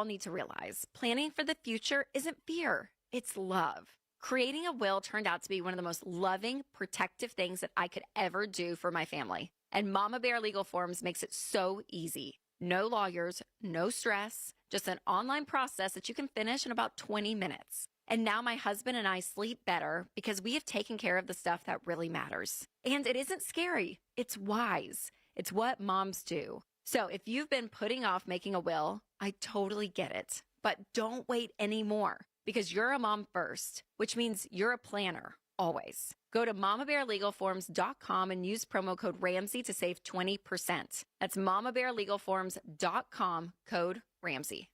need to realize planning for the future isn't fear, it's love. Creating a will turned out to be one of the most loving, protective things that I could ever do for my family. And Mama Bear Legal Forms makes it so easy. No lawyers, no stress, just an online process that you can finish in about 20 minutes. And now my husband and I sleep better because we have taken care of the stuff that really matters. And it isn't scary. It's wise. It's what moms do. So if you've been putting off making a will, I totally get it. But don't wait anymore because you're a mom first, which means you're a planner, always. Go to mamabearlegalforms.com and use promo code Ramsey to save 20%. That's mamabearlegalforms.com, code Ramsey.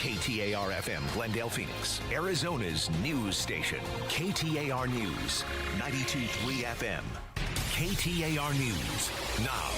KTAR-FM, Glendale, Phoenix, Arizona's news station. KTAR News, 92.3 FM. KTAR News, now.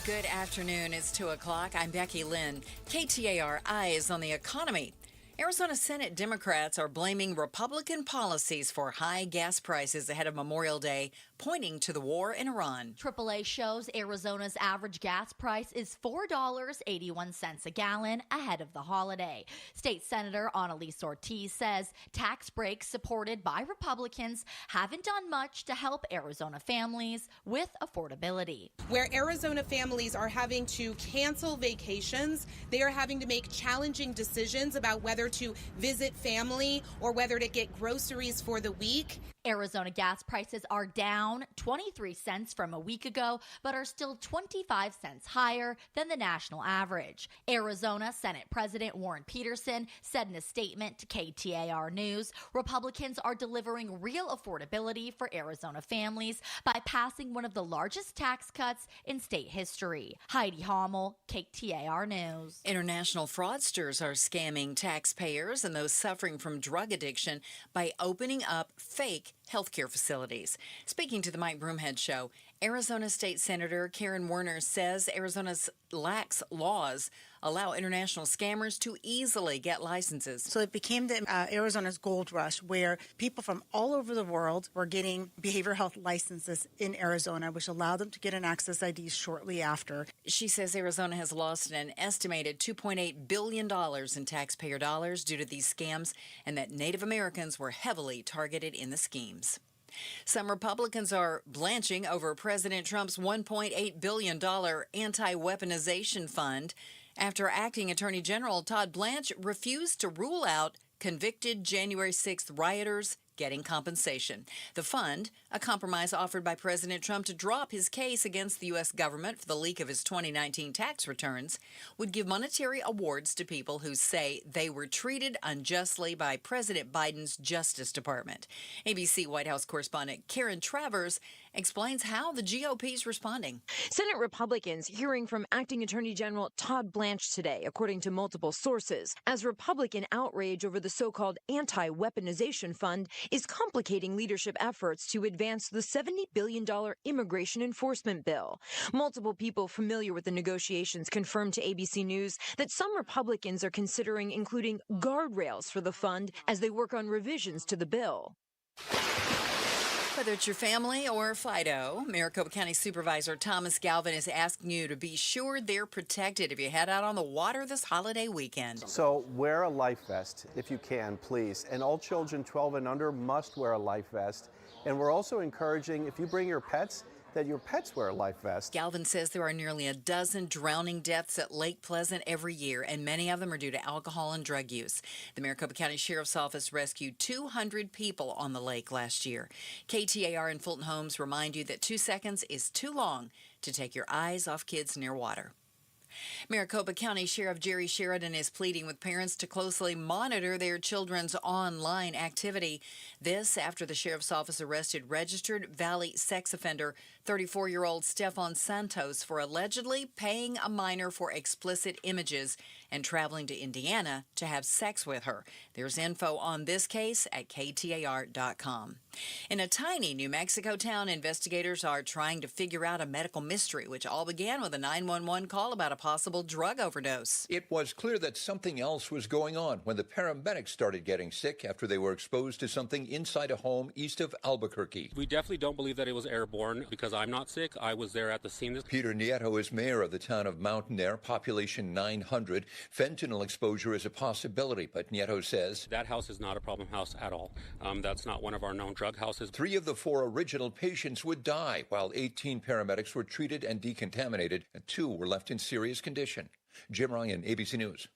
Good afternoon. It's 2 o'clock. I'm Becky Lynn. KTAR Eyes on the Economy. Arizona Senate Democrats are blaming Republican policies for high gas prices ahead of Memorial Day, pointing to the war in Iran. AAA shows Arizona's average gas price is $4.81 a gallon ahead of the holiday. State Senator Annalise Ortiz says tax breaks supported by Republicans haven't done much to help Arizona families with affordability. Where Arizona families are having to cancel vacations, they are having to make challenging decisions about whether to visit family or whether to get groceries for the week. Arizona gas prices are down 23 cents from a week ago, but are still 25 cents higher than the national average. Arizona Senate President Warren Peterson said in a statement to KTAR News, Republicans are delivering real affordability for Arizona families by passing one of the largest tax cuts in state history. Heidi Hommel, KTAR News. International fraudsters are scamming taxpayers and those suffering from drug addiction by opening up fake healthcare facilities. Speaking to the Mike Broomhead Show, Arizona State Senator Karen Werner says Arizona's lax laws allow international scammers to easily get licenses. So it became the Arizona's gold rush, where people from all over the world were getting behavioral health licenses in Arizona, which allowed them to get an access ID shortly after. She says Arizona has lost an estimated $2.8 billion in taxpayer dollars due to these scams, and that Native Americans were heavily targeted in the schemes. Some Republicans are blanching over President Trump's $1.8 billion anti-weaponization fund after acting Attorney General Todd Blanche refused to rule out convicted January 6th rioters getting compensation. The fund, a compromise offered by President Trump to drop his case against the U.S. government for the leak of his 2019 tax returns, would give monetary awards to people who say they were treated unjustly by President Biden's Justice Department. ABC White House correspondent Karen Travers explains how the GOP is responding. Senate Republicans hearing from Acting Attorney General Todd Blanche today, according to multiple sources, as Republican outrage over the so-called anti-weaponization fund is complicating leadership efforts to advance the $70 billion immigration enforcement bill. Multiple people familiar with the negotiations confirmed to ABC News that some Republicans are considering including guardrails for the fund as they work on revisions to the bill. Whether it's your family or Fido, Maricopa County Supervisor Thomas Galvin is asking you to be sure they're protected if you head out on the water this holiday weekend. So wear a life vest if you can, please. And all children 12 and under must wear a life vest. And we're also encouraging, if you bring your pets, that your pets wear a life vest. Galvin says there are nearly a dozen drowning deaths at Lake Pleasant every year, and many of them are due to alcohol and drug use. The Maricopa County Sheriff's Office rescued 200 people on the lake last year. KTAR and Fulton Homes remind you that 2 seconds is too long to take your eyes off kids near water. Maricopa County Sheriff Jerry Sheridan is pleading with parents to closely monitor their children's online activity. This after the Sheriff's Office arrested registered Valley sex offender 34-year-old Stefan Santos for allegedly paying a minor for explicit images and traveling to Indiana to have sex with her. There's info on this case at KTAR.com. In a tiny New Mexico town, investigators are trying to figure out a medical mystery, which all began with a 911 call about a possible drug overdose. It was clear that something else was going on when the paramedics started getting sick after they were exposed to something inside a home east of Albuquerque. We definitely don't believe that it was airborne because I'm not sick. I was there at the scene. Peter Nieto is mayor of the town of Mountain Air, population 900. Fentanyl exposure is a possibility, but Nieto says that house is not a problem house at all. That's not one of our known drug houses. 3 of the 4 original patients would die, while 18 paramedics were treated and decontaminated, and 2 were left in serious condition. Jim Ryan, ABC News.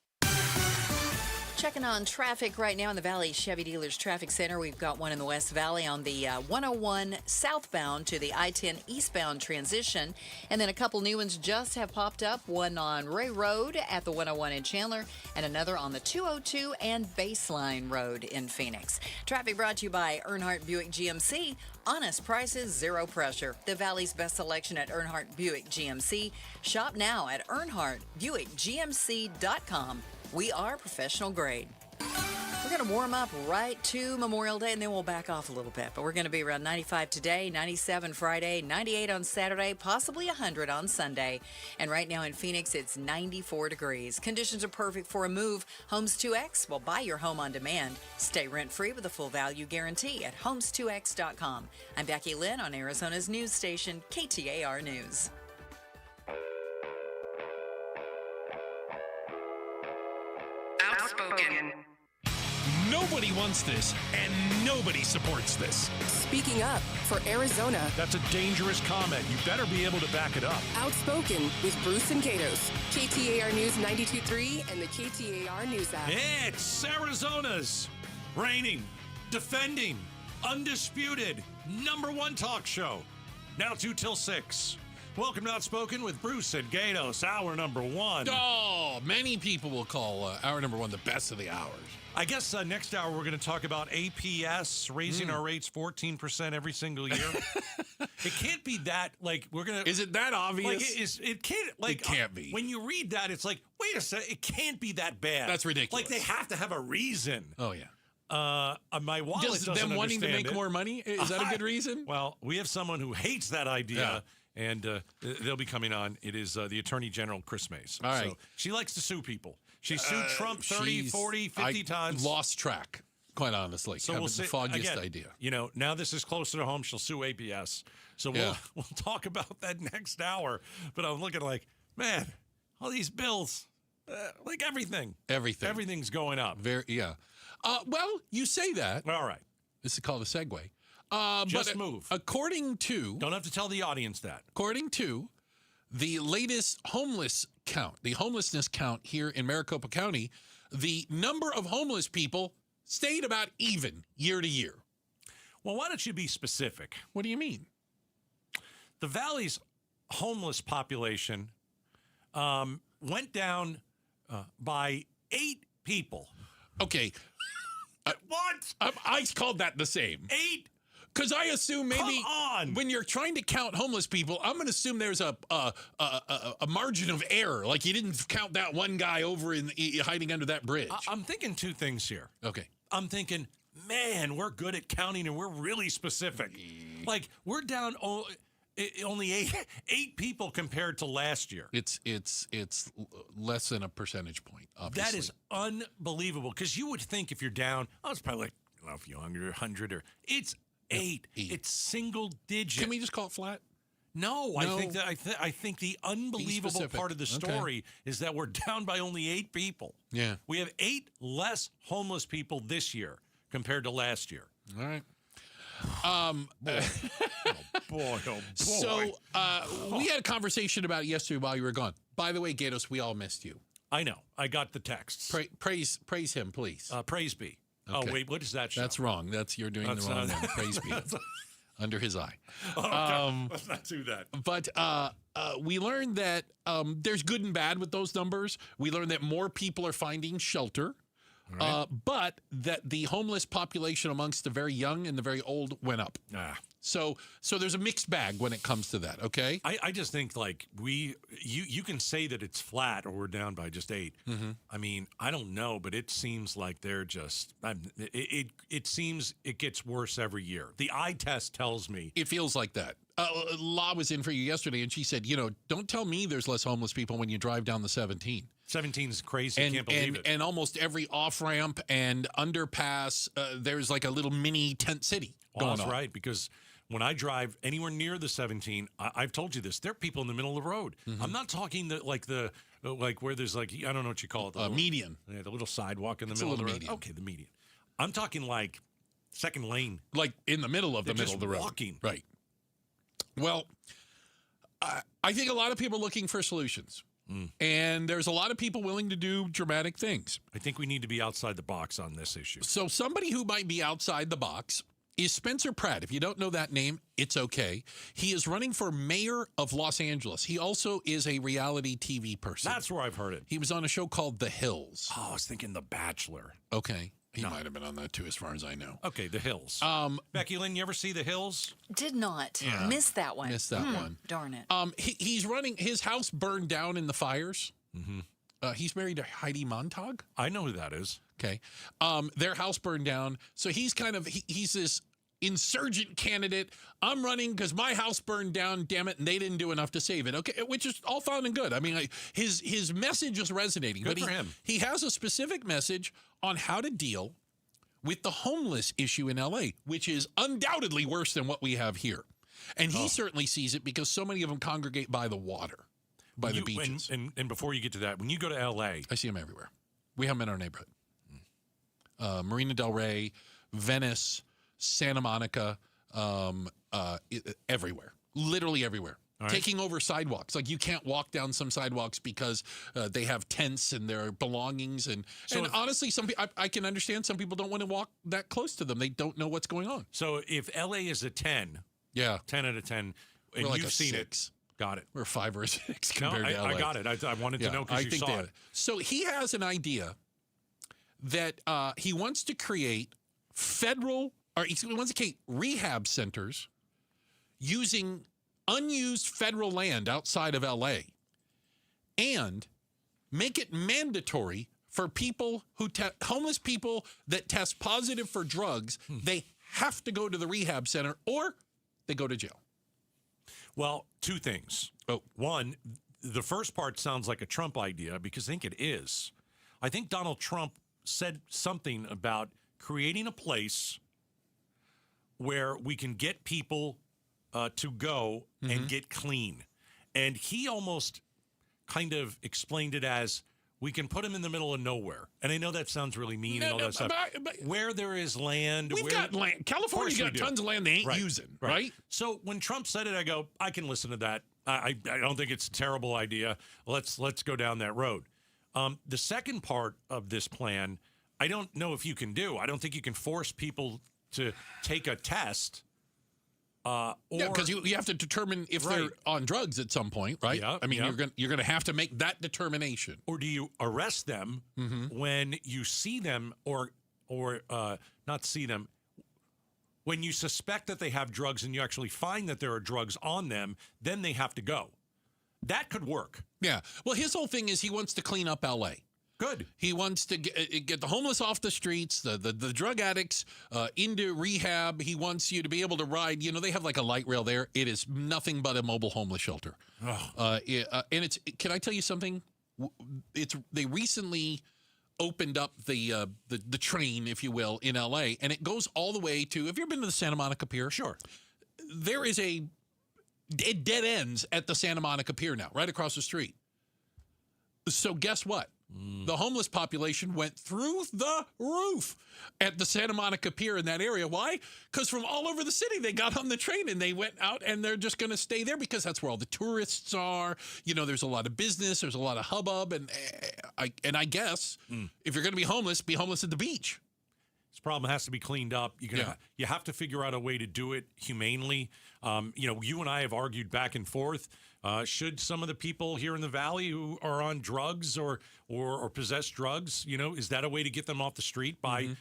Checking on traffic right now in the Valley Chevy Dealers Traffic Center. We've got one in the West Valley on the 101 southbound to the I-10 eastbound transition. And then a couple new ones just have popped up. One on Ray Road at the 101 in Chandler and another on the 202 and Baseline Road in Phoenix. Traffic brought to you by Earnhardt Buick GMC. Honest prices, zero pressure. The Valley's best selection at Earnhardt Buick GMC. Shop now at EarnhardtBuickGMC.com. We are professional grade. We're going to warm up right to Memorial Day, and then we'll back off a little bit. But we're going to be around 95 today, 97 Friday, 98 on Saturday, possibly 100 on Sunday. And right now in Phoenix, it's 94 degrees. Conditions are perfect for a move. Homes 2X will buy your home on demand. Stay rent-free with a full value guarantee at homes2x.com. I'm Becky Lynn on Arizona's news station, KTAR News. Outspoken. Nobody wants this, and nobody supports this. Speaking up for Arizona. That's a dangerous comment. You better be able to back it up. Outspoken with Bruce and Gatos. KTAR News 92.3 and the KTAR News app. It's Arizona's reigning, defending, undisputed, #1 talk show. Now 2 till 6. Welcome to Outspoken with Bruce and Gatos, hour #1. Oh, many people will call hour #1 the best of the hours. I guess next hour we're going to talk about APS raising our rates 14% every single year. It can't be that, like, we're going to... Is it that obvious? Like, it can't, like... It can't be. When you read that, it's like, wait a second, it can't be that bad. That's ridiculous. Like, they have to have a reason. Oh, yeah. My wallet doesn't them wanting to make it. more money? Is that a good reason? Well, we have someone who hates that idea. Yeah. And they'll be coming on. It is the Attorney General, Chris Mace. All right. So she likes to sue people. She sued Trump 30, 40, 50 times. Lost track, quite honestly. So we'll see. The foggiest Again, idea. You know, now this is closer to home. She'll sue APS. So we'll talk about that next hour. But I'm looking like, man, all these bills, like everything. Everything's going up. Well, you say that. All right. This is called a segue. Just move. According to... Don't have to tell the audience that. According to the latest homelessness count here in Maricopa County, the number of homeless people stayed about even year to year. Well, why don't you be specific? What do you mean? The Valley's homeless population went down by 8 people. Okay. What? I called that the same. 8? Because I assume maybe when you're trying to count homeless people, I'm going to assume there's a margin of error. Like you didn't count that one guy over hiding under that bridge. I'm thinking 2 things here. Okay. I'm thinking, man, we're good at counting and we're really specific. Like we're down only 8 people compared to last year. It's less than a percentage point, obviously. That is unbelievable. Because you would think if you're down, it's probably like a few hundred, 100 or it's 8. It's single digit. Can we just call it flat? No. I think that I think the unbelievable part of the story is that we're down by only 8 people. Yeah. We have 8 less homeless people this year compared to last year. All right. Boy. So we had a conversation about it yesterday while you were gone. By the way, Gatos, we all missed you. I know. I got the texts. Praise him, please. Praise be. Okay. Oh, wait, what is that show? That's wrong. You're doing the wrong one. Praise be. Under his eye. Let's not do that. But we learned that there's good and bad with those numbers. We learned that more people are finding shelter. Right. But that the homeless population amongst the very young and the very old went up. So there's a mixed bag when it comes to that, okay? I just think like you can say that it's flat or we're down by just 8. Mm-hmm. I mean, I don't know, but it seems like they're just it seems it gets worse every year. The eye test tells me. It feels like that. La was in for you yesterday, and she said, don't tell me there's less homeless people when you drive down the 17. 17 is crazy. I can't believe it. And almost every off-ramp and underpass, there's like a little mini tent city going on. That's right, because when I drive anywhere near the 17, I've told you this. There are people in the middle of the road. Mm-hmm. I'm not talking like where there's like, I don't know what you call it. Median. Yeah, the little sidewalk in the middle of the road. Median. Okay, the median. I'm talking like second lane. Like in the middle of the middle of the road. Walking. Right. Well, I think a lot of people are looking for solutions. And there's a lot of people willing to do dramatic things. I think we need to be outside the box on this issue. So somebody who might be outside the box is Spencer Pratt. If you don't know that name, it's okay. He is running for mayor of Los Angeles. He also is a reality TV person. That's where I've heard it. He was on a show called The Hills. Oh, I was thinking The Bachelor. Okay. He might have been on that too, as far as I know. Okay, The Hills. Becky Lynn, you ever see The Hills? Did not. Yeah. Missed that one. Missed that one. Darn it. He's running. His house burned down in the fires. Mm-hmm. He's married to Heidi Montag. I know who that is. Okay. Their house burned down. So he's he's this insurgent candidate. I'm running because my house burned down, damn it, and they didn't do enough to save it. Okay, which is all fine and good. I mean, his message is resonating. Good for him. He has a specific message on how to deal with the homeless issue in L.A., which is undoubtedly worse than what we have here. And he certainly sees it because so many of them congregate by the water, by the beaches. And before you get to that, when you go to L.A. I see them everywhere. We have them in our neighborhood. Marina Del Rey, Venice, Santa Monica, everywhere. Literally everywhere. Right. Taking over sidewalks. Like you can't walk down some sidewalks because they have tents and their belongings. And honestly, I can understand some people don't want to walk that close to them. They don't know what's going on. So if LA is a 10, 10 out of 10, and like you've seen 6. it, got it. We're 5 or 6 compared to LA. I got it. I wanted to know because you saw it. So he has an idea that he wants to create he wants to create rehab centers using unused federal land outside of LA and make it mandatory for people who homeless people that test positive for drugs. They have to go to the rehab center or they go to jail. Well, 2 things. One, the first part sounds like a Trump idea because I think it is. I think Donald Trump said something about creating a place where we can get people to go and get clean. And he almost kind of explained it as we can put them in the middle of nowhere. And I know that sounds really mean and all that stuff. But where there is land. We've got land. California's got tons of land they ain't using, right? So when Trump said it, I go, I can listen to that. I don't think it's a terrible idea. Let's go down that road. The second part of this plan, I don't know if you can do. I don't think you can force people to take a test. Because you have to determine if they're on drugs at some point, right? Yeah, I mean, you're gonna have to make that determination. Or do you arrest them when you see them, or not see them? When you suspect that they have drugs and you actually find that there are drugs on them, then they have to go. That could work. Yeah. Well, his whole thing is he wants to clean up L.A. Good. He wants to get the homeless off the streets, the drug addicts into rehab. He wants you to be able to ride. You know, they have like a light rail there. It is nothing but a mobile homeless shelter. And it's. Can I tell you something? They recently opened up the train, if you will, in L.A. and it goes all the way to. Have you ever been to the Santa Monica Pier? Sure. There is it dead ends at the Santa Monica Pier now, right across the street. So guess what? The homeless population went through the roof at the Santa Monica Pier in that area. Why? Because from all over the city, they got on the train and they went out and they're just going to stay there because that's where all the tourists are. You know, there's a lot of business. There's a lot of hubbub. And I guess if you're going to be homeless at the beach. This problem has to be cleaned up. You have to figure out a way to do it humanely. You and I have argued back and forth. Should some of the people here in the valley who are on drugs or possess drugs, is that a way to get them off the street by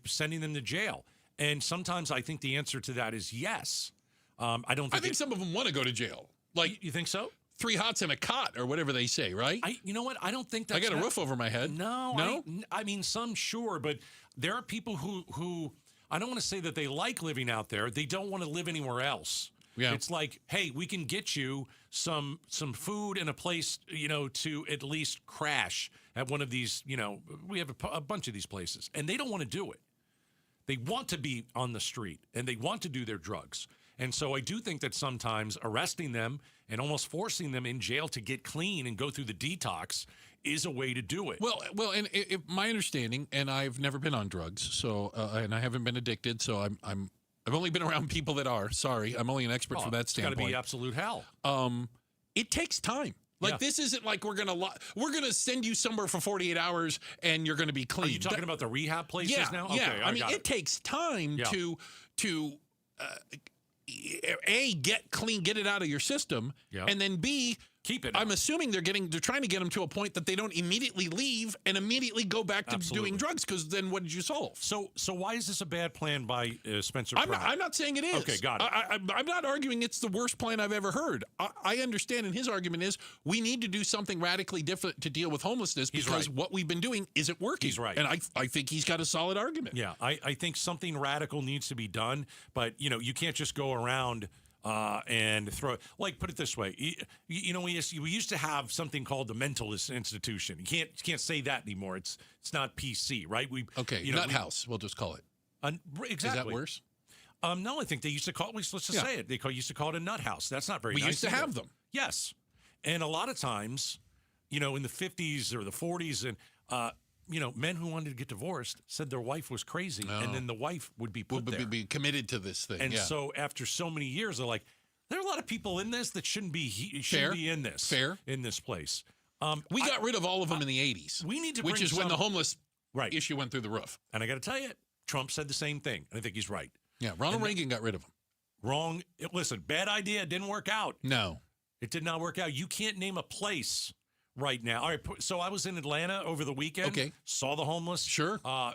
sending them to jail? And sometimes I think the answer to that is yes. I think some of them want to go to jail. Like, you think so? 3 hots and a cot or whatever they say, right? You know what? I don't think that's... I got a roof over my head. No? I mean, some sure, but there are people who I don't want to say that they like living out there. They don't want to live anywhere else. Yeah. It's like, hey, we can get you some food and a place, to at least crash at one of these, we have a bunch of these places, and they don't want to do it. They want to be on the street, and they want to do their drugs. And so I do think that sometimes arresting them and almost forcing them in jail to get clean and go through the detox is a way to do it. Well, and if my understanding, and I've never been on drugs, so and I haven't been addicted, so I've only been around people that are. Sorry, I'm only an expert from that standpoint. It's got to be absolute hell. It takes time. Like, this isn't like we're gonna send you somewhere for 48 hours and you're gonna be clean. Are you talking about the rehab places now? Yeah. Okay, I mean, it takes time to A, get clean, get it out of your system, and then B, keep it. I'm assuming they're trying to get them to a point that they don't immediately leave and immediately go back to doing drugs, because then what did you solve? So why is this a bad plan by Spencer Pratt? I'm not saying it is. Okay, got it. I'm not arguing it's the worst plan I've ever heard. I understand, and his argument is we need to do something radically different to deal with homelessness because what we've been doing isn't working. He's right. And I think he's got a solid argument. Yeah, I think something radical needs to be done, but, you can't just go around and throw, like, put it this way, we used to have something called the mentalist institution. You can't say that anymore. It's not PC, right? Nut house. We'll just call it. Exactly. Is that worse? No, I think they used to call it. Let's just say it. They used to call it a nut house. That's not very nice. We used to have them. Yes, and a lot of times, in the 50s or the 40s, and men who wanted to get divorced said their wife was crazy, and then the wife would be be committed to this thing. And so after so many years, they're like, there are a lot of people in this that shouldn't be in this. In this place. We got rid of all of them in the 80s. We need to which is when the homeless issue went through the roof. And I got to tell you, Trump said the same thing. And I think he's right. Yeah, Ronald Reagan got rid of them. Wrong. Listen, bad idea. It didn't work out. No. It did not work out. You can't name a place right now. All right, so I was in Atlanta over the weekend. Okay. Saw the homeless. Sure. All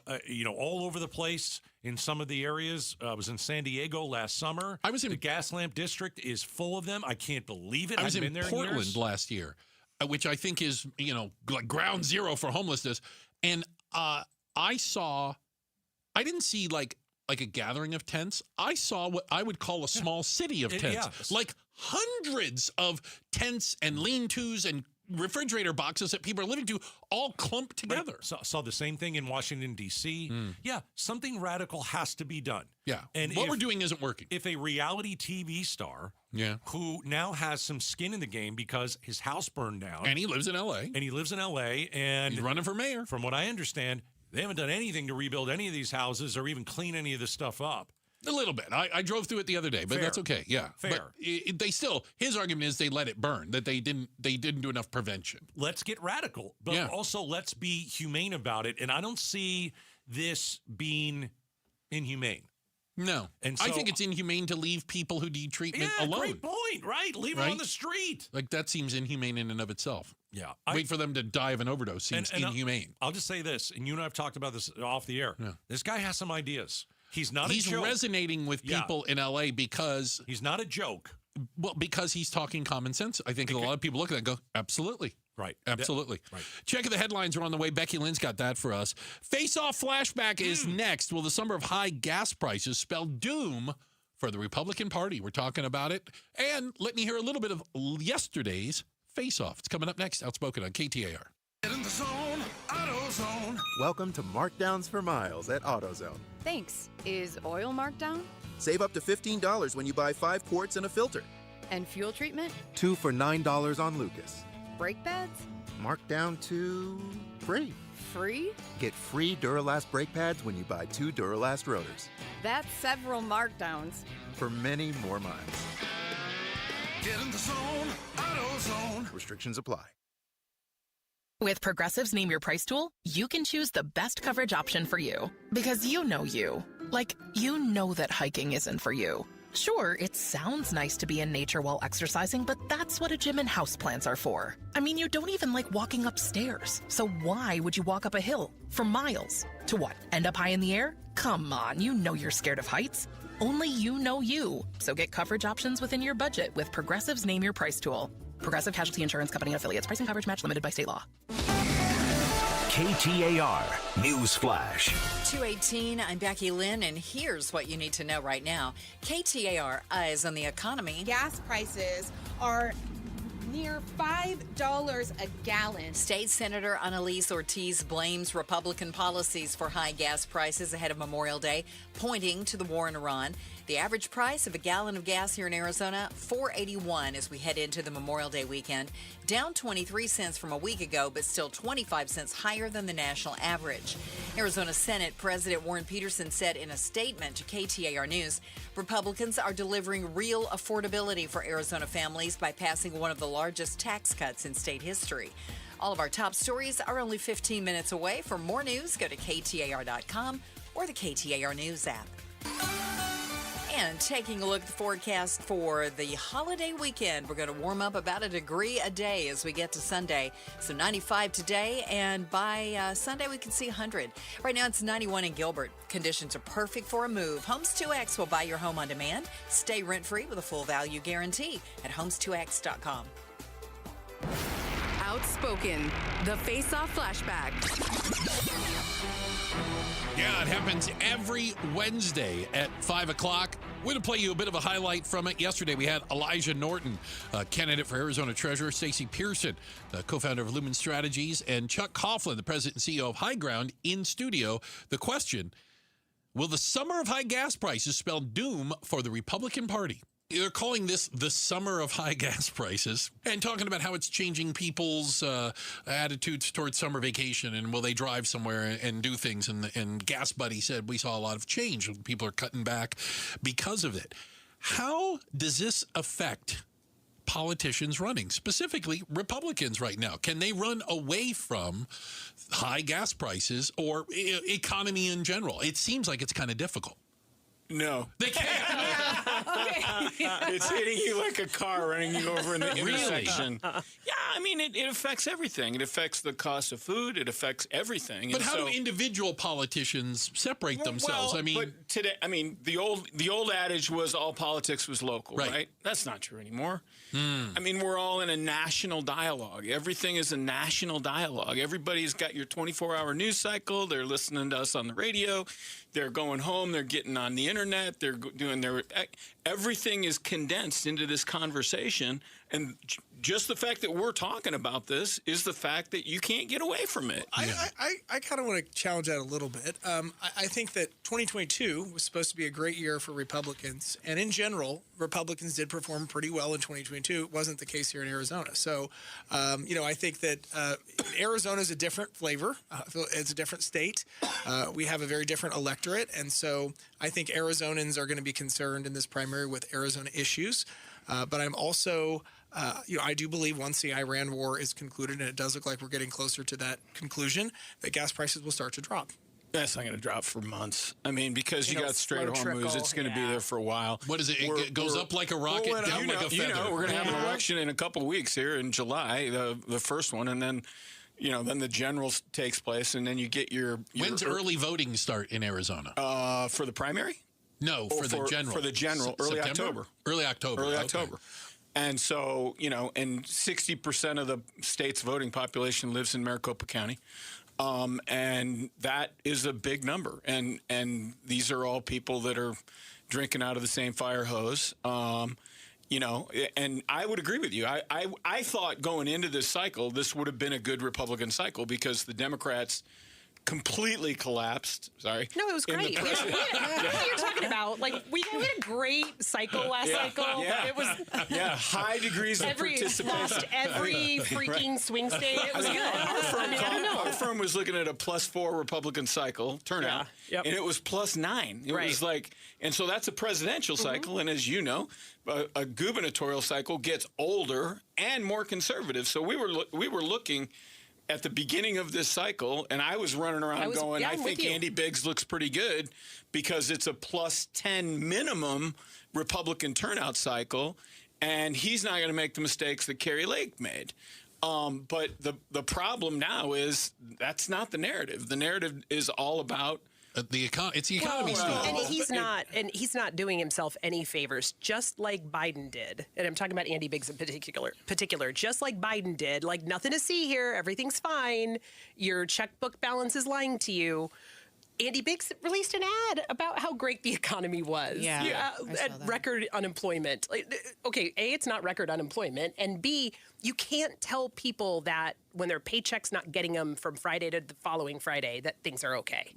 over the place in some of the areas. I was in San Diego last summer. The Gaslamp District is full of them. I can't believe it. I was I've in been there Portland last year, which I think is, like ground zero for homelessness. And I didn't see like a gathering of tents. I saw what I would call a small city of tents. Like hundreds of tents and lean-tos and refrigerator boxes that people are living to all clumped together. Right. Saw the same thing in Washington, D.C. Yeah, something radical has to be done. Yeah, and what we're doing isn't working. If a reality TV star who now has some skin in the game because his house burned down. And he lives in L.A. And he's running for mayor. From what I understand, they haven't done anything to rebuild any of these houses or even clean any of this stuff up. A little bit. I drove through it the other day, but that's okay. Yeah, fair. But they still. His argument is they let it burn. That they didn't do enough prevention. Let's get radical, but also let's be humane about it. And I don't see this being inhumane. No, and so, I think it's inhumane to leave people who need treatment alone. Great point. Right, leave them on the street. Like that seems inhumane in and of itself. Yeah, wait for them to die of an overdose seems inhumane. I'll just say this, and you and I have talked about this off the air. Yeah. This guy has some ideas. He's resonating with people in L.A. because he's not a joke. Well, because he's talking common sense. I think a lot of people look at that and go, absolutely. Right. Absolutely. Right. Checking the headlines are on the way. Becky Lynn's got that for us. Face-off flashback is next. Will the summer of high gas prices spell doom for the Republican Party? We're talking about it. And let me hear a little bit of yesterday's face-off. It's coming up next. Outspoken on KTAR. Get in the zone, AutoZone. Welcome to Markdowns for Miles at AutoZone. Thanks. Is oil marked down? Save up to $15 when you buy 5 quarts and a filter. And fuel treatment? 2 for $9 on Lucas. Brake pads? Marked down to free. Free? Get free Duralast brake pads when you buy 2 Duralast rotors. That's several markdowns. For many more miles. Get in the zone, AutoZone. Restrictions apply. With Progressive's Name Your Price tool, you can choose the best coverage option for you. Because you know you. Like, you know that hiking isn't for you. Sure, it sounds nice to be in nature while exercising, but that's what a gym and houseplants are for. I mean, you don't even like walking upstairs. So why would you walk up a hill for miles? To what, end up high in the air? Come on, you know you're scared of heights. Only you know you. So get coverage options within your budget with Progressive's Name Your Price tool. Progressive Casualty Insurance Company affiliates. Pricing coverage match limited by state law. KTAR News Flash. 2:18, I'm Becky Lynn, and here's what you need to know right now. KTAR Eyes on the Economy. Gas prices are near $5 a gallon. State Senator Annalise Ortiz blames Republican policies for high gas prices ahead of Memorial Day, pointing to the war in Iran. The average price of a gallon of gas here in Arizona, $4.81 as we head into the Memorial Day weekend, down 23 cents from a week ago, but still 25 cents higher than the national average. Arizona Senate President Warren Peterson said in a statement to KTAR News, Republicans are delivering real affordability for Arizona families by passing one of the largest tax cuts in state history. All of our top stories are only 15 minutes away. For more news, go to KTAR.com or the KTAR News app. And taking a look at the forecast for the holiday weekend, we're going to warm up about a degree a day as we get to Sunday. So 95 today, and by Sunday we can see 100. Right now it's 91 in Gilbert. Conditions are perfect for a move. Homes 2X will buy your home on demand. Stay rent-free with a full value guarantee at homes2x.com. Outspoken, the Face-Off Flashback. Yeah, it happens every Wednesday at 5 o'clock. We're going to play you a bit of a highlight from it. Yesterday, we had Elijah Norton, candidate for Arizona Treasurer, Stacey Pearson, co-founder of Lumen Strategies, and Chuck Coughlin, the president and CEO of High Ground, in studio. The question, will the summer of high gas prices spell doom for the Republican Party? They're calling this the summer of high gas prices and talking about how it's changing people's attitudes towards summer vacation and will they drive somewhere and do things. And Gas Buddy said we saw a lot of change. People are cutting back because of it. How does this affect politicians running, specifically Republicans right now? Can they run away from high gas prices or economy in general? It seems like it's kind of difficult. No. They can't. It's hitting you like a car running you over in the intersection. Yeah, I mean, it affects everything. It affects the cost of food. It affects everything. But how do individual politicians separate themselves? Well, but today, the old adage was all politics was local, right? That's not true anymore. I mean, we're all in a national dialogue. Everything is a national dialogue. Everybody's got your 24-hour news cycle. They're listening to us on the radio. They're going home. They're getting on the internet. They're doing everything is condensed into this conversation. And just the fact that we're talking about this is the fact that you can't get away from it. I kind of want to challenge that a little bit. I think that 2022 was supposed to be a great year for Republicans. And in general, Republicans did perform pretty well in 2022. It wasn't the case here in Arizona. So, I think that Arizona is a different flavor. It's a different state. We have a very different electorate. And so I think Arizonans are going to be concerned in this primary with Arizona issues. But I'm also, I do believe once the Iran war is concluded, and it does look like we're getting closer to that conclusion, that gas prices will start to drop. That's not going to drop for months. I mean, because you got straight Hormuz, it's going to be there for a while. What is it? It goes up like a rocket, down like a feather. We're going to have an election in a couple of weeks here in July, the first one, and then, then the general takes place, and then you get your When's early voting start in Arizona? For the primary? No, for the general. For the general, early October. Early October. Early October. And so, and 60% of the state's voting population lives in Maricopa County. And that is a big number. And these are all people that are drinking out of the same fire hose. And I would agree with you. I thought going into this cycle, this would have been a good Republican cycle because the Democrats completely collapsed. Sorry. No, it was great. What are you talking about? Like we had a great cycle last cycle. Yeah. It was high degrees of participation. Lost every freaking swing state. It was good. Our firm was looking at a +4 Republican cycle turnout, and it was +9. It was like, and so that's a presidential cycle, and as you know, a gubernatorial cycle gets older and more conservative. So we were looking at the beginning of this cycle, and I was running around going, I think Andy Biggs looks pretty good because it's a +10 minimum Republican turnout cycle, and he's not going to make the mistakes that Kerry Lake made. But the problem now is that's not the narrative. The narrative is all about it's the economy stuff. And he's not doing himself any favors, just like Biden did. And I'm talking about Andy Biggs in particular, just like Biden did. Like, nothing to see here. Everything's fine. Your checkbook balance is lying to you. Andy Biggs released an ad about how great the economy was. At record unemployment. Okay, A, it's not record unemployment, and B, you can't tell people that when their paycheck's not getting them from Friday to the following Friday that things are okay.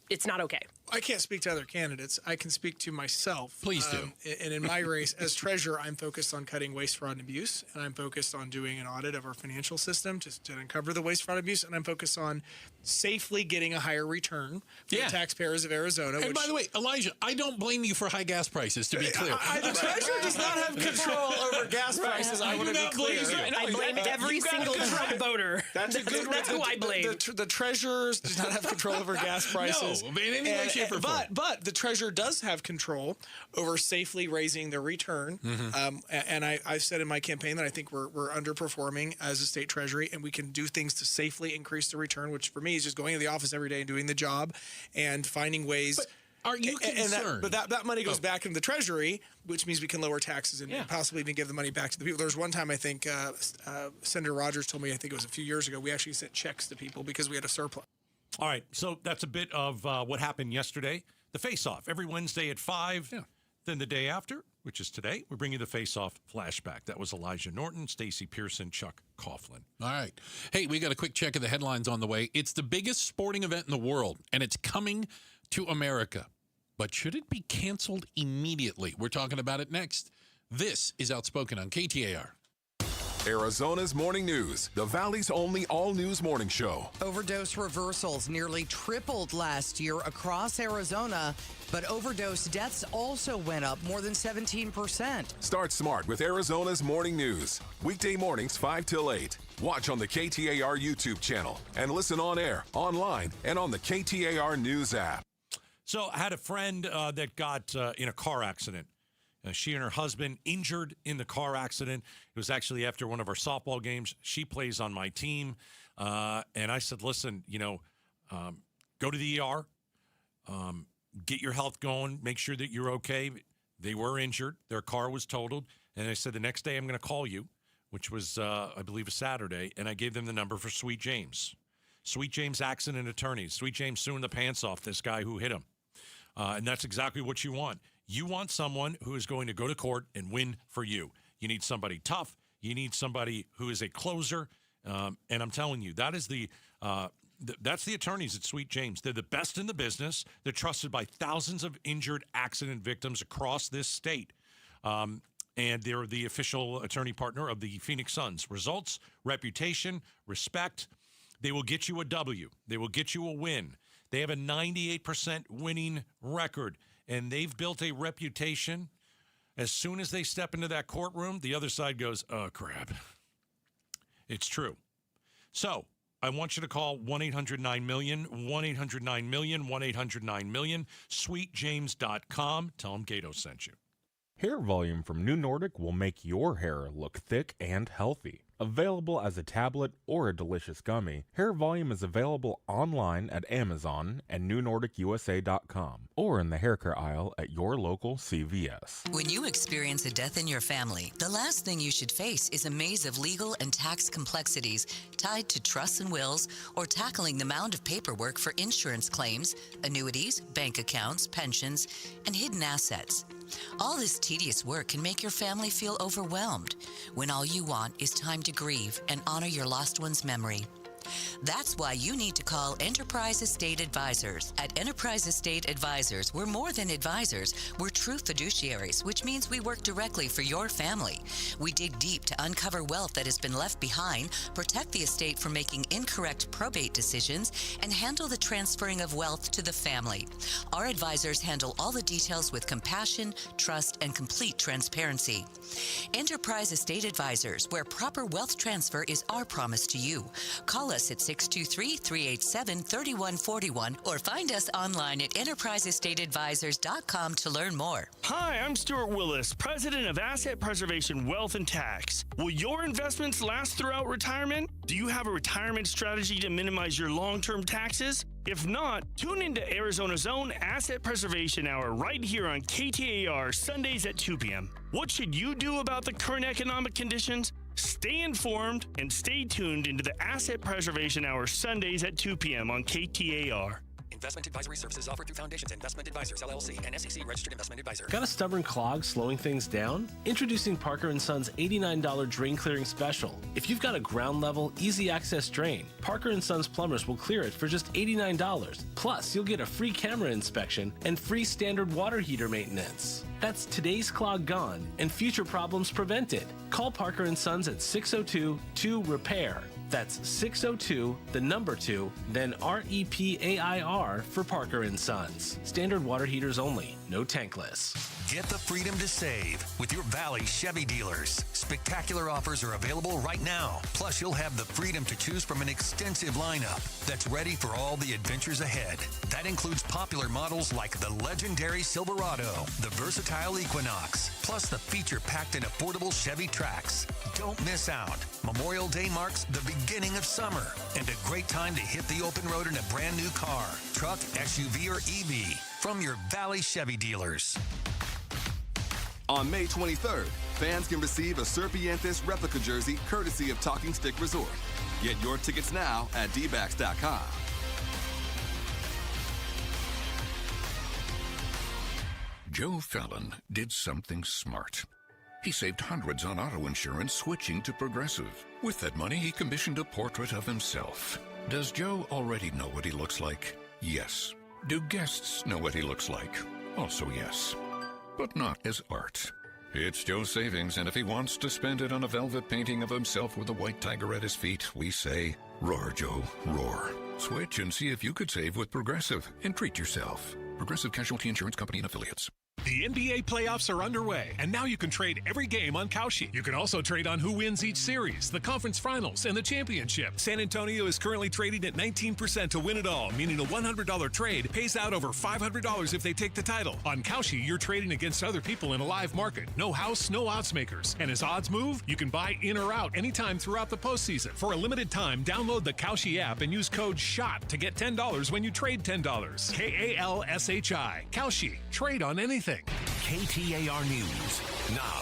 It's not okay. I can't speak to other candidates. I can speak to myself. Please do. And in my race as treasurer, I'm focused on cutting waste, fraud, and abuse, and I'm focused on doing an audit of our financial system to uncover the waste, fraud, and abuse, and I'm focused on safely getting a higher return for the taxpayers of Arizona. And by the way, Elijah, I don't blame you for high gas prices, to be clear. The treasurer does not have control over gas prices. I want to be clear. I blame every single Trump voter. That's a good. That's who I blame. The treasurer does not have control over gas prices. No, in any way, shape, or form. But the treasurer does have control over safely raising the return. And I've said in my campaign that I think we're underperforming as a state treasury, and we can do things to safely increase the return, which for me is just going to the office every day and doing the job and finding ways. But are you concerned? That money goes back into the treasury, which means we can lower taxes and possibly even give the money back to the people. There was one time, I think, Senator Rogers told me, I think it was a few years ago, we actually sent checks to people because we had a surplus. All right, so that's a bit of what happened yesterday. The Face-Off, every Wednesday at 5. Yeah. Then the day after, which is today, we're bringing the Face-Off flashback. That was Elijah Norton, Stacey Pearson, Chuck Coughlin. All right. Hey, we got a quick check of the headlines on the way. It's the biggest sporting event in the world, and it's coming to America. But should it be canceled immediately? We're talking about it next. This is Outspoken on KTAR. Arizona's Morning News, the Valley's only all-news morning show. Overdose reversals nearly tripled last year across Arizona, but overdose deaths also went up more than 17%. Start smart with Arizona's Morning News. Weekday mornings 5 till 8. Watch on the KTAR YouTube channel and listen on air, online, and on the KTAR News app. So I had a friend that got in a car accident. She and her husband injured in the car accident. It was actually after one of our softball games. She plays on my team. And I said, listen, go to the ER, get your health going, make sure that you're okay. They were injured. Their car was totaled. And I said, the next day I'm going to call you, which was, I believe, a Saturday. And I gave them the number for Sweet James. Sweet James Accident Attorneys. Sweet James suing the pants off this guy who hit him. And that's exactly what you want. You want someone who is going to go to court and win for you. You need somebody tough. You need somebody who is a closer. And I'm telling you, that is that's the attorneys at Sweet James. They're the best in the business. They're trusted by thousands of injured accident victims across this state. And they're the official attorney partner of the Phoenix Suns. Results, reputation, respect. They will get you a W. They will get you a win. They have a 98% winning record. And they've built a reputation. As soon as they step into that courtroom, the other side goes, oh, crap. It's true. So I want you to call 1-800-9-MILLION, 1-800-9-MILLION, 1-800-9-MILLION, sweetjames.com. Tell them Gato sent you. Hair Volume from New Nordic will make your hair look thick and healthy. Available as a tablet or a delicious gummy, Hair Volume is available online at Amazon and NewNordicUSA.com or in the hair care aisle at your local CVS. When you experience a death in your family, the last thing you should face is a maze of legal and tax complexities tied to trusts and wills or tackling the mound of paperwork for insurance claims, annuities, bank accounts, pensions, and hidden assets. All this tedious work can make your family feel overwhelmed when all you want is time to grieve and honor your lost one's memory. That's why you need to call Enterprise Estate Advisors. At Enterprise Estate Advisors, we're more than advisors. We're true fiduciaries, which means we work directly for your family. We dig deep to uncover wealth that has been left behind, protect the estate from making incorrect probate decisions, and handle the transferring of wealth to the family. Our advisors handle all the details with compassion, trust, and complete transparency. Enterprise Estate Advisors, where proper wealth transfer is our promise to you. Call us at 623-387-3141 or find us online at enterpriseestateadvisors.com to learn more. Hi, I'm Stuart Willis, president of Asset Preservation Wealth and Tax. Will your investments last throughout retirement? Do you have a retirement strategy to minimize your long-term taxes? If not, tune into Arizona's own Asset Preservation Hour right here on KTAR Sundays at 2 p.m. What should you do about the current economic conditions? Stay informed and stay tuned into the Asset Preservation Hour Sundays at 2 p.m. on KTAR. Investment advisory services offered through Foundations Investment Advisors, LLC, and SEC registered investment advisor. Got a stubborn clog slowing things down? Introducing Parker & Son's $89 drain clearing special. If you've got a ground level, easy access drain, Parker & Son's plumbers will clear it for just $89. Plus, you'll get a free camera inspection and free standard water heater maintenance. That's today's clog gone and future problems prevented. Call Parker & Sons at 602-2-REPAIR. That's 602, the number 2, then REPAIR for Parker & Sons. Standard water heaters only, no tankless. Get the freedom to save with your Valley Chevy dealers. Spectacular offers are available right now. Plus, you'll have the freedom to choose from an extensive lineup that's ready for all the adventures ahead. That includes popular models like the legendary Silverado, the versatile Equinox, plus the feature-packed and affordable Chevy Trax. Don't miss out. Memorial Day marks the beginning of summer and a great time to hit the open road in a brand new car, truck, SUV, or EV from your Valley Chevy dealers. On May 23rd, fans can receive a Serpientes replica jersey courtesy of Talking Stick Resort. Get your tickets now at dbacks.com. Joe Fallon did something smart. He saved hundreds on auto insurance switching to Progressive. With that money, he commissioned a portrait of himself. Does Joe already know what he looks like? Yes. Do guests know what he looks like? Also yes. But not as art. It's Joe's savings, and if he wants to spend it on a velvet painting of himself with a white tiger at his feet, we say, roar, Joe, roar. Switch and see if you could save with Progressive and treat yourself. Progressive Casualty Insurance Company and Affiliates. The NBA playoffs are underway, and now you can trade every game on Kalshi. You can also trade on who wins each series, the conference finals, and the championship. San Antonio is currently trading at 19% to win it all, meaning a $100 trade pays out over $500 if they take the title. On Kalshi, you're trading against other people in a live market. No house, no odds makers. And as odds move, you can buy in or out anytime throughout the postseason. For a limited time, download the Kalshi app and use code SHOT to get $10 when you trade $10. KALSHI. Kalshi. Trade on anything. KTAR News now.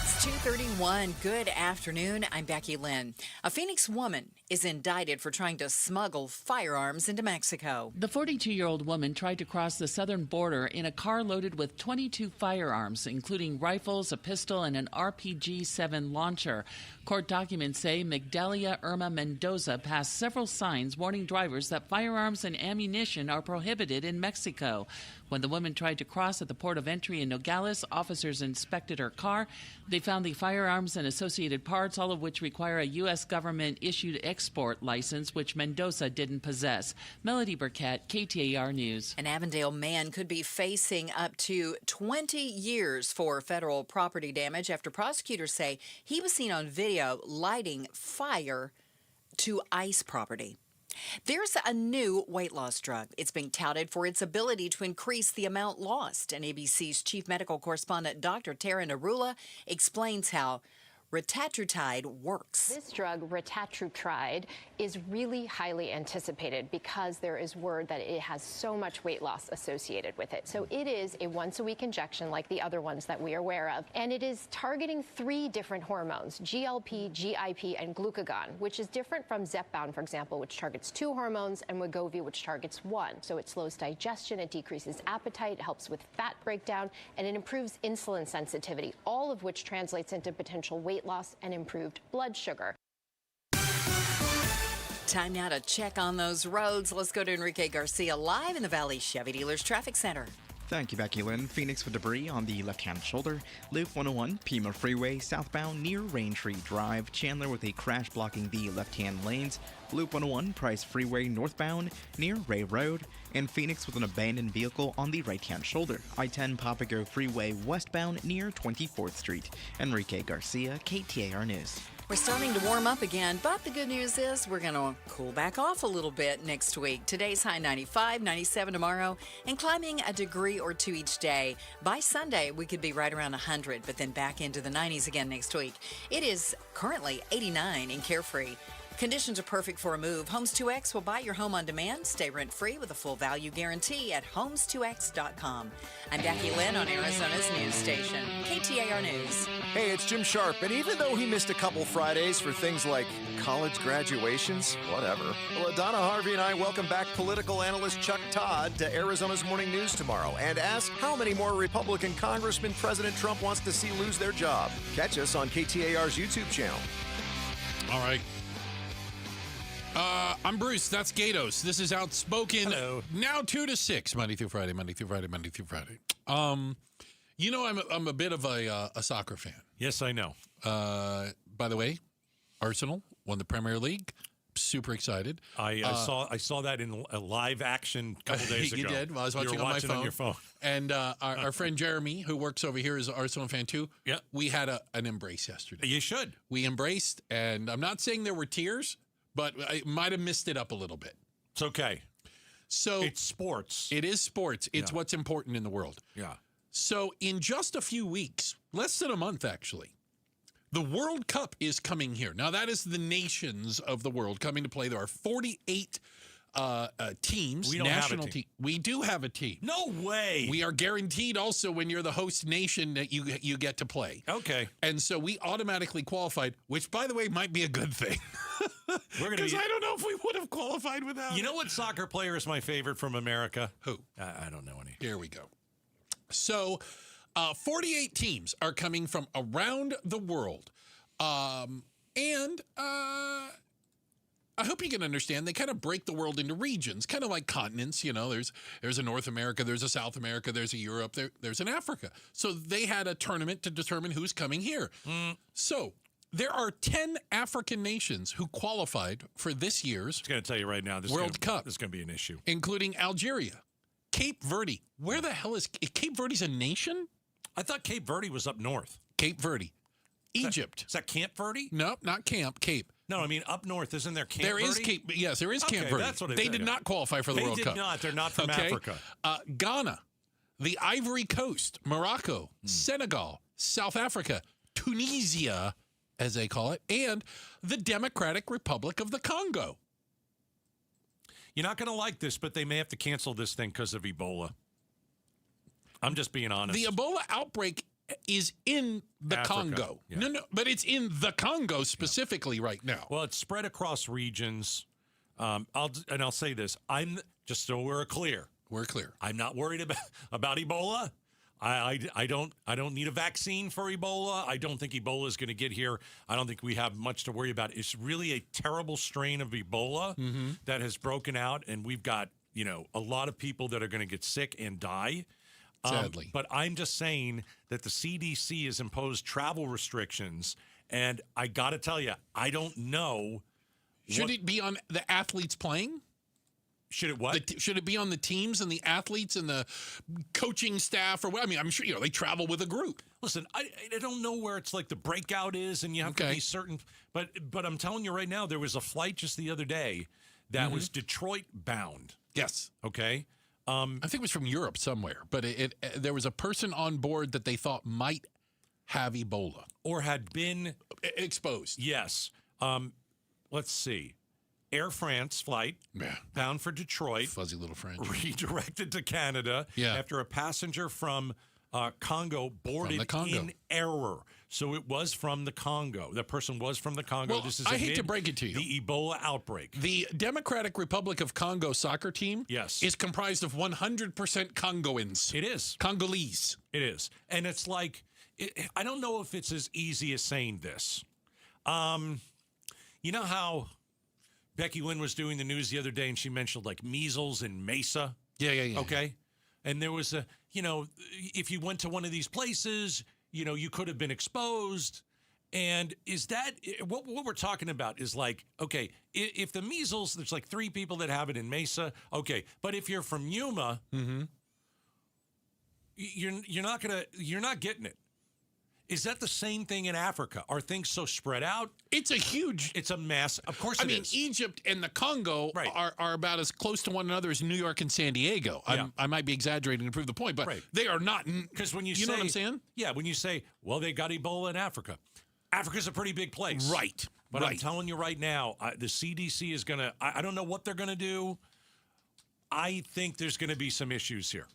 It's 2:31. Good afternoon. I'm Becky Lynn. A Phoenix woman is indicted for trying to smuggle firearms into Mexico. The 42-year-old woman tried to cross the southern border in a car loaded with 22 firearms, including rifles, a pistol, and an RPG-7 launcher. Court documents say Migdalia Irma Mendoza passed several signs warning drivers that firearms and ammunition are prohibited in Mexico. When the woman tried to cross at the port of entry in Nogales, officers inspected her car. They found the firearms and associated parts, all of which require a U.S. government-issued export license, which Mendoza didn't possess. Melody Burkett, KTAR News. An Avondale man could be facing up to 20 years for federal property damage after prosecutors say he was seen on video lighting fire to ICE property. There's a new weight loss drug. It's being touted for its ability to increase the amount lost. And ABC's chief medical correspondent, Dr. Tara Narula, explains how retatrutide works. This drug, retatrutide, is really highly anticipated because there is word that it has so much weight loss associated with it. So it is a once-a-week injection like the other ones that we are aware of. And it is targeting 3 different hormones, GLP, GIP, and glucagon, which is different from Zepbound, for example, which targets 2 hormones, and Wegovy, which targets 1. So it slows digestion, it decreases appetite, it helps with fat breakdown, and it improves insulin sensitivity, all of which translates into potential weight loss and improved blood sugar. Time now to check on those roads. Let's go to Enrique Garcia live in the Valley Chevy Dealers Traffic Center. Thank you, Becky Lynn. Phoenix with debris on the left-hand shoulder. Loop 101, Pima Freeway, southbound near Raintree Drive. Chandler with a crash blocking the left-hand lanes. Loop 101, Price Freeway, northbound near Ray Road. And Phoenix with an abandoned vehicle on the right-hand shoulder. I-10 Papago Freeway, westbound near 24th Street. Enrique Garcia, KTAR News. We're starting to warm up again, but the good news is we're going to cool back off a little bit next week. Today's high 95, 97 tomorrow, and climbing a degree or 2 each day. By Sunday, we could be right around 100, but then back into the 90s again next week. It is currently 89 in Carefree. Conditions are perfect for a move. Homes 2X will buy your home on demand. Stay rent-free with a full value guarantee at homes2x.com. I'm Becky Lynn on Arizona's news station, KTAR News. Hey, it's Jim Sharp, and even though he missed a couple Fridays for things like college graduations, whatever, well, Donna Harvey and I welcome back political analyst Chuck Todd to Arizona's Morning News tomorrow and ask how many more Republican congressmen President Trump wants to see lose their job. Catch us on KTAR's YouTube channel. All right. I'm Bruce. That's Gatos. This is Outspoken. Hello. Now 2 to 6, Monday through Friday. You know, I'm a bit of a soccer fan. Yes, I know. By the way, Arsenal won the Premier League. Super excited. I saw that in a live action a couple days ago. You did? Well, I was watching on my phone. On your phone. And our friend Jeremy, who works over here, is an Arsenal fan too. Yeah. We had an embrace yesterday. You should. We embraced, and I'm not saying there were tears, but I might have missed it up a little bit. It's okay. So it's sports. It is sports. It's what's important in the world. Yeah. So in just a few weeks, less than a month actually, the World Cup is coming here. Now that is the nations of the world coming to play. There are 48 teams. We don't have a team. We do have a team. No way. We are guaranteed also when you're the host nation that you get to play. Okay. And so we automatically qualified, which by the way might be a good thing. Because I don't know if we would have qualified without You know what soccer player is my favorite from America? Who? I don't know any. Here we go. So 48 teams are coming from around the world. And I hope you can understand, they kind of break the world into regions, kind of like continents. You know, there's a North America, there's a South America, there's a Europe, there's an Africa. So they had a tournament to determine who's coming here. So there are 10 African nations who qualified for this year's I'm going to tell you right now, World Cup. This is going to be an issue. Including Algeria, Cape Verde. Where the hell is Cape Verde's a nation? I thought Cape Verde was up north. Cape Verde. Egypt. Is that Camp Verde? No, not Camp. Cape. No, I mean up north. Isn't there Camp There Verde? is Cape. Yes, there is Camp Verde. That's what they did not qualify for the World Cup. They did not. They're not from Africa. Ghana, the Ivory Coast, Morocco, Senegal, South Africa, Tunisia, as they call it, and the Democratic Republic of the Congo. You're not going to like this, but they may have to cancel this thing because of Ebola. I'm just being honest. The Ebola outbreak is in the Africa. Congo. Yeah. No, but it's in the Congo specifically right now. Well, it's spread across regions. I'll say this. I'm just so we're clear. We're clear. I'm not worried about Ebola. I don't need a vaccine for Ebola. I don't think Ebola is going to get here. I don't think we have much to worry about. It's really a terrible strain of Ebola that has broken out, and we've got a lot of people that are going to get sick and die. Sadly. But I'm just saying that the CDC has imposed travel restrictions, and I got to tell you, I don't know. Should it be on the athletes playing? Should it what? Should it be on the teams and the athletes and the coaching staff or what? I mean, I'm sure they travel with a group. Listen, I don't know where it's like the breakout is, and you have to be certain. But I'm telling you right now, there was a flight just the other day that was Detroit bound. Yes. Okay. I think it was from Europe somewhere, but there was a person on board that they thought might have Ebola or had been exposed. Yes. Let's see. Air France flight bound for Detroit. Fuzzy little French. Redirected to Canada after a passenger from Congo boarded in error. So it was from the Congo. That person was from the Congo. Well, this is I hate to break it to you. The Ebola outbreak. The Democratic Republic of Congo soccer team is comprised of 100% Congoans. It is. Congolese. It is. And it's like, I don't know if it's as easy as saying this. You know how Becky Lynn was doing the news the other day and she mentioned like measles in Mesa? Yeah. Okay. And there was if you went to one of these places, you could have been exposed. And is that what we're talking about is like, okay, if the measles, there's like 3 people that have it in Mesa. Okay. But if you're from Yuma, you're not getting it. Is that the same thing in Africa? Are things so spread out? It's a mess. Of course it is. Egypt and the Congo are about as close to one another as New York and San Diego. Yeah. I might be exaggerating to prove the point, but they are not. Because when you know what I'm saying? Yeah, when you say, well, they got Ebola in Africa. Africa's a pretty big place. Right. But I'm telling you right now, the CDC is going to, I don't know what they're going to do. I think there's going to be some issues here.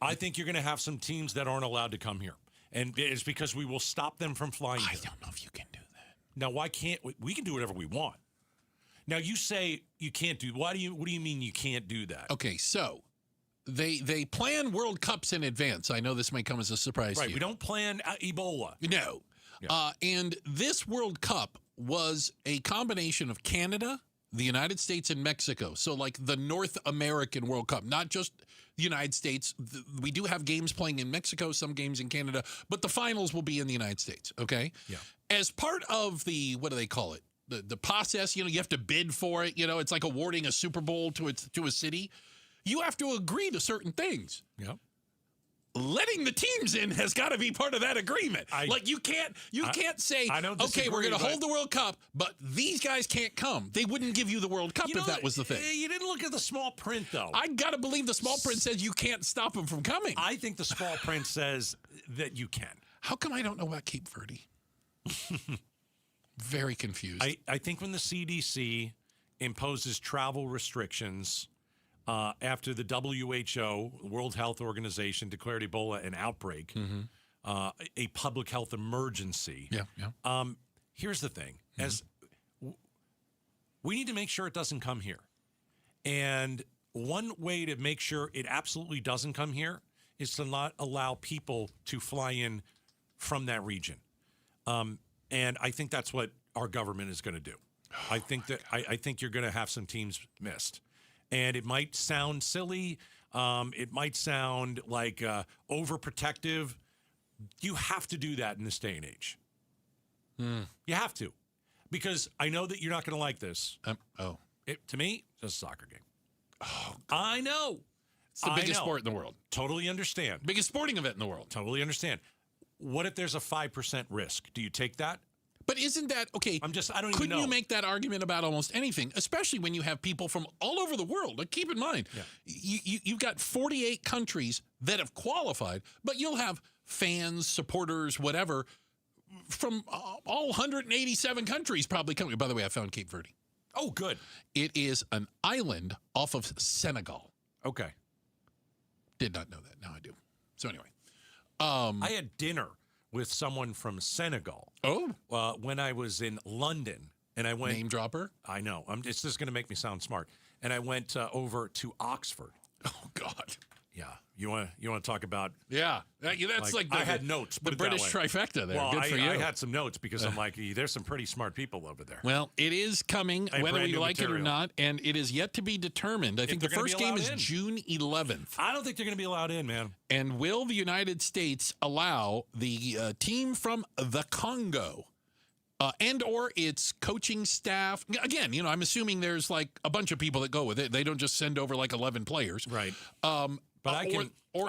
I think you're going to have some teams that aren't allowed to come here. And it's because we will stop them from flying here. I don't know if you can do that. Now, why can't we can do whatever we want. Now, you say you can't do, what do you mean you can't do that? Okay, so they plan World Cups in advance. I know this may come as a surprise to you. Right, we don't plan Ebola. No. Yeah. And this World Cup was a combination of Canada, the United States, and Mexico. So like the North American World Cup, not just the United States. We do have games playing in Mexico, some games in Canada, but the finals will be in the United States, okay? Yeah. As part of the, what do they call it? The process, you have to bid for it. It's like awarding a Super Bowl to a city. You have to agree to certain things. Yeah. Letting the teams in has got to be part of that agreement. You can't say, okay, we're going to hold the World Cup, but these guys can't come. They wouldn't give you the World Cup if that was the thing. You didn't look at the small print, though. I got to believe the small print says you can't stop them from coming. I think the small print says that you can. How come I don't know about Cape Verde? Very confused. I think when the CDC imposes travel restrictions after the WHO, World Health Organization, declared Ebola an outbreak, a public health emergency. Yeah. Here's the thing. As we need to make sure it doesn't come here. And one way to make sure it absolutely doesn't come here is to not allow people to fly in from that region. And I think that's what our government is going to do. I think you're going to have some teams missed. And it might sound silly. It might sound like overprotective. You have to do that in this day and age. You have to. Because I know that you're not going to like this. To me, it's just a soccer game. Oh, I know. It's the biggest sport in the world. Totally understand. Biggest sporting event in the world. Totally understand. What if there's a 5% risk? Do you take that? But isn't that, okay, I don't even know. Couldn't you make that argument about almost anything, especially when you have people from all over the world? Like, keep in mind, you've got 48 countries that have qualified, but you'll have fans, supporters, whatever, from all 187 countries probably coming. By the way, I found Cape Verde. Oh, good. It is an island off of Senegal. Okay. Did not know that. Now I do. So anyway. I had dinner with someone from Senegal. Oh. When I was in London. And I went. Name dropper? I know. It's just going to make me sound smart. And I went over to Oxford. Oh, God. Yeah. You want to talk about? Yeah. That's like I had notes. The British trifecta there. Well, Good for you. I had some notes because I'm like, there's some pretty smart people over there. Well, it is coming, whether we like it or not, and it is yet to be determined. I think the first game is June 11th. I don't think they're going to be allowed in, man. And will the United States allow the team from the Congo and or its coaching staff? Again, I'm assuming there's like a bunch of people that go with it. They don't just send over like 11 players. Right. But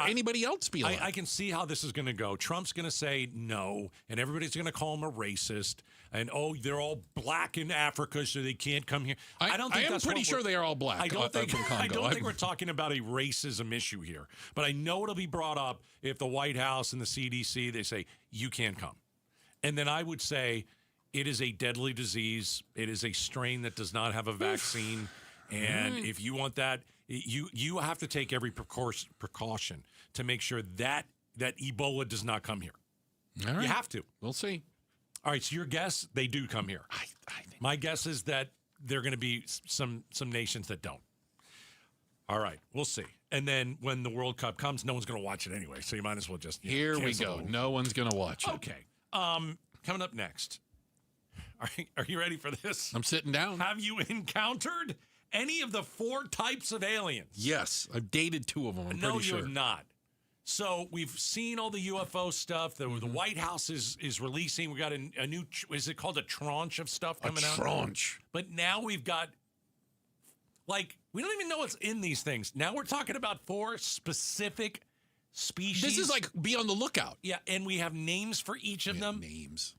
anybody else be allowed. I can see how this is going to go. Trump's going to say no, and everybody's going to call him a racist. And they're all black in Africa, so they can't come here. I don't think I am pretty sure they are all black. I don't think think we're talking about a racism issue here. But I know it'll be brought up if the White House and the CDC they say you can't come, and then I would say it is a deadly disease. It is a strain that does not have a vaccine, and if you want that. You have to take every precaution to make sure that Ebola does not come here. All right. You have to. We'll see. All right, so your guess, they do come here. I think my guess is that there are going to be some nations that don't. All right, we'll see. And then when the World Cup comes, no one's going to watch it anyway, so you might as well just Here we go. No one's going to watch it. Okay. Coming up next. Are you ready for this? I'm sitting down. Have you encountered any of the 4 types of aliens? Yes, I've dated 2 of them. I'm no, pretty sure. You have not. So we've seen all the UFO stuff. The White House is releasing. We got a new. Is it called a tranche of stuff coming out? A tranche. But now we've got we don't even know what's in these things. Now we're talking about 4 specific species. This is like be on the lookout. Yeah, and we have names for each of them. Names.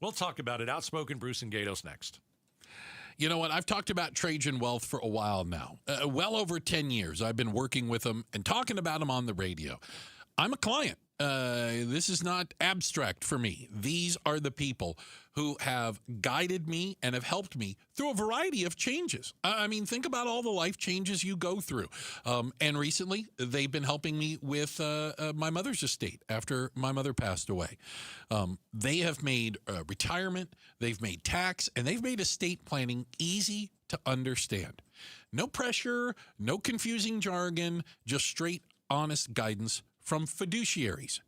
We'll talk about it. Outspoken Bruce and Gatos next. You know what? I've talked about Trajan Wealth for a while now. Well over 10 years. I've been working with them and talking about them on the radio. I'm a client. This is not abstract for me. These are the people who have guided me and have helped me through a variety of changes. I mean, think about all the life changes you go through. And recently, they've been helping me with my mother's estate after my mother passed away. They have made retirement, they've made tax, and they've made estate planning easy to understand. No pressure, no confusing jargon, just straight, honest guidance from fiduciaries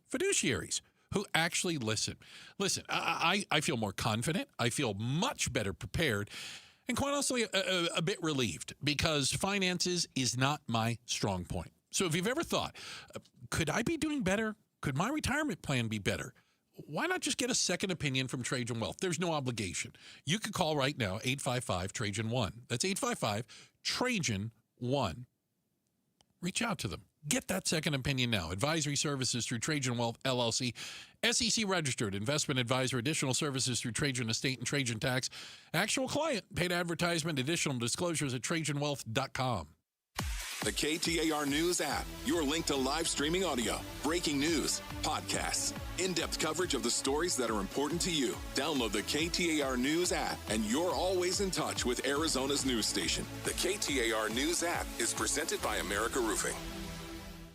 who actually listen. Listen, I feel more confident. I feel much better prepared, and quite honestly, a bit relieved, because finances is not my strong point. So if you've ever thought, could I be doing better? Could my retirement plan be better? Why not just get a second opinion from Trajan Wealth? There's no obligation. You could call right now, 855-TRAJAN-1. That's 855-TRAJAN-1. Reach out to them. Get that second opinion now. Advisory services through Trajan Wealth, LLC. SEC registered investment advisor. Additional services through Trajan Estate and Trajan Tax. Actual client. Paid advertisement. Additional disclosures at TrajanWealth.com. The KTAR News app, your link to live streaming audio, breaking news, podcasts, in-depth coverage of the stories that are important to you. Download the KTAR News app, and you're always in touch with Arizona's news station. The KTAR News app is presented by America Roofing.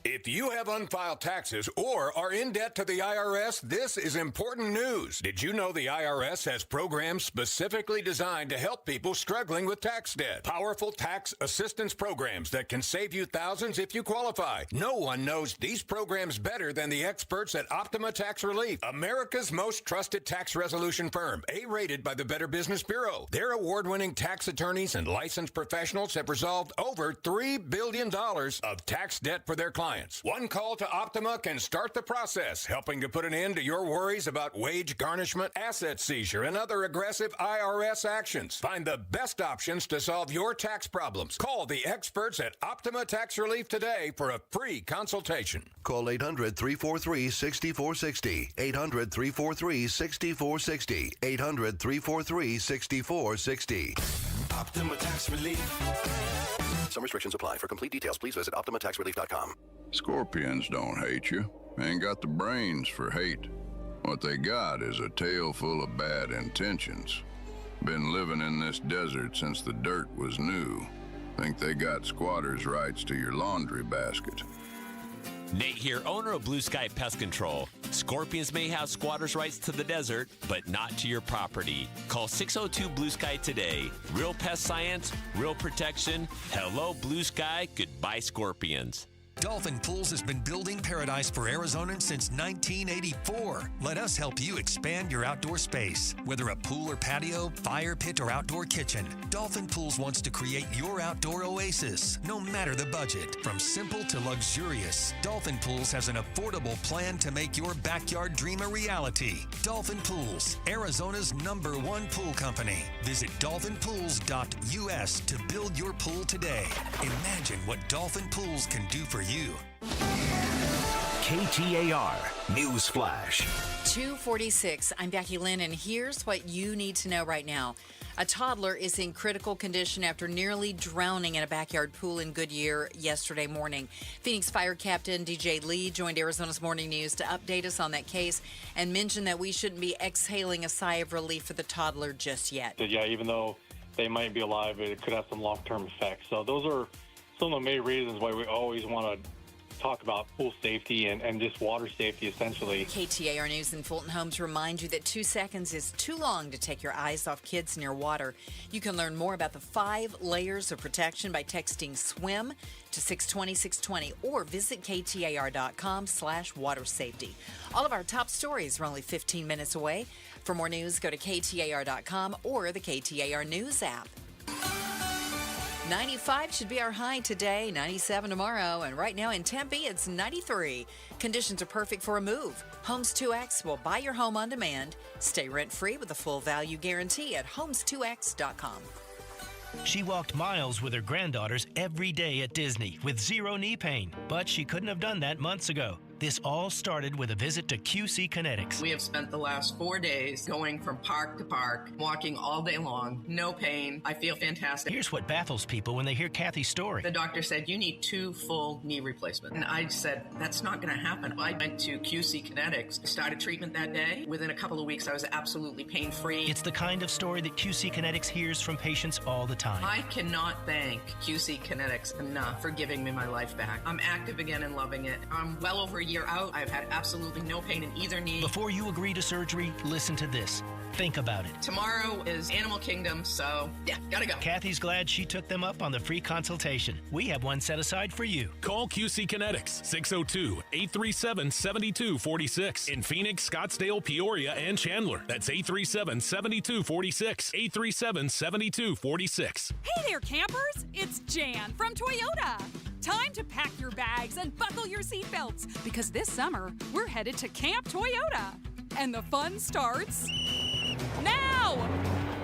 If you have unfiled taxes or are in debt to the IRS, this is important news. Did you know the IRS has programs specifically designed to help people struggling with tax debt? Powerful tax assistance programs that can save you thousands if you qualify. No one knows these programs better than the experts at Optima Tax Relief, America's most trusted tax resolution firm, A-rated by the Better Business Bureau. Their award-winning tax attorneys and licensed professionals have resolved over $3 billion of tax debt for their clients. One call to Optima can start the process, helping to put an end to your worries about wage garnishment, asset seizure, and other aggressive IRS actions. Find the best options to solve your tax problems. Call the experts at Optima Tax Relief today for a free consultation. Call 800-343-6460. 800-343-6460. 800-343-6460. Optima Tax Relief. Some restrictions apply. For complete details, please visit OptimaTaxRelief.com. Scorpions don't hate you. Ain't got the brains for hate. What they got is a tail full of bad intentions. Been living in this desert since the dirt was new. Think they got squatters' rights to your laundry basket. Nate here, owner of Blue Sky Pest Control. Scorpions may have squatters' rights to the desert, but not to your property. Call 602-BLUE-SKY today. Real pest science, real protection. Hello, Blue Sky. Goodbye, scorpions. Dolphin Pools has been building paradise for Arizonans since 1984. Let us help you expand your outdoor space. Whether a pool or patio, fire pit, or outdoor kitchen, Dolphin Pools wants to create your outdoor oasis, no matter the budget. From simple to luxurious, Dolphin Pools has an affordable plan to make your backyard dream a reality. Dolphin Pools, Arizona's #1 pool company. Visit dolphinpools.us to build your pool today. Imagine what Dolphin Pools can do for you. KTAR News Flash. 2:46. I'm Becky Lynn, and here's what you need to know right now. A toddler is in critical condition after nearly drowning in a backyard pool in Goodyear yesterday morning. Phoenix Fire Captain DJ Lee joined Arizona's Morning News to update us on that case and mentioned that we shouldn't be exhaling a sigh of relief for the toddler just yet. Yeah, even though they might be alive, it could have some long-term effects. So those are some of the main reasons why we always want to talk about pool safety and just water safety, essentially. KTAR News and Fulton Homes remind you that 2 seconds is too long to take your eyes off kids near water. You can learn more about the 5 layers of protection by texting SWIM to 620-620 or visit KTAR.com/water safety. All of our top stories are only 15 minutes away. For more news, go to KTAR.com or the KTAR News app. 95 should be our high today, 97 tomorrow, and right now in Tempe, it's 93. Conditions are perfect for a move. Homes 2X will buy your home on demand. Stay rent-free with a full value guarantee at homes2x.com. She walked miles with her granddaughters every day at Disney with zero knee pain, but she couldn't have done that months ago. This all started with a visit to QC Kinetics. We have spent the last 4 days going from park to park, walking all day long, no pain. I feel fantastic. Here's what baffles people when they hear Kathy's story. The doctor said, you need 2 full knee replacements. And I said, that's not going to happen. I went to QC Kinetics, started treatment that day. Within a couple of weeks, I was absolutely pain-free. It's the kind of story that QC Kinetics hears from patients all the time. I cannot thank QC Kinetics enough for giving me my life back. I'm active again and loving it. I'm well over a year out. I've had absolutely no pain in either knee. Before you agree to surgery, listen to this. Think about it. Tomorrow is Animal Kingdom, so yeah, gotta go. Kathy's glad she took them up on the free consultation. We have one set aside for you. Call QC Kinetics, 602-837-7246. In Phoenix, Scottsdale, Peoria, and Chandler. That's 837-7246. 837-7246. Hey there, campers. It's Jan from Toyota. Time to pack your bags and buckle your seatbelts because this summer we're headed to Camp Toyota. And the fun starts now!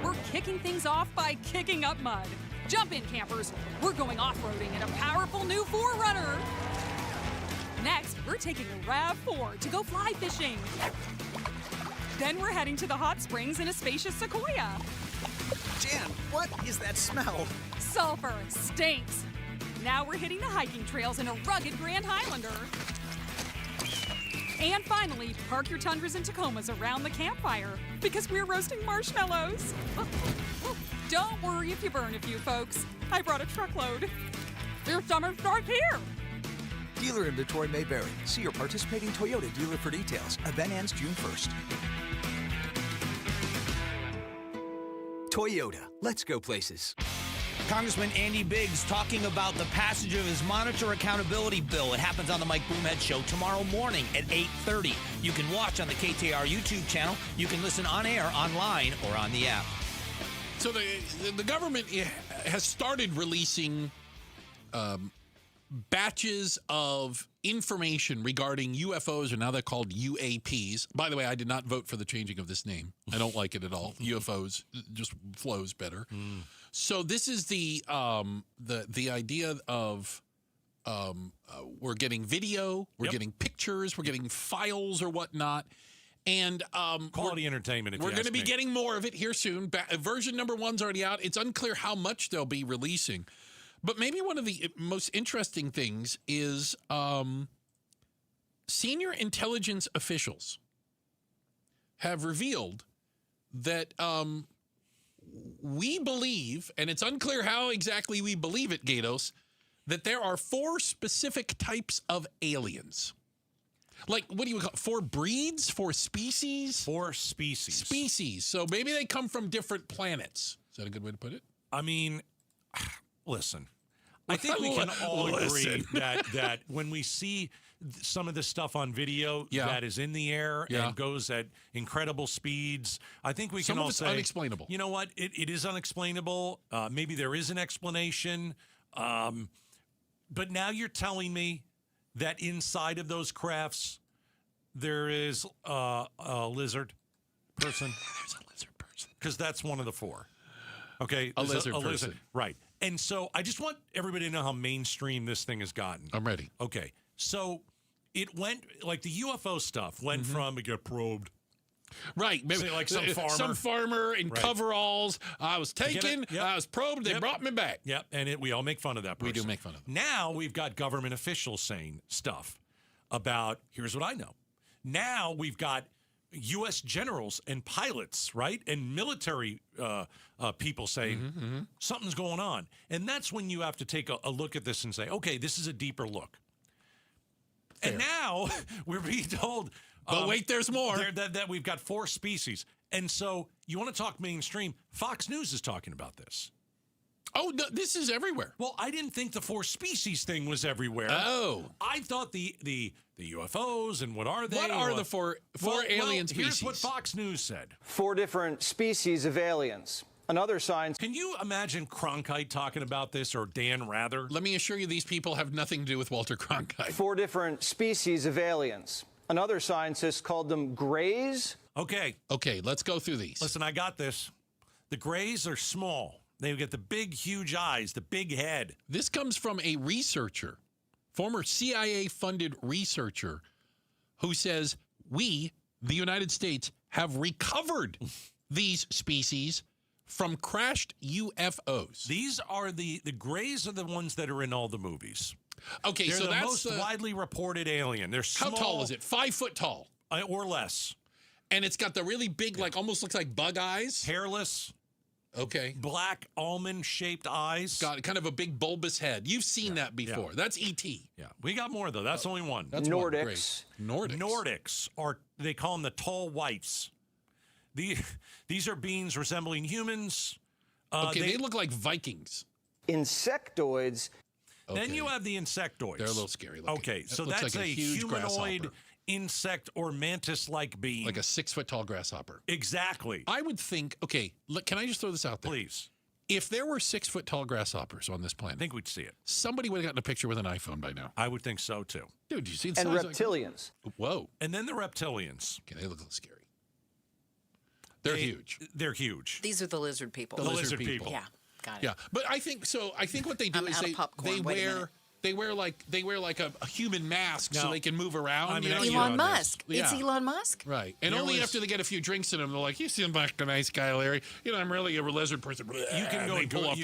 We're kicking things off by kicking up mud. Jump in, campers. We're going off-roading in a powerful new 4Runner. Next, we're taking a RAV4 to go fly fishing. Then we're heading to the hot springs in a spacious Sequoia. Jan, what is that smell? Sulfur stinks. Now we're hitting the hiking trails in a rugged Grand Highlander. And finally, park your Tundras and Tacomas around the campfire because we're roasting marshmallows. Don't worry if you burn a few, folks. I brought a truckload. Your summer starts here. Dealer inventory may vary. See your participating Toyota dealer for details. Event ends June 1st. Toyota, let's go places. Congressman Andy Biggs talking about the passage of his monitor accountability bill. It happens on the Mike Broomhead Show tomorrow morning at 8:30. You can watch on the KTAR YouTube channel. You can listen on air, online, or on the app. So the government has started releasing batches of information regarding UFOs, or now they're called UAPs. By the way, I did not vote for the changing of this name. I don't like it at all. UFOs just flows better. So this is the idea of we're getting video, we're getting pictures, we're getting files or whatnot, and quality entertainment. We're going to be getting more of it here soon. Version number 1's already out. It's unclear how much they'll be releasing, but maybe one of the most interesting things is senior intelligence officials have revealed that we believe, and it's unclear how exactly we believe it, Gatos, that there are 4 specific types of aliens. Like, what do you call it? 4 breeds? 4 species? 4 species. Species. So maybe they come from different planets. Is that a good way to put it? I mean, listen. I think we can all agree that when we see some of this stuff on video that is in the air and goes at incredible speeds, I think we can all say, unexplainable. You know what? It is unexplainable. Maybe there is an explanation. But now you're telling me that inside of those crafts, there is a lizard person. There's a lizard person. Because that's one of the 4. Okay? A lizard person. Right. And so I just want everybody to know how mainstream this thing has gotten. I'm ready. Okay. So it went, like the UFO stuff went from it got probed. Right. Maybe say like some farmer in coveralls. I was taken. I was probed. They brought me back. Yep. And we all make fun of that person. We do make fun of them. Now we've got government officials saying stuff about, here's what I know. Now we've got U.S. generals and pilots, right? And military people saying something's going on. And that's when you have to take a look at this and say, okay, this is a deeper look. Fair. And now we're being told... But wait, there's more. That we've got 4 species. And so you want to talk mainstream. Fox News is talking about this. Oh, no, this is everywhere. Well, I didn't think the 4 species thing was everywhere. Oh. I thought the UFOs and what are they? What are the four alien species? Here's what Fox News said. 4 different species of aliens. Another sign. Can you imagine Cronkite talking about this, or Dan Rather? Let me assure you, these people have nothing to do with Walter Cronkite. 4 different species of aliens. Another scientist called them grays. Okay, let's go through these. Listen, I got this. The grays are small. They get the big, huge eyes, the big head. This comes from a researcher, former CIA-funded researcher, who says we, the United States, have recovered these species from crashed UFOs. These are the grays are the ones that are in all the movies. Okay, They're so the that's most widely reported alien. They're small. How tall is it? 5 foot tall. Or less. And it's got the really big, like almost looks like bug eyes. Hairless. Okay. Black almond-shaped eyes. Got kind of a big bulbous head. You've seen that before. Yeah. That's E.T. Yeah. We got more, though. That's only one. That's Nordics. Nordics are, they call them the tall whites. These are beings resembling humans. They look like Vikings. Insectoids. Then you have the insectoids. They're a little scary looking. Okay, so looks that's like a huge humanoid grasshopper. insect or mantis-like being. Like a 6 foot tall grasshopper. Exactly. I would think, okay, look, can I just throw this out there? Please. If there were 6 foot tall grasshoppers on this planet, I think we'd see it. Somebody would have gotten a picture with an iPhone by now. I would think so, too. Dude, you see the And size reptilians. Whoa. And then the reptilians. Okay, they look a little scary. They're huge. They're huge. These are the lizard people. The lizard people. Yeah, got it. Yeah, but I think so. I think what they do is they wear like a human mask so they can move around. Elon Musk. Yeah. It's Elon Musk. Right. And only after they get a few drinks in them, they're like, "You seem like a nice guy, Larry. I'm really a lizard person." You can go and Google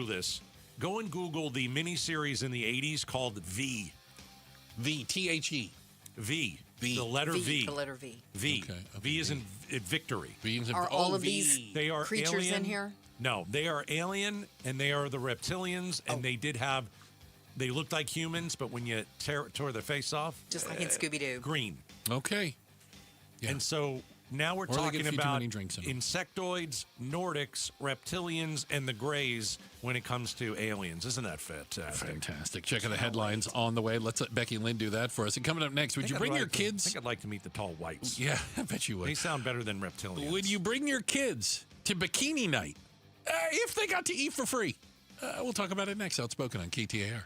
this. Go and Google the miniseries in the 80s called V. V-T-H-E. V. The letter V. The letter V. V. Okay. V is in victory. V is in Are all of these they are creatures alien. in here? No, they are alien, and they are the reptilians, and they looked like humans, but when you tore their face off, just like in Scooby-Doo, green. Okay. Yeah. And so now we're Or they get talking a few too about many drinks in them. insectoids, Nordics, reptilians, and the grays when it comes to aliens. Isn't that fantastic? Fantastic. Check out the headlines on the way. Let's let Becky Lynn do that for us. And coming up next, would you bring your kids? I think I'd like to meet the tall whites. Yeah, I bet you would. They sound better than reptilians. Would you bring your kids to bikini night if they got to eat for free? We'll talk about it next. Outspoken on KTAR.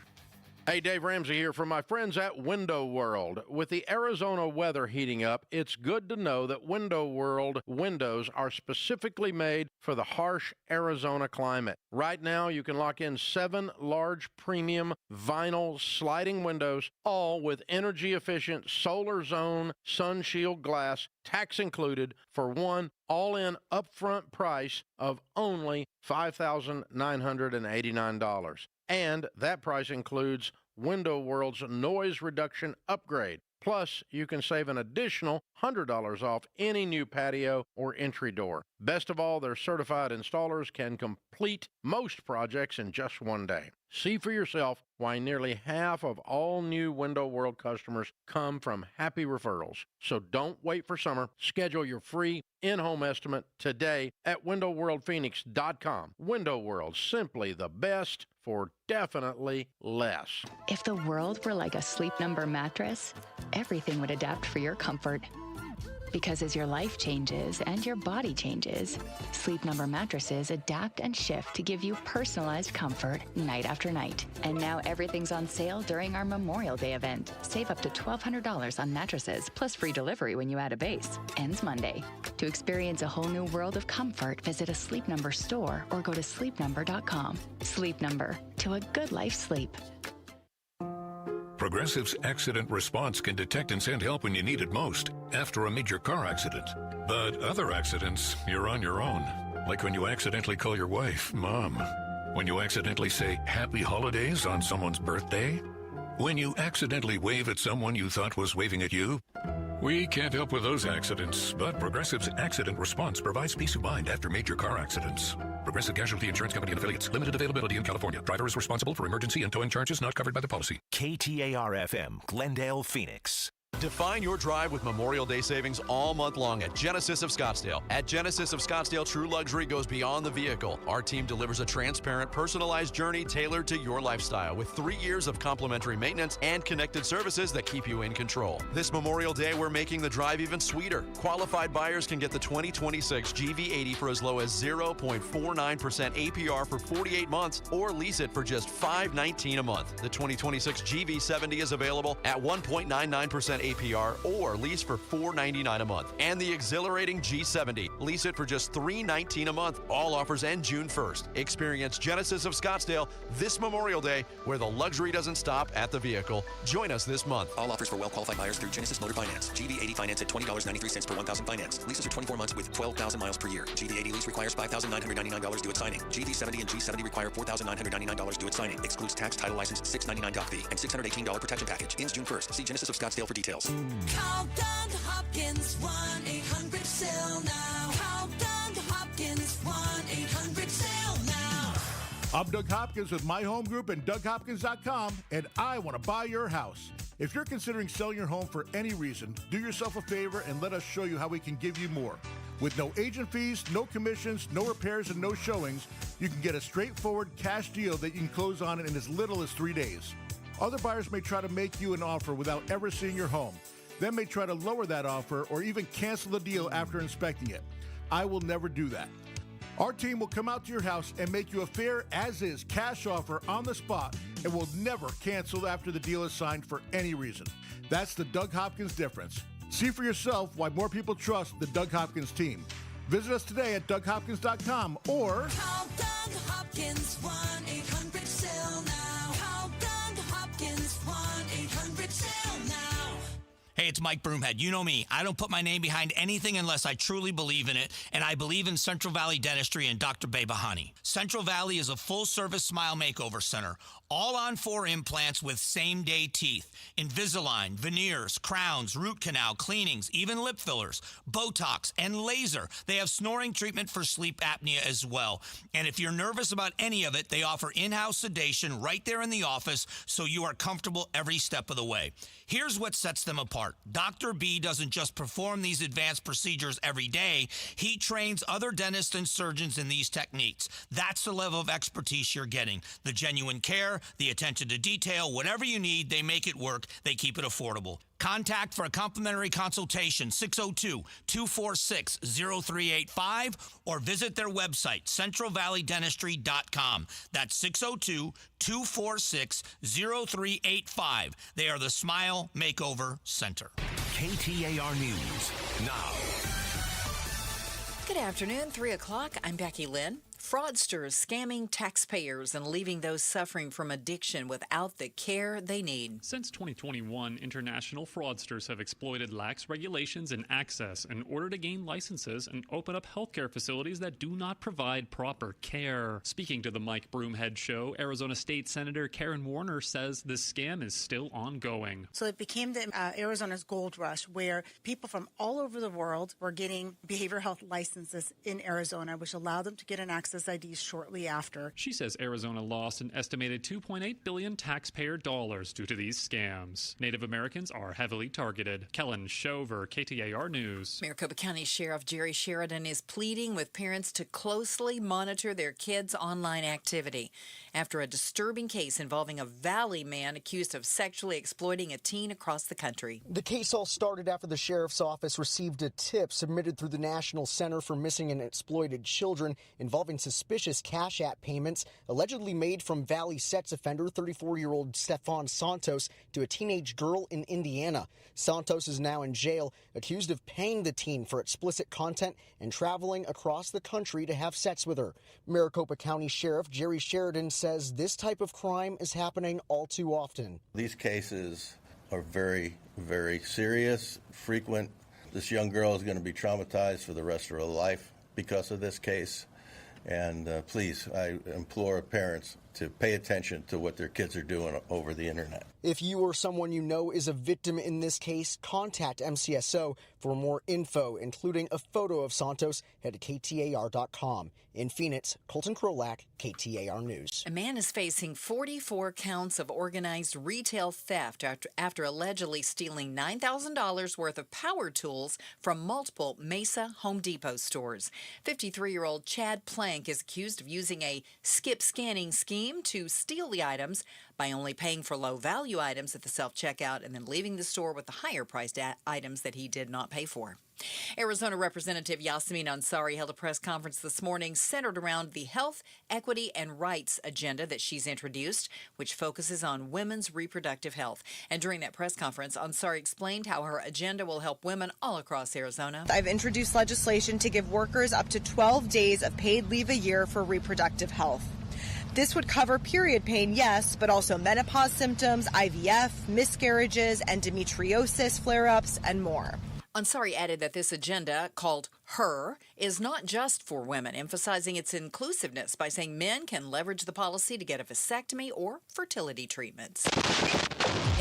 Hey, Dave Ramsey here from my friends at Window World. With the Arizona weather heating up, it's good to know that Window World windows are specifically made for the harsh Arizona climate. Right now, you can lock in 7 large premium vinyl sliding windows, all with energy-efficient solar zone sun shield glass, tax included, for one all-in upfront price of only $5,989. And that price includes Window World's noise reduction upgrade. Plus, you can save an additional $100 off any new patio or entry door. Best of all, their certified installers can complete most projects in just one day. See for yourself why nearly half of all new Window World customers come from happy referrals. So don't wait for summer. Schedule your free in-home estimate today at windowworldphoenix.com. Window World, simply the best for definitely less. If the world were like a Sleep Number mattress, everything would adapt for your comfort. Because as your life changes and your body changes, Sleep Number mattresses adapt and shift to give you personalized comfort night after night. And now everything's on sale during our Memorial Day event. Save up to $1,200 on mattresses, plus free delivery when you add a base. Ends Monday. To experience a whole new world of comfort, visit a Sleep Number store or go to sleepnumber.com. Sleep Number, to a good life sleep. Progressive's Accident Response can detect and send help when you need it most after a major car accident. But other accidents, you're on your own. Like when you accidentally call your wife Mom. When you accidentally say Happy Holidays on someone's birthday. When you accidentally wave at someone you thought was waving at you. We can't help with those accidents, but Progressive's Accident Response provides peace of mind after major car accidents. Progressive Casualty Insurance Company and Affiliates. Limited availability in California. Driver is responsible for emergency and towing charges not covered by the policy. KTAR-FM, Glendale, Phoenix. Define your drive with Memorial Day savings all month long at Genesis of Scottsdale. At Genesis of Scottsdale, true luxury goes beyond the vehicle. Our team delivers a transparent, personalized journey tailored to your lifestyle with 3 years of complimentary maintenance and connected services that keep you in control. This Memorial Day, we're making the drive even sweeter. Qualified buyers can get the 2026 GV80 for as low as 0.49% APR for 48 months or lease it for just $519 a month. The 2026 GV70 is available at 1.99% APR or lease for $499 a month. And the exhilarating G70. Lease it for just $319 a month. All offers end June 1st. Experience Genesis of Scottsdale this Memorial Day, where the luxury doesn't stop at the vehicle. Join us this month. All offers for well-qualified buyers through Genesis Motor Finance. GV80 finance at $20.93 per 1,000 finance. Leases are 24 months with 12,000 miles per year. GV80 lease requires $5,999 due at signing. GV70 and G70 require $4,999 due at signing. Excludes tax, title, license, $699 doc fee, and $618 protection package. Ends June 1st. See Genesis of Scottsdale for details. Call Doug Hopkins, 1-800-SAIL now. Call Doug Hopkins, 1-800-SAIL now. I'm Doug Hopkins with My Home Group and DougHopkins.com, and I want to buy your house. If you're considering selling your home for any reason, do yourself a favor and let us show you how we can give you more. With no agent fees, no commissions, no repairs, and no showings, you can get a straightforward cash deal that you can close on in as little as 3 days. Other buyers may try to make you an offer without ever seeing your home. They may try to lower that offer or even cancel the deal after inspecting it. I will never do that. Our team will come out to your house and make you a fair as-is cash offer on the spot and will never cancel after the deal is signed for any reason. That's the Doug Hopkins difference. See for yourself why more people trust the Doug Hopkins team. Visit us today at DougHopkins.com or call Doug Hopkins, 1-800-SAIL now. Call Doug Hopkins, 1-800-SAIL now. Hey, it's Mike Broomhead. You know me. I don't put my name behind anything unless I truly believe in it, and I believe in Central Valley Dentistry and Dr. Behbahani. Central Valley is a full-service smile makeover center, all on 4 implants with same-day teeth, Invisalign, veneers, crowns, root canal, cleanings, even lip fillers, Botox, and laser. They have snoring treatment for sleep apnea as well. And if you're nervous about any of it, they offer in-house sedation right there in the office so you are comfortable every step of the way. Here's what sets them apart. Dr. B doesn't just perform these advanced procedures every day. He trains other dentists and surgeons in these techniques. That's the level of expertise you're getting. The genuine care, the attention to detail, whatever you need, they make it work. They keep it affordable. Contact for a complimentary consultation, 602-246-0385, or visit their website, centralvalleydentistry.com. That's 602-246-0385. They are the Smile Makeover Center. KTAR News now. Good afternoon, 3 o'clock. I'm Becky Lynn. Fraudsters scamming taxpayers and leaving those suffering from addiction without the care they need. Since 2021, international fraudsters have exploited lax regulations and access in order to gain licenses and open up healthcare facilities that do not provide proper care. Speaking to the Mike Broomhead Show, Arizona State Senator Karen Warner says this scam is still ongoing. So it became the Arizona's gold rush, where people from all over the world were getting behavioral health licenses in Arizona, which allowed them to get an access IDs shortly after. She says Arizona lost an estimated $2.8 billion taxpayer dollars due to these scams. Native Americans are heavily targeted. Kellen Shover, KTAR News. Maricopa County Sheriff Jerry Sheridan is pleading with parents to closely monitor their kids' online activity after a disturbing case involving a Valley man accused of sexually exploiting a teen across the country. The case all started after the sheriff's office received a tip submitted through the National Center for Missing and Exploited Children involving suspicious Cash App payments allegedly made from Valley sex offender 34-year-old Stefan Santos to a teenage girl in Indiana. Santos is now in jail, accused of paying the teen for explicit content and traveling across the country to have sex with her. Maricopa County Sheriff Jerry Sheridan says this type of crime is happening all too often. These cases are very, very serious, frequent. This young girl is going to be traumatized for the rest of her life because of this case. And please, I implore parents to pay attention to what their kids are doing over the internet. If you or someone you know is a victim in this case, contact MCSO for more info, including a photo of Santos. Head to KTAR.com. In Phoenix, Colton Krolak, KTAR News. A man is facing 44 counts of organized retail theft after allegedly stealing $9,000 worth of power tools from multiple Mesa Home Depot stores. 53-year-old Chad Plank is accused of using a skip scanning scheme scheme to steal the items by only paying for low-value items at the self-checkout and then leaving the store with the higher-priced items that he did not pay for. Arizona Representative Yasmin Ansari held a press conference this morning centered around the health, equity, and rights agenda that she's introduced, which focuses on women's reproductive health. And during that press conference, Ansari explained how her agenda will help women all across Arizona. I've introduced legislation to give workers up to 12 days of paid leave a year for reproductive health. This would cover period pain, yes, but also menopause symptoms, IVF, miscarriages, endometriosis flare-ups, and more. Ansari added that this agenda, called HER, is not just for women, emphasizing its inclusiveness by saying men can leverage the policy to get a vasectomy or fertility treatments.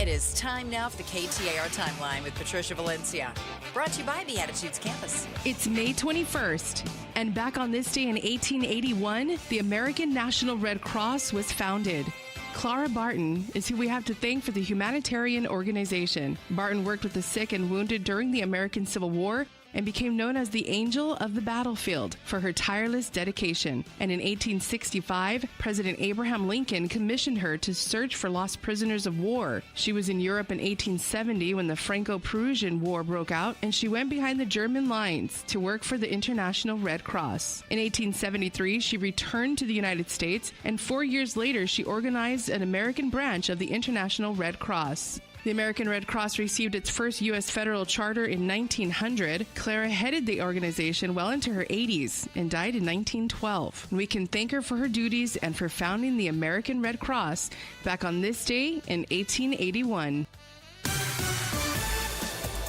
It is time now for the KTAR Timeline with Patricia Valencia. Brought to you by Beatitudes Campus. It's May 21st, and back on this day in 1881, the American National Red Cross was founded. Clara Barton is who we have to thank for the humanitarian organization. Barton worked with the sick and wounded during the American Civil War and became known as the Angel of the Battlefield for her tireless dedication. And in 1865, President Abraham Lincoln commissioned her to search for lost prisoners of war. She was in Europe in 1870 when the Franco-Prussian War broke out, and she went behind the German lines to work for the International Red Cross. In 1873, she returned to the United States, and 4 years later, she organized an American branch of the International Red Cross. The American Red Cross received its first U.S. federal charter in 1900. Clara headed the organization well into her 80s and died in 1912. We can thank her for her duties and for founding the American Red Cross back on this day in 1881.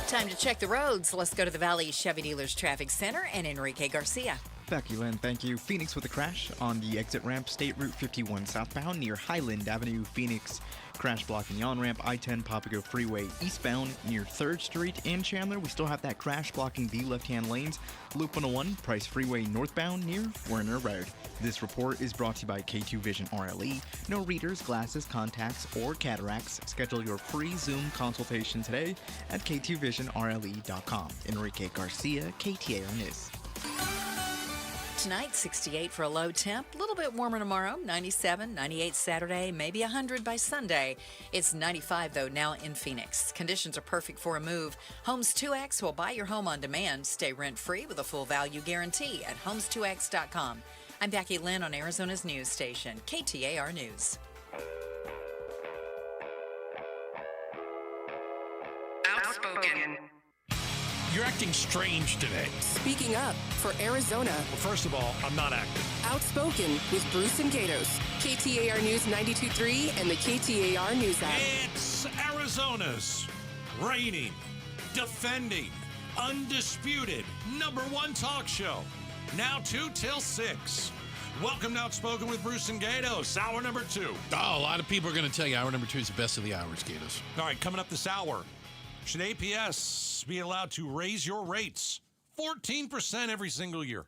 Time to check the roads. Let's go to the Valley Chevy Dealers Traffic Center and Enrique Garcia. Becky Lynn, thank you. Phoenix with a crash on the exit ramp, State Route 51 southbound near Highland Avenue, Phoenix. Crash blocking the on-ramp, I-10 Papago Freeway eastbound near 3rd Street and Chandler. We still have that crash blocking the left-hand lanes. Loop 101, Price Freeway northbound near Werner Road. This report is brought to you by K2 Vision RLE. No readers, glasses, contacts, or cataracts. Schedule your free Zoom consultation today at k2visionrle.com. Enrique Garcia, KTAR News. Tonight, 68 for a low temp. A little bit warmer tomorrow, 97, 98 Saturday, maybe 100 by Sunday. It's 95, though, now in Phoenix. Conditions are perfect for a move. Homes 2X will buy your home on demand. Stay rent-free with a full value guarantee at homes2x.com. I'm Becky Lynn on Arizona's news station, KTAR News. Outspoken. You're acting strange today. Speaking up for Arizona. Well, first of all, I'm not acting. Outspoken with Bruce and Gatos. KTAR News 92.3 and the KTAR News app. It's Arizona's reigning, defending, undisputed #1 talk show. Now 2 till 6. Welcome to Outspoken with Bruce and Gatos, hour number 2. Oh, a lot of people are going to tell you hour number 2 is the best of the hours, Gatos. All right, coming up this hour. Should APS be allowed to raise your rates 14% every single year?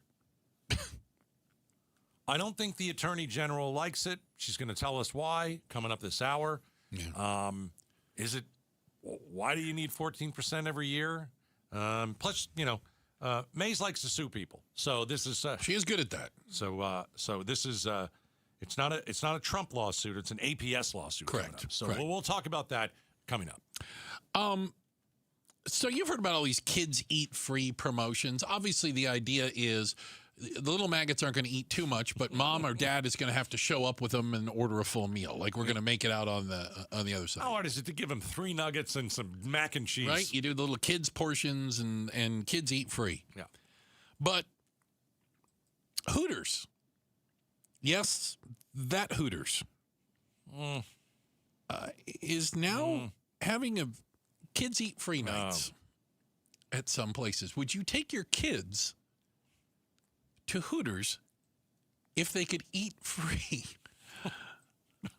I don't think the Attorney General likes it. She's going to tell us why coming up this hour. Yeah. Why do you need 14% every year? Plus, Mays likes to sue people. So this is she is good at that. So this is it's not a Trump lawsuit. It's an APS lawsuit. Correct. So Correct. We'll talk about that coming up. So you've heard about all these kids eat free promotions. Obviously, the idea is the little maggots aren't going to eat too much, but mom or dad is going to have to show up with them and order a full meal. Like we're going to make it out on the other side. How hard is it to give them 3 nuggets and some mac and cheese? Right? You do the little kids portions and kids eat free. Yeah. But Hooters. Yes, that Hooters is now having a kids eat free nights at some places. Would you take your kids to Hooters if they could eat free?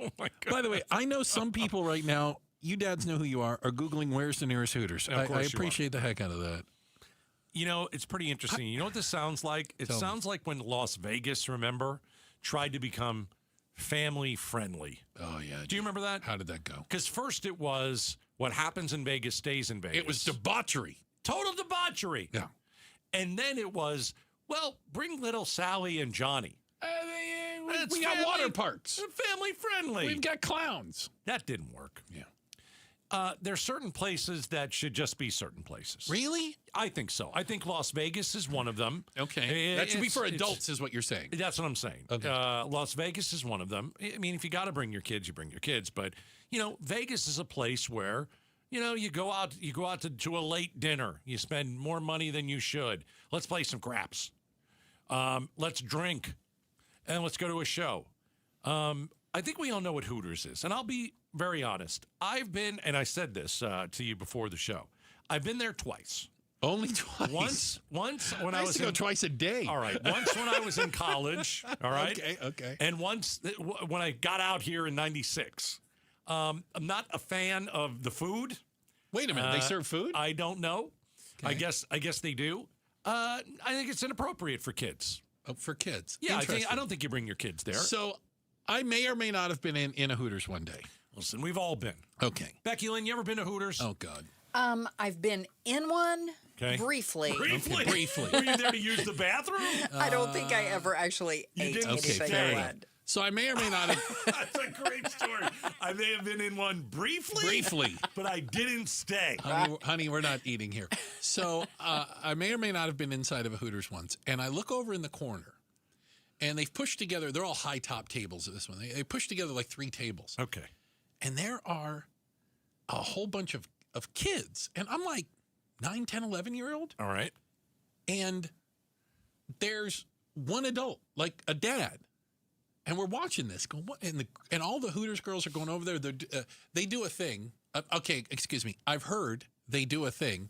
Oh, my God. By the way, I know some people right now, you dads know who you are Googling where's the nearest Hooters. I appreciate the heck out of that. It's pretty interesting. You know what this sounds like? It sounds like when Las Vegas, remember, tried to become family friendly. Oh, yeah. Do you remember that? How did that go? Because first it was what happens in Vegas stays in Vegas. It was debauchery. Total debauchery. Yeah. And then it was, well, bring little Sally and Johnny. We got water parks. Family friendly. We've got clowns. That didn't work. Yeah. There's certain places that should just be certain places. Really? I think so. I think Las Vegas is one of them. Okay. That should be for adults, is what you're saying. That's what I'm saying. Okay. Las Vegas is one of them. I mean, if you got to bring your kids, you bring your kids. But, Vegas is a place where, you go out to a late dinner. You spend more money than you should. Let's play some craps. Let's drink. And let's go to a show. I think we all know what Hooters is. And I'll be very honest. I've been, and I said this to you before the show, I've been there twice. Only twice? Once when I used was to go twice a day. All right. Once when I was in college. All right. Okay. And once when I got out here in 96. I'm not a fan of the food. Wait a minute. They serve food? I don't know. Okay. I guess they do. I think it's inappropriate for kids. Oh, for kids? Yeah, I don't think you bring your kids there. So I may or may not have been in a Hooters one day. Listen, we've all been. Okay. Becky Lynn, you ever been to Hooters? Oh, God. I've been in one briefly. Briefly? Okay, briefly. Were you there to use the bathroom? I don't think I ever actually ate anything fair in enough. one. So I may or may not have. That's a great story. I may have been in one briefly, but I didn't stay. Honey, we're not eating here. So I may or may not have been inside of a Hooters once, and I look over in the corner, and they've pushed together. They're all high top tables at this one. They pushed together like 3 tables. Okay. And there are a whole bunch of kids, and I'm like 9, 10, 11-year-old. All right. And there's one adult, like a dad. And we're watching this, going, what? And all the Hooters girls are going over there. They do a thing. Okay, excuse me. I've heard they do a thing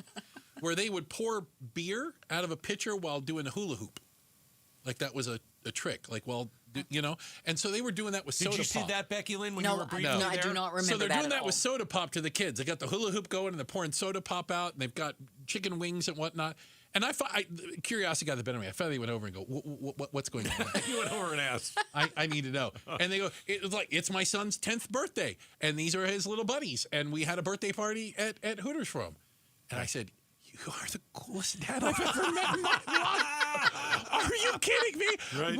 where they would pour beer out of a pitcher while doing a hula hoop. Like that was a trick. Like, well, and so they were doing that with soda pop. Did you see that, Becky Lynn, when you were briefly there? No, I do not remember that. So they're doing that all. with soda pop to the kids. They got the hula hoop going, and they're pouring soda pop out, and they've got chicken wings and whatnot. And curiosity got the better of me. I finally went over and go, what's going on? You went over and asked. I need to know. And they go, it was like, it's my son's 10th birthday, and these are his little buddies, and we had a birthday party at Hooters for him. And I said, you are the coolest dad I've ever met in my life. Are you kidding me? Right.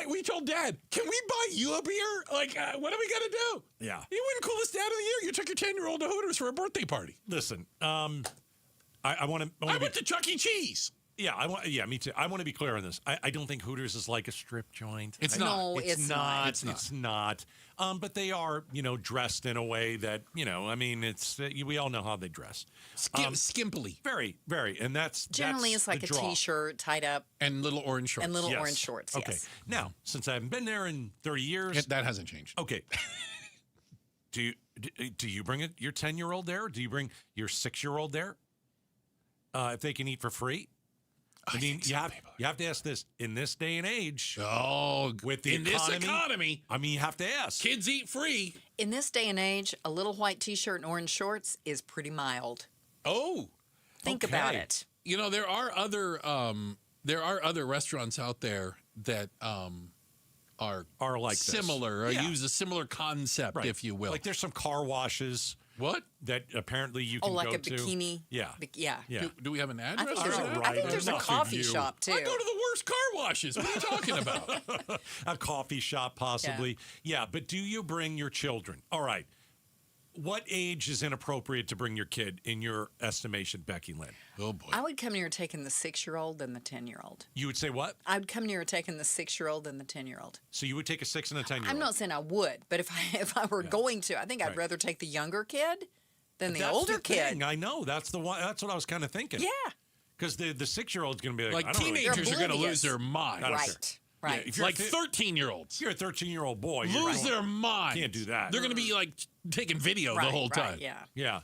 We told Dad, can we buy you a beer? Like, what are we going to do? Yeah. You wouldn't coolest dad of the year. You took your 10-year-old to Hooters for a birthday party. Listen, I went to Chuck E. Cheese. Yeah, me too. I want to be clear on this. I don't think Hooters is like a strip joint. It's not. No, it's not. It's not. But they are, dressed in a way that, it's we all know how they dress. Skimpily. Very, very. And that's Generally, it's like a draw. T-shirt tied up. And little orange shorts. And little Yes. orange shorts, Okay. yes. Now, since I haven't been there in 30 years. That hasn't changed. Okay. Do you bring your 10-year-old there? Do you bring your 6-year-old there? If they can eat for free? I mean, you have to ask this in this day and age. Oh, with the this economy. I mean, you have to ask. Kids eat free. In this day and age, a little white T-shirt and orange shorts is pretty mild. Oh, think about it. There are other restaurants out there that are like similar, this. or use a similar concept, Right. if you will. Like there's some car washes. What? That apparently you can like go a bikini. Yeah. Yeah. Do we have an I address? think there's a coffee shop, too. I go to the worst car washes. What are you talking about? A coffee shop, possibly. Yeah, but do you bring your children? All right. What age is inappropriate to bring your kid, in your estimation, Becky Lynn? Oh, boy. I would come near taking the 6-year-old than the 10-year-old. You would say what? I would come near taking the 6-year-old than the 10-year-old. So you would take a 6 and a 10-year-old? I'm not saying I would, but if I were going to, I think I'd rather take the younger kid than the older kid. Thing. I know. That's the one. That's what I was kind of thinking. Yeah. Because the 6-year-old's going to be like, I don't teenagers really are going to lose their mind. Right. Right. Yeah, if you're like 13-year-olds. If you're a 13-year-old boy. Lose their mind. Can't do that. They're going to be like taking video the whole time. Yeah. Yeah.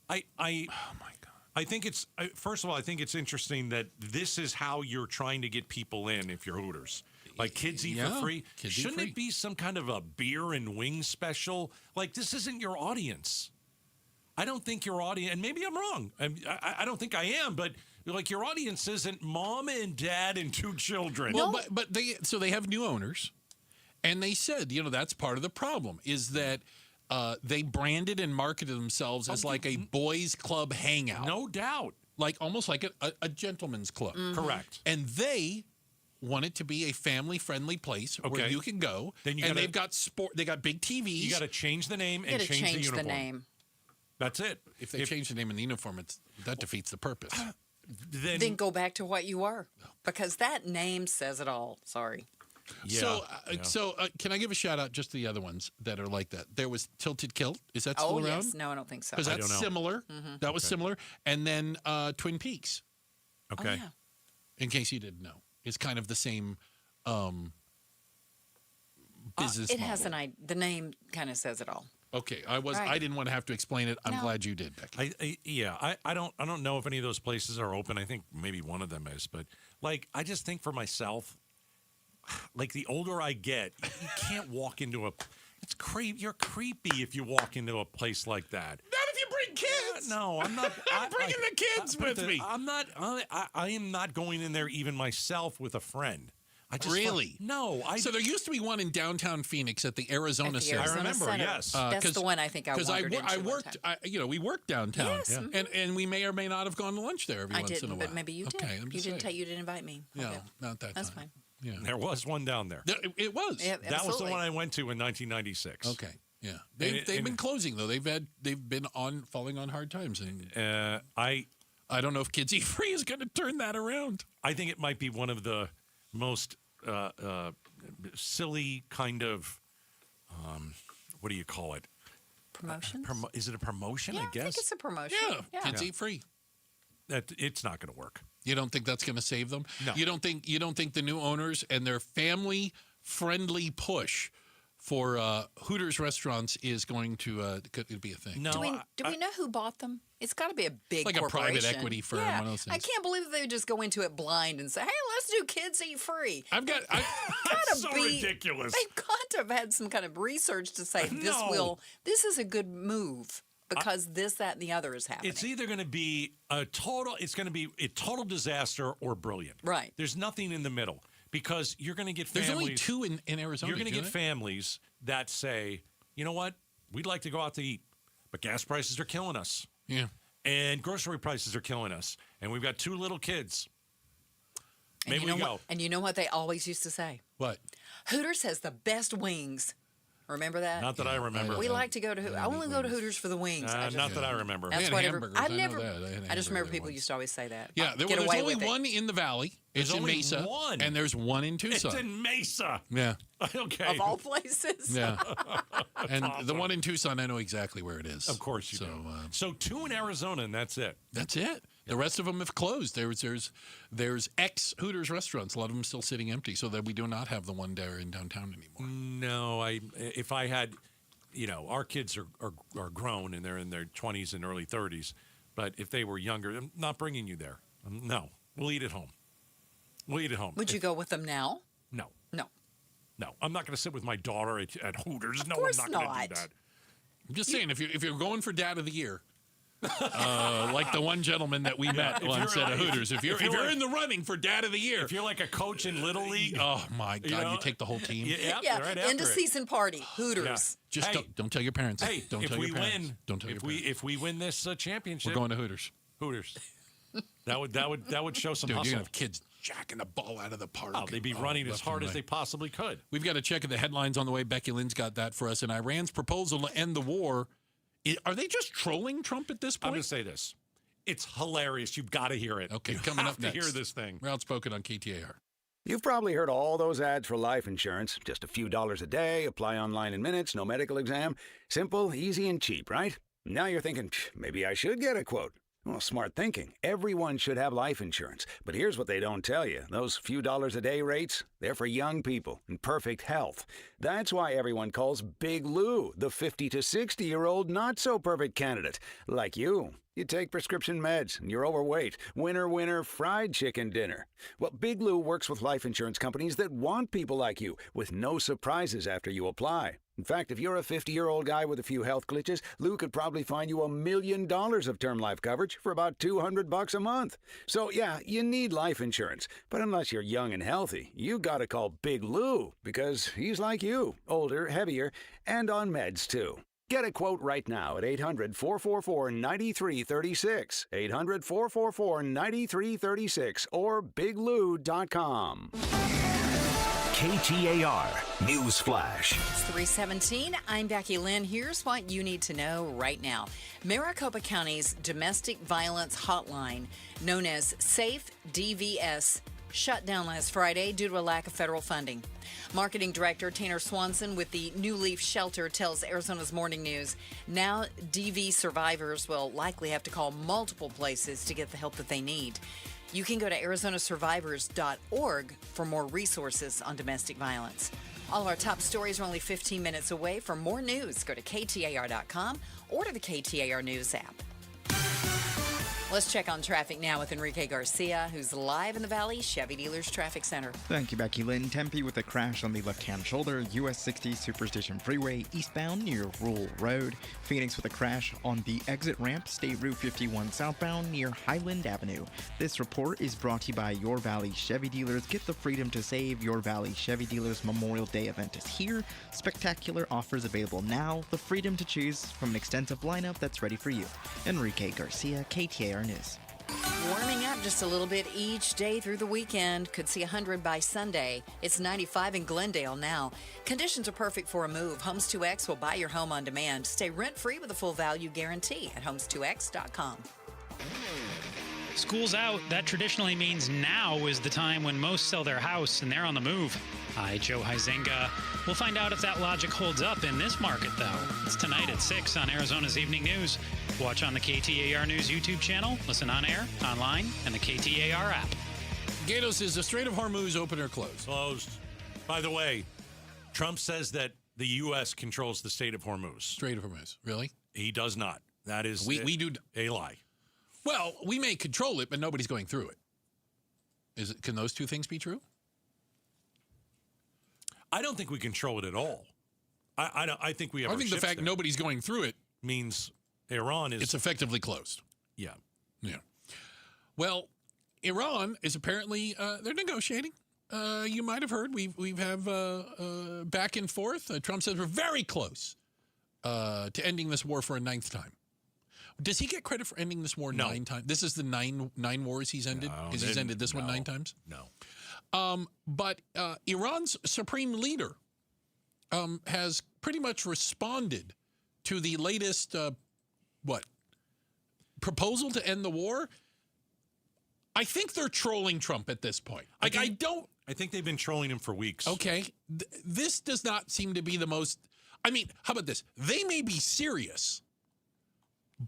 Oh my God. I think it's, first of all, I think it's interesting that this is how you're trying to get people in if you're Hooters. Like kids eat for free. Shouldn't it be some kind of a beer and wings special? Like this isn't your audience. I don't think your audience, and maybe I'm wrong. I don't think I am, but like your audience isn't mom and dad and 2 children. Well, but they have new owners, and they said, that's part of the problem is that they branded and marketed themselves as like a boys' club hangout. No doubt. Like almost like a gentleman's club. Correct. And they want it to be a family-friendly place where Okay. you can go. Then you and gotta- they've got sport. They got big TVs. You got to change the name You and gotta change the change the uniform. name. That's it. If they change the name and the uniform, that defeats the purpose. Then go back to what you were, because that name says it all. Sorry. So can I give a shout out just to the other ones that are like that? There was Tilted Kilt. Is that still around? Yes. No, I don't think so. Because that's similar. Mhm. That was similar. And then Twin Peaks. Okay. Oh, yeah. In case you didn't know, it's kind of the same business It model. has the name kind of says it all. Okay, I Right. didn't want to have to explain it. I'm No. glad you did, Becky. I don't know if any of those places are open. I think maybe one of them is, but like I just think for myself, like the older I get, you can't walk into you're creepy if you walk into a place like that. Not if you bring kids. No, I'm not. I'm bringing the kids with me. I'm not. I am not going in there even myself with a friend. I just Really? No. So there used to be one in downtown Phoenix at the Arizona Center. I remember. Yes. That's the one I think I wandered into I one worked. time. We worked downtown, Yes, mhm. and we may or may not have gone to lunch there every I once in a didn't, while. but maybe you did. Okay, I'm You just didn't saying. you didn't invite me. No, Okay. not that That's time. fine. Yeah. There was one down there. It was. Yeah, That was the absolutely. one I went to in 1996. Okay. Yeah. They've been closing though. They've been falling on hard times, and I don't know if Kids Eat Free is going to turn that around. I think it might be one of the most silly kind of what do you call it? Promotions? Is it a promotion? Yeah, I guess. I think it's a promotion. Yeah. Kids Eat Free. That it's not going to work. You don't think that's going to save them? No. You don't think the new owners and their family-friendly push for Hooters restaurants is going to could be a thing? No. Do we know who bought them? It's got to be a big Like a corporation. private equity firm, Yeah. one of those I things. can't believe that they would just go into it blind and say, "Hey, let's do Kids Eat Free." I've got. Gotta so be- ridiculous. They've got to have had some kind of research to say No. this is a good move because this, that, and the other is happening. It's either going to be a total disaster or brilliant. Right. There's nothing in the middle because you're going to get There's families. only two in Arizona. You're going to isn't get it? families that say, you know what, we'd like to go out to eat, but gas prices are killing us. Yeah. And grocery prices are killing us. And we've got 2 little kids. And Maybe you know we go. what, and you know what they always used to say? What? Hooters has the best wings. Remember that? Not that I remember. We like to go to. I only go to Hooters for the wings. Not that I remember. That's They had what hamburgers. I've I know never. that. They had I just remember hamburgers people once. used to always say that. Yeah, Get there's away only with it. one in the valley. There's It's in only Mesa. one. And there's one in Tucson. It's in Mesa. Yeah. Okay. Of all places. Yeah. And the one in Tucson, I know exactly where it is. Of course you do. So 2 in Arizona, and that's it. That's it. The rest of them have closed. There's ex Hooters restaurants. A lot of them still sitting empty, so that we do not have the one there in downtown anymore. No, if I had, our kids are grown and they're in their 20s and early 30s, but if they were younger, I'm not bringing you there. No, we'll eat at home. Would you go with them now? No. No. No, I'm not going to sit with my daughter at Hooters. Of No, course I'm not going to not. do that. I'm just saying, if you're going for Dad of the Year, like the one gentleman that we met if once you're at a like- Hooters, if you're like- in the running for Dad of the Year, If you're like a coach in Little League, oh my God, you take the whole team. Yeah. right End of after it. season party. Hooters. Yeah. Just Hey. don't tell your parents. Hey, don't if tell we your parents. win, Don't tell your parents. if we win this championship, We're going to Hooters. Hooters. That would show some Dude, you're hustle. gonna have kids jacking the ball out of the park. Oh, they'd be running as left hard and as they right. possibly could. We've got to check the headlines on the way. Becky Lynn's got that for us. And Iran's proposal to end the war. Are they just trolling Trump at this I'm point? going to say this. It's hilarious. You've got to hear it. Okay, you coming have up to next. hear this thing. We're outspoken on KTAR. You've probably heard all those ads for life insurance. Just a few dollars a day, apply online in minutes, no medical exam. Simple, easy, and cheap, right? Now you're thinking, maybe I should get a quote. Well, smart thinking. Everyone should have life insurance. But here's what they don't tell you. Those few dollars a day rates, they're for young people in perfect health. That's why everyone calls Big Lou the 50 to 60-year-old not-so-perfect candidate. Like you. You take prescription meds, and you're overweight. Winner, winner, fried chicken dinner. Well, Big Lou works with life insurance companies that want people like you, with no surprises after you apply. In fact, if you're a 50-year-old guy with a few health glitches, Lou could probably find you $1 million of term life coverage for about $200 a month. So, yeah, you need life insurance. But unless you're young and healthy, you gotta call Big Lou, because he's like you, older, heavier, and on meds, too. Get a quote right now at 800-444-9336, 800-444-9336, or biglou.com. KTAR News Flash. It's 3:17. I'm Becky Lynn. Here's what you need to know right now. Maricopa County's domestic violence hotline, known as SAFE DVS, shut down last Friday due to a lack of federal funding. Marketing Director Tanner Swanson with the New Leaf Shelter tells Arizona's Morning News now DV survivors will likely have to call multiple places to get the help that they need. You can go to arizonasurvivors.org for more resources on domestic violence. All of our top stories are only 15 minutes away. For more news, go to KTAR.com or to the KTAR News app. Let's check on traffic now with Enrique Garcia, who's live in the Valley Chevy Dealers Traffic Center. Thank you, Becky Lynn. Tempe with a crash on the left-hand shoulder, US 60 Superstition Freeway, eastbound near Rule Road. Phoenix with a crash on the exit ramp, State Route 51 southbound near Highland Avenue. This report is brought to you by Your Valley Chevy Dealers. Get the freedom to save. Your Valley Chevy Dealers Memorial Day event is here. Spectacular offers available now. The freedom to choose from an extensive lineup that's ready for you. Enrique Garcia, KTAR News. Warming up just a little bit each day through the weekend. Could see 100 by Sunday. It's 95 in Glendale now. Conditions are perfect for a move. Homes 2X will buy your home on demand. Stay rent-free with a full value guarantee at homes2x.com. School's out. That traditionally means now is the time when most sell their house and they're on the move. Hi, Joe Huizenga. We'll find out if that logic holds up in this market, though. It's tonight at 6 on Arizona's Evening News. Watch on the KTAR News YouTube channel, listen on air, online, and the KTAR app. Gatos, is the Strait of Hormuz open or closed? Closed. By the way, Trump says that the U.S. controls the Strait of Hormuz. Strait of Hormuz. Really? He does not. That is we do a lie. Well, we may control it, but nobody's going through it. Can those two things be true? I don't think we control it at all. I think we have. I think the fact nobody's going through it means Iran is. It's effectively closed. Yeah. Yeah. Well, Iran is apparently they're negotiating. You might have heard we've have back and forth. Trump says we're very close to ending this war for a 9th time. Does he get credit for ending this war 9 times? This is the nine wars he's ended? Because he's ended this one 9 times? No. But Iran's supreme leader has pretty much responded to the latest, proposal to end the war. I think they're trolling Trump at this point. I think they've been trolling him for weeks. Okay. This does not seem to be the most... I mean, how about this? They may be serious,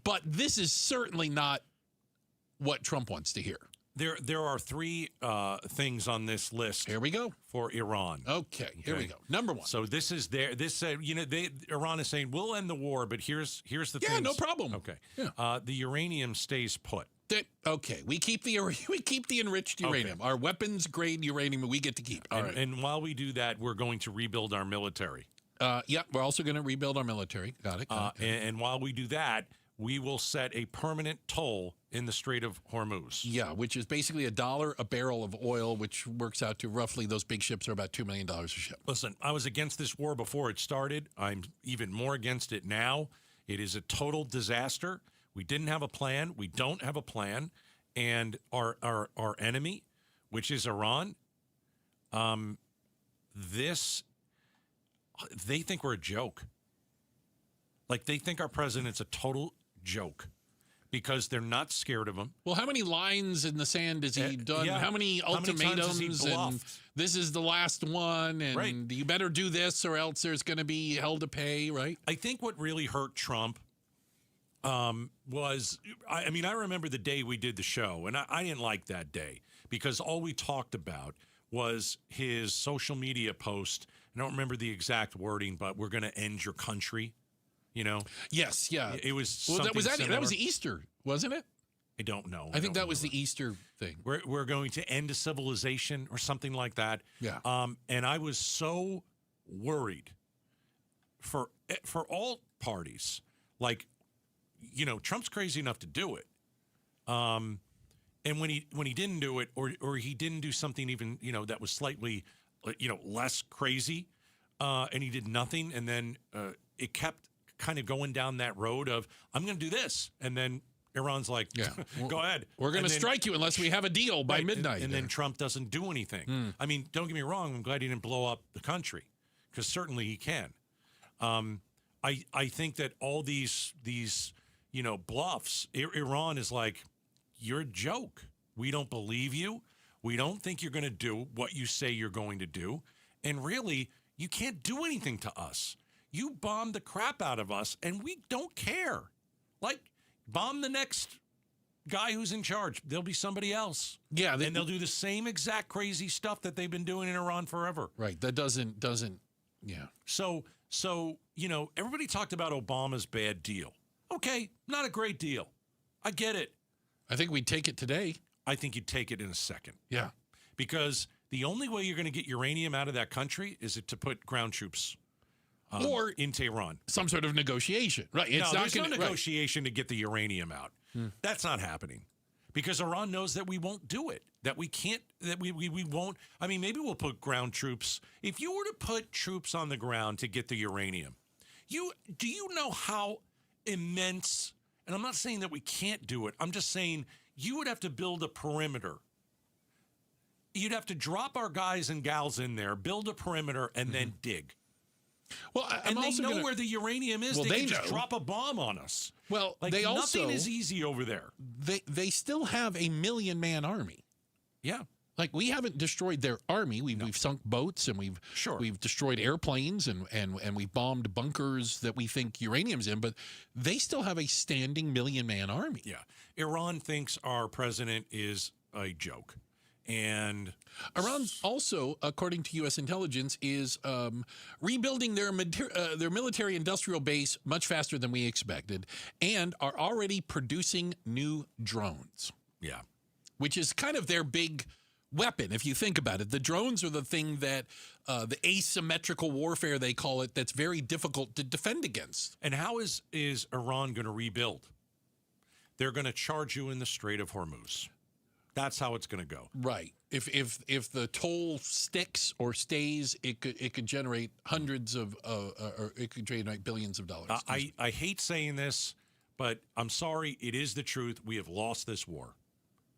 but this is certainly not what Trump wants to hear. There are 3 things on this list. Here we go for Iran. Okay, here we go. Number 1. So this is Iran is saying we'll end the war, but here's the thing. Yeah, no problem. Okay. Yeah. The uranium stays put. Okay, we keep the enriched uranium, our weapons grade uranium. We get to keep. All right. And while we do that, we're going to rebuild our military. Yeah, we're also going to rebuild our military. Got it. And while we do that, we will set a permanent toll in the Strait of Hormuz. Yeah, which is basically $1 a barrel of oil, which works out to roughly, those big ships are about $2 million a ship. Listen, I was against this war before it started. I'm even more against it now. It is a total disaster. We didn't have a plan. We don't have a plan. And our enemy, which is Iran, they think we're a joke. Like, they think our president's a total joke because they're not scared of him. Well, how many lines in the sand has he done? Yeah. How many ultimatums? How many times has he and bluffed? This is the last one, and Right. you better do this or else there's going to be hell to pay, right? I think what really hurt Trump was, I remember the day we did the show, and I didn't like that day because all we talked about was his social media post. I don't remember the exact wording, but we're going to end your country. You know? Yes, yeah. It was well, something similar. that was Easter, wasn't it? I don't know. I think that was the Easter thing. We're going to end a civilization or something like that. Yeah. And I was so worried for all parties. Like, Trump's crazy enough to do it. And when he didn't do it, or he didn't do something even that was slightly less crazy, and he did nothing, and then it kept kind of going down that road of I'm going to do this, and then Iran's like, go ahead. We're going to strike you unless we have a deal by midnight. And then Trump doesn't do anything. I mean, don't get me wrong. I'm glad he didn't blow up the country, because certainly he can. I think that all these bluffs, Iran is like, you're a joke. We don't believe you. We don't think you're going to do what you say you're going to do. And really, you can't do anything to us. You bombed the crap out of us, and we don't care. Like, bomb the next guy who's in charge. There'll be somebody else. Yeah. And they'll do the same exact crazy stuff that they've been doing in Iran forever. Right. That doesn't, yeah. So, everybody talked about Obama's bad deal. Okay, not a great deal. I get it. I think we'd take it today. I think you'd take it in a second. Yeah. Because the only way you're going to get uranium out of that country is to put ground troops or in Tehran. Some sort of negotiation. Right. There's no negotiation to get the uranium out. That's not happening. Because Iran knows that we won't do it. That we can't, that we won't. I mean, maybe we'll put ground troops. If you were to put troops on the ground to get the uranium, do you know how immense, and I'm not saying that we can't do it. I'm just saying you would have to build a perimeter. You'd have to drop our guys and gals in there, build a perimeter, and then dig. Well, they know where the uranium is. Well, they can know. just drop a bomb on us. Well, like, they also, nothing is easy over there. They still have a 1 million man army. Yeah. Like, we haven't destroyed their army. We've sunk we've we've destroyed airplanes and we've bombed bunkers that we think uranium's in, but they still have a standing 1 million man army. Yeah. Iran thinks our president is a joke. And Iran also, according to U.S. intelligence, is rebuilding their military industrial base much faster than we expected, and are already producing new drones. Yeah. Which is kind of their big weapon, if you think about it. The drones are the thing that the asymmetrical warfare, they call it, that's very difficult to defend against. And how is Iran going to rebuild? They're going to charge you in the Strait of Hormuz. That's how it's going to go. Right. If the toll sticks or stays, it could generate hundreds of or it could generate billions of dollars. I hate saying this, but I'm sorry. It is the truth. We have lost this war.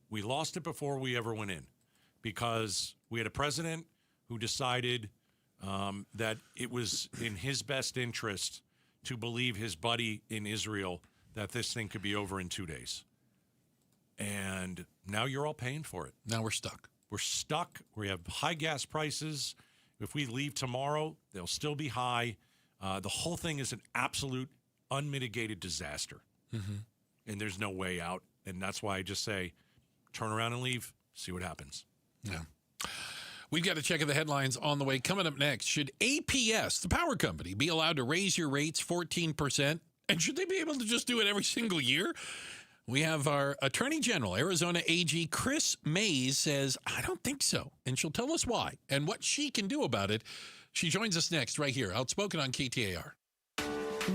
We lost it before we ever went in, because we had a president who decided that it was in his best interest to believe his buddy in Israel that this thing could be over in 2 days. And now you're all paying for it. Now we're stuck. We're stuck. We have high gas prices. If we leave tomorrow, they'll still be high. The whole thing is an absolute unmitigated disaster. And there's no way out. And that's why I just say, turn around and leave, see what happens. Yeah. We've got to check the headlines on the way. Coming up next, should APS, the power company, be allowed to raise your rates 14%? And should they be able to just do it every single year? We have our Attorney General, Arizona AG Chris Mays, says, I don't think so. And she'll tell us why and what she can do about it. She joins us next right here, Outspoken on KTAR.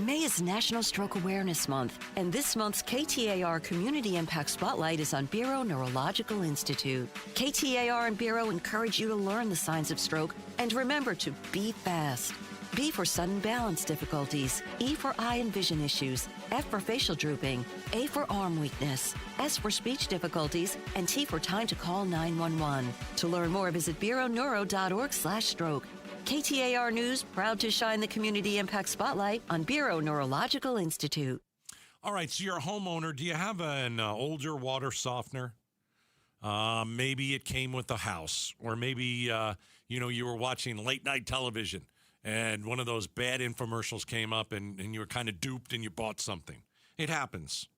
May is National Stroke Awareness Month, and this month's KTAR Community Impact Spotlight is on Bureau Neurological Institute. KTAR and Bureau encourage you to learn the signs of stroke and remember to be fast. B for sudden balance difficulties, E for eye and vision issues, F for facial drooping, A for arm weakness, S for speech difficulties, and T for time to call 911. To learn more, visit bureauneuro.org/stroke. KTAR News, proud to shine the Community Impact Spotlight on Bureau Neurological Institute. All right, so you're a homeowner. Do you have an older water softener? Maybe it came with the house, or maybe you were watching late night television and one of those bad infomercials came up and you were kind of duped and you bought something. It happens.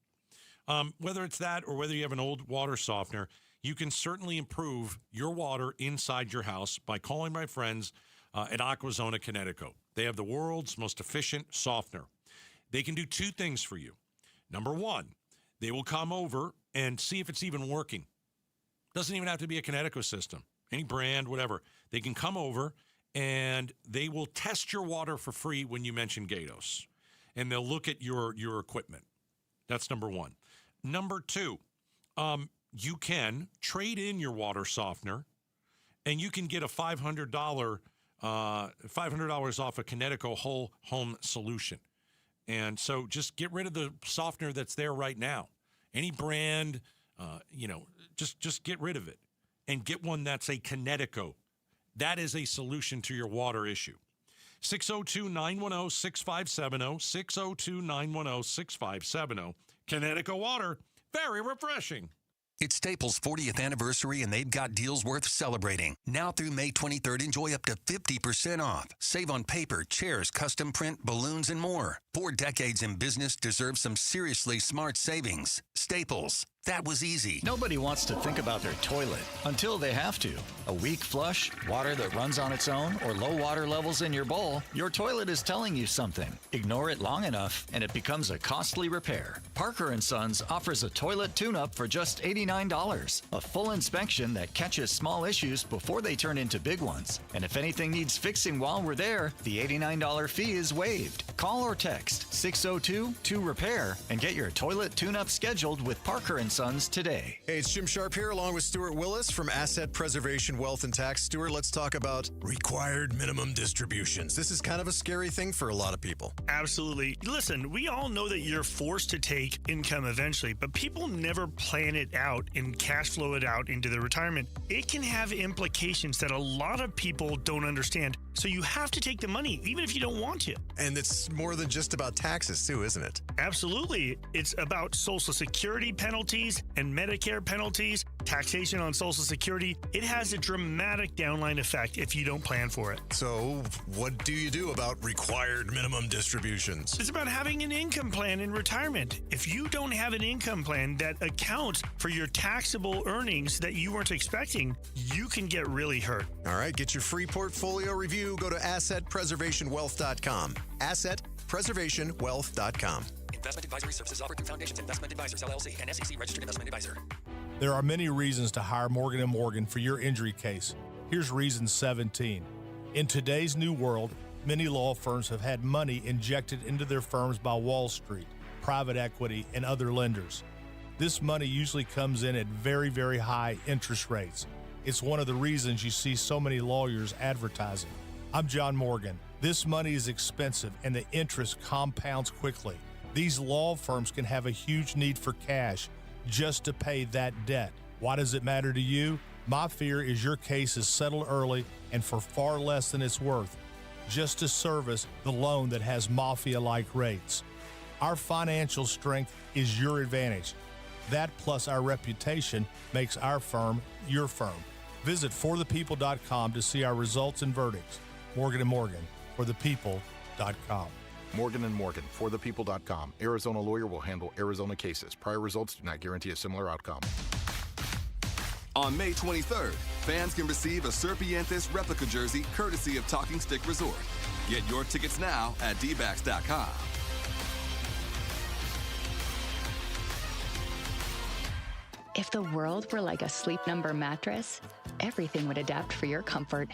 Whether it's that or whether you have an old water softener, you can certainly improve your water inside your house by calling my friends at Aquazona Connecticut. They have the world's most efficient softener. They can do two things for you. Number one, they will come over and see if it's even working. Doesn't even have to be a Connecticut system, any brand, whatever. They can come over and they will test your water for free when you mention Gatos. And they'll look at your equipment. That's number one. Number two, you can trade in your water softener and you can get a $500 off a Connecticut whole home solution. And so just get rid of the softener that's there right now any brand, just get rid of it and get one that's a Connecticut. That is a solution to your water issue. 602-910-6570, 602-910-6570. Connecticut Water, very refreshing. It's Staples' 40th anniversary, and they've got deals worth celebrating. Now through May 23rd, enjoy up to 50% off. Save on paper, chairs, custom print, balloons, and more. 4 decades in business deserve some seriously smart savings. Staples. That was easy. Nobody wants to think about their toilet until they have to. A weak flush, water that runs on its own, or low water levels in your bowl, your toilet is telling you something. Ignore it long enough, and it becomes a costly repair. Parker & Sons offers a toilet tune-up for just $89. A full inspection that catches small issues before they turn into big ones. And if anything needs fixing while we're there, the $89 fee is waived. Call or text 602-2REPAIR and get your toilet tune-up scheduled with Parker & Sons today. Hey, it's Jim Sharp here along with Stuart Willis from Asset Preservation Wealth and Tax. Stuart, let's talk about required minimum distributions. This is kind of a scary thing for a lot of people. Absolutely. Listen, we all know that you're forced to take income eventually, but people never plan it out and cash flow it out into their retirement. It can have implications that a lot of people don't understand. So you have to take the money, even if you don't want to. And it's more than just about taxes, too, isn't it? Absolutely. It's about Social Security penalties and Medicare penalties, taxation on Social Security. It has a dramatic downline effect if you don't plan for it. So what do you do about required minimum distributions? It's about having an income plan in retirement. If you don't have an income plan that accounts for your taxable earnings that you weren't expecting, you can get really hurt. All right, get your free portfolio review. Go to AssetPreservationWealth.com. AssetPreservationWealth.com. Investment advisory services offered through Foundations Investment Advisors, LLC, and SEC Registered Investment Advisor. There are many reasons to hire Morgan & Morgan for your injury case. Here's reason 17. In today's new world, many law firms have had money injected into their firms by Wall Street, private equity, and other lenders. This money usually comes in at very, very high interest rates. It's one of the reasons you see so many lawyers advertising. I'm John Morgan. This money is expensive and the interest compounds quickly. These law firms can have a huge need for cash just to pay that debt. Why does it matter to you? My fear is your case is settled early and for far less than it's worth, just to service the loan that has mafia-like rates. Our financial strength is your advantage. That plus our reputation makes our firm your firm. Visit forthepeople.com to see our results and verdicts. Morgan & Morgan, forthepeople.com. Morgan & Morgan, forthepeople.com. Arizona lawyer will handle Arizona cases. Prior results do not guarantee a similar outcome. On May 23rd, fans can receive a Serpientes replica jersey courtesy of Talking Stick Resort. Get your tickets now at dbacks.com. If the world were like a Sleep Number mattress, everything would adapt for your comfort.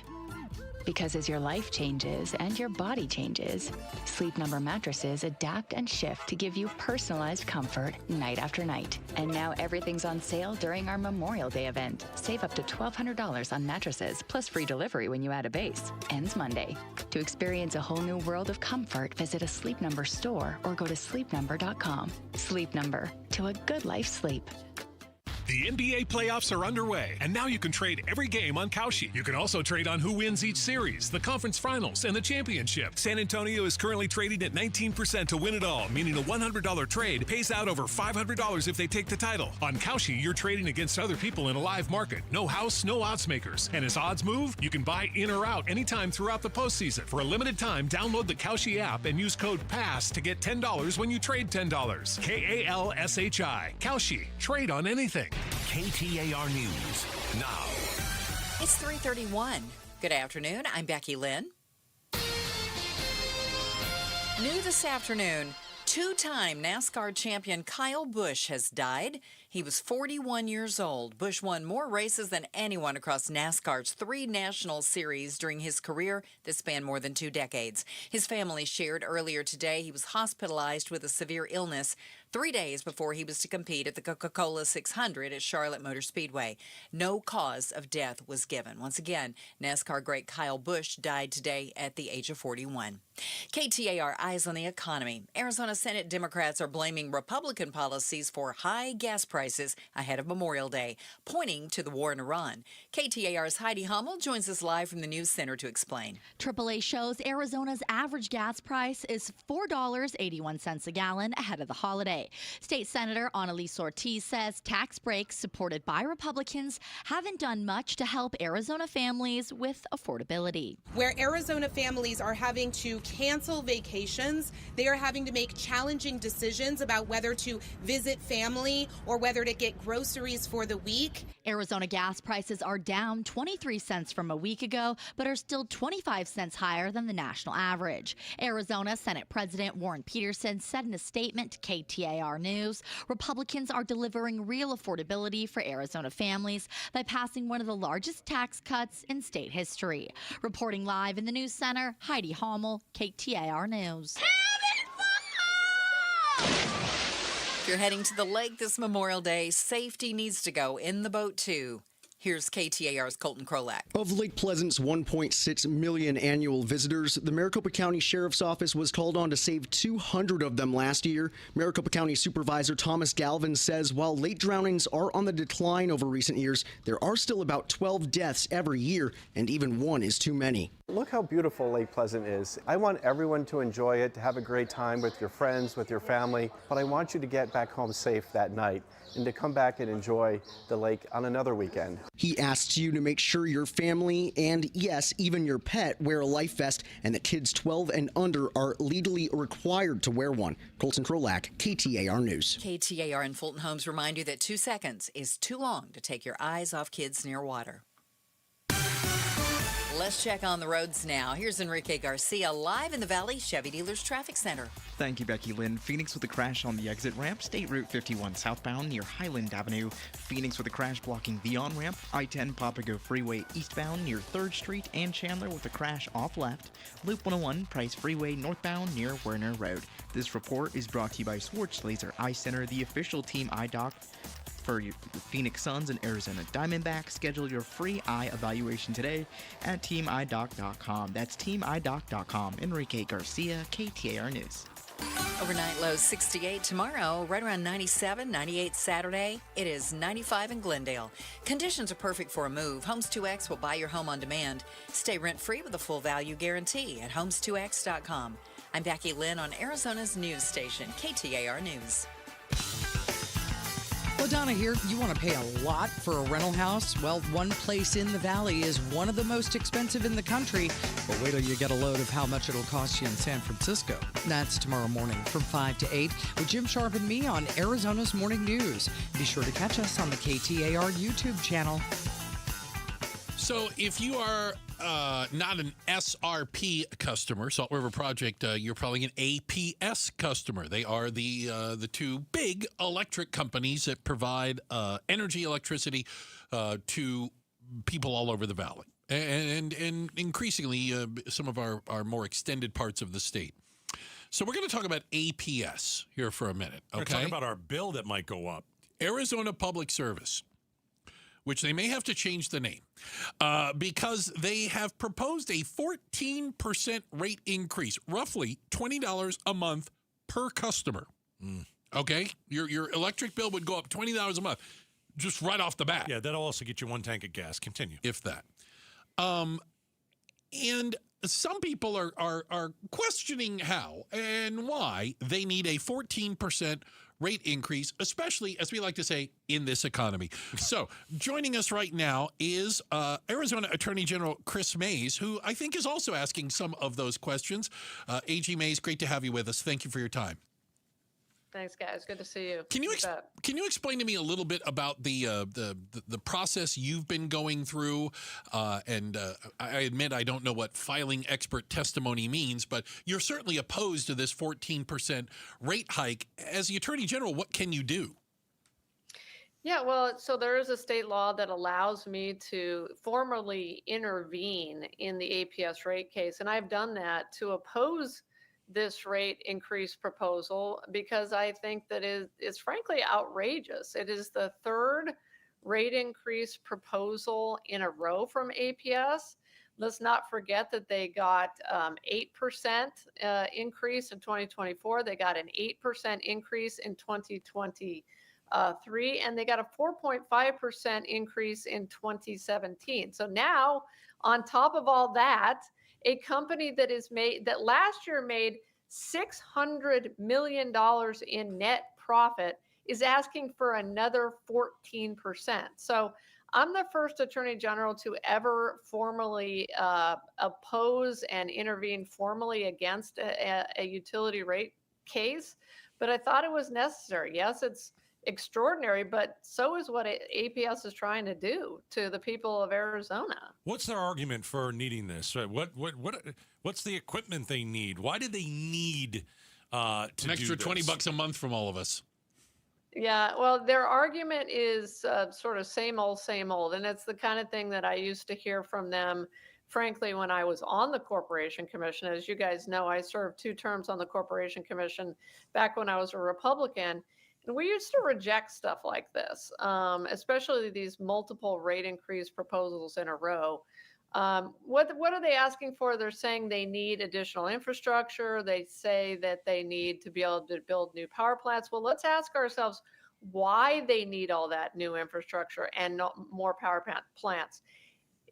Because as your life changes and your body changes, Sleep Number mattresses adapt and shift to give you personalized comfort night after night. And now everything's on sale during our Memorial Day event. Save up to $1,200 on mattresses, plus free delivery when you add a base. Ends Monday. To experience a whole new world of comfort, visit a Sleep Number store or go to sleepnumber.com. Sleep Number. To a good life sleep. The NBA playoffs are underway, and now you can trade every game on Kalshi. You can also trade on who wins each series, the conference finals, and the championship. San Antonio is currently trading at 19% to win it all, meaning a $100 trade pays out over $500 if they take the title. On Kalshi, you're trading against other people in a live market. No house, no odds makers. And as odds move, you can buy in or out anytime throughout the postseason. For a limited time, download the Kalshi app and use code PASS to get $10 when you trade $10. KALSHI. Kalshi. Trade on anything. KTAR News now. It's 3:31. Good afternoon. I'm Becky Lynn. New this afternoon, two-time NASCAR champion Kyle Busch has died. He was 41 years old. Busch won more races than anyone across NASCAR's 3 national series during his career that spanned more than 2 decades. His family shared earlier today he was hospitalized with a severe illness 3 days before he was to compete at the Coca-Cola 600 at Charlotte Motor Speedway. No cause of death was given. Once again, NASCAR great Kyle Busch died today at the age of 41. KTAR Eyes on the Economy. Arizona Senate Democrats are blaming Republican policies for high gas prices ahead of Memorial Day, pointing to the war in Iran. KTAR's Heidi Hummel joins us live from the News Center to explain. AAA shows Arizona's average gas price is $4.81 a gallon ahead of the holiday. State Senator Annalise Ortiz says tax breaks supported by Republicans haven't done much to help Arizona families with affordability. Where Arizona families are having to cancel vacations, they are having to make challenging decisions about whether to visit family or whether to get groceries for the week. Arizona gas prices are down 23 cents from a week ago, but are still 25 cents higher than the national average. Arizona Senate President Warren Peterson said in a statement to KTAR News, Republicans are delivering real affordability for Arizona families by passing one of the largest tax cuts in state history. Reporting live in the News Center, Heidi Hummel, KTAR News. If you're heading to the lake this Memorial Day, safety needs to go in the boat too. Here's KTAR's Colton Krolak. Of Lake Pleasant's 1.6 million annual visitors, the Maricopa County Sheriff's Office was called on to save 200 of them last year. Maricopa County Supervisor Thomas Galvin says while lake drownings are on the decline over recent years, there are still about 12 deaths every year, and even one is too many. Look how beautiful Lake Pleasant is. I want everyone to enjoy it, to have a great time with your friends, with your family, but I want you to get back home safe that night and to come back and enjoy the lake on another weekend. He asks you to make sure your family and, yes, even your pet wear a life vest and that kids 12 and under are legally required to wear one. Colton Krolak, KTAR News. KTAR and Fulton Homes remind you that 2 seconds is too long to take your eyes off kids near water. Let's check on the roads now. Here's Enrique Garcia live in the Valley Chevy Dealers Traffic Center. Thank you, Becky Lynn. Phoenix with a crash on the exit ramp, State Route 51 southbound near Highland Avenue. Phoenix with a crash blocking the on-ramp, I-10 Papago Freeway eastbound near 3rd Street, and Chandler with a crash off left. Loop 101 Price Freeway northbound near Werner Road. This report is brought to you by Schwartz Laser Eye Center, the official Team Eye Doc for your Phoenix Suns and Arizona Diamondbacks. Schedule your free eye evaluation today at teamidoc.com. That's teamidoc.com. Enrique Garcia, KTAR News. Overnight low 68 tomorrow, right around 97, 98 Saturday. It is 95 in Glendale. Conditions are perfect for a move. Homes 2X will buy your home on demand. Stay rent-free with a full value guarantee at homes2x.com. I'm Becky Lynn on Arizona's news station, KTAR News. Well, Donna here, you want to pay a lot for a rental house? Well, one place in the Valley is one of the most expensive in the country. But wait till you get a load of how much it'll cost you in San Francisco. That's tomorrow morning from 5 to 8 with Jim Sharp and me on Arizona's Morning News. Be sure to catch us on the KTAR YouTube channel. So if you are not an SRP customer, Salt River Project, you're probably an APS customer. They are the two big electric companies that provide energy, electricity to people all over the valley, and increasingly some of our more extended parts of the state. So we're going to talk about APS here for a minute. Okay? We're talking about our bill that might go up. Arizona Public Service, which they may have to change the name because they have proposed a 14% rate increase, roughly $20 a month per customer. Okay? Your electric bill would go up $20 a month just right off the bat. Yeah, that'll also get you 1 tank of gas. Continue. If that. And some people are questioning how and why they need a 14% rate increase, especially, as we like to say, in this economy. So joining us right now is Arizona Attorney General Chris Mays, who I think is also asking some of those questions. AG Mays, great to have you with us. Thank you for your time. Thanks, guys. Good to see you. Can you explain to me a little bit about the process you've been going through? And I admit I don't know what filing expert testimony means, but you're certainly opposed to this 14% rate hike. As the Attorney General, what can you do? Yeah, well, so there is a state law that allows me to formally intervene in the APS rate case, and I've done that to oppose this rate increase proposal because I think that it's frankly outrageous. It is the third rate increase proposal in a row from APS. Let's not forget that they got 8% increase in 2024. They got an 8% increase in 2023, and they got a 4.5% increase in 2017. So now, on top of all that, a company that last year made $600 million in net profit is asking for another 14%. So I'm the first attorney general to ever formally oppose and intervene formally against a utility rate case, but I thought it was necessary. Yes, it's extraordinary, but so is what APS is trying to do to the people of Arizona. What's their argument for needing this? What's the equipment they need? Why do they need to an extra do this? $20 a month from all of us? Yeah, well, their argument is sort of same old, and it's the kind of thing that I used to hear from them, frankly, when I was on the Corporation Commission. As you guys know, I served 2 terms on the Corporation Commission back when I was a Republican, and we used to reject stuff like this, especially these multiple rate increase proposals in a row. What are they asking for? They're saying they need additional infrastructure. They say that they need to be able to build new power plants. Well, let's ask ourselves why they need all that new infrastructure and more power plants.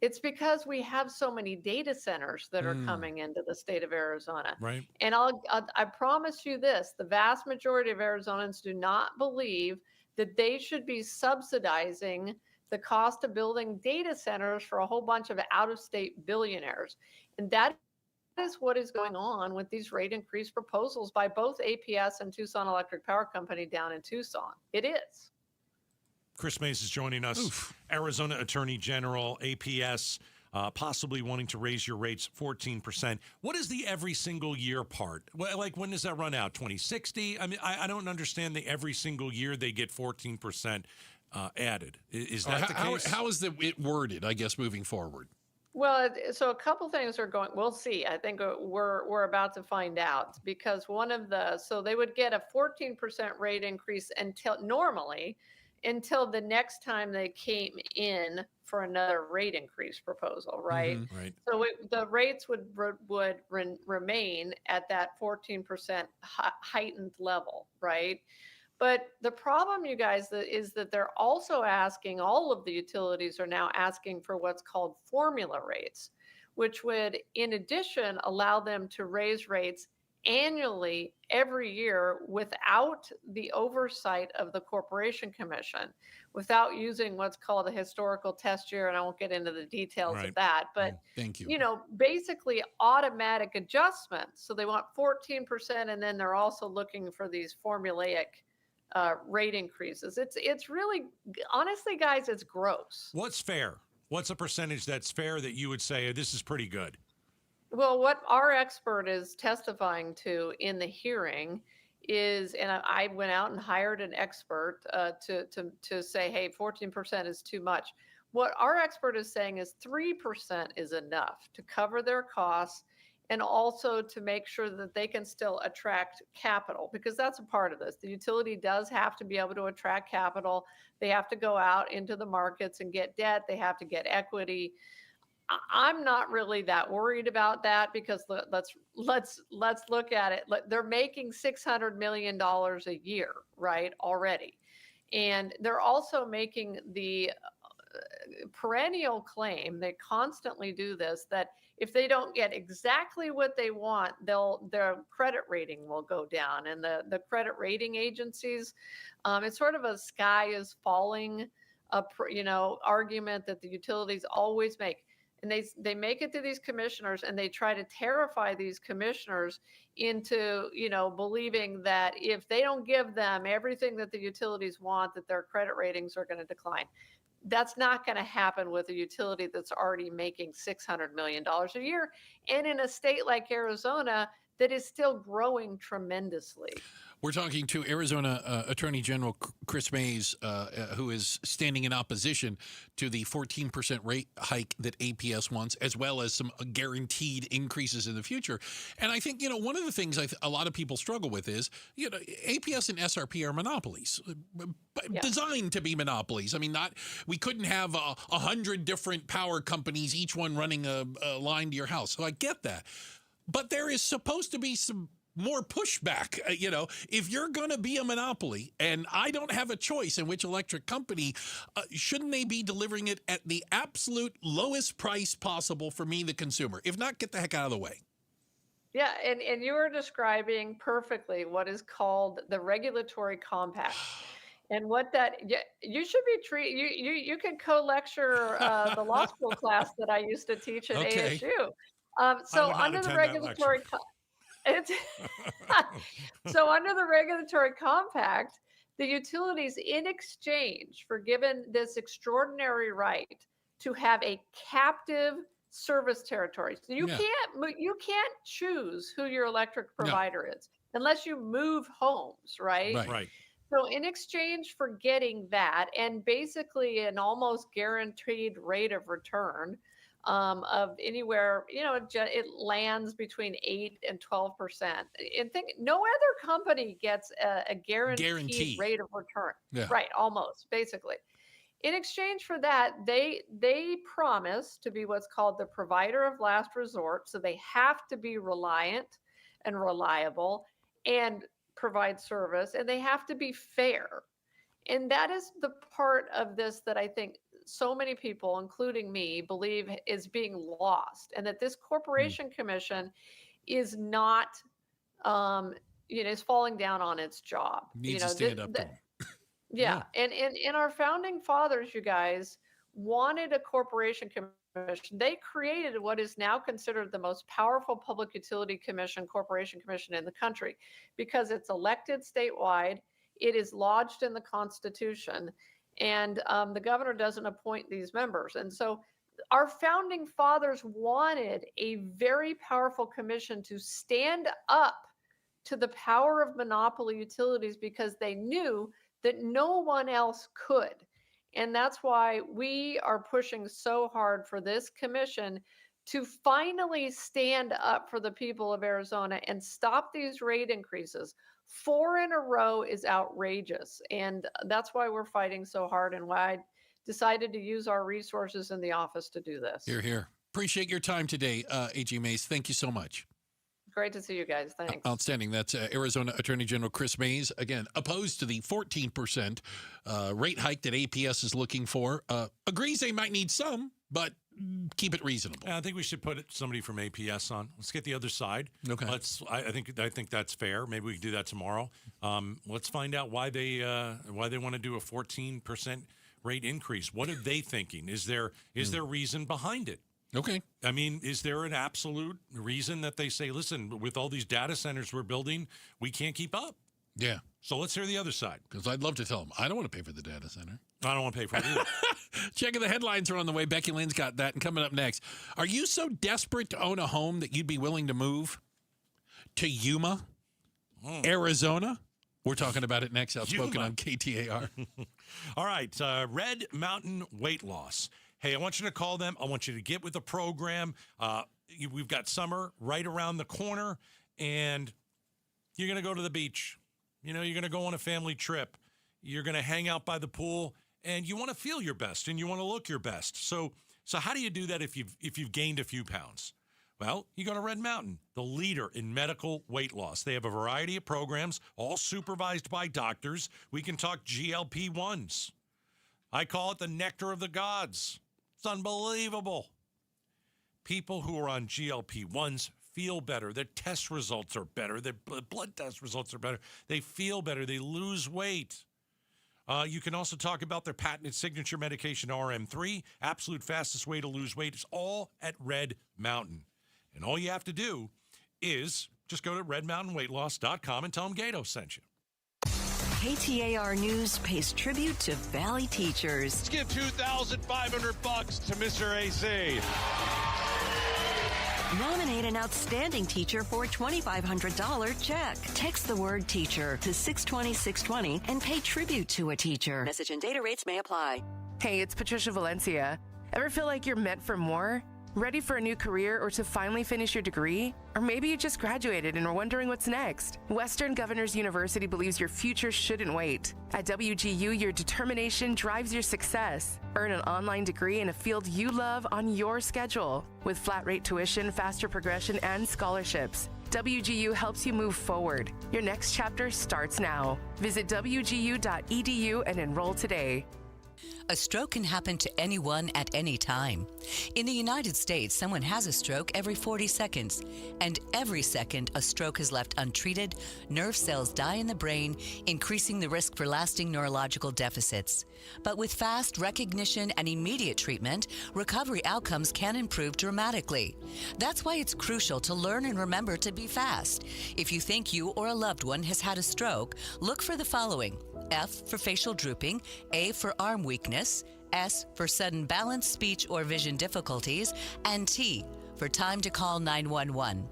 It's because we have so many data centers that are coming into the state of Arizona. Right. And I promise you this, the vast majority of Arizonans do not believe that they should be subsidizing the cost of building data centers for a whole bunch of out-of-state billionaires. And that is what is going on with these rate increase proposals by both APS and Tucson Electric Power Company down in Tucson. It is. Chris Mays is joining us, Arizona Attorney General, APS, possibly wanting to raise your rates 14%. What is the every single year part? Well, like, when does that run out? 2060? I mean, I don't understand the every single year they get 14% added. Is that the case? How is it worded, I guess, moving forward? Well, so a couple things are going, we'll see. I think we're about to find out, because so they would get a 14% rate increase until the next time they came in for another rate increase proposal, right? Right. So the rates would remain at that 14% heightened level, right? But the problem, you guys, is that they're also asking, all of the utilities are now asking for what's called formula rates, which would, in addition, allow them to raise rates annually every year without the oversight of the Corporation Commission, without using what's called a historical test year. And I won't get into the details of that, but thank you. Basically automatic adjustments. So they want 14%, and then they're also looking for these formulaic rate increases. It's really, honestly, guys, it's gross. What's fair? What's a percentage that's fair that you would say, this is pretty good? Well, what our expert is testifying to in the hearing is, and I went out and hired an expert to say, hey, 14% is too much. What our expert is saying is 3% is enough to cover their costs, and also to make sure that they can still attract capital, because that's a part of this. The utility does have to be able to attract capital. They have to go out into the markets and get debt. They have to get equity. I'm not really that worried about that, because let's look at it. They're making $600 million a year, right, already. And they're also making the perennial claim, they constantly do this, that if they don't get exactly what they want, their credit rating will go down. And the credit rating agencies, it's sort of a sky is falling, argument that the utilities always make. And they make it to these commissioners, and they try to terrify these commissioners into, believing that if they don't give them everything that the utilities want, that their credit ratings are going to decline. That's not going to happen with a utility that's already making $600 million a year, and in a state like Arizona that is still growing tremendously. We're talking to Arizona Attorney General Chris Mays, who is standing in opposition to the 14% rate hike that APS wants, as well as some guaranteed increases in the future. And I think, one of the things a lot of people struggle with is, APS and SRP are monopolies, designed to be monopolies. I mean, we couldn't have 100 different power companies, each one running a line to your house. So I get that. But there is supposed to be some more pushback. If you're going to be a monopoly and I don't have a choice in which electric company, shouldn't they be delivering it at the absolute lowest price possible for me, the consumer? If not, get the heck out of the way. Yeah, and you are describing perfectly what is called the regulatory compact. And what that, you should be you could co-lecture the law school class that I used to teach at ASU. So under the regulatory so under the regulatory compact, the utilities, in exchange for given this extraordinary right to have a captive service territory, so you can't choose who your electric provider is unless you move homes, right? Right. So in exchange for getting that, and basically an almost guaranteed rate of return, of anywhere, it lands between 8 and 12%. And no other company gets a guaranteed rate of return. Yeah. Right, almost, basically. In exchange for that, they promise to be what's called the provider of last resort. So they have to be reliant and reliable and provide service, and they have to be fair. And that is the part of this that I think so many people, including me, believe is being lost, and that this corporation commission is not, is falling down on its job. Needs to stand up to them. Yeah. And our founding fathers, you guys, wanted a corporation commission. They created what is now considered the most powerful public utility commission, corporation commission in the country, because it's elected statewide. It is lodged in the Constitution. And the governor doesn't appoint these members. And so our founding fathers wanted a very powerful commission to stand up to the power of monopoly utilities, because they knew that no one else could. And that's why we are pushing so hard for this commission to finally stand up for the people of Arizona and stop these rate increases. 4 in a row is outrageous. And that's why we're fighting so hard, and why I decided to use our resources in the office to do this. Hear, hear. Appreciate your time today, AG Mays. Thank you so much. Great to see you guys. Thanks. Outstanding. That's Arizona Attorney General Chris Mays. Again, opposed to the 14% rate hike that APS is looking for. Agrees they might need some, but keep it reasonable. Yeah, I think we should put somebody from APS on. Let's get the other side. Okay. I think that's fair. Maybe we can do that tomorrow. Let's find out why they want to do a 14% rate increase. What are they thinking? Is there reason behind it? Okay. I mean, is there an absolute reason that they say, listen, with all these data centers we're building, we can't keep up? Yeah. So let's hear the other side. Because I'd love to tell them, I don't want to pay for the data center. I don't want to pay for it either. Checking the headlines are on the way. Becky Lynn's got that. And coming up next, are you so desperate to own a home that you'd be willing to move to Yuma, Arizona? We're talking about it next. Outspoken on KTAR. All right. Red Mountain Weight Loss. Hey, I want you to call them. I want you to get with the program. We've got summer right around the corner, and you're going to go to the beach. You're going to go on a family trip. You're going to hang out by the pool, and you want to feel your best, and you want to look your best. So how do you do that if you've gained a few pounds? Well, you go to Red Mountain, the leader in medical weight loss. They have a variety of programs, all supervised by doctors. We can talk GLP-1s. I call it the nectar of the gods. It's unbelievable. People who are on GLP-1s feel better. Their test results are better. Their blood test results are better. They feel better. They lose weight. You can also talk about their patented signature medication, RM3, absolute fastest way to lose weight. It's all at Red Mountain. And all you have to do is just go to redmountainweightloss.com and tell them Gato sent you. KTAR News pays tribute to Valley teachers. Let's give $2,500 to Mr. AC. Nominate an outstanding teacher for a $2,500 check. Text the word teacher to 620-620 and pay tribute to a teacher. Message and data rates may apply. Hey, it's Patricia Valencia. Ever feel like you're meant for more? Ready for a new career or to finally finish your degree? Or maybe you just graduated and are wondering what's next? Western Governors University believes your future shouldn't wait. At WGU, your determination drives your success. Earn an online degree in a field you love on your schedule. With flat rate tuition, faster progression, and scholarships, WGU helps you move forward. Your next chapter starts now. Visit wgu.edu and enroll today. A stroke can happen to anyone at any time. In the United States, someone has a stroke every 40 seconds. And every second a stroke is left untreated, nerve cells die in the brain, increasing the risk for lasting neurological deficits. But with fast recognition and immediate treatment, recovery outcomes can improve dramatically. That's why it's crucial to learn and remember to be fast. If you think you or a loved one has had a stroke, look for the following. F for facial drooping, A for arm weakness, S for sudden balance, speech, or vision difficulties, and T for time to call 911.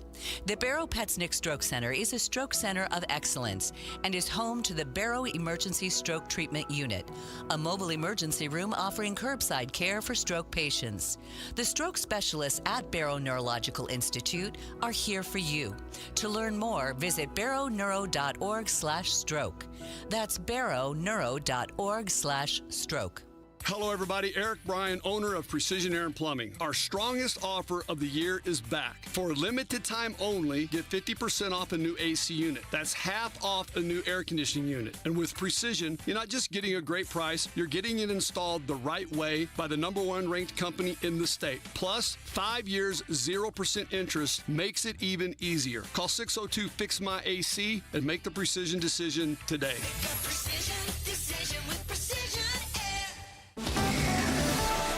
The Barrow Petsnick Stroke Center is a stroke center of excellence and is home to the Barrow Emergency Stroke Treatment Unit, a mobile emergency room offering curbside care for stroke patients. The stroke specialists at Barrow Neurological Institute are here for you. To learn more, visit barrowneuro.org/stroke. That's barrowneuro.org/stroke. Hello, everybody. Eric Bryan, owner of Precision Air and Plumbing. Our strongest offer of the year is back. For a limited time only, get 50% off a new AC unit. That's half off a new air conditioning unit. And with Precision, you're not just getting a great price, you're getting it installed the right way by the #1 ranked company in the state. Plus, 5 years, 0% interest makes it even easier. Call 602-FIX-MY-AC and make the Precision decision today.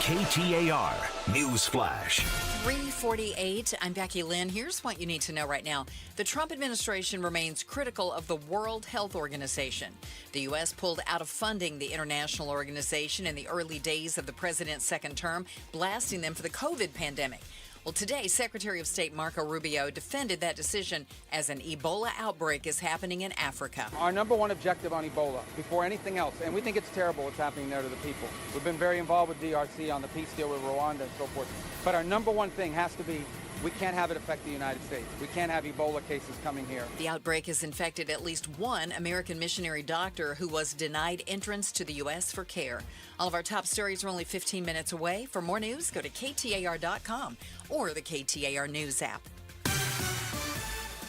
KTAR News Flash. 3:48. I'm Becky Lynn. Here's what you need to know right now. The Trump administration remains critical of the World Health Organization. The U.S. pulled out of funding the international organization in the early days of the president's second term, blasting them for the COVID pandemic. Well, today, Secretary of State Marco Rubio defended that decision as an Ebola outbreak is happening in Africa. Our number one objective on Ebola, before anything else, and we think it's terrible what's happening there to the people. We've been very involved with DRC on the peace deal with Rwanda and so forth. But our number one thing has to be we can't have it affect the United States. We can't have Ebola cases coming here. The outbreak has infected at least one American missionary doctor who was denied entrance to the U.S. for care. All of our top stories are only 15 minutes away. For more news, go to KTAR.com or the KTAR News app.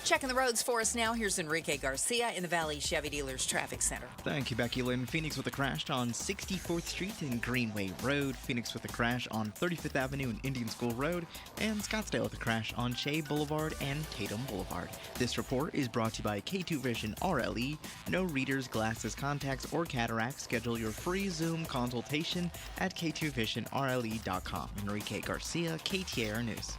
Checking the roads for us now, here's Enrique Garcia in the Valley Chevy Dealers Traffic Center. Thank you, Becky Lynn. Phoenix with a crash on 64th Street and Greenway Road. Phoenix with a crash on 35th Avenue and Indian School Road. And Scottsdale with a crash on Shea Boulevard and Tatum Boulevard. This report is brought to you by K2 Vision RLE. No readers, glasses, contacts, or cataracts. Schedule your free Zoom consultation at k2visionrle.com. Enrique Garcia, KTAR News.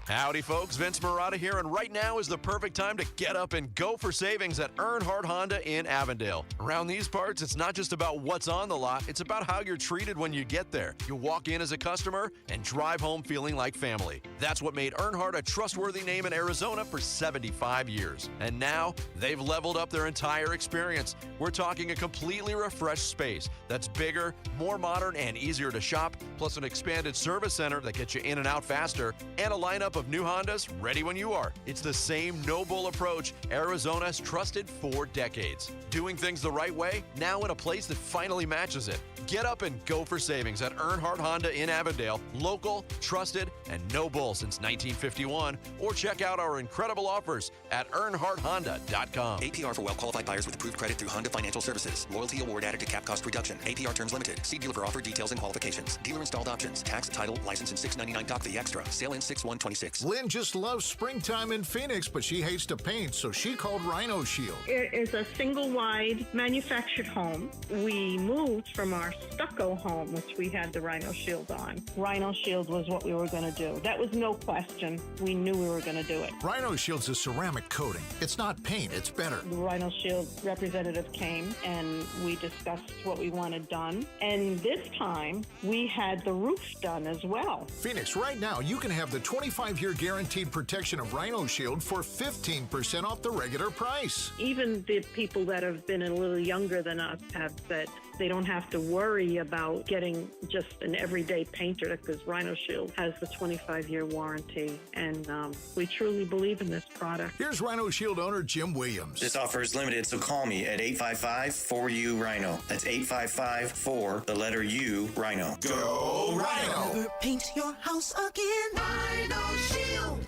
Howdy, folks. Vince Marotta here, and right now is the perfect time to get up and go for savings at Earnhardt Honda in Avondale. Around these parts, it's not just about what's on the lot, it's about how you're treated when you get there. You walk in as a customer and drive home feeling like family. That's what made Earnhardt a trustworthy name in Arizona for 75 years. And now, they've leveled up their entire experience. We're talking a completely refreshed space that's bigger, more modern, and easier to shop, plus an expanded service center that gets you in and out faster, and a lineup of new Hondas ready when you are. It's the same no-bull approach Arizona's trusted for decades. Doing things the right way, now in a place that finally matches it. Get up and go for savings at Earnhardt Honda in Avondale. Local, trusted, and no bull since 1951. Or check out our incredible offers at EarnhardtHonda.com. APR for well-qualified buyers with approved credit through Honda Financial Services. Loyalty award added to cap cost reduction. APR terms limited. See dealer for offer details and qualifications. Dealer installed options. Tax, title, license, and $6.99 doc fee extra. Sale in 6/126. Lynn just loves springtime in Phoenix, but she hates to paint, so she called Rhino Shield. It is a single-wide manufactured home. We moved from our stucco home, which we had the Rhino Shield on. Rhino Shield was what we were going to do. That was no question. We knew we were going to do it. Rhino Shield's a ceramic coating. It's not paint, it's better. The Rhino Shield representative came and we discussed what we wanted done. And this time, we had the roof done as well. Phoenix, right now, you can have the 25 5-year guaranteed protection of Rhino Shield for 15% off the regular price. Even the people that have been a little younger than us have said they don't have to worry about getting just an everyday painter because Rhino Shield has the 25-year warranty, and we truly believe in this product. Here's Rhino Shield owner Jim Williams. This offer is limited, so call me at 855-4U-RHINO. That's 855-4, the letter U, Rhino. Go Rhino! Never paint your house again. Rhino Shield.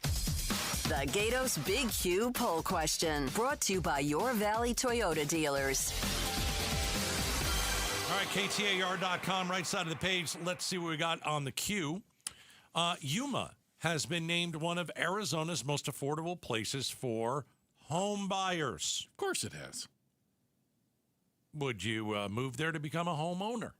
The Gatos Big Q poll question, brought to you by Your Valley Toyota dealers. All right, KTAR.com, right side of the page. Let's see what we got on the queue. Yuma has been named one of Arizona's most affordable places for home buyers. Of course it has. Would you move there to become a homeowner?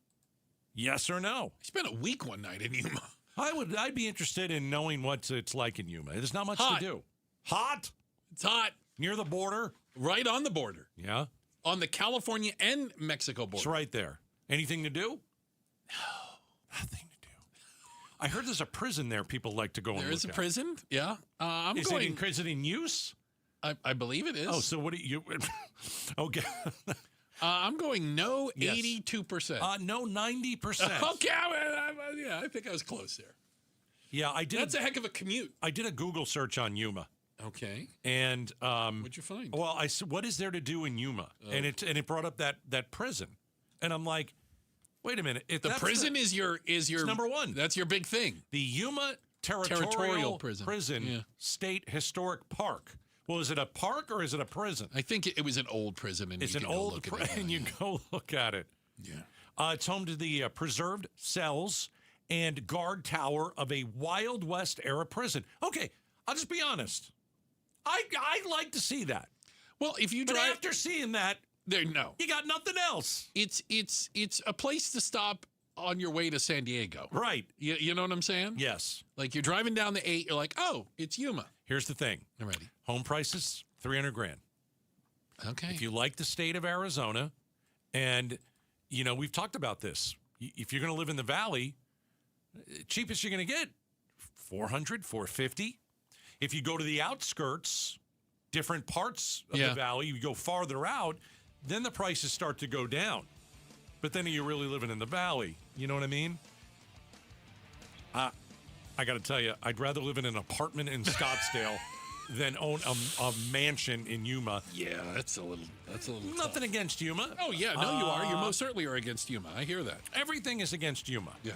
Yes or no? I spent a week one night in Yuma. I'd be interested in knowing what it's like in Yuma. There's not much to do. Hot? It's hot. Near the border? Right on the border. Yeah. On the California and Mexico border. It's right there. Anything to do? No. Nothing to do. I heard there's a prison there people like to go and look at. There is a prison? Yeah. Is it in use? I believe it is. Oh, so what do you... Okay. I'm going no, Yes. 82%. No, 90%. Okay, I think I was close there. Yeah, I did. That's a heck of a commute. I did a Google search on Yuma. Okay. And what'd you find? Well, I said, what is there to do in Yuma? And it brought up that prison, and I'm like, wait a minute. The prison is your it's number one. That's your big thing. The Yuma Territorial Prison State Historic Park. Well, is it a park or is it a prison? I think it was an old prison. And it's an old prison, and you go look at it. Yeah. It's home to the preserved cells and guard tower of a Wild West era prison. Okay, I'll just be honest. I like to see that. Well, if you but drive after seeing that, you got nothing else. It's a place to stop on your way to San Diego. Right. You know what I'm saying? Yes. Like you're driving down the 8, you're like, oh, it's Yuma. Here's the thing. I'm ready. Home prices, $300,000. Okay. If you like the state of Arizona, and we've talked about this. If you're going to live in the valley, cheapest you're going to get $400,000, $450,000. If you go to the outskirts, different parts of the valley, you go farther out, then the prices start to go down. But then you're really living in the valley. You know what I mean? I got to tell you, I'd rather live in an apartment in Scottsdale than own a mansion in Yuma. Yeah, that's a little Nothing tough. against Yuma. Oh, yeah. No, you are. You most certainly are against Yuma. I hear that. Everything is against Yuma. Yeah.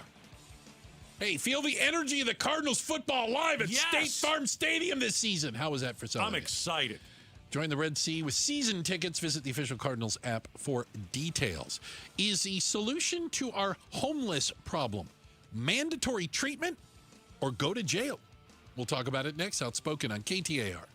Hey, feel the energy of the Cardinals football live at State Farm Stadium this season. How was that for some? I'm excited. Join the Red Sea with season tickets. Visit the official Cardinals app for details. Is the solution to our homeless problem mandatory treatment or go to jail? We'll talk about it next. Outspoken on KTAR.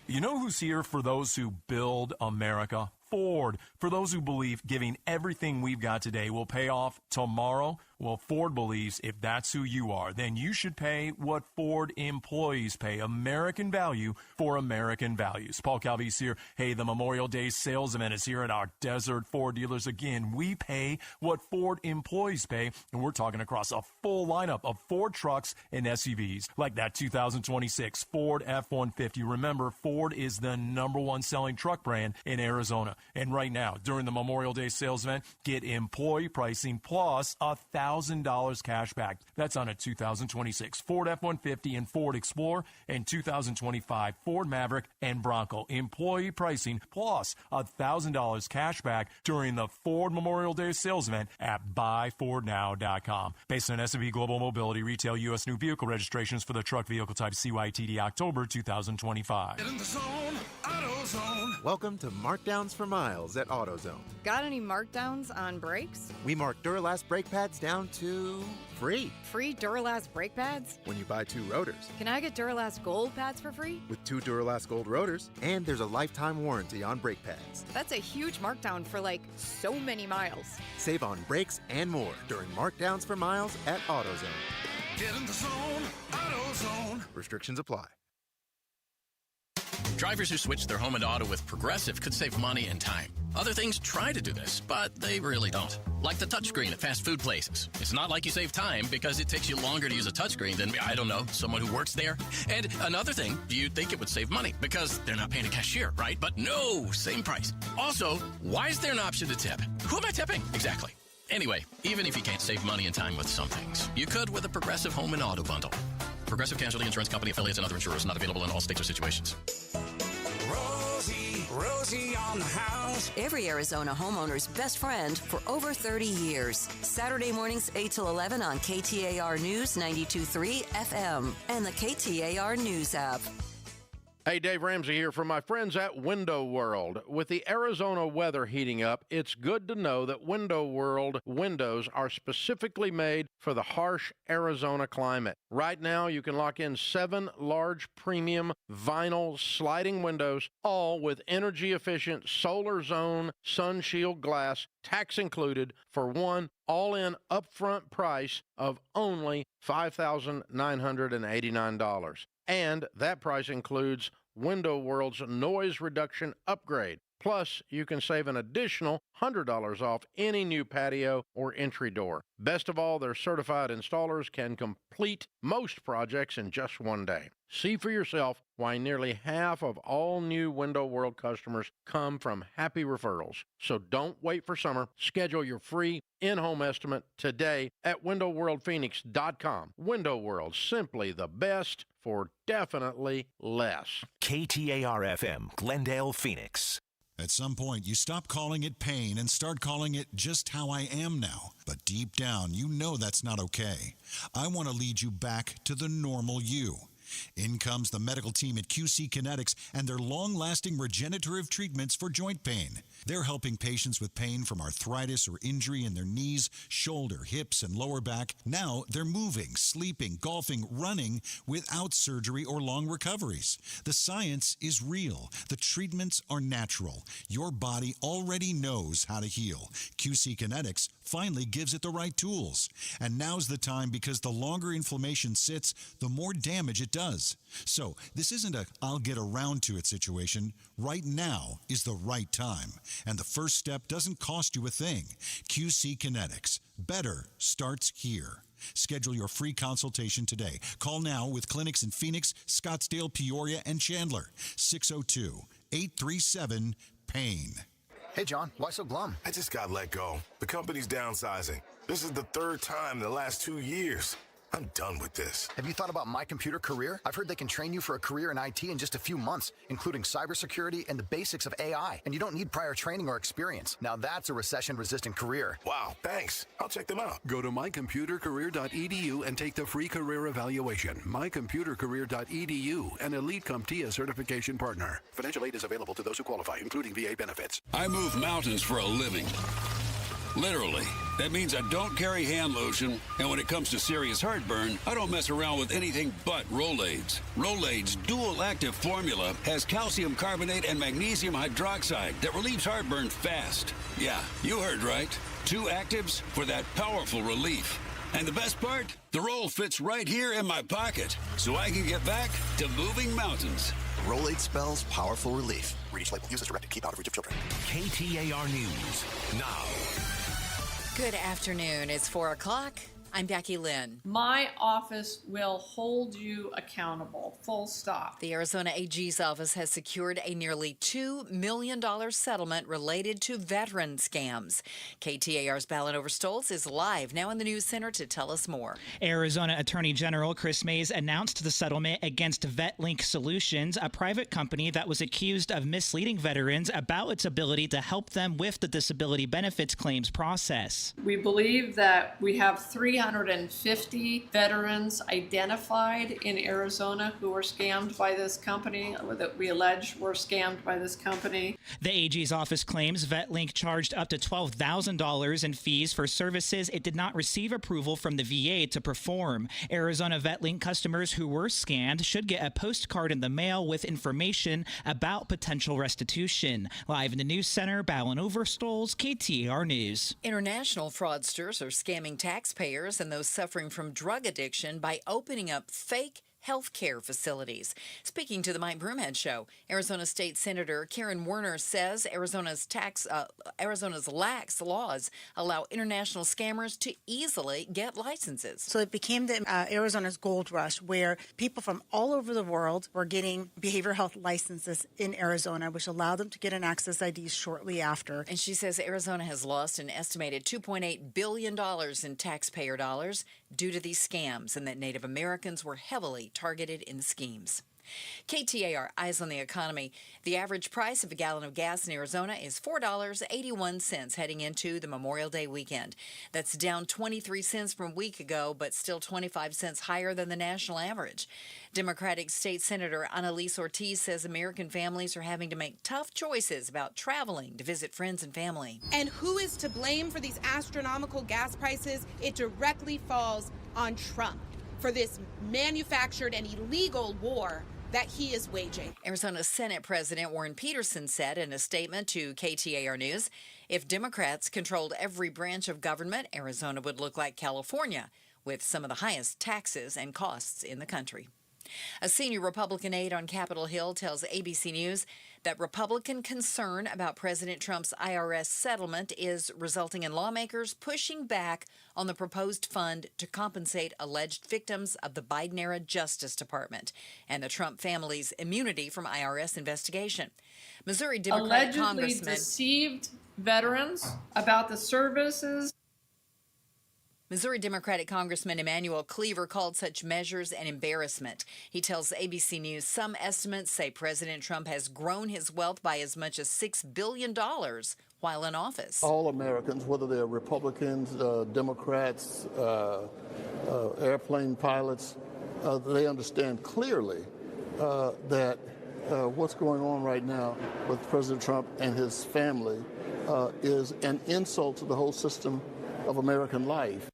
You know who's here for those who build America? Ford. For those who believe giving everything we've got today will pay off tomorrow, well, Ford believes if that's who you are, then you should pay what Ford employees pay. American value for American values. Paul Calvi's here. Hey, the Memorial Day sales event is here at our Desert Ford dealers. Again, we pay what Ford employees pay, and we're talking across a full lineup of Ford trucks and SUVs, like that 2026 Ford F-150. Remember, Ford is the #1 selling truck brand in Arizona. And right now, during the Memorial Day sales event, get employee pricing plus $1,000 cash back. That's on a 2026 Ford F-150 and Ford Explorer and 2025 Ford Maverick and Bronco. Employee pricing plus $1,000 cash back during the Ford Memorial Day sales event at buyfordnow.com. Based on S&P Global Mobility, retail U.S. new vehicle registrations for the truck vehicle type CYTD October 2025. Get in the zone, AutoZone. Welcome to Markdowns for Miles at AutoZone. Got any markdowns on brakes? We mark Duralast brake pads down to free. Free Duralast brake pads? When you buy 2 rotors. Can I get Duralast Gold pads for free? With 2 Duralast Gold rotors, and there's a lifetime warranty on brake pads. That's a huge markdown for like so many miles. Save on brakes and more during Markdowns for Miles at AutoZone. Get in the zone, AutoZone. Restrictions apply. Drivers who switch their home and auto with Progressive could save money and time. Other things try to do this, but they really don't. Like the touchscreen at fast food places. It's not like you save time because it takes you longer to use a touchscreen than, I don't know, someone who works there. And another thing, you'd think it would save money because they're not paying a cashier, right? But no, same price. Also, why is there an option to tip? Who am I tipping? Exactly. Anyway, even if you can't save money and time with some things, you could with a Progressive Home and Auto Bundle. Progressive Casualty Insurance Company affiliates and other insurers, not available in all states or situations. Rosie on the house. Every Arizona homeowner's best friend for over 30 years. Saturday mornings 8 till 11 on KTAR News 92.3 FM and the KTAR News app. Hey, Dave Ramsey here from my friends at Window World. With the Arizona weather heating up, it's good to know that Window World windows are specifically made for the harsh Arizona climate. Right now, you can lock in 7 large premium vinyl sliding windows, all with energy-efficient solar zone sun shield glass, tax included, for one all-in upfront price of only $5,989. And that price includes Window World's noise reduction upgrade. Plus, you can save an additional $100 off any new patio or entry door. Best of all, their certified installers can complete most projects in just one day. See for yourself why nearly half of all new Window World customers come from happy referrals. So don't wait for summer. Schedule your free in-home estimate today at windowworldphoenix.com. Window World, simply the best for definitely less. KTAR-FM, Glendale, Phoenix. At some point, you stop calling it pain and start calling it just how I am now. But deep down, you know that's not okay. I want to lead you back to the normal you. In comes the medical team at QC Kinetics and their long-lasting regenerative treatments for joint pain. They're helping patients with pain from arthritis or injury in their knees, shoulder, hips, and lower back. Now they're moving, sleeping, golfing, running without surgery or long recoveries. The science is real. The treatments are natural. Your body already knows how to heal. QC Kinetics finally gives it the right tools. And now's the time because the longer inflammation sits, the more damage it does. So this isn't a I'll get around to it situation. Right now is the right time. And the first step doesn't cost you a thing. QC Kinetics. Better starts here. Schedule your free consultation today. Call now with clinics in Phoenix, Scottsdale, Peoria, and Chandler. 602-837-PAIN. Hey, John, why so glum? I just got let go. The company's downsizing. This is the 3rd time in the last 2 years. I'm done with this. Have you thought about My Computer Career? I've heard they can train you for a career in IT in just a few months, including cybersecurity and the basics of AI. And you don't need prior training or experience. Now that's a recession-resistant career. Wow, thanks. I'll check them out. Go to mycomputercareer.edu and take the free career evaluation. mycomputercareer.edu, an Elite CompTIA certification partner. Financial aid is available to those who qualify, including VA benefits. I move mountains for a living. Literally. That means I don't carry hand lotion, and when it comes to serious heartburn, I don't mess around with anything but Rolaids. Rolaids' dual-active formula has calcium carbonate and magnesium hydroxide that relieves heartburn fast. Yeah, you heard right. 2 actives for that powerful relief. And the best part? The roll fits right here in my pocket, so I can get back to moving mountains. Rolade spells powerful relief. Read each label. Use as directed. Keep out of reach of children. KTAR News now. Good afternoon. It's 4 o'clock. I'm Becky Lynn. My office will hold you accountable. Full stop. The Arizona AG's office has secured a nearly $2 million settlement related to veteran scams. KTAR's Ballin Overstolz is live now in the news center to tell us more. Arizona Attorney General Chris Mays announced the settlement against VetLink Solutions, a private company that was accused of misleading veterans about its ability to help them with the disability benefits claims process. We believe that we have 350 veterans identified in Arizona who were scammed by this company, or that we allege were scammed by this company. The AG's office claims VetLink charged up to $12,000 in fees for services it did not receive approval from the VA to perform. Arizona VetLink customers who were scammed should get a postcard in the mail with information about potential restitution. Live in the news center, Ballin Overstolz, KTAR News. International fraudsters are scamming taxpayers and those suffering from drug addiction by opening up fake health care facilities. Speaking to the Mike Broomhead Show, Arizona State Senator Karen Werner says Arizona's lax laws allow international scammers to easily get licenses. So it became the Arizona's gold rush, where people from all over the world were getting behavioral health licenses in Arizona, which allowed them to get an access ID shortly after. And she says Arizona has lost an estimated $2.8 billion in taxpayer dollars due to these scams, and that Native Americans were heavily targeted in the schemes. KTAR Eyes on the Economy. The average price of a gallon of gas in Arizona is $4.81 heading into the Memorial Day weekend. That's down 23 cents from a week ago, but still 25 cents higher than the national average. Democratic State Senator Annalise Ortiz says American families are having to make tough choices about traveling to visit friends and family. And who is to blame for these astronomical gas prices? It directly falls on Trump for this manufactured and illegal war that he is waging. Arizona Senate President Warren Peterson said in a statement to KTAR News, if Democrats controlled every branch of government, Arizona would look like California, with some of the highest taxes and costs in the country. A senior Republican aide on Capitol Hill tells ABC News that Republican concern about President Trump's IRS settlement is resulting in lawmakers pushing back on the proposed fund to compensate alleged victims of the Biden-era Justice Department and the Trump family's immunity from IRS investigation. Missouri Democratic Congressman deceived veterans about the services. Missouri Democratic Congressman Emanuel Cleaver called such measures an embarrassment. He tells ABC News some estimates say President Trump has grown his wealth by as much as $6 billion while in office. All Americans, whether they're Republicans, Democrats, airplane pilots, they understand clearly that what's going on right now with President Trump and his family is an insult to the whole system of American life.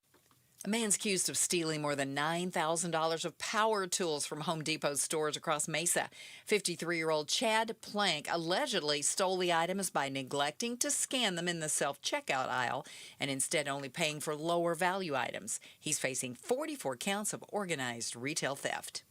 A man's accused of stealing more than $9,000 of power tools from Home Depot stores across Mesa. 53-year-old Chad Plank allegedly stole the items by neglecting to scan them in the self-checkout aisle and instead only paying for lower value items. He's facing 44 counts of organized retail theft.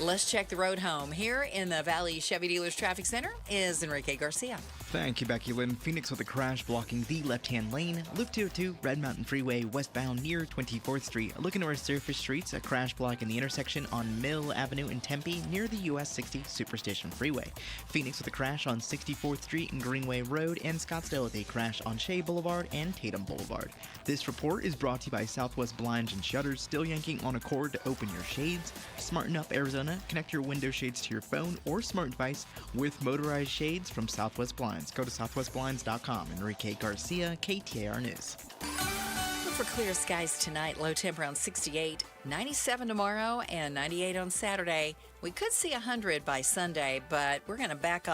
Let's check the road home. Here in the Valley Chevy Dealers Traffic Center is Enrique Garcia. Thank you, Becky Lynn. Phoenix with a crash blocking the left-hand lane. Loop 202, Red Mountain Freeway, westbound near 24th Street. Looking over surface streets, a crash block in the intersection on Mill Avenue in Tempe near the US 60 Superstation Freeway. Phoenix with a crash on 64th Street and Greenway Road, and Scottsdale with a crash on Shea Boulevard and Tatum Boulevard. This report is brought to you by Southwest Blinds and Shutters, still yanking on a cord to open your shades. Smarten up Arizona. Connect your window shades to your phone or smart device with motorized shades from Southwest Blinds. Go to southwestblinds.com. Enrique Garcia, KTAR News. Look for clear skies tonight. Low temp around 68, 97 tomorrow, and 98 on Saturday. We could see 100 by Sunday, but we're going to back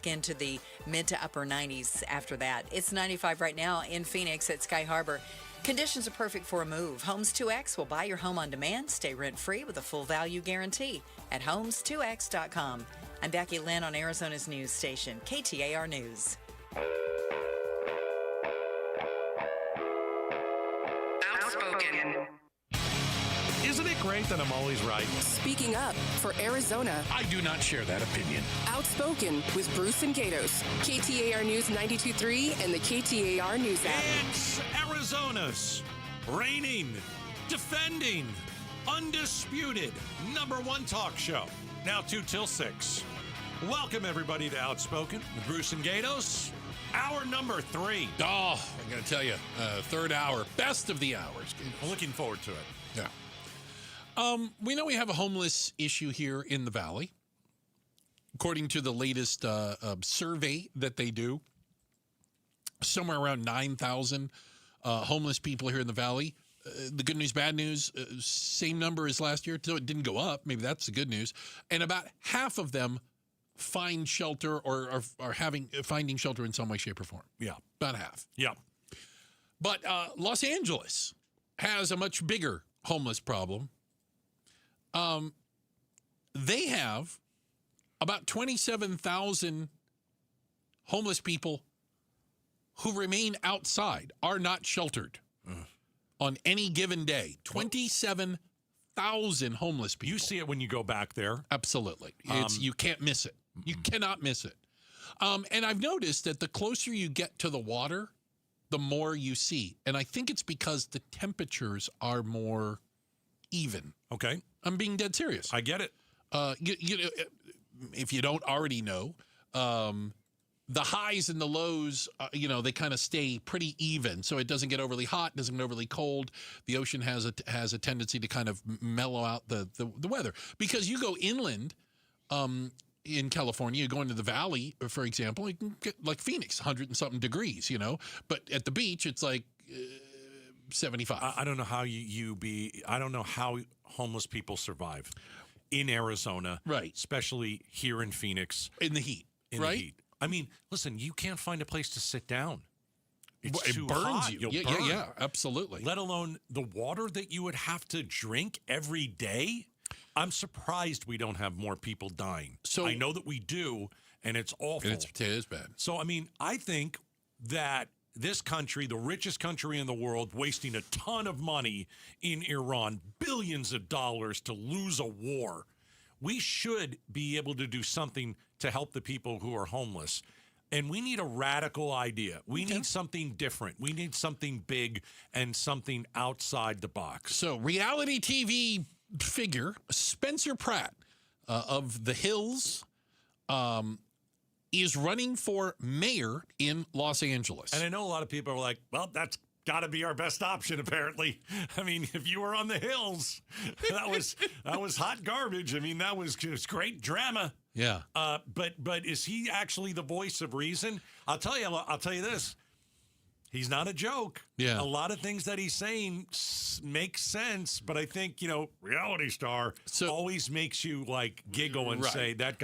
into the mid to upper 90s after that. It's 95 right now in Phoenix at Sky Harbor. Conditions are perfect for a move. Homes 2X will buy your home on demand. Stay rent-free with a full value guarantee at homes2x.com. I'm Becky Lynn on Arizona's news station, KTAR News. Outspoken. Isn't it great that I'm always right? Speaking up for Arizona. I do not share that opinion. Outspoken with Bruce and Gatos. KTAR News 92.3 and the KTAR News app. It's Arizona's reigning, defending, undisputed #1 talk show. Now 2 till 6. Welcome everybody to Outspoken with Bruce and Gatos. Hour number 3. Oh, I'm going to tell you, third hour, best of the hours. I'm looking forward to it. Yeah. We know we have a homeless issue here in the Valley. According to the latest survey that they do, somewhere around 9,000 homeless people here in the Valley. The good news, bad news, same number as last year, so it didn't go up. Maybe that's the good news. And about half of them find shelter or are finding shelter in some way, shape, or form. Yeah. About half. Yeah. But Los Angeles has a much bigger homeless problem. They have about 27,000 homeless people who remain outside, are not sheltered on any given day. 27,000. 100,000 homeless people. You see it when you go back there. Absolutely. You can't miss it. You cannot miss it. And I've noticed that the closer you get to the water, the more you see. And I think it's because the temperatures are more even. Okay. I'm being dead serious. I get it. You know, if you don't already know, the highs and the lows, they kind of stay pretty even. So it doesn't get overly hot, doesn't get overly cold. The ocean has a tendency to kind of mellow out the weather. Because you go inland in California, you go into the valley, for example, you can get like Phoenix, 100 and something degrees, But at the beach, it's like 75. I don't know how I don't know how homeless people survive in Arizona. Right. Especially here in Phoenix. In the heat. In the heat. I mean, listen, you can't find a place to sit down. It burns hot. you. You'll Yeah, burn. yeah, absolutely. Let alone the water that you would have to drink every day. I'm surprised we don't have more people dying. So I know that we do, and it's awful. It is bad. So, I mean, I think that this country, the richest country in the world, wasting a ton of money in Iran, billions of dollars to lose a war. We should be able to do something to help the people who are homeless. And we need a radical idea. We need something different. We need something big and something outside the box. So, reality TV figure Spencer Pratt of The Hills is running for mayor in Los Angeles. And I know a lot of people are like, well, that's got to be our best option, apparently. I mean, if you were on The Hills, that was hot garbage. I mean, that was just great drama. Yeah. But is he actually the voice of reason? I'll tell you this. He's not a joke. Yeah. A lot of things that he's saying make sense, but I think, reality star always makes you like giggle and say that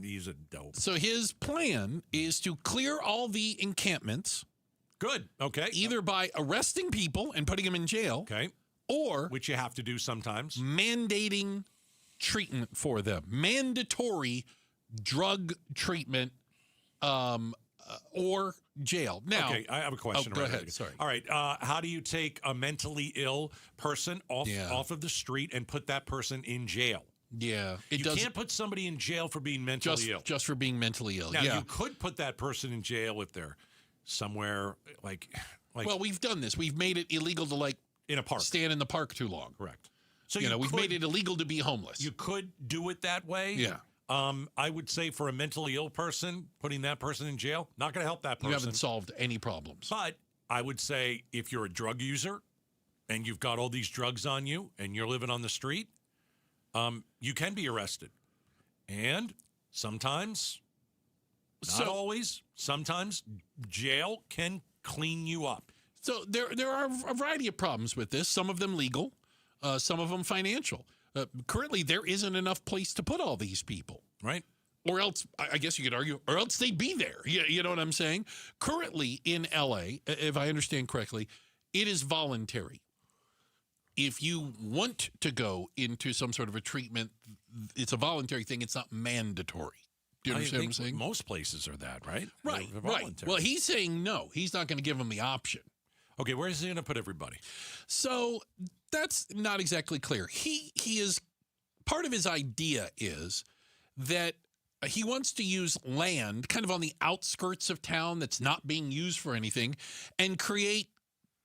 he's a dope. So his plan is to clear all the encampments. Good. Okay. Either by arresting people and putting them in jail. Okay. Or which you have to do sometimes. Mandating treatment for them. Mandatory drug treatment or jail. Now, okay, I have a question. Go ahead. Sorry. All right. How do you take a mentally ill person off of the street and put that person in jail? Yeah. You can't put somebody in jail for being mentally ill. Just for being mentally ill. Now, you could put that person in jail if they're somewhere like. Well, we've done this. We've made it illegal to in a park stand in the park too long. Correct. So we've made it illegal to be homeless. You could do it that way. Yeah. I would say for a mentally ill person, putting that person in jail, not going to help that person. You haven't solved any problems. But I would say if you're a drug user and you've got all these drugs on you and you're living on the street, you can be arrested. And sometimes, not always, sometimes jail can clean you up. So there are a variety of problems with this, some of them legal, some of them financial. Currently, there isn't enough place to put all these people. Right. Or else, I guess you could argue, or else they'd be there. You know what I'm saying? Currently in L.A., if I understand correctly, it is voluntary. If you want to go into some sort of a treatment, it's a voluntary thing. It's not mandatory. Do you understand what I'm saying? Most places are that, right? Right, They're right. voluntary. Well, he's saying no. He's not going to give them the option. Okay, where is he going to put everybody? So that's not exactly clear. He is part of his idea is that he wants to use land kind of on the outskirts of town that's not being used for anything and create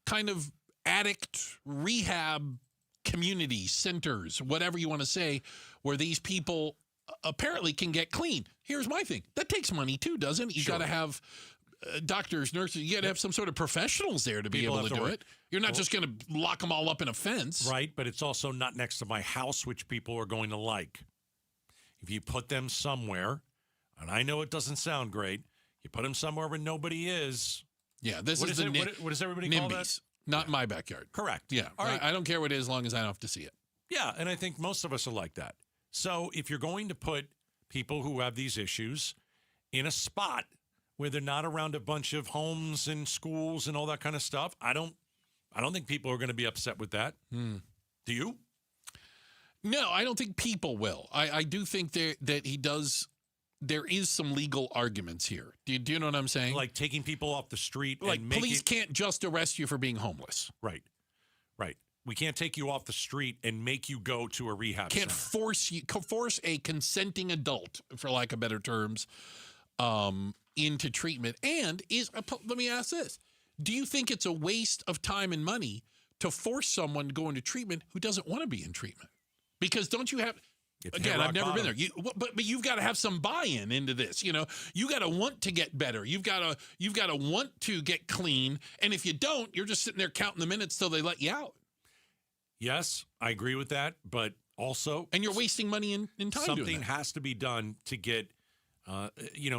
kind of addict rehab community centers, whatever you want to say, where these people apparently can get clean. Here's my thing. That takes money too, doesn't it? You got to have doctors, nurses, you got to have some sort of professionals there to be able to do it. You're not just going to lock them all up in a fence. Right, but it's also not next to my house, which people are going to like. If you put them somewhere, and I know it doesn't sound great, you put them somewhere where nobody is. Yeah, what does everybody call that? Not my backyard. Correct. Yeah, all right. I don't care what it is as long as I don't have to see it. Yeah, and I think most of us are like that. So if you're going to put people who have these issues in a spot where they're not around a bunch of homes and schools and all that kind of stuff, I don't think people are going to be upset with that. Do you? No, I don't think people will. I do think that he does. There is some legal arguments here. Do you know what I'm saying? Like taking people off the street. Like and police can't just arrest you for being homeless. Right. We can't take you off the street and make you go to a rehab Can't center. force a consenting adult, for lack of better terms, into treatment. And let me ask this. Do you think it's a waste of time and money to force someone to go into treatment who doesn't want to be in treatment? Because don't you have... Again, I've never been there. But you've got to have some buy-in into this. You got to want to get better. You've got to want to get clean. And if you don't, you're just sitting there counting the minutes till they let you out. Yes, I agree with that. But also, and you're wasting money in time. Something has to be done to get.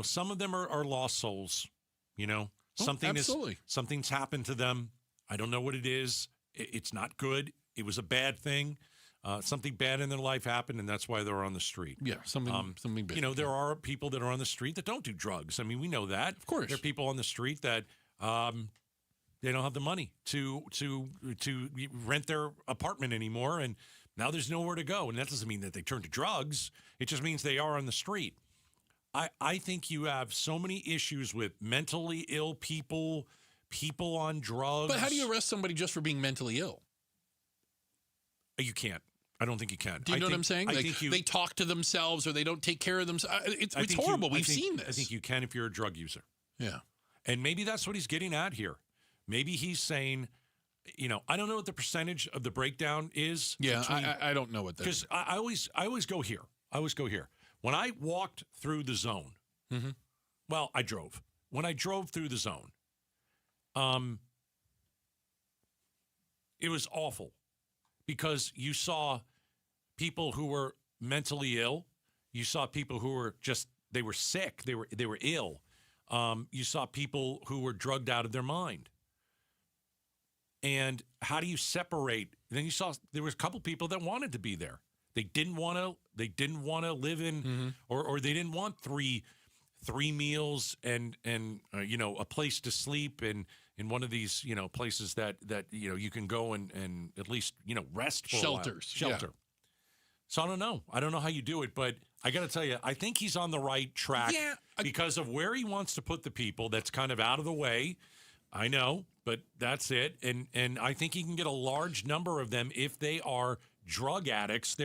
Some of them are lost souls. Something's happened to them. I don't know what it is. It's not good. It was a bad thing. Something bad in their life happened, and that's why they're on the street. Yeah, something big. There are people that are on the street that don't do drugs. I mean, we know that. Of course. There are people on the street that they don't have the money to rent their apartment anymore, and now there's nowhere to go. And that doesn't mean that they turn to drugs. It just means they are on the street. I think you have so many issues with mentally ill people on drugs. But how do you arrest somebody just for being mentally ill? You can't. I don't think you can. Do you know what I'm saying? They talk to themselves or they don't take care of themselves. It's horrible. We've seen this. I think you can if you're a drug user. Yeah. And maybe that's what he's getting at here. Maybe he's saying, I don't know what the percentage of the breakdown is. Yeah, I don't know what that is. Because I always go here. When I walked through the zone, well, I drove. When I drove through the zone, it was awful. Because you saw people who were mentally ill. You saw people who were they were sick. They were ill. You saw people who were drugged out of their mind. And how do you separate? Then you saw there was a couple people that wanted to be there. They didn't want to live in, or they didn't want three meals and a place to sleep and in one of these places that you can go and at least rest for shelter. Yeah. So I don't know how you do it, but I got to tell you, I think he's on the right track because of where he wants to put the people. That's kind of out of the way. I know, but that's it. And I think he can get a large number of them if they are drug addicts.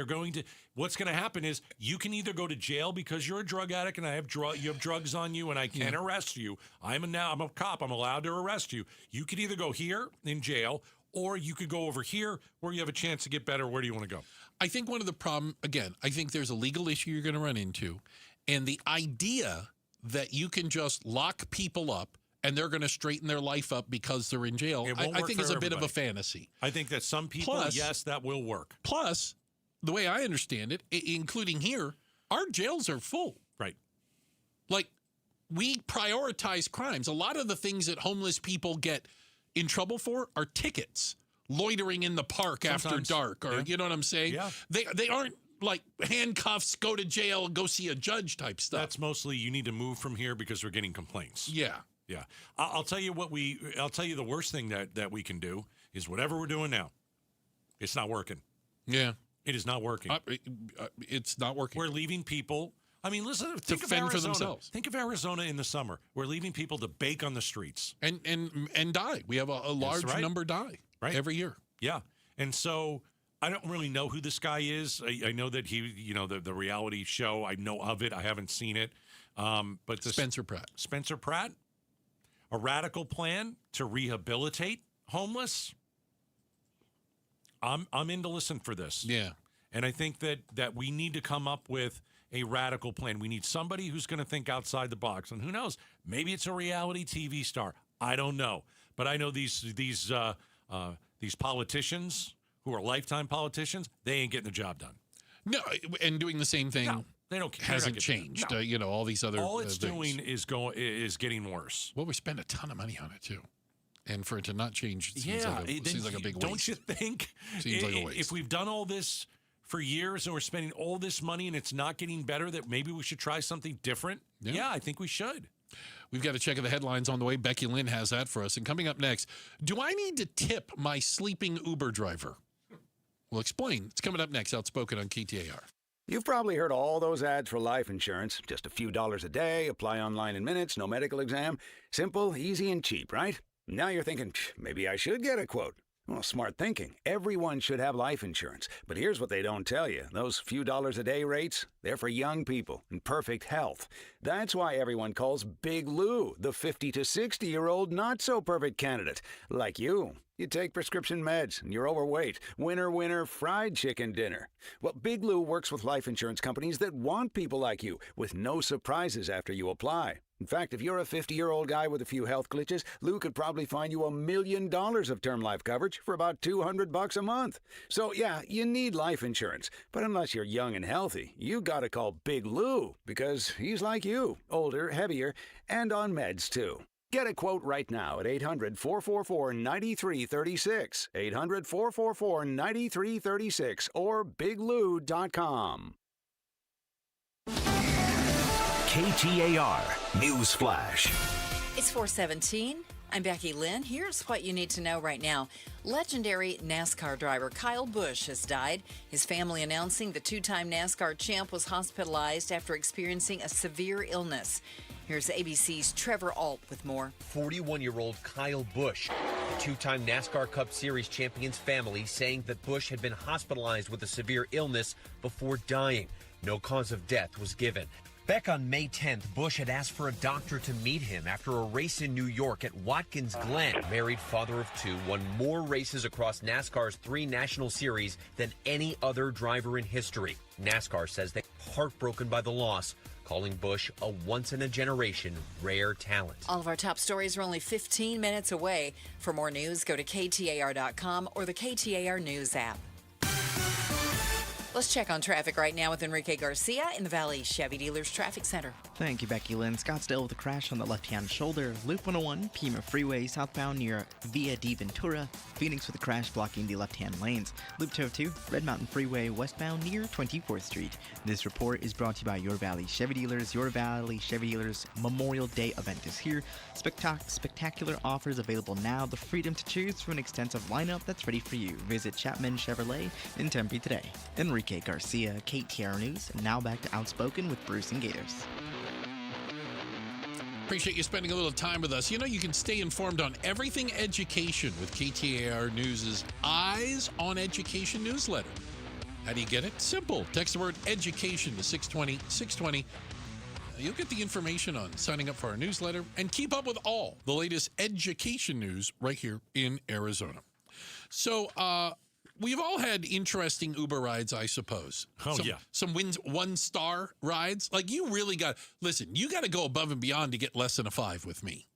What's going to happen is you can either go to jail because you're a drug addict and you have drugs on you and I can arrest you. I'm a cop. I'm allowed to arrest you. You could either go here in jail or you could go over here where you have a chance to get better. Where do you want to go? I think one of the problem, again, I think there's a legal issue you're going to run into. And the idea that you can just lock people up and they're going to straighten their life up because they're in jail, I think is a bit of a fantasy. I think that some people, yes, that will work. Plus, the way I understand it, including here, our jails are full. Right. Like, we prioritize crimes. A lot of the things that homeless people get in trouble for are tickets, loitering in the park after dark, or you know what I'm saying? Yeah. They aren't like handcuffs, go to jail, go see a judge type stuff. That's mostly you need to move from here because we're getting complaints. Yeah. Yeah. I'll tell you the worst thing that we can do is whatever we're doing now. It's not working. Yeah. It is not working. It's not working. We're leaving people. I mean, listen, think of fend Arizona. for themselves. Think of Arizona in the summer. We're leaving people to bake on the streets. And die. We have a large number die every year. Yeah. And so I don't really know who this guy is. I know that he, the reality show, I know of it. I haven't seen it. But Spencer Pratt. Spencer Pratt, a radical plan to rehabilitate homeless. I'm in to listen for this. Yeah. And I think that we need to come up with a radical plan. We need somebody who's going to think outside the box. And who knows? Maybe it's a reality TV star. I don't know. But I know these politicians who are lifetime politicians, they ain't getting the job done. No, and doing the same thing. No, they don't care. Hasn't changed. No. All these other all it's things. doing is getting worse. Well, we spend a ton of money on it too. And for it to not change, seems like a big waste. Don't you think? Seems like a waste. If we've done all this for years and we're spending all this money and it's not getting better, that maybe we should try something different? Yeah, I think we should. We've got to check the headlines on the way. Becky Lynn has that for us. And coming up next, do I need to tip my sleeping Uber driver? We'll explain. It's coming up next. Outspoken on KTAR. You've probably heard all those ads for life insurance. Just a few dollars a day, apply online in minutes, no medical exam. Simple, easy, and cheap, right? Now you're thinking, maybe I should get a quote. Well, smart thinking. Everyone should have life insurance. But here's what they don't tell you. Those few dollars a day rates, they're for young people in perfect health. That's why everyone calls Big Lou the 50 to 60-year-old not-so-perfect candidate. Like you. You take prescription meds and you're overweight. Winner, fried chicken dinner. Well, Big Lou works with life insurance companies that want people like you with no surprises after you apply. In fact, if you're a 50-year-old guy with a few health glitches, Lou could probably find you $1 million of term life coverage for about $200 a month. So, yeah, you need life insurance. But unless you're young and healthy, you gotta call Big Lou because he's like you, older, heavier, and on meds, too. Get a quote right now at 800-444-9336, 800-444-9336, or biglou.com. KTAR News Flash. It's 4:17. I'm Becky Lynn. Here's what you need to know right now. Legendary NASCAR driver Kyle Busch has died. His family announcing the two-time NASCAR champ was hospitalized after experiencing a severe illness. Here's ABC's Trevor Alt with more. 41-year-old Kyle Busch, the two-time NASCAR Cup Series champion's family saying that Busch had been hospitalized with a severe illness before dying. No cause of death was given. Back on May 10th, Busch had asked for a doctor to meet him after a race in New York at Watkins Glen. Married, father of two, won more races across NASCAR's 3 national series than any other driver in history. NASCAR says they're heartbroken by the loss, calling Busch a once-in-a-generation rare talent. All of our top stories are only 15 minutes away. For more news, go to KTAR.com or the KTAR News app. Let's check on traffic right now with Enrique Garcia in the Valley Chevy Dealers Traffic Center. Thank you, Becky Lynn. Scottsdale with a crash on the left-hand shoulder. Loop 101, Pima Freeway, southbound near Via de Ventura. Phoenix with a crash blocking the left-hand lanes. Loop 202, Red Mountain Freeway, westbound near 24th Street. This report is brought to you by Your Valley Chevy Dealers. Your Valley Chevy Dealers Memorial Day event is here. Spectacular offers available now. The freedom to choose from an extensive lineup that's ready for you. Visit Chapman Chevrolet in Tempe today. Enrique Garcia, KTAR News. Now back to Outspoken with Bruce and Gators. Appreciate you spending a little time with us. You know, you can stay informed on everything education with KTAR News' Eyes on Education newsletter. How do you get it? Simple. Text the word education to 620-620. You'll get the information on signing up for our newsletter and keep up with all the latest education news right here in Arizona. So, we've all had interesting Uber rides, I suppose. Some one-star rides. Like, you really got... Listen, you got to go above and beyond to get less than a 5 with me.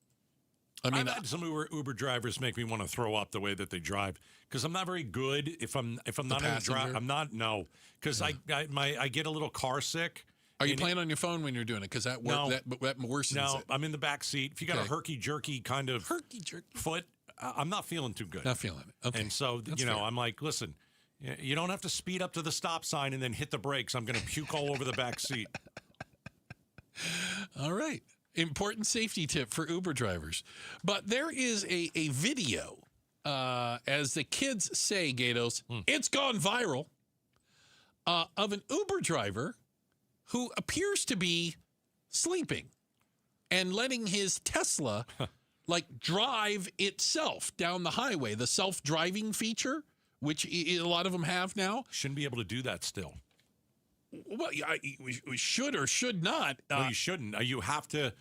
I mean, I've had some Uber drivers make me want to throw up the way that they drive because I'm not very good if I'm not in the drive. I'm not, no, because I get a little car sick. Are you playing on your phone when you're doing it? Because that worsens it. No, I'm in the back seat. If you got a herky-jerky kind of foot, I'm not feeling too good. Not feeling it. Okay. And so, fair. I'm like, listen, you don't have to speed up to the stop sign and then hit the brakes. I'm going to puke all over the back seat. All right. Important safety tip for Uber drivers. But there is a video, as the kids say, Gatos, it's gone viral, of an Uber driver who appears to be sleeping and letting his Tesla drive itself down the highway. The self-driving feature, which a lot of them have now. Shouldn't be able to do that still. Well, we should or should not. No, you shouldn't. You have to.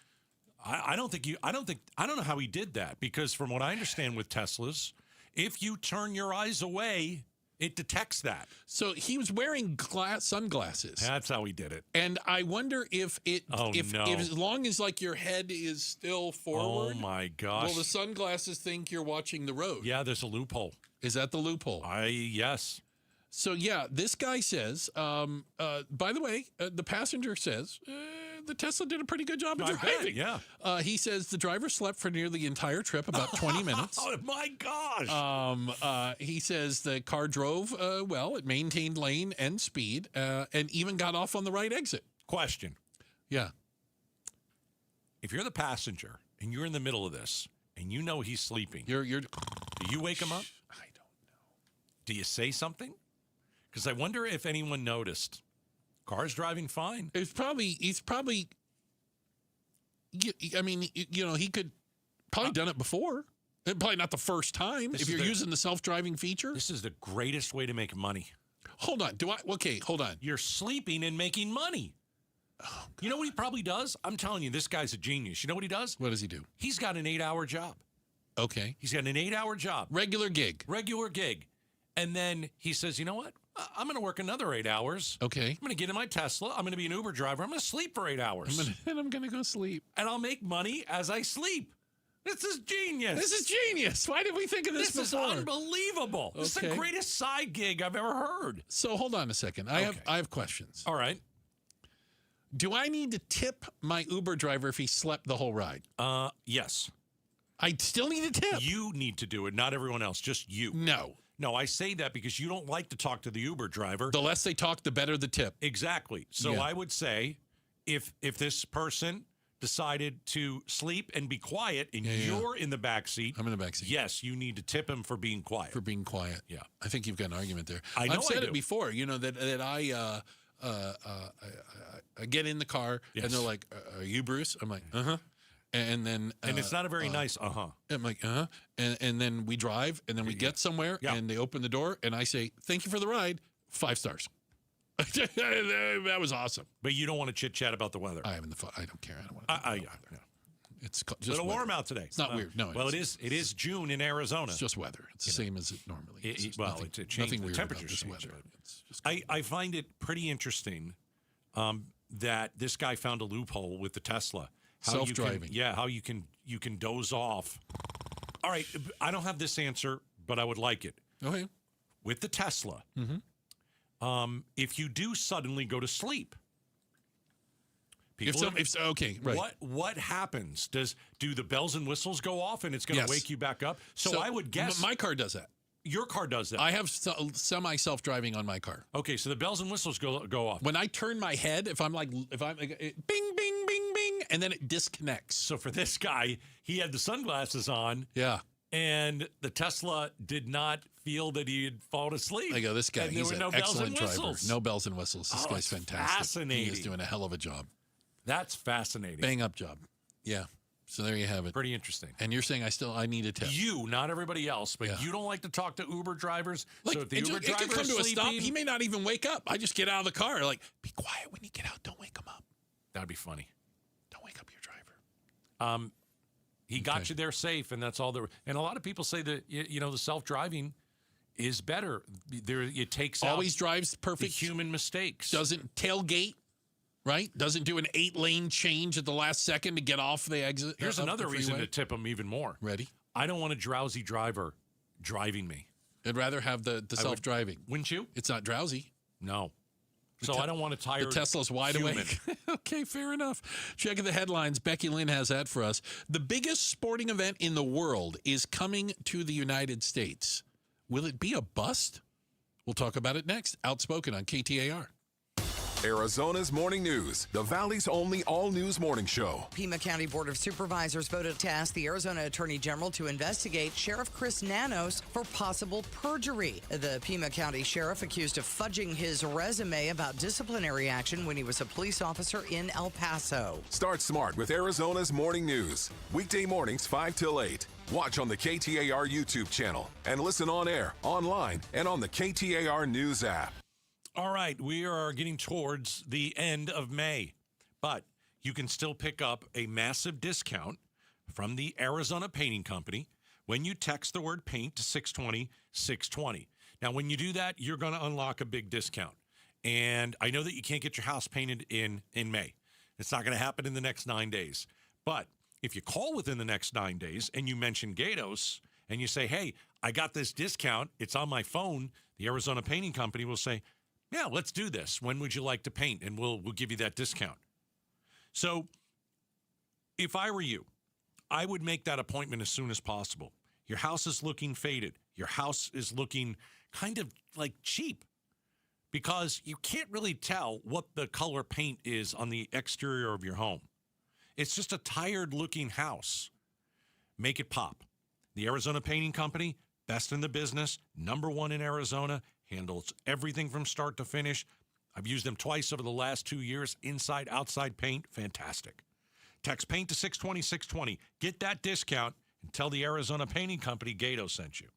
I don't know how he did that because from what I understand with Teslas, if you turn your eyes away, it detects that. So he was wearing sunglasses. That's how he did it. And I wonder if as long as your head is still forward. Oh my gosh. Will the sunglasses think you're watching the road? Yeah, there's a loophole. Is that the loophole? Yes. So yeah, this guy says, by the way, the passenger says, the Tesla did a pretty good job of driving. Yeah. He says the driver slept for nearly the entire trip, about 20 minutes. Oh, my gosh. He says the car drove well. It maintained lane and speed and even got off on the right exit. Question. Yeah. If you're the passenger and you're in the middle of this and you know he's sleeping, do you wake him up? I don't know. Do you say something? Because I wonder if anyone noticed. Car's driving fine. He's probably, I mean, he could probably done it before. Probably not the first time if you're using the self-driving feature. This is the greatest way to make money. Hold on. Okay, hold on. You're sleeping and making money. Oh, you know what he probably does? I'm telling you, this guy's a genius. You know what he does? What does he do? He's got an 8-hour job. Okay. He's got an 8-hour job. Regular gig. And then he says, you know what? I'm going to work another 8 hours. Okay. I'm going to get in my Tesla. I'm going to be an Uber driver. I'm going to sleep for 8 hours. I'm going to go sleep. And I'll make money as I sleep. This is genius. Why did we think of this before? This is unbelievable. Okay. This is the greatest side gig I've ever heard. So hold on a second. I have questions. All right. Do I need to tip my Uber driver if he slept the whole ride? Yes. I still need to tip. You need to do it, not everyone else, just you. No, I say that because you don't like to talk to the Uber driver. The less they talk, the better the tip. Exactly. So I would say if this person decided to sleep and be quiet and you're in the back seat. I'm in the back seat. Yes, you need to tip him for being quiet. Yeah. I think you've got an argument there. I know I've said I do. it before, that I get in the car and they're like, are you Bruce? I'm like, uh-huh. And then and it's not a very nice uh-huh. I'm like, uh-huh. And then we drive and then we get somewhere and they open the door and I say, thank you for the ride, 5 stars. That was awesome. But you don't want to chit-chat about the weather. I don't care. I don't want to. Yeah. It's just a little weather. warm out today. It's not weird. No. Well, it is June in Arizona. It's just weather. It's the same as it normally is. It changed. Nothing The weird temperature's about this changed, weather. It's just I find it pretty interesting that this guy found a loophole with the Tesla. Self-driving. How you can doze off. All right, I don't have this answer, but I would like it. Okay. With the Tesla, if you do suddenly go to sleep, what happens? Do the bells and whistles go off and it's going to wake you back up? So I would guess my car does that. Your car does that. I have semi self-driving on my car. Okay, so the bells and whistles go off. When I turn my head, if I'm bing, bing, bing, bing, and then it disconnects. So for this guy, he had the sunglasses on. Yeah. And the Tesla did not feel that he had fallen asleep. I go, this guy, he's an excellent driver. No bells and whistles. This guy's fantastic. Fascinating. He is doing a hell of a job. That's fascinating. Bang up job. Yeah. So there you have it. Pretty interesting. And you're saying I need a tip. You, not everybody else, but you don't like to talk to Uber drivers. So if the Uber driver can come is to a stop, sleeping, he may not even wake up. I just get out of the car, like, be quiet when you get out. Don't wake him up. That'd be funny. Don't wake up your driver. He got you there safe, and that's all there. And a lot of people say that the self-driving is better. It takes always drives perfect. The human mistakes. Doesn't tailgate. Right? Doesn't do an 8-lane change at the last second to get off the exit. Here's another reason to tip him even more. Ready? I don't want a drowsy driver driving me. I'd rather have the self-driving. Wouldn't you? It's not drowsy. No. So I don't want a tired The Tesla's wide awake. Okay, fair enough. Checking the headlines. Becky Lynn has that for us. The biggest sporting event in the world is coming to the United States. Will it be a bust? We'll talk about it next. Outspoken on KTAR. Arizona's Morning News, the Valley's only all-news morning show. Pima County Board of Supervisors voted to task the Arizona Attorney General to investigate Sheriff Chris Nanos for possible perjury. The Pima County Sheriff accused of fudging his resume about disciplinary action when he was a police officer in El Paso. Start smart with Arizona's Morning News. Weekday mornings 5 till 8. Watch on the KTAR YouTube channel and listen on air, online, and on the KTAR News app. All right, we are getting towards the end of May, but you can still pick up a massive discount from the Arizona Painting Company when you text the word paint to 620-620. Now, when you do that, you're going to unlock a big discount. And I know that you can't get your house painted in May. It's not going to happen in the next 9 days. But if you call within the next 9 days and you mention Gatos and you say, hey, I got this discount, it's on my phone, the Arizona Painting Company will say, yeah, let's do this. When would you like to paint? And we'll give you that discount. So if I were you, I would make that appointment as soon as possible. Your house is looking faded. Your house is looking kind of like cheap because you can't really tell what the color paint is on the exterior of your home. It's just a tired-looking house. Make it pop. The Arizona Painting Company, best in the business, #1 in Arizona, handles everything from start to finish. I've used them twice over the last 2 years. Inside, outside paint, fantastic. Text paint to 620-620. Get that discount Tell the Arizona Painting Company Gato sent you.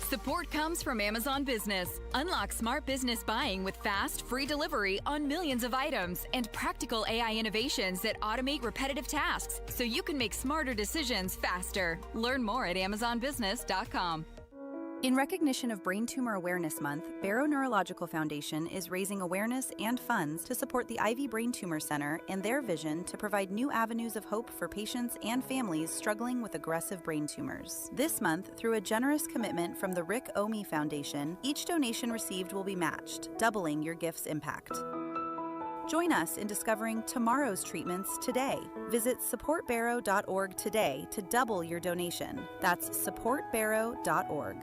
Support comes from Amazon Business. Unlock smart business buying with fast, free delivery on millions of items and practical AI innovations that automate repetitive tasks so you can make smarter decisions faster. Learn more at amazonbusiness.com. In recognition of Brain Tumor Awareness Month, Barrow Neurological Foundation is raising awareness and funds to support the Ivy Brain Tumor Center and their vision to provide new avenues of hope for patients and families struggling with aggressive brain tumors. This month, through a generous commitment from the Rick Omi Foundation, each donation received will be matched, doubling your gift's impact. Join us in discovering tomorrow's treatments today. Visit supportbarrow.org today to double your donation. That's supportbarrow.org.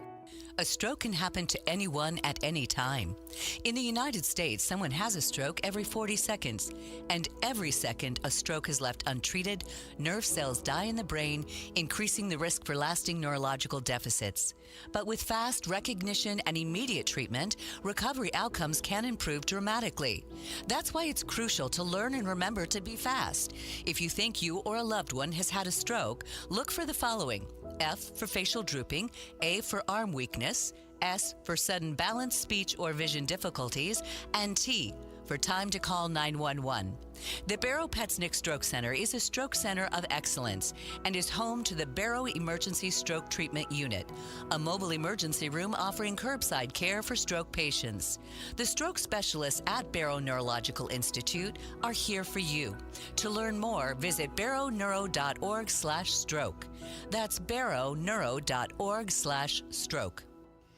A stroke can happen to anyone at any time. In the United States, someone has a stroke every 40 seconds. And every second a stroke is left untreated, nerve cells die in the brain, increasing the risk for lasting neurological deficits. But with fast recognition and immediate treatment, recovery outcomes can improve dramatically. That's why it's crucial to learn and remember to be fast. If you think you or a loved one has had a stroke, look for the following: F for facial drooping, A for arm weakness, S for sudden balance, speech, or vision difficulties, and T for time to call 911. The Barrow Petsnick Stroke Center is a stroke center of excellence and is home to the Barrow Emergency Stroke Treatment Unit, a mobile emergency room offering curbside care for stroke patients. The stroke specialists at Barrow Neurological Institute are here for you. To learn more, visit barrowneuro.org/stroke. That's barrowneuro.org/stroke.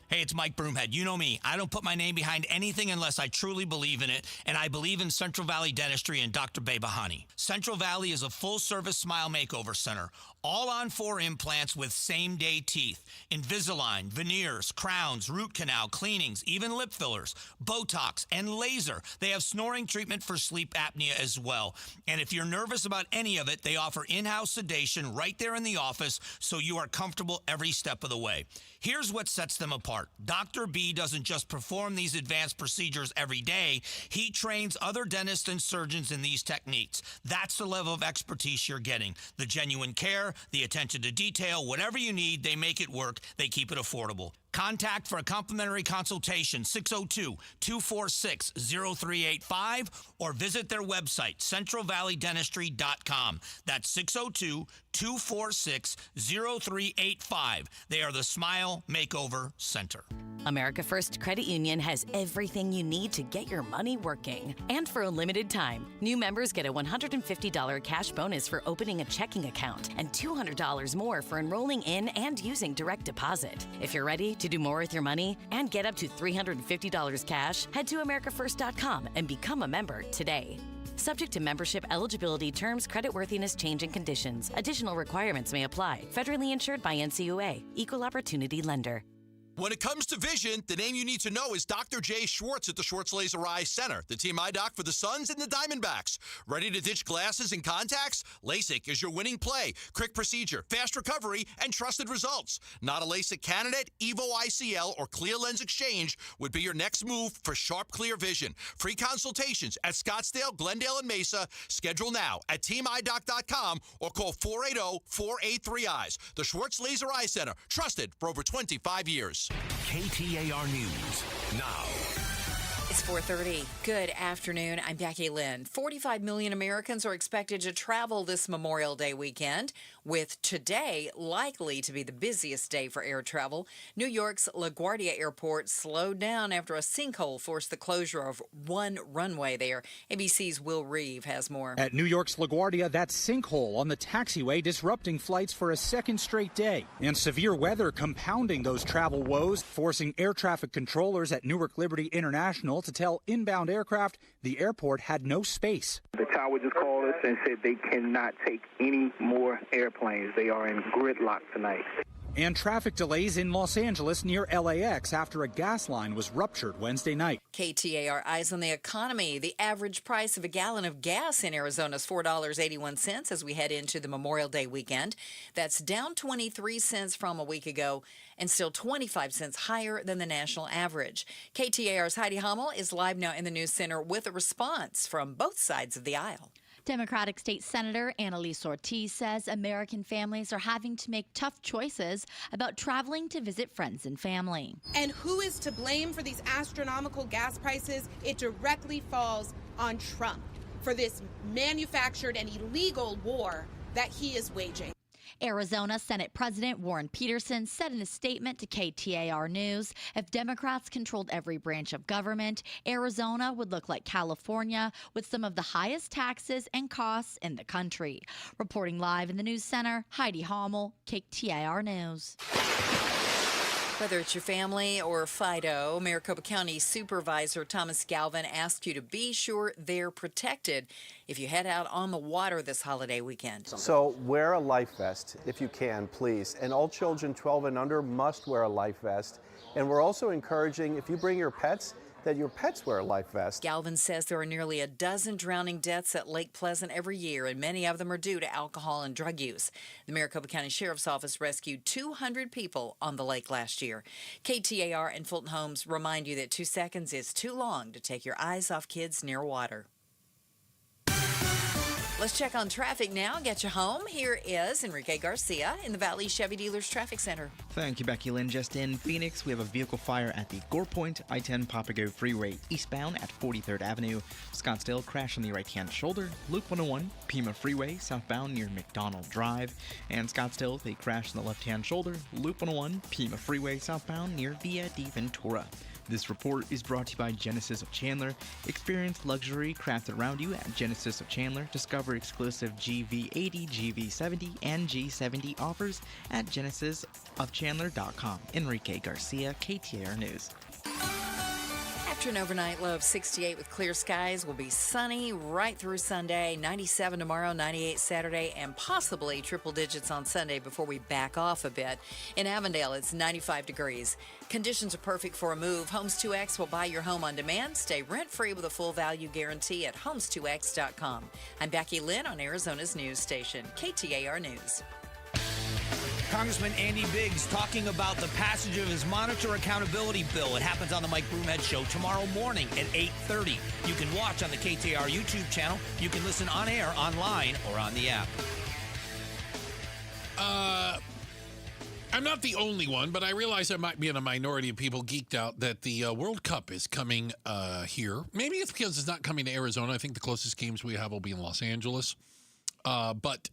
Hey, it's Mike Broomhead. You know me. I don't put my name behind anything unless I truly believe in it, and I believe in Central Valley Dentistry and Dr. Behbahani. Central Valley is a full-service smile makeover center, all on 4 implants with same-day teeth, Invisalign, veneers, crowns, root canal, cleanings, even lip fillers, Botox, and laser. They have snoring treatment for sleep apnea as well. And if you're nervous about any of it, they offer in-house sedation right there in the office so you are comfortable every step of the way. Here's what sets them apart. Dr. B doesn't just perform these advanced procedures every day. He trains other dentists and surgeons in these techniques. That's the level of expertise you're getting. The genuine care, the attention to detail, whatever you need, they make it work. They keep it affordable. Contact for a complimentary consultation, 602-246-0385, or visit their website, centralvalleydentistry.com. That's 602-246-0385. They are the Smile Makeover Center. America First Credit Union has everything you need to get your money working. And for a limited time, new members get a $150 cash bonus for opening a checking account and $200 more for enrolling in and using direct deposit. If you're ready to do more with your money and get up to $350 cash, head to americafirst.com and become a member today. Subject to membership eligibility, terms, creditworthiness, change, and conditions. Additional requirements may apply. Federally insured by NCUA. Equal Opportunity Lender. When it comes to vision, the name you need to know is Dr. Jay Schwartz at the Schwartz Laser Eye Center, the team eye doc for the Suns and the Diamondbacks. Ready to ditch glasses and contacts? LASIK is your winning play. Quick procedure, fast recovery, and trusted results. Not a LASIK candidate? Evo ICL or Clear Lens Exchange would be your next move for sharp, clear vision. Free consultations at Scottsdale, Glendale, and Mesa. Schedule now at teamidoc.com or call 480-483-EYES. The Schwartz Laser Eye Center, trusted for over 25 years. KTAR News now. It's 4:30. Good afternoon. I'm Becky Lynn. 45 million Americans are expected to travel this Memorial Day weekend, with today likely to be the busiest day for air travel. New York's LaGuardia Airport slowed down after a sinkhole forced the closure of one runway there. ABC's Will Reeve has more. At New York's LaGuardia, that sinkhole on the taxiway disrupting flights for a second straight day. And severe weather compounding those travel woes, forcing air traffic controllers at Newark Liberty International to tell inbound aircraft the airport had no space. The tower just called us and said they cannot take any more airplanes. They are in gridlock tonight. And traffic delays in Los Angeles near LAX after a gas line was ruptured Wednesday night. KTAR Eyes on the Economy. The average price of a gallon of gas in Arizona is $4.81 as we head into the Memorial Day weekend. That's down 23 cents from a week ago and still 25 cents higher than the national average. KTAR's Heidi Hummel is live now in the news center with a response from both sides of the aisle. Democratic State Senator Annalise Ortiz says American families are having to make tough choices about traveling to visit friends and family. And who is to blame for these astronomical gas prices? It directly falls on Trump for this manufactured and illegal war that he is waging. Arizona Senate President Warren Peterson said in a statement to KTAR News, if Democrats controlled every branch of government, Arizona would look like California with some of the highest taxes and costs in the country. Reporting live in the News Center, Heidi Hommel, KTAR News. Whether it's your family or Fido, Maricopa County Supervisor Thomas Galvin asks you to be sure they're protected if you head out on the water this holiday weekend. So wear a life vest if you can, please. And all children 12 and under must wear a life vest. And we're also encouraging, if you bring your pets, that your pets wear a life vest. Galvin says there are nearly a dozen drowning deaths at Lake Pleasant every year, and many of them are due to alcohol and drug use. The Maricopa County Sheriff's Office rescued 200 people on the lake last year. KTAR and Fulton Homes remind you that 2 seconds is too long to take your eyes off kids near water. Let's check on traffic now. Get you home. Here is Enrique Garcia in the Valley Chevy Dealers Traffic Center. Thank you, Becky Lynn. Just in Phoenix, we have a vehicle fire at the Gore Point I-10 Papago Freeway eastbound at 43rd Avenue. Scottsdale crash on the right-hand shoulder. Loop 101, Pima Freeway southbound near McDonald Drive. And Scottsdale, they crashed on the left-hand shoulder. Loop 101, Pima Freeway southbound near Via di Ventura. This report is brought to you by Genesis of Chandler. Experience luxury crafted around you at Genesis of Chandler. Discover exclusive GV80, GV70, and G70 offers at genesisofchandler.com. Enrique Garcia, KTAR News. After an overnight low of 68 with clear skies, will be sunny right through Sunday, 97 tomorrow, 98 Saturday, and possibly triple digits on Sunday before we back off a bit. In Avondale, it's 95 degrees. Conditions are perfect for a move. Homes 2X will buy your home on demand. Stay rent-free with a full value guarantee at homes2x.com. I'm Becky Lynn on Arizona's news station, KTAR News. Congressman Andy Biggs talking about the passage of his monitor accountability bill. It happens on the Mike Broomhead Show tomorrow morning at 8:30. You can watch on the KTAR YouTube channel. You can listen on air, online, or on the app. I'm not the only one, but I realize I might be in a minority of people geeked out that the World Cup is coming here. Maybe it's because it's not coming to Arizona. I think the closest games we have will be in Los Angeles. But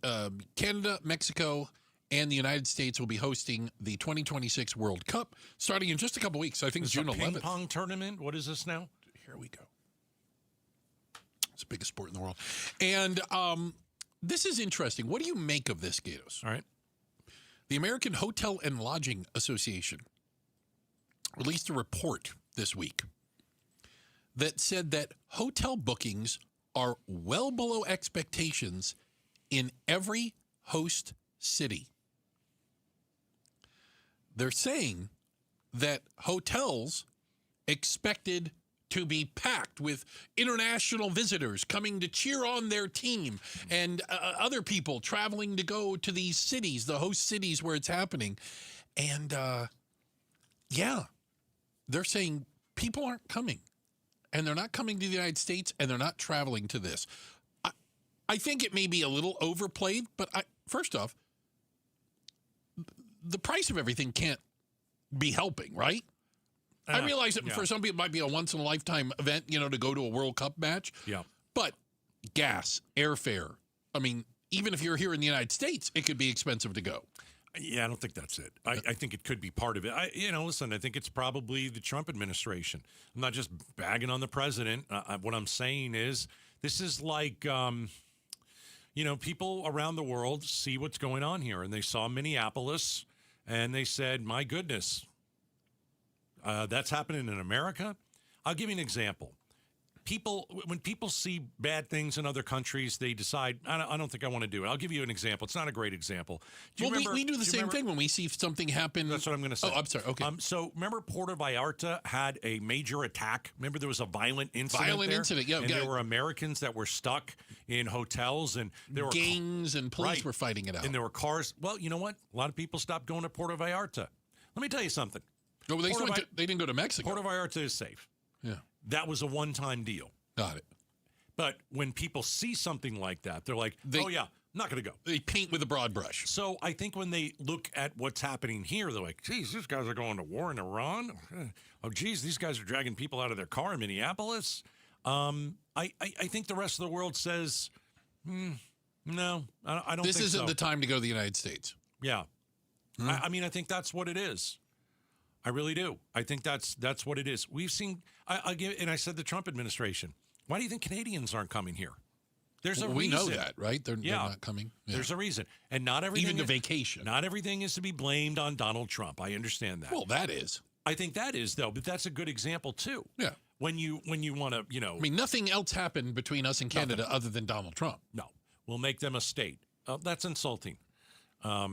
Canada, Mexico, and the United States will be hosting the 2026 World Cup starting in just a couple weeks. I think June 11th. Ping pong tournament? What is this now? Here we go. It's the biggest sport in the world. And this is interesting. What do you make of this, Gatos? All right. The American Hotel and Lodging Association released a report this week that said that hotel bookings are well below expectations in every host city. They're saying that hotels expected to be packed with international visitors coming to cheer on their team and other people traveling to go to these cities, the host cities where it's happening. And, they're saying people aren't coming. And they're not coming to the United States, and they're not traveling to this. I think it may be a little overplayed, but first off, the price of everything can't be helping, right? I realize that for some people it might be a once-in-a-lifetime event, to go to a World Cup match. Yeah. But gas, airfare, I mean, even if you're here in the United States, it could be expensive to go. Yeah, I don't think that's it. I think it could be part of it. Listen, I think it's probably the Trump administration. I'm not just bagging on the president. What I'm saying is this is like, people around the world see what's going on here, and they saw Minneapolis, and they said, my goodness, that's happening in America. I'll give you an example. When people see bad things in other countries, they decide, I don't think I want to do it. I'll give you an example. It's not a great example. We do the same thing when we see something happen. That's what I'm going to say. Oh, I'm sorry. Okay. So remember Puerto Vallarta had a major attack? Remember there was a violent incident yeah. And there were Americans that were stuck in hotels, and there were gangs and police were fighting it out. And there were cars. Well, you know what? A lot of people stopped going to Puerto Vallarta. Let me tell you something. No, they didn't go to Mexico. Puerto Vallarta is safe. Yeah. That was a one-time deal. Got it. But when people see something like that, they're like, oh, yeah, I'm not going to go. They paint with a broad brush. So I think when they look at what's happening here, they're like, geez, these guys are going to war in Iran. Oh, geez, these guys are dragging people out of their car in Minneapolis. I think the rest of the world says, no, I don't think so. This isn't the time to go to the United States. Yeah. I mean, I think that's what it is. I really do. I think that's what it is. We've seen, and I said the Trump administration. Why do you think Canadians aren't coming here? There's a reason. We know that, right? They're not coming. Yeah. There's a reason. And not everything. Even the vacation. Not everything is to be blamed on Donald Trump. I understand that. Well, that is. I think that is, though, but that's a good example, too. Yeah. When you want to, I mean, nothing else happened between us and Canada other than Donald Trump. No. We'll make them a state. That's insulting. They're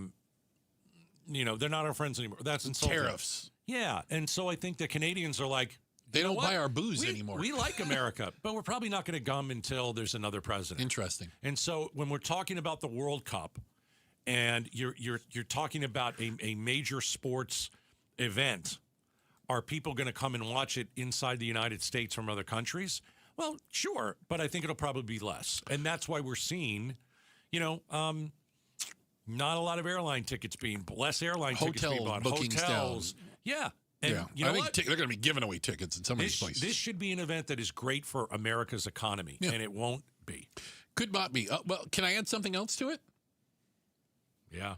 not our friends anymore. That's insulting. Tariffs. Yeah. And so I think the Canadians are like, they don't buy our booze anymore. We like America, but we're probably not going to gum until there's another president. Interesting. And so when we're talking about the World Cup and you're talking about a major sports event, are people going to come and watch it inside the United States from other countries? Well, sure, but I think it'll probably be less. And that's why we're seeing, not a lot of airline tickets being, less airline tickets being bought. Hotels. Down. Yeah. And you know I think they're going to be giving away tickets in some of these places. This should be an event that is great for America's economy, and it won't be. Could not be. Well, can I add something else to it? Yeah.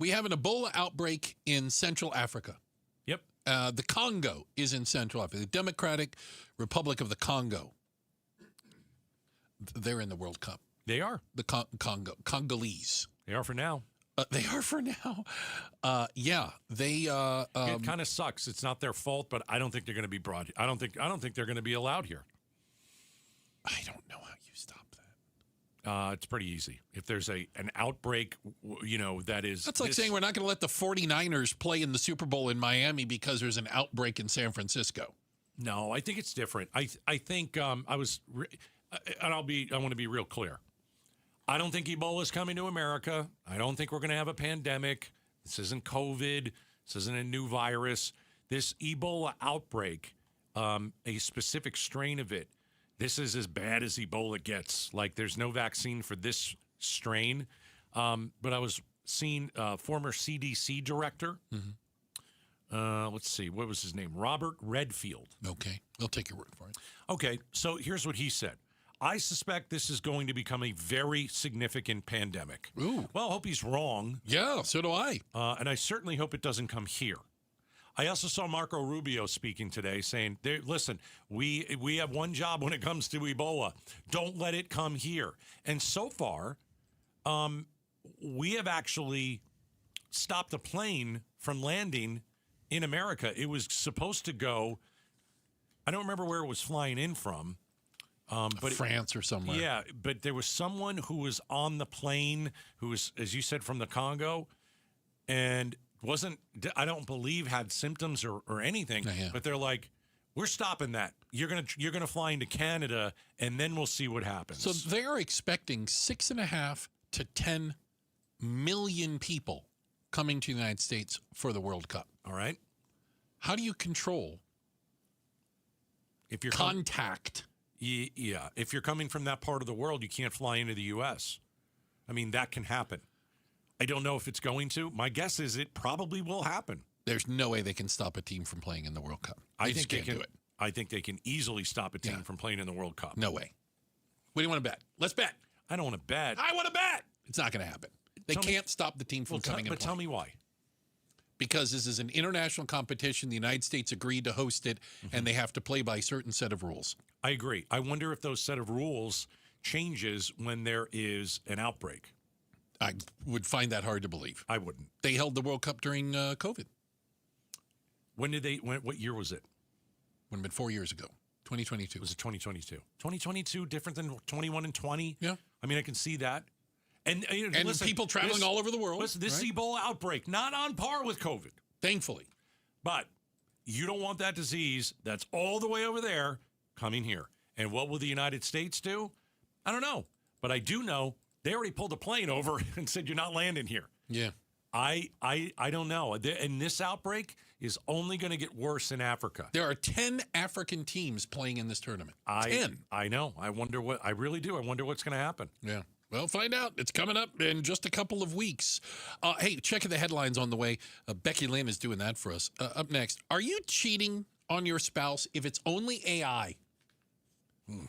We have an Ebola outbreak in Central Africa. Yep. The Congo is in Central Africa. The Democratic Republic of the Congo. They're in the World Cup. They are. The Congolese. They are for now. They are for now. They. It kind of sucks. It's not their fault, but I don't think they're going to be brought. I don't think they're going to be allowed here. I don't know how you stop that. It's pretty easy. If there's an outbreak, that is. That's like saying we're not going to let the 49ers play in the Super Bowl in Miami because there's an outbreak in San Francisco. No, I think it's different. I think I want to be real clear. I don't think Ebola is coming to America. I don't think we're going to have a pandemic. This isn't COVID. This isn't a new virus. This Ebola outbreak, a specific strain of it, this is as bad as Ebola gets. Like, there's no vaccine for this strain. But I was seeing former CDC director. Mm-hmm. Let's see. What was his name? Robert Redfield. Okay. I'll take your word for it. Okay. So here's what he said. I suspect this is going to become a very significant pandemic. Ooh. Well, I hope he's wrong. Yeah, so do I. And I certainly hope it doesn't come here. I also saw Marco Rubio speaking today saying, listen, we have one job when it comes to Ebola. Don't let it come here. And so far, we have actually stopped a plane from landing in America. It was supposed to go, I don't remember where it was flying in from. But France or somewhere. Yeah, but there was someone who was on the plane who was, as you said, from the Congo, and I don't believe had symptoms or anything. Yeah. But they're like, we're stopping that. You're gonna fly into Canada, and then we'll see what happens. So they are expecting 6.5 to 10 million people coming to the United States for the World Cup. All right. How do you control if you're contact? Yeah, if you're coming from that part of the world, you can't fly into the U.S. I mean, that can happen. I don't know if it's going to. My guess is it probably will happen. There's no way they can stop a team from playing in the World Cup. I think they can do it. I think they can easily stop a team from playing in the World Cup. No way. What do you want to bet? Let's bet. I don't want to bet. I want to bet. It's not going to happen. They can't stop the team from coming in. But tell me why. Because this is an international competition. The United States agreed to host it, and they have to play by a certain set of rules. I agree. I wonder if those set of rules changes when there is an outbreak. I would find that hard to believe. I wouldn't. They held the World Cup during COVID. When did they? What year was it? Would have been 4 years ago. 2022. Was it 2022? 2022 different than 21 and 20? Yeah. I mean, I can see that. And listen, people traveling all over the world. Listen, this Ebola outbreak, not on par with COVID. Thankfully. But you don't want that disease that's all the way over there coming here. And what will the United States do? I don't know. But I do know they already pulled a plane over and said, you're not landing here. Yeah. I don't know. And this outbreak is only going to get worse in Africa. There are 10 African teams playing in this tournament. 10. I know. I really do. I wonder what's going to happen. Yeah. Well, find out. It's coming up in just a couple of weeks. Hey, check the headlines on the way. Becky Lynn is doing that for us. Up next, are you cheating on your spouse if it's only AI? Well,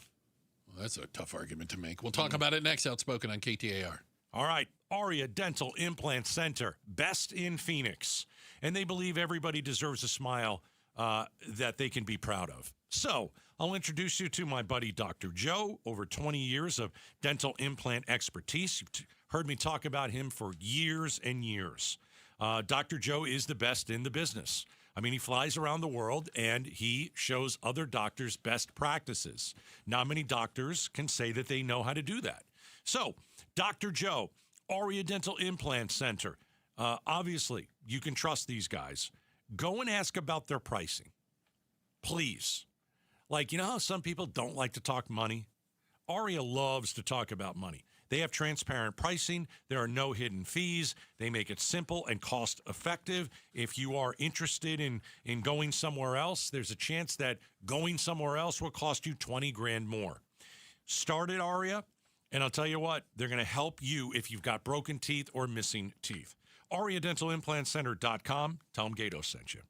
that's a tough argument to make. We'll talk about it next. Outspoken on KTAR. All right. Aria Dental Implant Center, best in Phoenix. And they believe everybody deserves a smile that they can be proud of. So I'll introduce you to my buddy, Dr. Joe, over 20 years of dental implant expertise. You've heard me talk about him for years and years. Dr. Joe is the best in the business. I mean, he flies around the world, and he shows other doctors best practices. Not many doctors can say that they know how to do that. So, Dr. Joe, Aria Dental Implant Center. Obviously, you can trust these guys. Go and ask about their pricing. Please. Like, you know how some people don't like to talk money? Aria loves to talk about money. They have transparent pricing. There are no hidden fees. They make it simple and cost effective. If you are interested in going somewhere else, there's a chance that going somewhere else will cost you $20,000 more. Start at Aria, and I'll tell you what, they're going to help you if you've got broken teeth or missing teeth. AriaDentalImplantCenter.com. Tell them Gato sent you.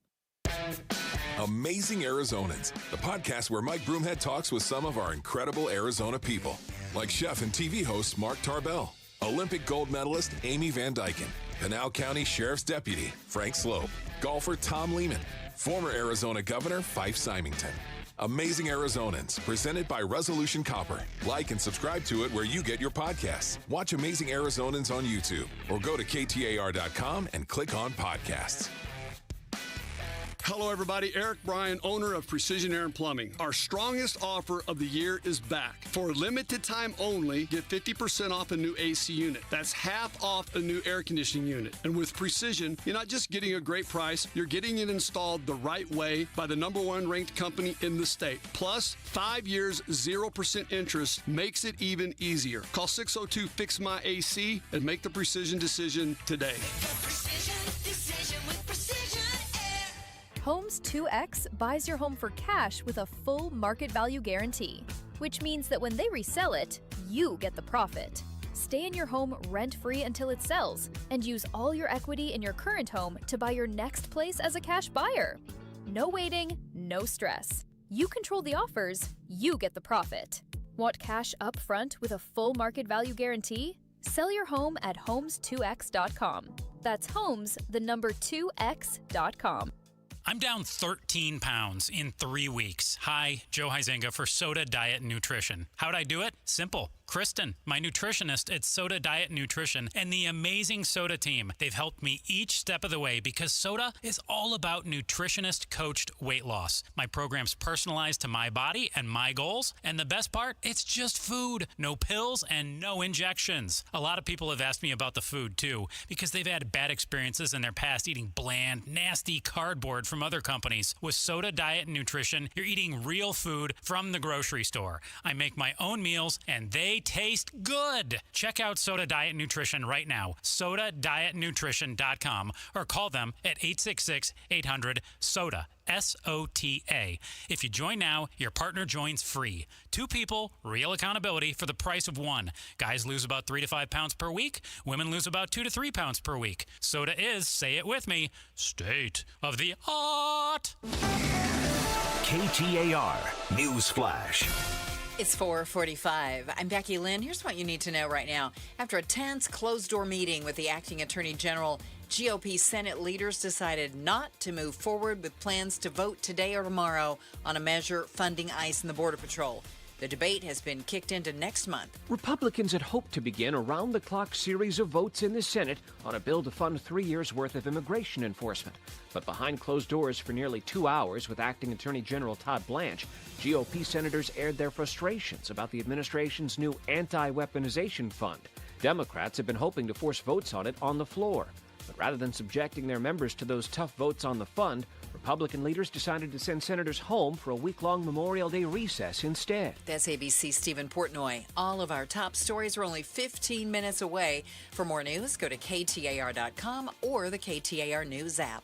Amazing Arizonans, the podcast where Mike Broomhead talks with some of our incredible Arizona people, like chef and TV host Mark Tarbell, Olympic gold medalist Amy Van Dyken, Pinal County Sheriff's Deputy Frank Slope, golfer Tom Lehman, former Arizona Governor Fife Symington. Amazing Arizonans, presented by Resolution Copper. Like and subscribe to it where you get your podcasts. Watch Amazing Arizonans on YouTube or go to KTAR.com and click on podcasts. Hello, everybody. Eric Bryan, owner of Precision Air and Plumbing. Our strongest offer of the year is back. For a limited time only, get 50% off a new AC unit. That's half off a new air conditioning unit. And with Precision, you're not just getting a great price, you're getting it installed the right way by the #1 ranked company in the state. Plus, 5 years, 0% interest makes it even easier. Call 602-FIX-MY-AC and make the Precision decision today. Homes 2X buys your home for cash with a full market value guarantee, which means that when they resell it, you get the profit. Stay in your home rent-free until it sells and use all your equity in your current home to buy your next place as a cash buyer. No waiting, no stress. You control the offers, you get the profit. Want cash up front with a full market value guarantee? Sell your home at homes2x.com. That's homes, the number 2x.com. I'm down 13 pounds in 3 weeks. Hi, Joe Huizenga for Soda Diet Nutrition. How'd I do it? Simple. Kristen, my nutritionist at Soda Diet Nutrition, and the amazing Soda team. They've helped me each step of the way because Soda is all about nutritionist-coached weight loss. My program's personalized to my body and my goals, and the best part, it's just food. No pills and no injections. A lot of people have asked me about the food, too, because they've had bad experiences in their past eating bland, nasty cardboard from other companies. With Soda Diet Nutrition, you're eating real food from the grocery store. I make my own meals, and they taste good. Check out Soda Diet Nutrition right now, sodadietnutrition.com, or call them at 866-800-SODA, SOTA. If you join now, your partner joins free. 2 people, real accountability for the price of 1. Guys lose about 3 to 5 pounds per week. Women lose about 2 to 3 pounds per week. Soda is, say it with me, state of the art. KTAR News Flash. It's 4:45. I'm Becky Lynn. Here's what you need to know right now. After a tense closed-door meeting with the acting attorney general, GOP Senate leaders decided not to move forward with plans to vote today or tomorrow on a measure funding ICE and the Border Patrol. The debate has been kicked into next month. Republicans had hoped to begin a round-the-clock series of votes in the Senate on a bill to fund 3 years' worth of immigration enforcement. But behind closed doors for nearly 2 hours with Acting Attorney General Todd Blanche, GOP senators aired their frustrations about the administration's new anti-weaponization fund. Democrats have been hoping to force votes on it on the floor. But rather than subjecting their members to those tough votes on the fund, Republican leaders decided to send senators home for a week-long Memorial Day recess instead. That's ABC's Stephen Portnoy. All of our top stories are only 15 minutes away. For more news, go to KTAR.com or the KTAR News app.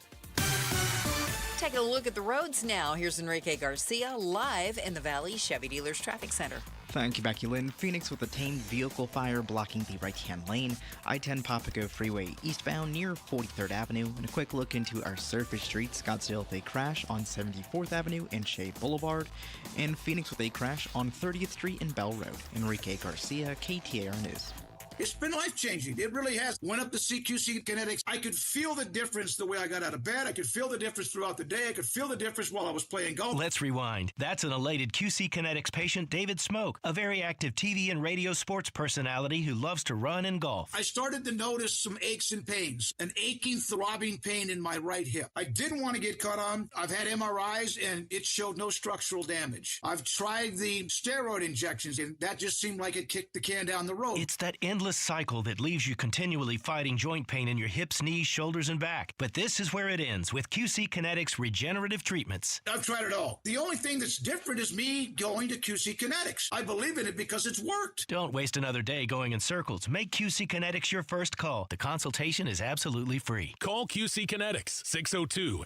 Taking a look at the roads now. Here's Enrique Garcia live in the Valley Chevy Dealers Traffic Center. Thank you, Becky Lynn. Phoenix with a tamed vehicle fire blocking the right-hand lane. I-10 Papago Freeway eastbound near 43rd Avenue. And a quick look into our surface streets. Scottsdale with a crash on 74th Avenue and Shea Boulevard. And Phoenix with a crash on 30th Street and Bell Road. Enrique Garcia, KTAR News. It's been life-changing. It really has. Went up to CQC Kinetics. I could feel the difference the way I got out of bed. I could feel the difference throughout the day. I could feel the difference while I was playing golf. Let's rewind. That's an elated QC Kinetics patient, David Smoke, a very active TV and radio sports personality who loves to run and golf. I started to notice some aches and pains, an aching, throbbing pain in my right hip. I didn't want to get cut on. I've had MRIs, and it showed no structural damage. I've tried the steroid injections, and that just seemed like it kicked the can down the road. It's that endless cycle that leaves you continually fighting joint pain in your hips, knees, shoulders, and back. But this is where it ends with QC Kinetics regenerative treatments. I've tried it all. The only thing that's different is me going to QC Kinetics. I believe in it because it's worked. Don't waste another day going in circles. Make QC Kinetics your first call. The consultation is absolutely free. Call QC Kinetics,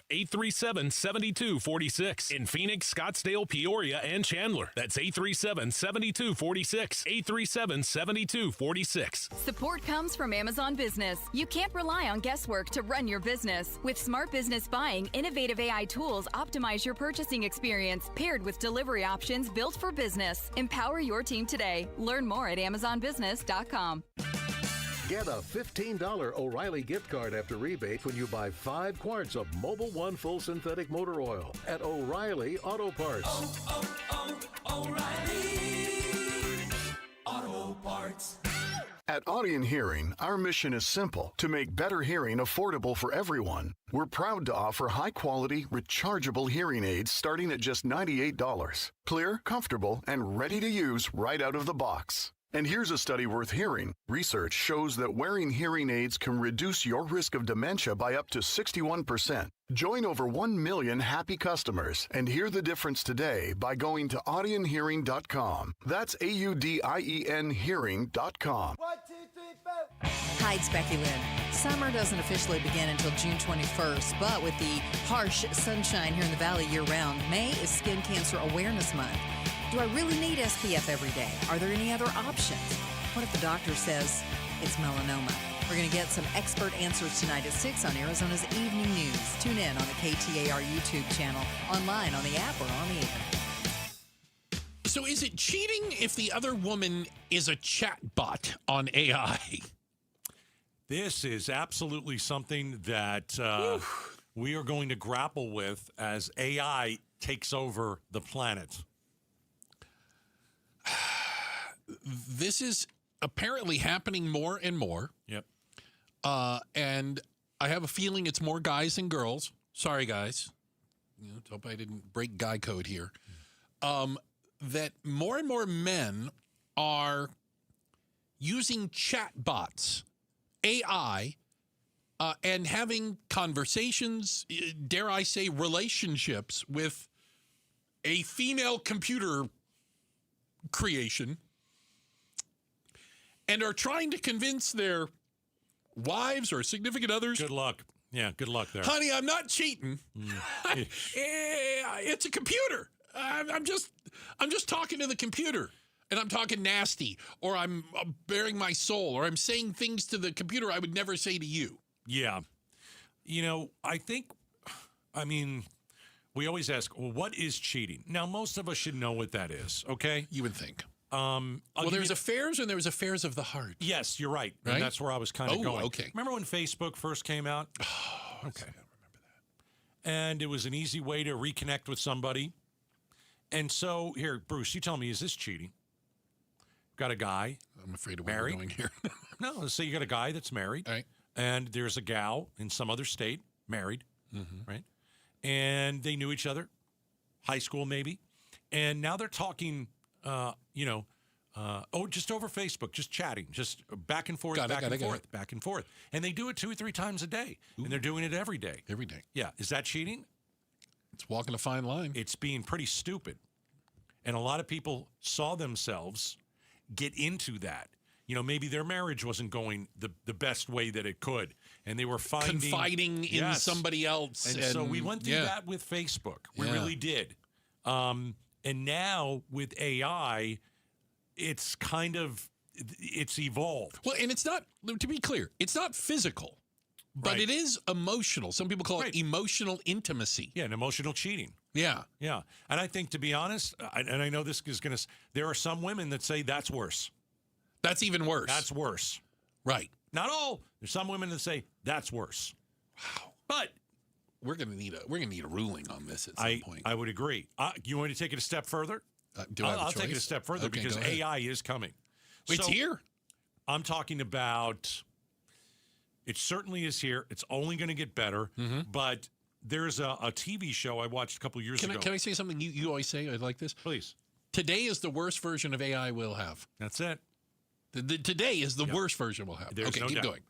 602-837-7246. In Phoenix, Scottsdale, Peoria, and Chandler. That's 837-7246. 837-7246. Support comes from Amazon Business. You can't rely on guesswork to run your business. With Smart Business Buying, innovative AI tools optimize your purchasing experience, paired with delivery options built for business. Empower your team today. Learn more at AmazonBusiness.com. Get a $15 O'Reilly gift card after rebate when you buy 5 quarts of Mobil 1 full synthetic motor oil at O'Reilly Auto Parts. O'Reilly Auto Parts. At Audion Hearing, our mission is simple: to make better hearing affordable for everyone. We're proud to offer high-quality, rechargeable hearing aids starting at just $98. Clear, comfortable, and ready to use right out of the box. And here's a study worth hearing. Research shows that wearing hearing aids can reduce your risk of dementia by up to 61%. Join over 1 million happy customers and hear the difference today by going to audionhearing.com. That's AUDIEN hearing.com. 1, 2, 3, 4. Hi, it's Becky Lynn. Summer doesn't officially begin until June 21st, but with the harsh sunshine here in the Valley year-round, May is Skin Cancer Awareness Month. Do I really need SPF every day? Are there any other options? What if the doctor says it's melanoma? We're going to get some expert answers tonight at 6 on Arizona's Evening News. Tune in on the KTAR YouTube channel, online, on the app, or on the internet. So is it cheating if the other woman is a chatbot on AI? This is absolutely something that we are going to grapple with as AI takes over the planet. This is apparently happening more and more. Yep. And I have a feeling it's more guys than girls. Sorry, guys. Hope I didn't break guy code here. That more and more men are using chatbots, AI, and having conversations, dare I say, relationships with a female computer creation, and are trying to convince their wives or significant others. Good luck. Yeah, good luck there. Honey, I'm not cheating. It's a computer. I'm just talking to the computer, and I'm talking nasty, or I'm bearing my soul, or I'm saying things to the computer I would never say to you. Yeah. We always ask, well, what is cheating? Now, most of us should know what that is, okay? You would think. There's affairs and there's affairs of the heart. Yes, you're right. And that's where I was kind of going. Okay. Remember when Facebook first came out? Oh, okay. I don't remember that. And it was an easy way to reconnect with somebody. And so, here, Bruce, you tell me, is this cheating? Got a guy. I'm afraid of what we're doing here. No, let's say you got a guy that's married. Right. And there's a gal in some other state, married, right? And they knew each other, high school maybe. And now they're talking, just over Facebook, just chatting, just back and forth, back and forth. And they do it 2 or 3 times a day. Ooh. And they're doing it every day. Every day. Yeah. Is that cheating? It's walking a fine line. It's being pretty stupid. And a lot of people saw themselves get into that. Maybe their marriage wasn't going the best way that it could. And they were confiding in somebody else. And so we went through that with Facebook. We really did. And now with AI, it's evolved. Well, and it's not, to be clear, it's not physical, but it is emotional. Some people call it emotional intimacy. Yeah, and emotional cheating. Yeah. Yeah. And I think, to be honest, and I know this is going to, there are some women that say that's worse. That's even worse. That's worse. Right. Not all. There's some women that say that's worse. Wow. But we're going to need a ruling on this at some point. I would agree. You want me to take it a step further? I'll take it a step further because AI is coming. It's here. I'm talking about, it certainly is here. It's only going to get better. But there's a TV show I watched a couple years ago. Can I say something you always say? I like this. Please. Today is the worst version of AI we'll have. That's it. Today is the worst version we'll have. There's no keep doubt. going.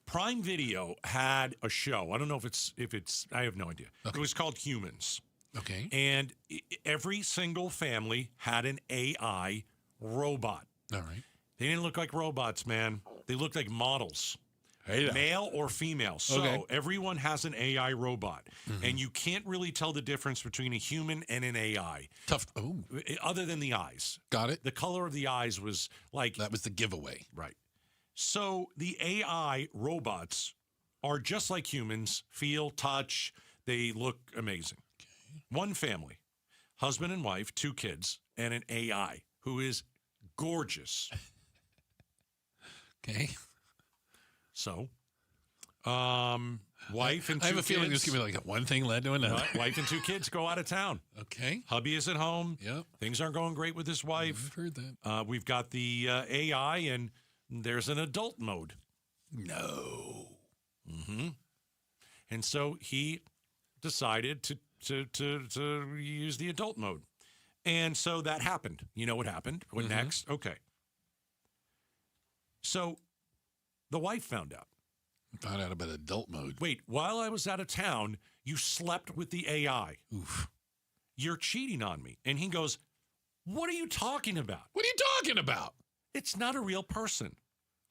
Prime Video had a show. I don't know if it's. I have no idea. Okay. It was called Humans. Okay. And every single family had an AI robot. All right. They didn't look like robots, man. They looked like models. Hey, male or female. So everyone has an AI robot. And you can't really tell the difference between a human and an AI. Tough. Oh. Other than the eyes. Got it. The color of the eyes was like... That was the giveaway. Right. So the AI robots are just like humans. Feel, touch. They look amazing. Okay. One family. Husband and wife, 2 kids, and an AI who is gorgeous. Okay. So, wife and 2 kids. I have a feeling this could be like one thing led to another. Wife and 2 kids go out of town. Okay. Hubby is at home. Yep. Things aren't going great with his wife. I've heard that. We've got the AI, and there's an adult mode. No. And so he decided to use the adult mode. And so that happened. You know what happened? What next? Okay. So the wife found out. Found out about adult mode. Wait, while I was out of town, you slept with the AI. Oof. You're cheating on me. And he goes, what are you talking about? What are you talking about? It's not a real person.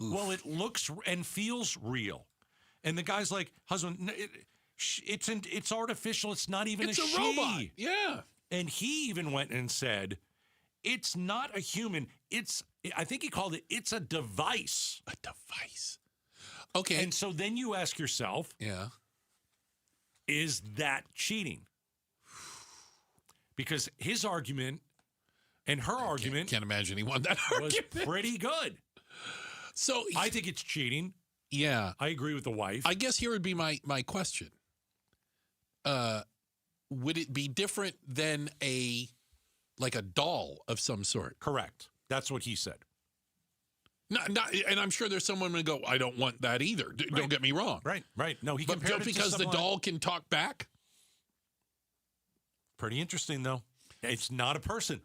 Oof. Well, it looks and feels real. And the guy's like, husband, it's artificial. It's not even it's a she. Robot. Yeah. And he even went and said, it's not a human. I think he called it's a device. A device. Okay. And so then you ask yourself, is that cheating? Because his argument and her argument can't imagine he won that was pretty good. So I think it's cheating. Yeah. I agree with the wife. I guess here would be my question. Would it be different than like a doll of some sort? Correct. That's what he said. And I'm sure there's someone going to go, I don't want that either. Don't get me wrong. Right. No, he but just because the doll can talk back? Pretty interesting, though. It's not a person.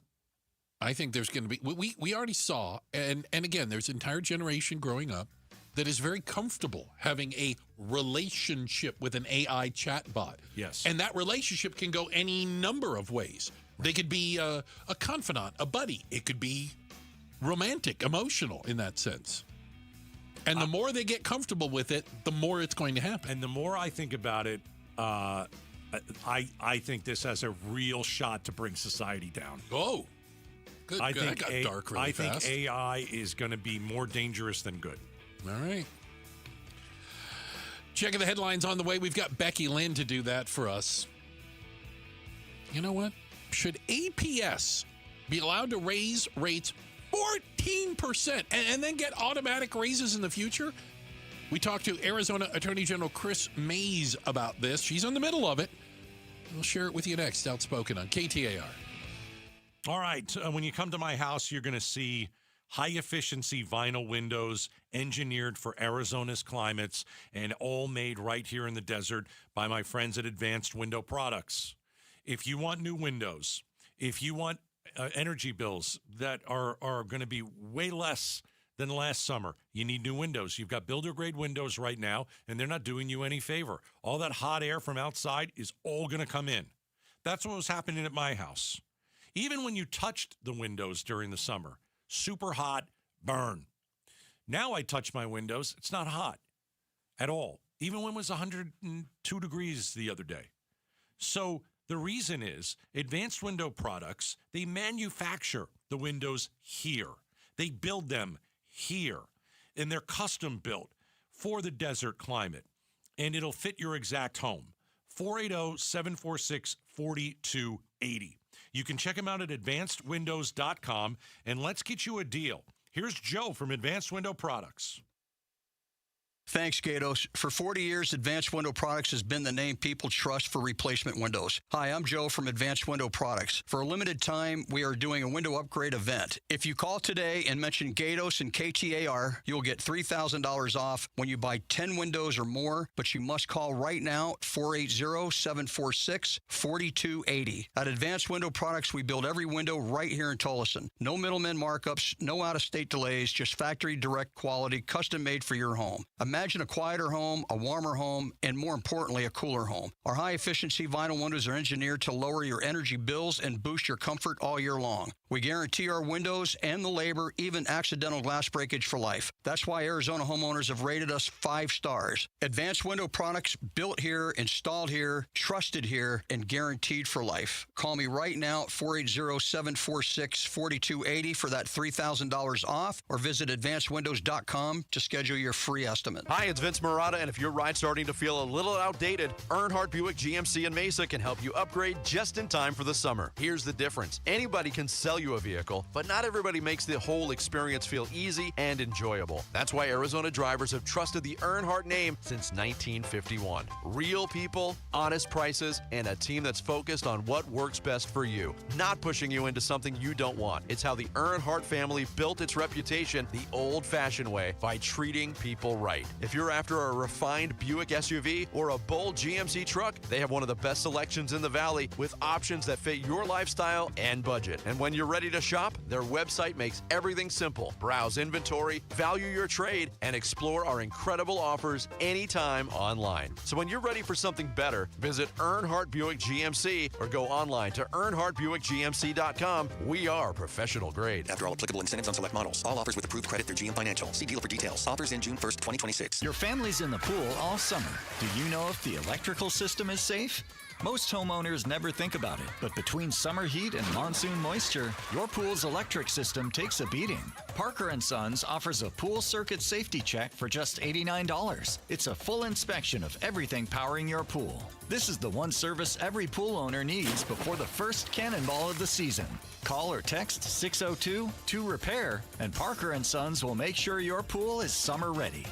I think there's going to be, we already saw, and again, there's an entire generation growing up that is very comfortable having a relationship with an AI chatbot. Yes. And that relationship can go any number of ways. Right. They could be a confidant, a buddy. It could be romantic, emotional in that sense. And the more they get comfortable with it, the more it's going to happen. And the more I think about it, I think this has a real shot to bring society down. Oh, good. I think that got dark really fast. I think AI is going to be more dangerous than good. All right. Checking the headlines on the way. We've got Becky Lynn to do that for us. You know what? Should APS be allowed to raise rates 14% and then get automatic raises in the future? We talked to Arizona Attorney General Chris Mays about this. She's in the middle of it. We'll share it with you next. Outspoken on KTAR. All right. When you come to my house, you're going to see high-efficiency vinyl windows engineered for Arizona's climates and all made right here in the desert by my friends at Advanced Window Products. If you want new windows, if you want energy bills that are going to be way less than last summer, you need new windows. You've got builder-grade windows right now, and they're not doing you any favor. All that hot air from outside is all going to come in. That's what was happening at my house. Even when you touched the windows during the summer, super hot, burn. Now I touch my windows, it's not hot at all, even when it was 102 degrees the other day. So the reason is Advanced Window Products, they manufacture the windows here. They build them here, and they're custom built for the desert climate, and it'll fit your exact home. 480-746-4280. You can check them out at advancedwindows.com, and let's get you a deal. Here's Joe from Advanced Window Products. Thanks, Gatos. For 40 years, Advanced Window Products has been the name people trust for replacement windows. Hi, I'm Joe from Advanced Window Products. For a limited time, we are doing a window upgrade event. If you call today and mention Gatos and KTAR, you'll get $3,000 off when you buy 10 windows or more, but you must call right now at 480-746-4280. At Advanced Window Products, we build every window right here in Tolleson. No middleman markups, no out-of-state delays, just factory direct quality, custom made for your home. Imagine a quieter home, a warmer home, and more importantly, a cooler home. Our high-efficiency vinyl windows are engineered to lower your energy bills and boost your comfort all year long. We guarantee our windows and the labor, even accidental glass breakage, for life. That's why Arizona homeowners have rated us 5 stars. Advanced Window Products, built here, installed here, trusted here, and guaranteed for life. Call me right now at 480-746-4280 for that $3,000 off, or visit advancedwindows.com to schedule your free estimate. Hi, it's Vince Marotta, and if your ride's starting to feel a little outdated, Earnhardt Buick GMC in Mesa can help you upgrade just in time for the summer. Here's the difference. Anybody can sell you a vehicle, but not everybody makes the whole experience feel easy and enjoyable. That's why Arizona drivers have trusted the Earnhardt name since 1951. Real people, honest prices, and a team that's focused on what works best for you, not pushing you into something you don't want. It's how the Earnhardt family built its reputation the old-fashioned way, by treating people right. If you're after a refined Buick SUV or a bold GMC truck, they have one of the best selections in the Valley with options that fit your lifestyle and budget. And when you're ready to shop, their website makes everything simple. Browse inventory, value your trade, and explore our incredible offers anytime online. So when you're ready for something better, visit Earnhardt Buick GMC or go online to EarnhardtBuickGMC.com. We are professional grade. After all applicable incentives on select models. All offers with approved credit through GM Financial. See dealer for details. Offers in June 1st, 2026. Your family's in the pool all summer. Do you know if the electrical system is safe? Most homeowners never think about it, but between summer heat and monsoon moisture, your pool's electric system takes a beating. Parker & Sons offers a pool circuit safety check for just $89. It's a full inspection of everything powering your pool. This is the one service every pool owner needs before the first cannonball of the season. Call or text 602-2REPAIR, and Parker & Sons will make sure your pool is summer ready.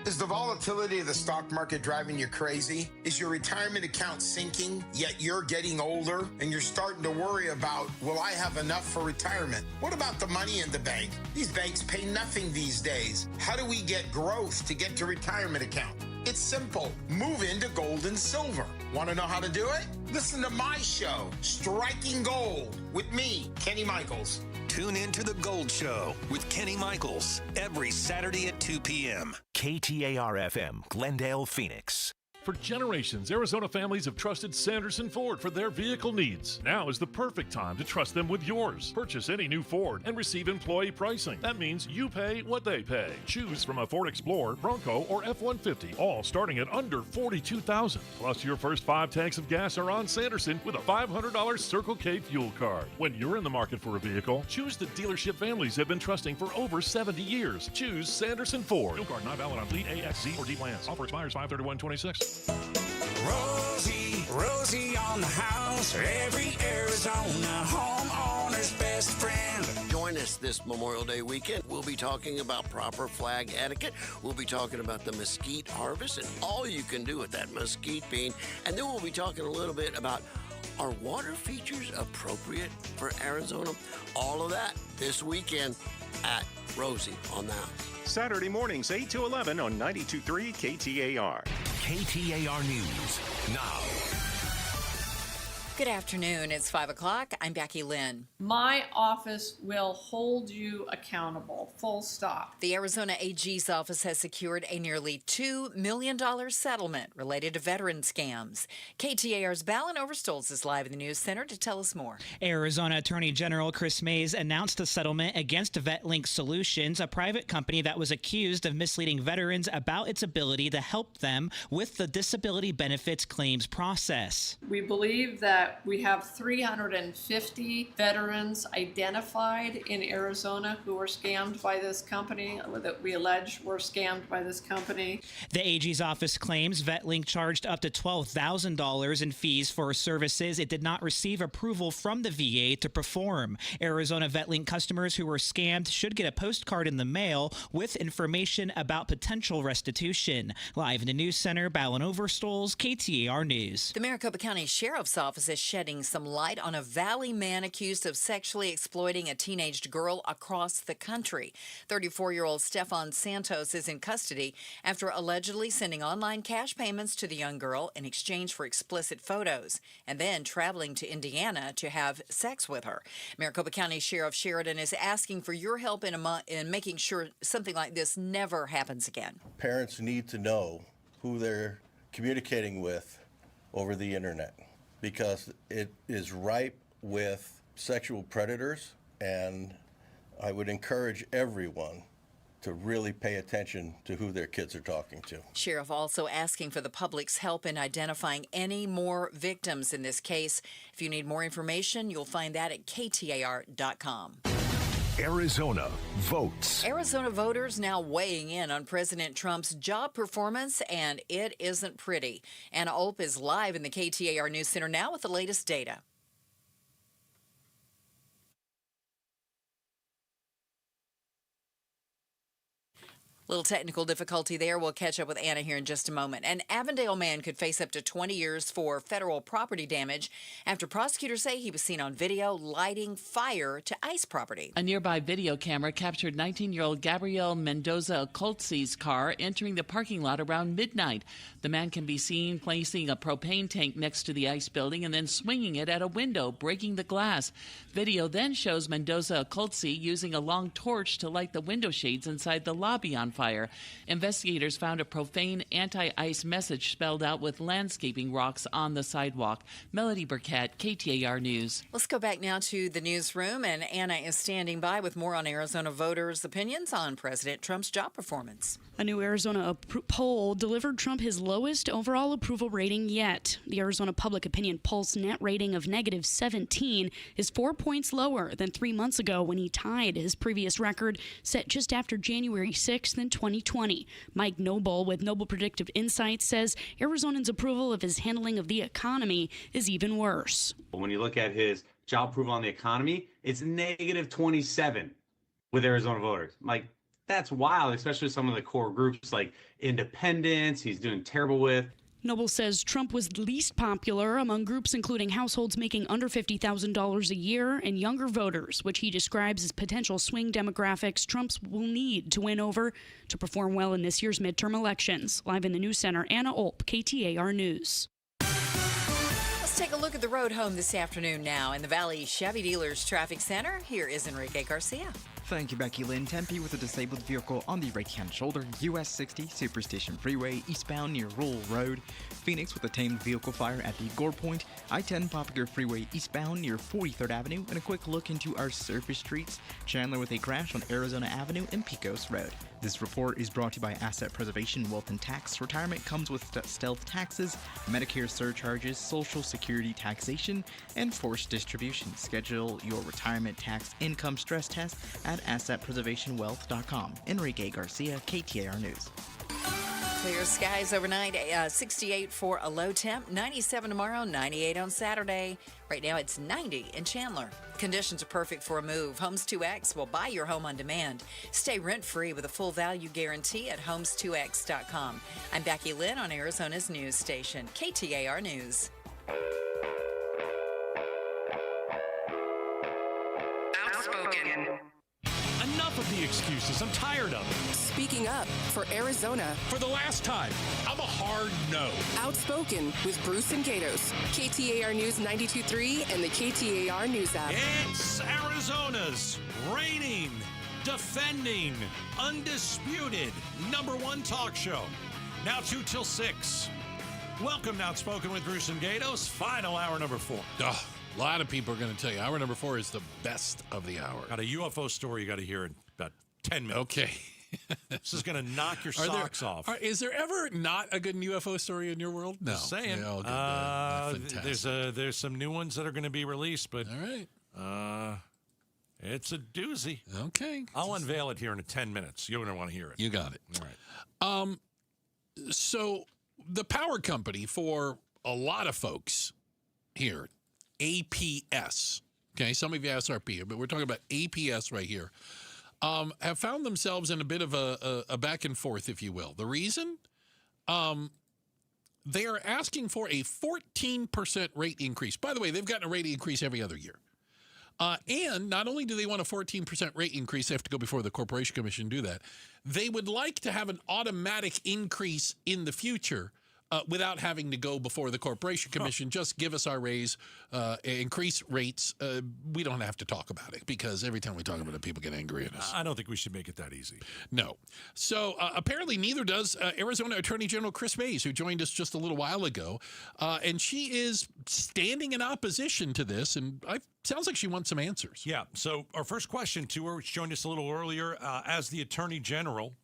Is the volatility of the stock market driving you crazy? Is your retirement account sinking, yet you're getting older and you're starting to worry about, will I have enough for retirement? What about the money in the bank? These banks pay nothing these days. How do we get growth to get to retirement account? It's simple. Move into gold and silver. Want to know how to do it? Listen to my show, Striking Gold, with me, Kenny Michaels. Tune in to The Gold Show with Kenny Michaels every Saturday at 2 p.m. KTAR-FM, Glendale, Phoenix. For generations, Arizona families have trusted Sanderson Ford for their vehicle needs. Now is the perfect time to trust them with yours. Purchase any new Ford and receive employee pricing. That means you pay what they pay. Choose from a Ford Explorer, Bronco, or F-150, all starting at under $42,000. Plus, your first 5 tanks of gas are on Sanderson with a $500 Circle K fuel card. When you're in the market for a vehicle, choose the dealership families have been trusting for over 70 years. Choose Sanderson Ford. Fuel card not valid on fleet A, X, Z, or D plans. Offer expires 5/31/26. Rosie on the house, every Arizona homeowner's best friend. Join us this Memorial Day weekend. We'll be talking about proper flag etiquette. We'll be talking about the mesquite harvest and all you can do with that mesquite bean. And then we'll be talking a little bit about, are water features appropriate for Arizona? All of that this weekend at Rosie on the house. Saturday mornings, 8 to 11 on 92.3 KTAR. KTAR News now. Good afternoon. It's 5 o'clock. I'm Becky Lynn. My office will hold you accountable. Full stop. The Arizona AG's office has secured a nearly $2 million settlement related to veteran scams. KTAR's Balin Overstolz is live in the News Center to tell us more. Arizona Attorney General Chris Mays announced a settlement against VetLink Solutions, a private company that was accused of misleading veterans about its ability to help them with the disability benefits claims process. We believe that we have 350 veterans identified in Arizona who were scammed by this company, that we allege were scammed by this company. The AG's office claims VetLink charged up to $12,000 in fees for services it did not receive approval from the VA to perform. Arizona VetLink customers who were scammed should get a postcard in the mail with information about potential restitution. Live in the News Center, Balin Overstolz, KTAR News. The Maricopa County Sheriff's Office is shedding some light on a Valley man accused of sexually exploiting a teenage girl across the country. 34-year-old Stefan Santos is in custody after allegedly sending online cash payments to the young girl in exchange for explicit photos and then traveling to Indiana to have sex with her. Maricopa County Sheriff Sheridan is asking for your help in making sure something like this never happens again. Parents need to know who they're communicating with over the internet, because it is ripe with sexual predators, and I would encourage everyone to really pay attention to who their kids are talking to. Sheriff also asking for the public's help in identifying any more victims in this case. If you need more information, you'll find that at KTAR.com. Arizona votes. Arizona voters now weighing in on President Trump's job performance, and it isn't pretty. Anna Olp is live in the KTAR News Center now with the latest data. Little technical difficulty there. We'll catch up with Anna here in just a moment. An Avondale man could face up to 20 years for federal property damage after prosecutors say he was seen on video lighting fire to ICE property. A nearby video camera captured 19-year-old Gabriel Mendoza Coltzi's car entering the parking lot around midnight. The man can be seen placing a propane tank next to the ICE building and then swinging it at a window, breaking the glass. Video then shows Mendoza Coltzi using a long torch to light the window shades inside the lobby on fire. Investigators found a profane anti-ICE message spelled out with landscaping rocks on the sidewalk. Melody Burkett, KTAR News. Let's go back now to the newsroom, and Anna is standing by with more on Arizona voters' opinions on President Trump's job performance. A new Arizona poll delivered Trump his lowest overall approval rating yet. The Arizona Public Opinion Pulse net rating of -17 is 4 points lower than 3 months ago when he tied his previous record set just after January 6th in 2020. Mike Noble with Noble Predictive Insights says Arizonans' approval of his handling of the economy is even worse. When you look at his job approval on the economy, it's -27 with Arizona voters. That's wild, especially some of the core groups like independents he's doing terrible with. Noble says Trump was least popular among groups including households making under $50,000 a year and younger voters, which he describes as potential swing demographics Trump will need to win over to perform well in this year's midterm elections. Live in the News Center, Anna Olp, KTAR News. Let's take a look at the road home this afternoon now in the Valley Chevy Dealers Traffic Center. Here is Enrique Garcia. Thank you, Becky Lynn. Tempe with a disabled vehicle on the right-hand shoulder. US 60 Superstation Freeway eastbound near Roll Road. Phoenix with a tamed vehicle fire at the Gore Point. I-10 Popular Freeway eastbound near 43rd Avenue. And a quick look into our surface streets. Chandler with a crash on Arizona Avenue and Pecos Road. This report is brought to you by Asset Preservation Wealth and Tax. Retirement comes with stealth taxes, Medicare surcharges, Social Security taxation, and forced distribution. Schedule your retirement tax income stress test at AssetPreservationWealth.com. Enrique Garcia, KTAR News. Clear skies overnight, 68 for a low temp, 97 tomorrow, 98 on Saturday. Right now it's 90 in Chandler. Conditions are perfect for a move. Homes 2X will buy your home on demand. Stay rent-free with a full value guarantee at homes2x.com. I'm Becky Lynn on Arizona's news station, KTAR News. Outspoken. Enough of the excuses. I'm tired of it. Speaking up for Arizona. For the last time, I'm a hard no. Outspoken with Bruce and Gatos. KTAR News 92.3 and the KTAR News app. It's Arizona's reigning, defending, undisputed #1 talk show. Now 2 till 6. Welcome to Outspoken with Bruce and Gatos. Final hour number 4. Oh, a lot of people are going to tell you hour number 4 is the best of the hour. Got a UFO story you got to hear in about 10 minutes. Okay. This is going to knock your socks off. Is there ever not a good UFO story in your world? No. Just saying. They're all good. They're fantastic. There's some new ones that are going to be released, but all right. It's a doozy. Okay. I'll unveil it here in 10 minutes. You're going to want to hear it. You got it. All right. So the power company for a lot of folks here, APS, okay, some of you SRP, but we're talking about APS right here, have found themselves in a bit of a back and forth, if you will. The reason? They are asking for a 14% rate increase. By the way, they've gotten a rate increase every other year. And not only do they want a 14% rate increase, they have to go before the Corporation Commission and do that. They would like to have an automatic increase in the future without having to go before the Corporation Commission. Just give us our raise, increase rates. We don't have to talk about it because every time we talk about it, people get angry at us. I don't think we should make it that easy. No. So apparently neither does Arizona Attorney General Chris Mays, who joined us just a little while ago. And she is standing in opposition to this. And sounds like she wants some answers. Yeah. So our first question to her, which joined us a little earlier, as the Attorney General,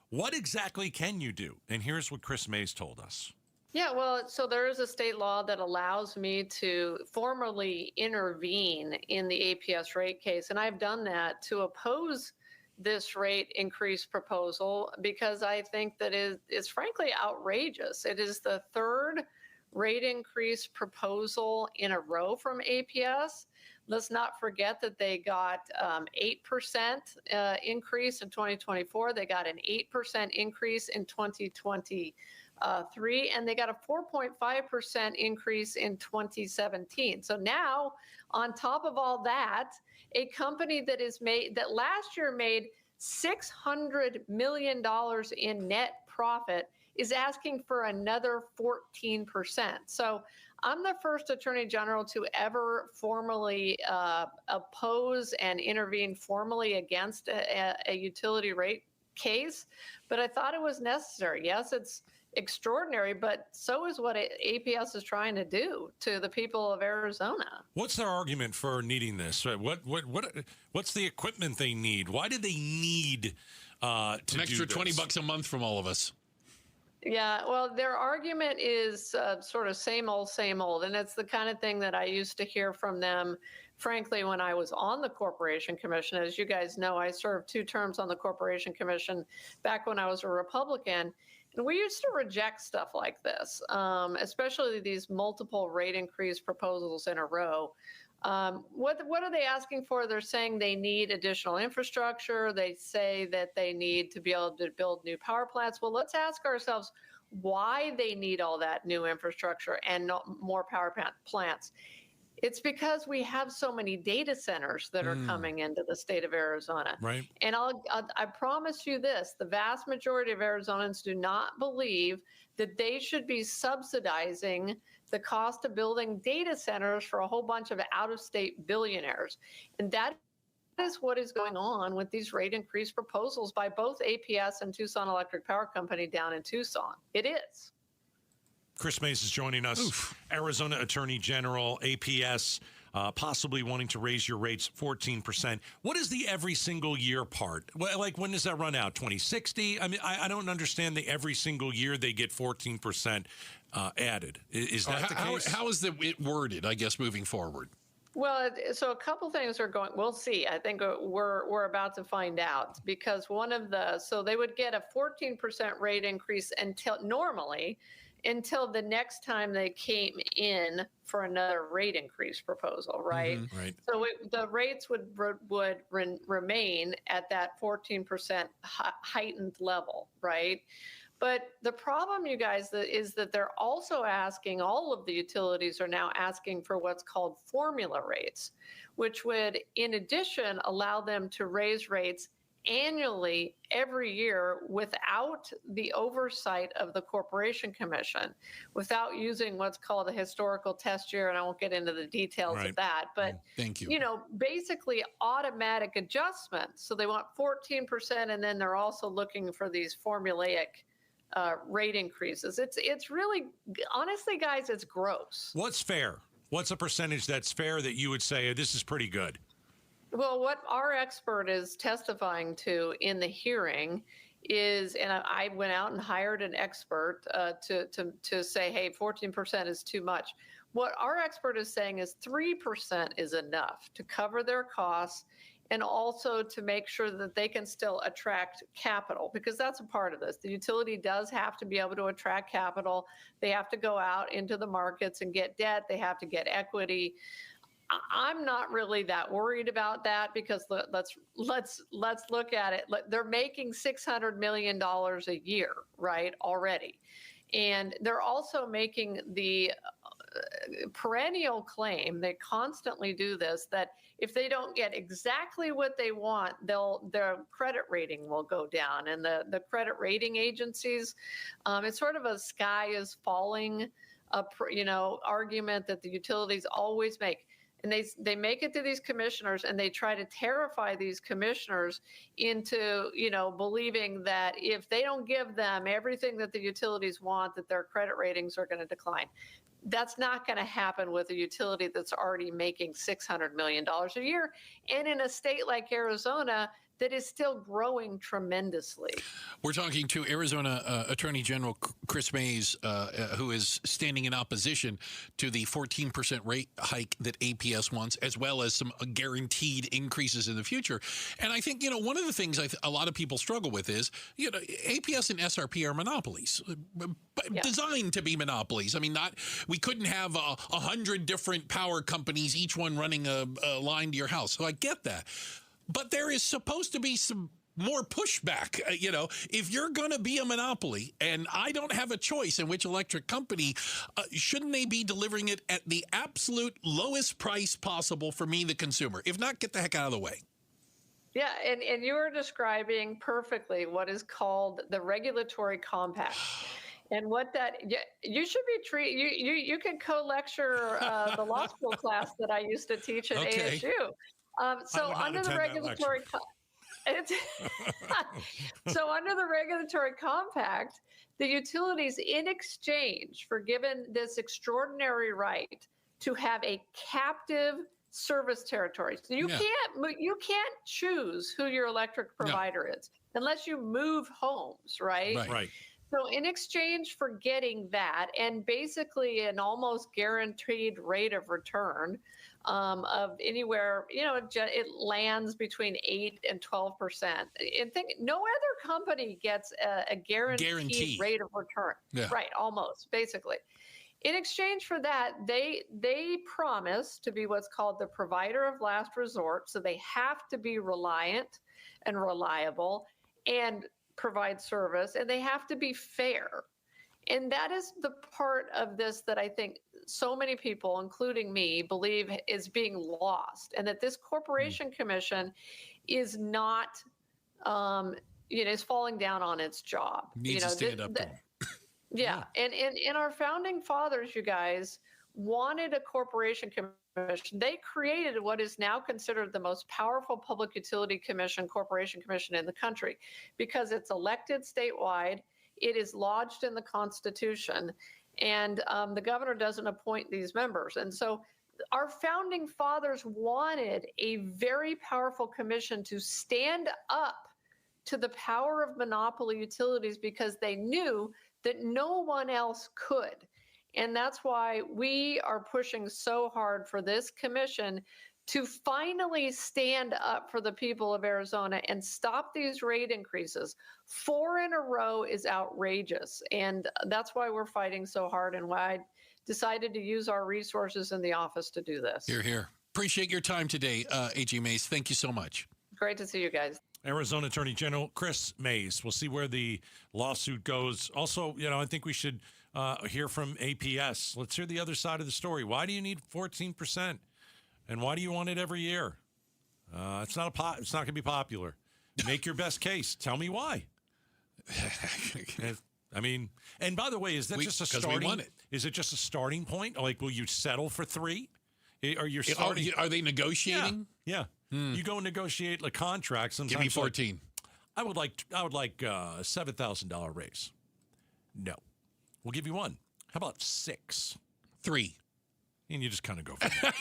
what exactly can you do? And here's what Chris Mays told us. Yeah, well, so there is a state law that allows me to formally intervene in the APS rate case. And I've done that to oppose this rate increase proposal because I think that it is frankly outrageous. It is the third rate increase proposal in a row from APS. Let's not forget that they got 8% increase in 2024. They got an 8% increase in 2023, and they got a 4.5% increase in 2017. So now, on top of all that, a company that last year made $600 million in net profit is asking for another 14%. So I'm the first Attorney General to ever formally oppose and intervene formally against a utility rate case, but I thought it was necessary. Yes, it's extraordinary, but so is what APS is trying to do to the people of Arizona. What's their argument for needing this? What's the equipment they need? Why do they need to do an extra this? $20 a month from all of us? Yeah, well, their argument is sort of same old, and it's the kind of thing that I used to hear from them, frankly, when I was on the Corporation Commission. As you guys know, I served 2 terms on the Corporation Commission back when I was a Republican, and we used to reject stuff like this, especially these multiple rate increase proposals in a row. What are they asking for? They're saying they need additional infrastructure. They say that they need to be able to build new power plants. Well, let's ask ourselves why they need all that new infrastructure and not more power plants. It's because we have so many data centers that are coming into the state of Arizona. Right. And I promise you this, the vast majority of Arizonans do not believe that they should be subsidizing the cost of building data centers for a whole bunch of out-of-state billionaires. And that is what is going on with these rate increase proposals by both APS and Tucson Electric Power Company down in Tucson. It is. Chris Mays is joining us. Oof. Arizona Attorney General, APS, possibly wanting to raise your rates 14%. What is the every single year part? Well, like, when does that run out? 2060? I mean, I don't understand the every single year they get 14% added. Is that the case? How is it worded, I guess, moving forward? Well, so a couple things are going, we'll see. I think we're about to find out, because so they would get a 14% rate increase until the next time they came in for another rate increase proposal, right? Mm-hmm, right. So the rates would remain at that 14% heightened level, right? But the problem, you guys, is that they're also asking, all of the utilities are now asking for what's called formula rates, which would, in addition, allow them to raise rates annually every year without the oversight of the Corporation Commission, without using what's called a historical test year. And I won't get into the details of that, but thank you. Basically automatic adjustments. So they want 14%, and then they're also looking for these formulaic rate increases. It's really, honestly, guys, it's gross. What's fair? What's a percentage that's fair that you would say this is pretty good? Well, what our expert is testifying to in the hearing is, and I went out and hired an expert to say, hey, 14% is too much. What our expert is saying is 3% is enough to cover their costs and also to make sure that they can still attract capital, because that's a part of this. The utility does have to be able to attract capital. They have to go out into the markets and get debt. They have to get equity. I'm not really that worried about that, because let's look at it. They're making $600 million a year, right, already. And they're also making the perennial claim, they constantly do this, that if they don't get exactly what they want, their credit rating will go down. And the credit rating agencies, it's sort of a sky is falling, argument that the utilities always make. And they make it to these commissioners, and they try to terrify these commissioners into, believing that if they don't give them everything that the utilities want, that their credit ratings are going to decline. That's not going to happen with a utility that's already making $600 million a year, and in a state like Arizona that is still growing tremendously. We're talking to Arizona Attorney General Chris Mays, who is standing in opposition to the 14% rate hike that APS wants, as well as some guaranteed increases in the future. And I think, one of the things a lot of people struggle with is, APS and SRP are monopolies, designed to be monopolies. I mean, we couldn't have 100 different power companies, each one running a line to your house. So I get that. But there is supposed to be some more pushback. If you're going to be a monopoly and I don't have a choice in which electric company, shouldn't they be delivering it at the absolute lowest price possible for me, the consumer? If not, get the heck out of the way. Yeah, and you are describing perfectly what is called the regulatory compact. And what you should be you can co-lecture the law school class that I used to teach at ASU. So under the regulatory compact, the utilities, in exchange for given this extraordinary right to have a captive service territory. So you can't choose who your electric provider is unless you move homes, right? Right. So in exchange for getting that, and basically an almost guaranteed rate of return of anywhere, it lands between 8 and 12%. And no other company gets a guaranteed rate of return. Yeah. Right, almost, basically. In exchange for that, they promise to be what's called the provider of last resort. So they have to be reliant and reliable and provide service, and they have to be fair. And that is the part of this that I think so many people, including me, believe is being lost, and that this Corporation Commission is not, is falling down on its job. Needs to stand up to them. Yeah. And our founding fathers, you guys, wanted a Corporation Commission. They created what is now considered the most powerful public utility commission, Corporation Commission in the country, because it's elected statewide. It is lodged in the Constitution, and the governor doesn't appoint these members. And so our founding fathers wanted a very powerful commission to stand up to the power of monopoly utilities, because they knew that no one else could. And that's why we are pushing so hard for this commission to finally stand up for the people of Arizona and stop these rate increases. 4 in a row is outrageous. And that's why we're fighting so hard, and why I decided to use our resources in the office to do this. Hear, hear. Appreciate your time today, AG Mays. Thank you so much. Great to see you guys. Arizona Attorney General Chris Mays. We'll see where the lawsuit goes. Also, I think we should hear from APS. Let's hear the other side of the story. Why do you need 14%? And why do you want it every year? It's not going to be popular. Make your best case. Tell me why. And by the way, is that just a starting? We want it. Is it just a starting point? Like, will you settle for 3? Are they negotiating? Yeah. You go and negotiate a contract. Sometimes give me 14. I would like a $7,000 raise. No, we'll give you 1. How about 6? 3. And you just kind of go for that.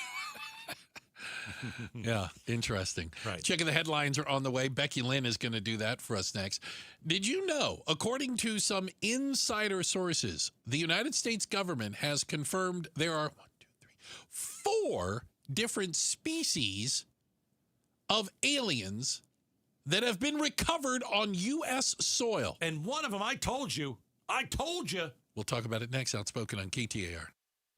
Yeah, interesting. Right. Checking the headlines are on the way. Becky Lynn is going to do that for us next. Did you know, according to some insider sources, the United States government has confirmed there are 4 different species of aliens that have been recovered on U.S. soil. And one of them, I told you. We'll talk about it next. Outspoken on KTAR.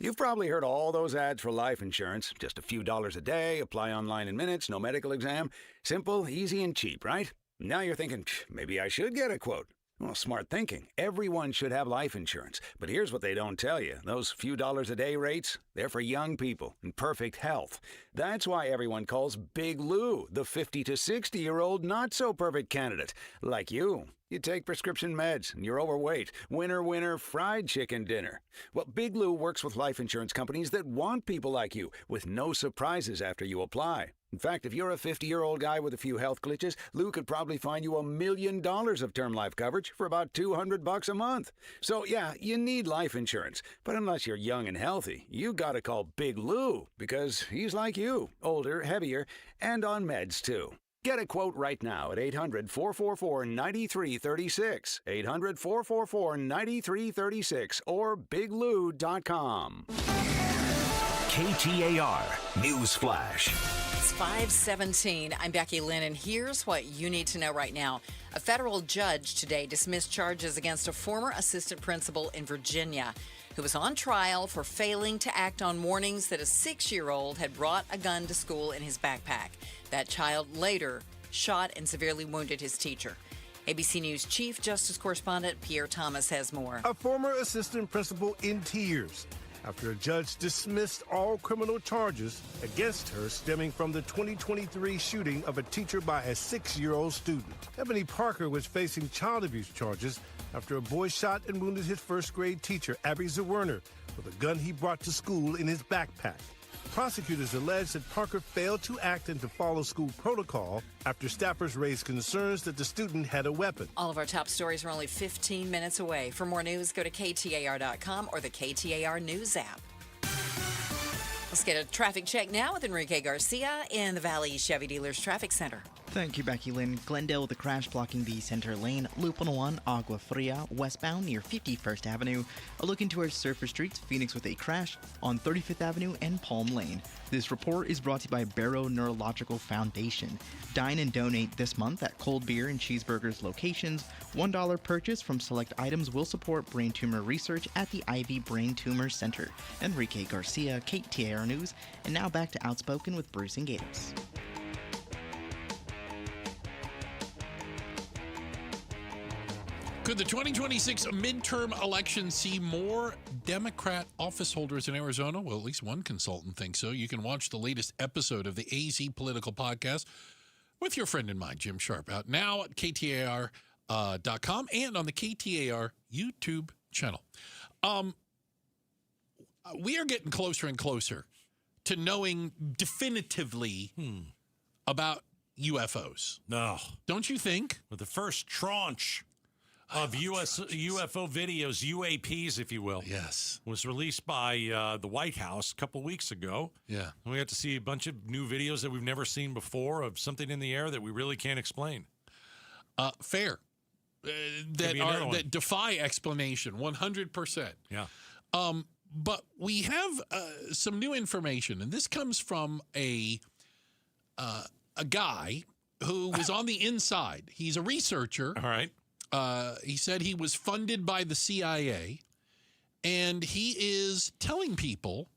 You've probably heard all those ads for life insurance. Just a few dollars a day, apply online in minutes, no medical exam. Simple, easy, and cheap, right? Now you're thinking, maybe I should get a quote. Well, smart thinking. Everyone should have life insurance. But here's what they don't tell you. Those few dollars a day rates, they're for young people in perfect health. That's why everyone calls Big Lou the 50 to 60-year-old not-so-perfect candidate. Like you. You take prescription meds, and you're overweight. Winner, fried chicken dinner. Well, Big Lou works with life insurance companies that want people like you, with no surprises after you apply. In fact, if you're a 50-year-old guy with a few health glitches, Lou could probably find you $1 million of term life coverage for about $200 a month. So, yeah, you need life insurance. But unless you're young and healthy, you gotta call Big Lou, because he's like you, older, heavier, and on meds, too. Get a quote right now at 800-444-9336, 800-444-9336, or biglou.com. KTAR News Flash. It's 5:17. I'm Becky Lynn, and here's what you need to know right now. A federal judge today dismissed charges against a former assistant principal in Virginia who was on trial for failing to act on warnings that a 6-year-old had brought a gun to school in his backpack. That child later shot and severely wounded his teacher. ABC News Chief Justice Correspondent Pierre Thomas has more. A former assistant principal in tears after a judge dismissed all criminal charges against her stemming from the 2023 shooting of a teacher by a 6-year-old student. Ebony Parker was facing child abuse charges after a boy shot and wounded his first-grade teacher, Abby Zerwerner, with a gun he brought to school in his backpack. Prosecutors allege that Parker failed to act and to follow school protocol after staffers raised concerns that the student had a weapon. All of our top stories are only 15 minutes away. For more news, go to KTAR.com or the KTAR News app. Let's get a traffic check now with Enrique Garcia in the Valley Chevy Dealers Traffic Center. Thank you, Becky Lynn. Glendale with a crash blocking the center lane. Loop 101, Agua Fria, westbound near 51st Avenue. A look into our surface streets. Phoenix with a crash on 35th Avenue and Palm Lane. This report is brought to you by Barrow Neurological Foundation. Dine and donate this month at Cold Beer and Cheeseburgers locations. $1 purchase from select items will support brain tumor research at the Ivy Brain Tumor Center. Enrique Garcia, KTAR News. And now back to Outspoken with Bruce and Gatos. Could the 2026 midterm election see more Democrat office holders in Arizona? Well, at least one consultant thinks so. You can watch the latest episode of the AZ Political Podcast with your friend and mine, Jim Sharp, out now at KTAR.com and on the KTAR YouTube channel. We are getting closer and closer to knowing definitively about UFOs. No. Don't you think? With the first tranche of UFO videos, UAPs, if you will. Yes. Was released by the White House a couple weeks ago. Yeah. And we got to see a bunch of new videos that we've never seen before of something in the air that we really can't explain. Fair. That defy explanation, 100%. Yeah. But we have some new information, and this comes from a guy who was on the inside. He's a researcher. All right. He said he was funded by the CIA, and he is telling people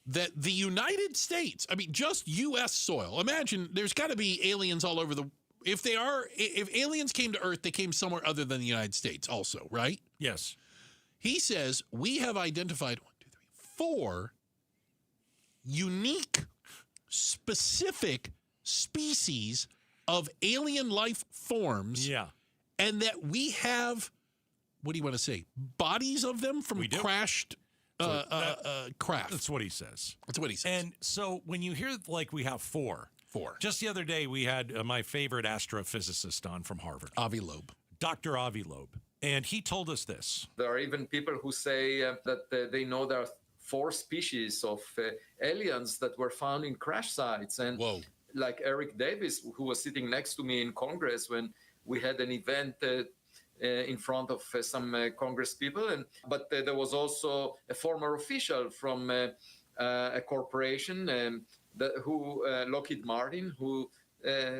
that the United States, I mean, just U.S. soil. Imagine there's got to be aliens all over the if aliens came to Earth, they came somewhere other than the United States also, right? Yes. He says, we have identified 4 unique, specific species of alien life forms. Yeah. And that we have, what do you want to say, bodies of them from crashed craft. That's what he says. That's what he says. And so when you hear like we have 4. Just the other day, we had my favorite astrophysicist on from Harvard. Avi Loeb. Dr. Avi Loeb. And he told us this. There are even people who say that they know there are 4 species of aliens that were found in crash sites. And like Eric Davis, who was sitting next to me in Congress when we had an event in front of some Congress people. But there was also a former official from a corporation who Lockheed Martin, who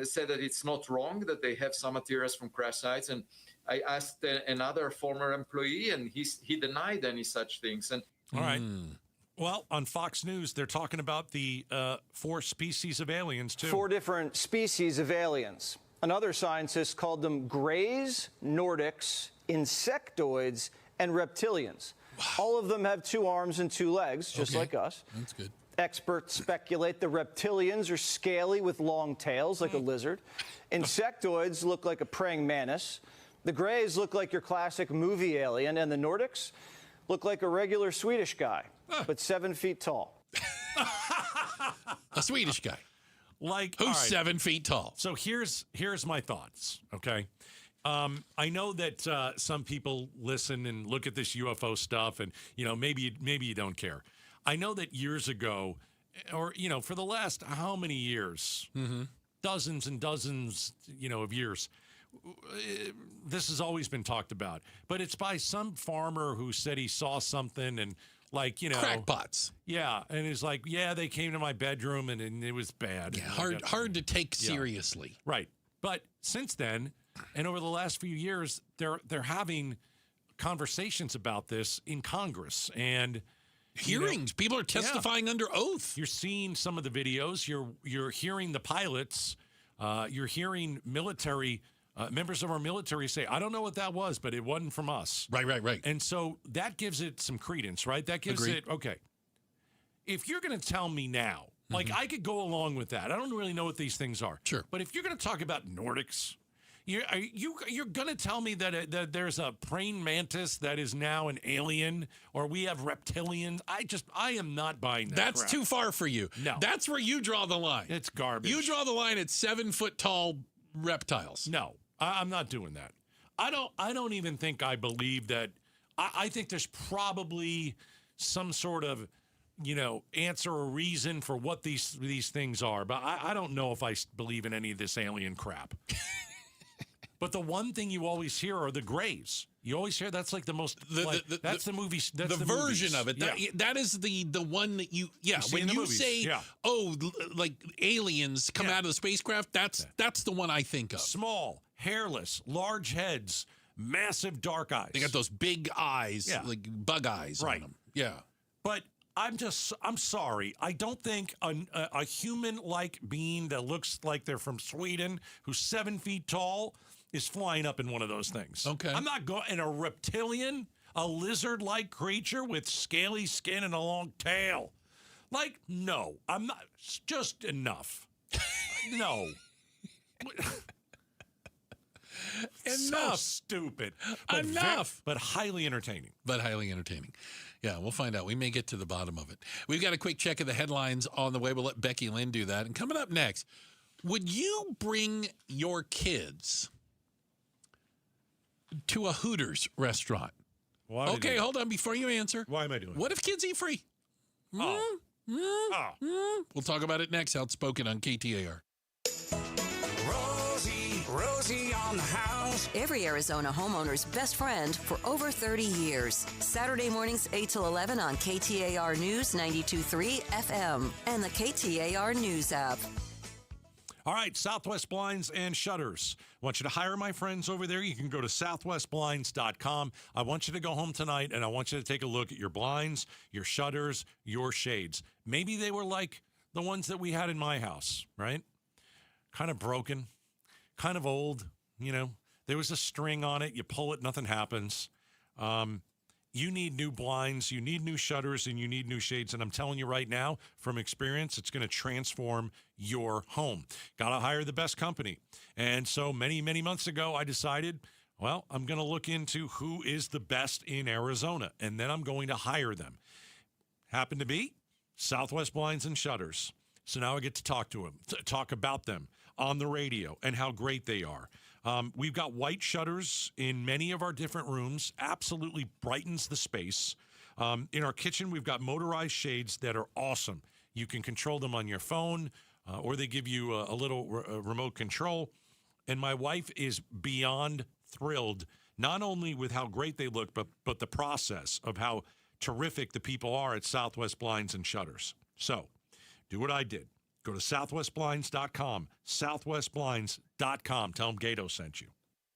said that it's not wrong that they have some materials from crash sites. And I asked another former employee, and he denied any such things. And all right. Well, on Fox News, they're talking about the 4 species of aliens, too. 4 different species of aliens. Another scientist called them greys, Nordics, insectoids, and reptilians. Wow. All of them have 2 arms and 2 legs, just like us. That's good. Experts speculate the reptilians are scaly with long tails like a lizard. Insectoids look like a praying mantis. The greys look like your classic movie alien, and the Nordics look like a regular Swedish guy, but 7 feet tall. A Swedish guy. Like who's 7 feet tall. So here's my thoughts, okay? I know that some people listen and look at this UFO stuff, and maybe you don't care. I know that years ago, or for the last how many years, dozens and dozens, of years, this has always been talked about. But it's by some farmer who said he saw something and crackpots. Yeah, and he's like, yeah, they came to my bedroom and it was bad. Yeah, hard to take seriously. Right. But since then, and over the last few years, they're having conversations about this in Congress and hearings. People are testifying under oath. You're seeing some of the videos. You're hearing the pilots. You're hearing military members of our military say, I don't know what that was, but it wasn't from us. Right. And so that gives it some credence, right? That gives Agreed. it, okay. If you're going to tell me now, like I could go along with that. I don't really know what these things are. Sure. But if you're going to talk about Nordics, you're going to tell me that there's a praying mantis that is now an alien, or we have reptilians. I am not buying that. That's crap. too far for you. No. That's where you draw the line. It's garbage. You draw the line at 7 foot tall reptiles. No, I'm not doing that. I don't even think I believe that. I think there's probably some sort of, answer or reason for what these things are. But I don't know if I believe in any of this alien crap. But the one thing you always hear are the grays. You always hear that's like the most. That's the movie. That's the version movies. of it. That is the one that you. Yeah. see When in the you movies. say, like aliens come out of the spacecraft, that's the one I think of. Small, hairless, large heads, massive dark eyes. They got those big eyes, like bug eyes on them. Yeah. But I'm sorry. I don't think a human-like being that looks like they're from Sweden, who's 7 feet tall, is flying up in one of those things. Okay. I'm not going in a reptilian, a lizard-like creature with scaly skin and a long tail. Like, no, I'm not. It's just enough. No. So stupid. But Enough. but highly entertaining. Yeah, we'll find out. We may get to the bottom of it. We've got a quick check of the headlines on the way. We'll let Becky Lynn do that. And coming up next, would you bring your kids to a Hooters restaurant? Okay, hold on before you answer. Why am I doing What if kids eat free? Oh. We'll talk about it next. Outspoken on KTAR. Rosie on the house. Every Arizona homeowner's best friend for over 30 years. Saturday mornings 8 till 11 on KTAR News 92.3 FM and the KTAR News app. All right, Southwest Blinds and Shutters. I want you to hire my friends over there. You can go to southwestblinds.com. I want you to go home tonight, and I want you to take a look at your blinds, your shutters, your shades. Maybe they were like the ones that we had in my house, right? Kind of broken, kind of old. There was a string on it. You pull it, nothing happens. You need new blinds, you need new shutters, and you need new shades. And I'm telling you right now, from experience, it's going to transform your home. Got to hire the best company. And so many, many months ago, I decided, well, I'm going to look into who is the best in Arizona, and then I'm going to hire them. Happened to be Southwest Blinds and Shutters. So now I get to talk to them, talk about them on the radio and how great they are. We've got white shutters in many of our different rooms. Absolutely brightens the space. In our kitchen, we've got motorized shades that are awesome. You can control them on your phone, or they give you a little remote control. And my wife is beyond thrilled, not only with how great they look, but the process of how terrific the people are at Southwest Blinds and Shutters. So do what I did. Go to southwestblinds.com, southwestblinds.com. Tell them Gato sent you.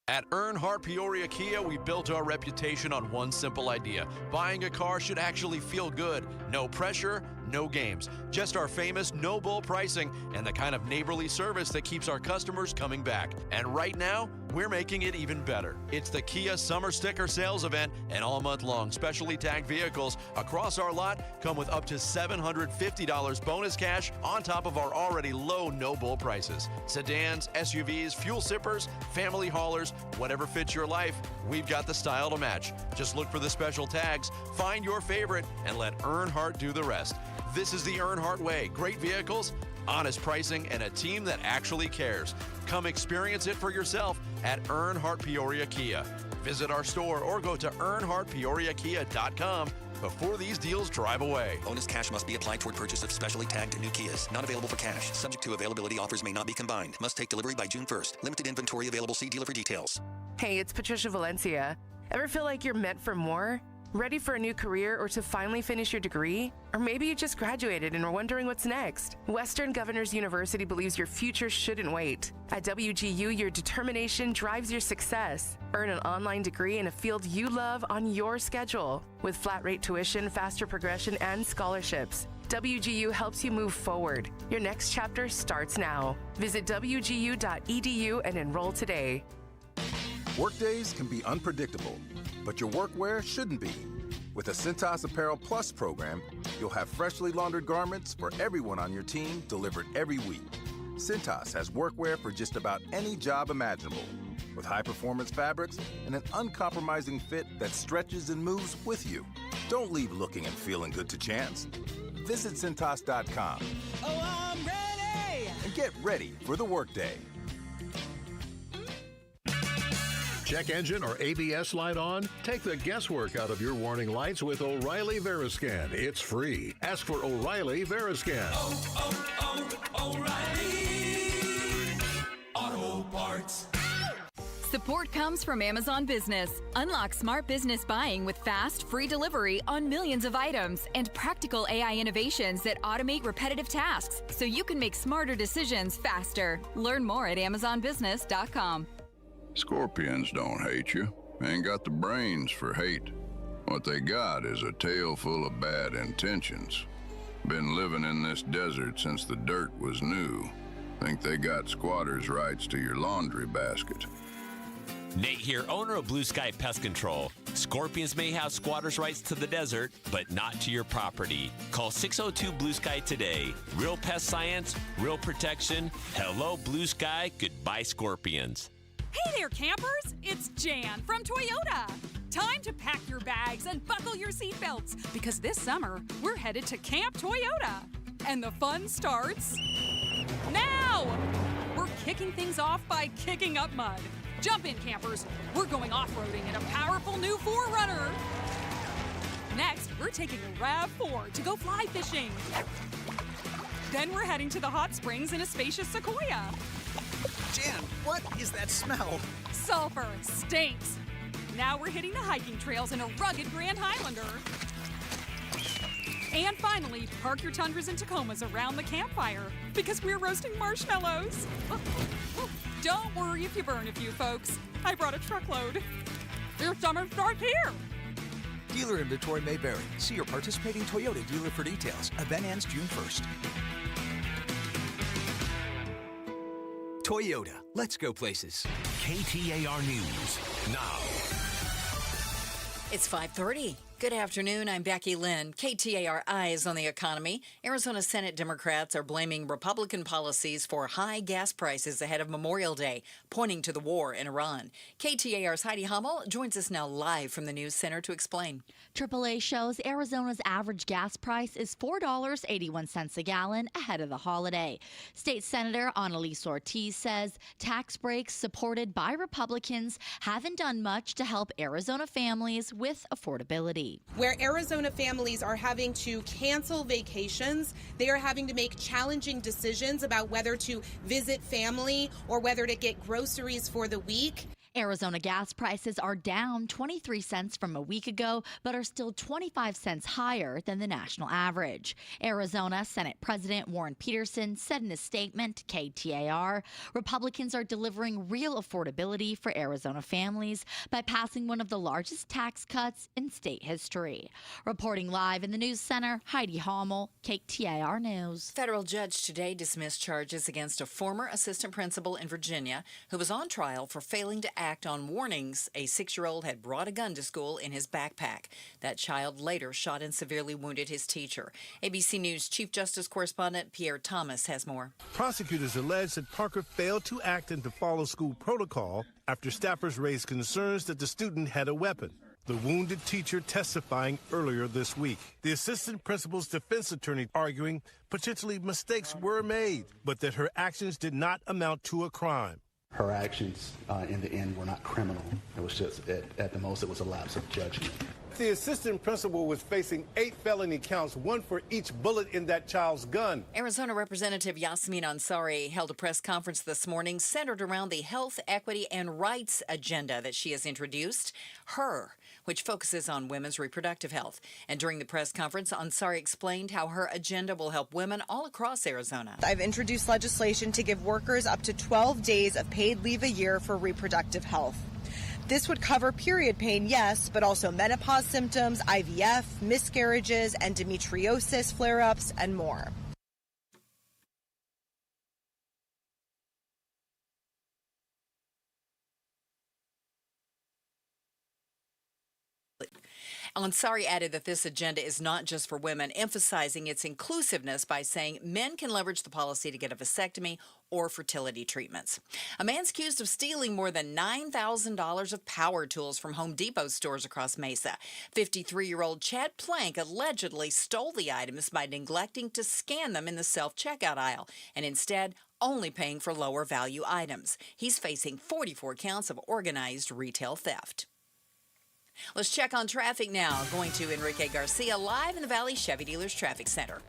At Earnhardt Peoria Kia, we built our reputation on one simple idea. Buying a car should actually feel good. No pressure, no games. Just our famous no-bull pricing and the kind of neighborly service that keeps our customers coming back. And right now, we're making it even better. It's the Kia Summer Sticker Sales Event, and all month long, specially tagged vehicles across our lot come with up to $750 bonus cash on top of our already low no-bull prices. Sedans, SUVs, fuel sippers, family haulers, whatever fits your life, we've got the style to match. Just look for the special tags, find your favorite, and let Earnhardt do the rest. This is the Earnhardt way. Great vehicles, honest pricing, and a team that actually cares. Come experience it for yourself at Earnhardt Peoria Kia. Visit our store or go to earnhardtpeoriakia.com before these deals drive away. Bonus cash must be applied toward purchase of specially tagged new Kias. Not available for cash. Subject to availability. Offers may not be combined. Must take delivery by June 1st. Limited inventory available. See dealer for details. Hey, it's Patricia Valencia. Ever feel like you're meant for more? Ready for a new career or to finally finish your degree? Or maybe you just graduated and are wondering what's next. Western Governors University believes your future shouldn't wait. At WGU, your determination drives your success. Earn an online degree in a field you love on your schedule. With flat rate tuition, faster progression, and scholarships, WGU helps you move forward. Your next chapter starts now. Visit wgu.edu and enroll today. Workdays can be unpredictable, but your workwear shouldn't be. With a Cintas Apparel Plus program, you'll have freshly laundered garments for everyone on your team delivered every week. Cintas has workwear for just about any job imaginable, with high-performance fabrics and an uncompromising fit that stretches and moves with you. Don't leave looking and feeling good to chance. Visit Cintas.com. Oh, I'm ready! And get ready for the workday. Check engine or ABS light on? Take the guesswork out of your warning lights with O'Reilly Veriscan. It's free. Ask for O'Reilly Veriscan. O'Reilly Auto Parts. Support comes from Amazon Business. Unlock smart business buying with fast, free delivery on millions of items and practical AI innovations that automate repetitive tasks so you can make smarter decisions faster. Learn more at amazonbusiness.com. Scorpions don't hate you. Ain't got the brains for hate. What they got is a tail full of bad intentions. Been living in this desert since the dirt was new. Think they got squatters' rights to your laundry basket. Nate here, owner of Blue Sky Pest Control. Scorpions may have squatters' rights to the desert, but not to your property. Call 602 Blue Sky today. Real pest science, real protection. Hello, Blue Sky. Goodbye, Scorpions. Hey there, campers! It's Jan from Toyota. Time to pack your bags and buckle your seatbelts because this summer we're headed to Camp Toyota. And the fun starts now! We're kicking things off by kicking up mud. Jump in, campers. We're going off-roading in a powerful new 4Runner. Next, we're taking a RAV4 to go fly fishing. Then we're heading to the hot springs in a spacious Sequoia. Jan, what is that smell? Sulfur stinks. Now we're hitting the hiking trails in a rugged Grand Highlander. And finally, park your Tundras and Tacomas around the campfire because we're roasting marshmallows. Don't worry if you burn a few, folks. I brought a truckload. Your summer starts here. Dealer inventory may vary. See your participating Toyota dealer for details. Event ends June 1st. Toyota. Let's go places. KTAR News now. It's 5:30. Good afternoon. I'm Becky Lynn. KTAR Eyes on the Economy. Arizona Senate Democrats are blaming Republican policies for high gas prices ahead of Memorial Day, pointing to the war in Iran. KTAR's Heidi Hummel joins us now live from the News Center to explain. AAA shows Arizona's average gas price is $4.81 a gallon ahead of the holiday. State Senator Annalise Ortiz says tax breaks supported by Republicans haven't done much to help Arizona families with affordability. Where Arizona families are having to cancel vacations, they are having to make challenging decisions about whether to visit family or whether to get groceries for the week. Arizona gas prices are down 23 cents from a week ago, but are still 25 cents higher than the national average. Arizona Senate President Warren Peterson said in a statement to KTAR, Republicans are delivering real affordability for Arizona families by passing one of the largest tax cuts in state history. Reporting live in the News Center, Heidi Hummel, KTAR News. Federal judge today dismissed charges against a former assistant principal in Virginia who was on trial for failing to act on warnings a 6-year-old had brought a gun to school in his backpack. That child later shot and severely wounded his teacher. ABC News Chief Justice correspondent Pierre Thomas has more. Prosecutors allege that Parker failed to act and to follow school protocol after staffers raised concerns that the student had a weapon. The wounded teacher testifying earlier this week. The assistant principal's defense attorney arguing potentially mistakes were made, but that her actions did not amount to a crime. Her actions in the end were not criminal. It was just, at the most, it was a lapse of judgment. The assistant principal was facing 8 felony counts, 1 for each bullet in that child's gun. Arizona Representative Yasmin Ansari held a press conference this morning centered around the health, equity, and rights agenda that she has introduced, which focuses on women's reproductive health. And during the press conference, Ansari explained how her agenda will help women all across Arizona. I've introduced legislation to give workers up to 12 days of paid leave a year for reproductive health. This would cover period pain, yes, but also menopause symptoms, IVF, miscarriages, endometriosis flare-ups, and more. Ansari added that this agenda is not just for women, emphasizing its inclusiveness by saying men can leverage the policy to get a vasectomy or fertility treatments. A man's accused of stealing more than $9,000 of power tools from Home Depot stores across Mesa. 53-year-old Chad Plank allegedly stole the items by neglecting to scan them in the self-checkout aisle and instead only paying for lower value items. He's facing 44 counts of organized retail theft. Let's check on traffic now. Going to Enrique Garcia live in the Valley Chevy Dealers Traffic Center.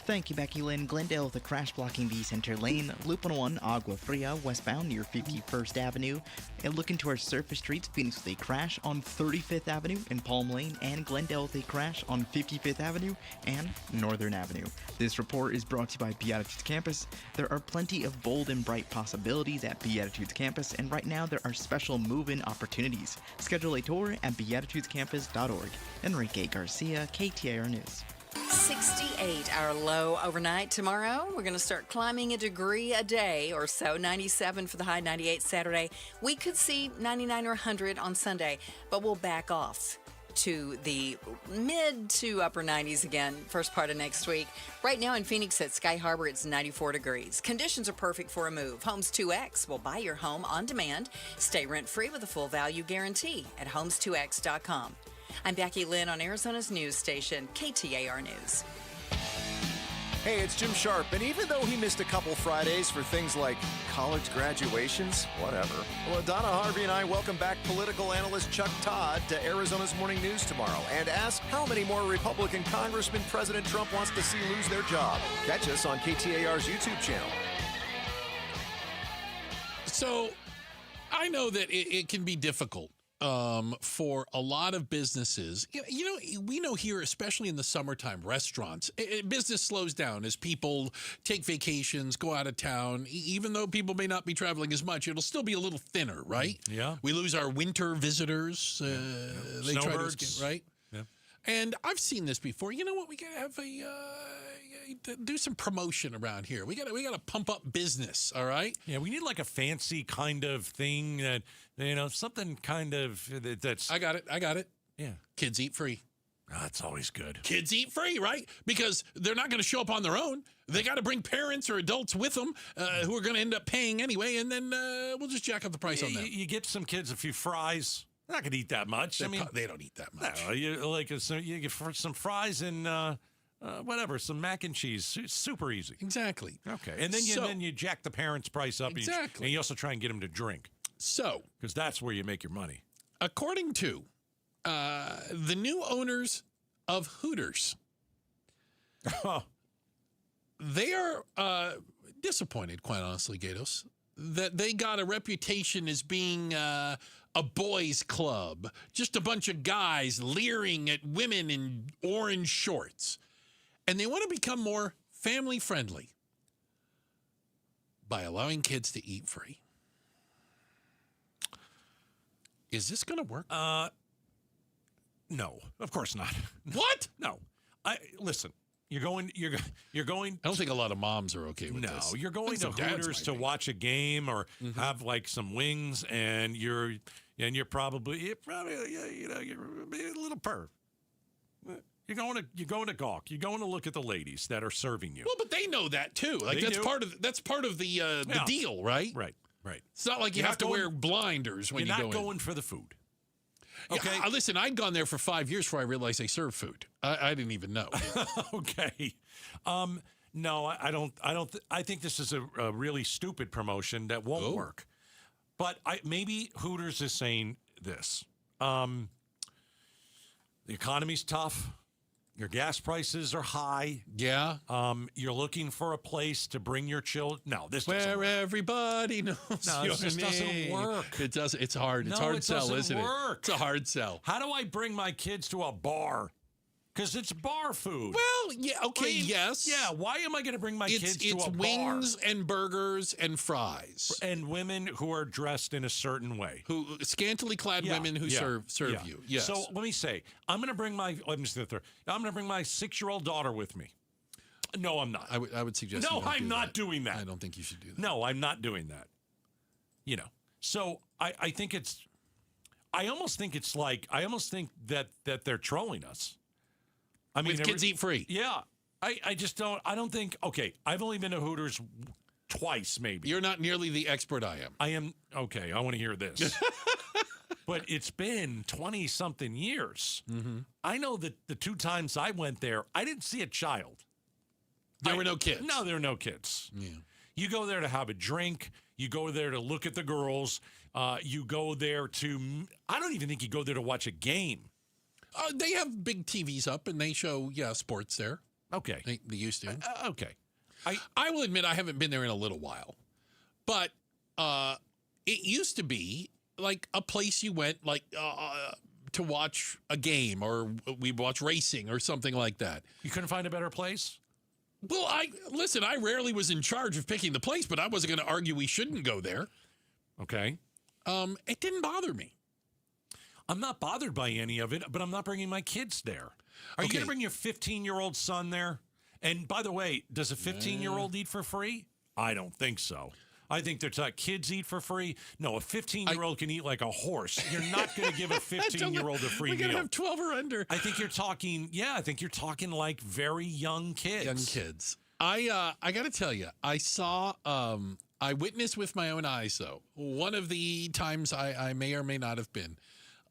Thank you, Becky Lynn. Glendale with a crash blocking the center lane. Loop 101, Agua Fria, westbound near 51st Avenue. And looking to our surface streets, Phoenix with a crash on 35th Avenue and Palm Lane, and Glendale with a crash on 55th Avenue and Northern Avenue. This report is brought to you by Beatitudes Campus. There are plenty of bold and bright possibilities at Beatitudes Campus, and right now there are special move-in opportunities. Schedule a tour at beatitudescampus.org. Enrique Garcia, KTAR News. 68 our low overnight. Tomorrow, we're going to start climbing a degree a day or so. 97 for the high, 98 Saturday. We could see 99 or 100 on Sunday, but we'll back off to the mid to upper 90s again first part of next week. Right now in Phoenix at Sky Harbor, it's 94 degrees. Conditions are perfect for a move. Homes 2X will buy your home on demand. Stay rent-free with a full value guarantee at homes2x.com. I'm Becky Lynn on Arizona's news station, KTAR News. Hey, it's Jim Sharp, and even though he missed a couple Fridays for things like college graduations, whatever, well, Donna Harvey and I welcome back political analyst Chuck Todd to Arizona's Morning News tomorrow and ask how many more Republican congressmen President Trump wants to see lose their job. Catch us on KTAR's YouTube channel. So, I know that it can be difficult for a lot of businesses. You know, we know here, especially in the summertime, restaurants, business slows down as people take vacations, go out of town. Even though people may not be traveling as much, it'll still be a little thinner, right? Yeah. We lose our winter visitors. They try to escape, right? And I've seen this before. You know what? We gotta have do some promotion around here. We gotta pump up business. All right. Yeah, we need like a fancy kind of thing that something kind of that's. I got it. Yeah, kids eat free. That's always good. Kids eat free, right? Because they're not going to show up on their own. They got to bring parents or adults with them who are going to end up paying anyway, and then we'll just jack up the price on them. You get some kids a few fries. They're not going to eat that much. They don't eat that much. No, you get some fries and whatever, some mac and cheese. It's super easy. Exactly. Okay, and then you jack the parents' price up. Exactly. And you also try and get them to drink. So, because that's where you make your money. According to the new owners of Hooters, they are disappointed, quite honestly, Gatos, that they got a reputation as being a boys' club, just a bunch of guys leering at women in orange shorts. And they want to become more family-friendly by allowing kids to eat free. Is this going to work? No, of course not. What? No. Listen. You're going. I don't think a lot of moms are okay with this. No, you're going to Hooters to watch a game or have like some wings, and you're probably you're a little perv. You're going to gawk. You're going to look at the ladies that are serving you. Well, but they know that too. Like that's part of the deal, right? Right. It's not like you have to wear blinders when you go in. You're not going for the food. Okay. Yeah, listen, I'd gone there for 5 years before I realized they serve food. I didn't even know. Okay. No, I don't. I think this is a really stupid promotion that won't work. But maybe Hooters is saying this. The economy's tough. Your gas prices are high. Yeah. You're looking for a place to bring your children. No, this where doesn't everybody knows. No, this doesn't work. It does. It's hard. It's hard sell, isn't it? It's a hard sell. How do I bring my kids to a bar? Because it's bar food. Well, yeah, okay, yes. Yeah, why am I going to bring my kids to a bar? It's wings and burgers and fries. And women who are dressed in a certain way. Who scantily clad women who serve you. Yes. So let me say, I'm going to bring my 6-year-old daughter with me. No, I'm not. I would suggest No, I'm not doing that. I don't think you should do that. No, I'm not doing that. So I think I almost think that they're trolling us. I mean, kids eat free. Yeah. I just don't. I don't think. Okay, I've only been to Hooters twice, maybe. You're not nearly the expert I am. I am. Okay, I want to hear this. But it's been 20-something years. Mm-hmm. I know that the 2 times I went there, I didn't see a child. There were no kids. No, there were no kids. Yeah. You go there to have a drink. You go there to look at the girls. You go there to. I don't even think you go there to watch a game. They have big TVs up, and they show, sports there. Okay. They used to. Okay. I will admit I haven't been there in a little while. But it used to be like a place you went to watch a game, or we watch racing or something like that. You couldn't find a better place? Well, I rarely was in charge of picking the place, but I wasn't going to argue we shouldn't go there. Okay. It didn't bother me. I'm not bothered by any of it, but I'm not bringing my kids there. Are you going to bring your 15-year-old son there? And by the way, does a 15-year-old eat for free? I don't think so. I think they're talking kids eat for free. No, a 15-year-old can eat like a horse. You're not going to give a 15-year-old a free meal. We're going to have 12 or under. I think you're talking like very young kids. Young kids. I got to tell you, I saw, I witnessed with my own eyes, though, one of the times I may or may not have been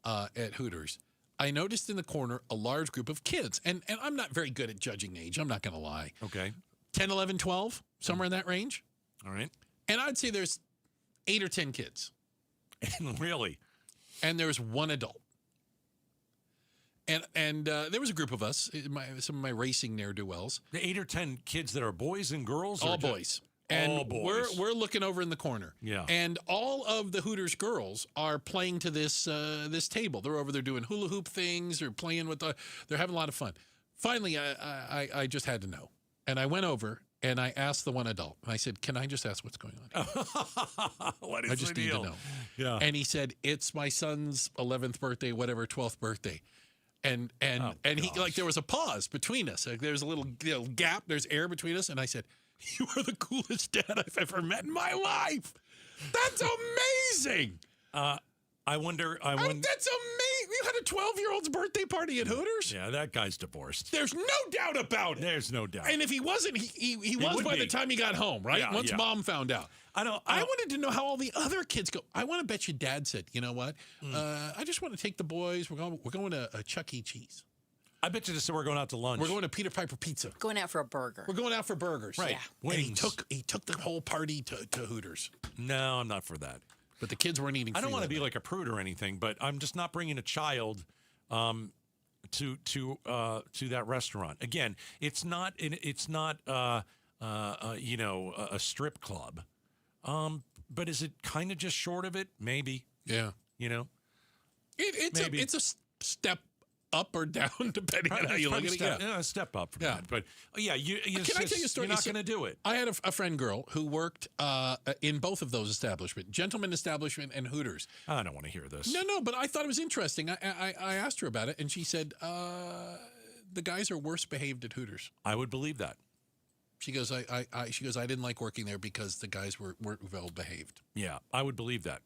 at Hooters, I noticed in the corner a large group of kids. And I'm not very good at judging age. I'm not going to lie. Okay. 10, 11, 12, somewhere in that range. All right. And I'd say there's 8 or 10 kids. Really? And there's one adult. And there was a group of us, some of my racing ne'er-do-wells. The 8 or 10 kids that are boys and girls? All boys. And we're looking over in the corner. Yeah. And all of the Hooters girls are playing to this table. They're over there doing hula hoop things or playing with they're having a lot of fun. Finally, I just had to know. And I went over and I asked the one adult. And I said, can I just ask what's going on here? What is I just the need deal? to know. Yeah. And he said, it's my son's 11th birthday, whatever, 12th birthday. And he, like, there was a pause between us. Like, there was a little gap. There's air between us. And I said, "You are the coolest dad I've ever met in my life." That's amazing. I wonder. That's amazing. You had a 12-year-old's birthday party at Hooters? Yeah, that guy's divorced. There's no doubt about it. There's no doubt. And if he wasn't, he was by the time he got home, right? Yeah, Once Mom found out. I wanted to know how all the other kids go. I want to bet you Dad said, "You know what? I just want to take the boys. We're going to Chuck E. Cheese. I bet you just said we're going out to lunch. We're going to Peter Piper Pizza. Going out for a burger. We're going out for burgers. Right. Yeah. And he took the whole party to Hooters. No, I'm not for that. But the kids weren't eating. I don't want to be that like a prude or anything, but I'm just not bringing a child to that restaurant. Again, it's not a strip club. But is it kind of just short of it? Maybe. Yeah. Maybe. It's a step up or down depending on how you look at it. Yeah, a step up from that. But can I tell you a story? You're not going to do it. I had a friend girl who worked in both of those establishments, Gentleman Establishment and Hooters. I don't want to hear this. No, but I thought it was interesting. I asked her about it, and she said the guys are worse behaved at Hooters. I would believe that. She goes, I didn't like working there because the guys weren't well behaved. Yeah, I would believe that.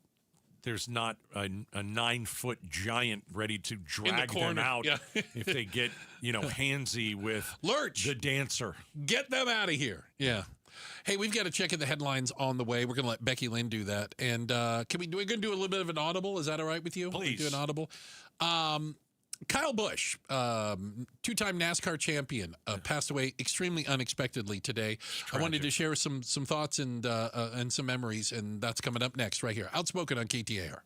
There's not a 9-foot giant ready to drag them out if they get, handsy with Lurch, the dancer. Get them out of here. Yeah. Hey, we've got to check in the headlines on the way. We're going to let Becky Lynn do that. And we're going to do a little bit of an audible. Is that all right with you? Please. Do an audible. Kyle Busch, two-time NASCAR champion, passed away extremely unexpectedly today. I wanted to share some thoughts and some memories, and that's coming up next right here. Outspoken on KTAR.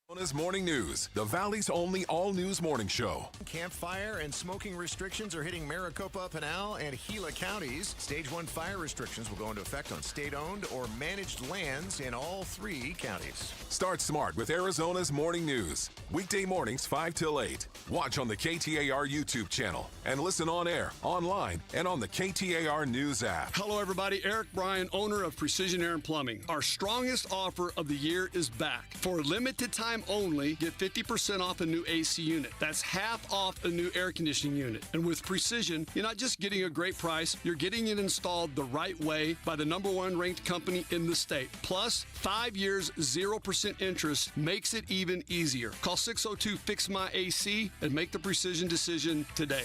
Arizona's Morning News, the Valley's only all-news morning show. Campfire and smoking restrictions are hitting Maricopa, Pinal, and Gila counties. Stage 1 fire restrictions will go into effect on state-owned or managed lands in all 3 counties. Start smart with Arizona's Morning News. Weekday mornings 5 till 8. Watch on the KTAR YouTube channel and listen on air, online, and on the KTAR News app. Hello, everybody. Eric Bryan, owner of Precision Air and Plumbing. Our strongest offer of the year is back. For a limited time only, get 50% off a new AC unit. That's half off a new air conditioning unit. And with Precision, you're not just getting a great price, you're getting it installed the right way by the #1 ranked company in the state. Plus, 5 years, 0% interest makes it even easier. Call 602-FIX-MY-AC and make the Precision decision today.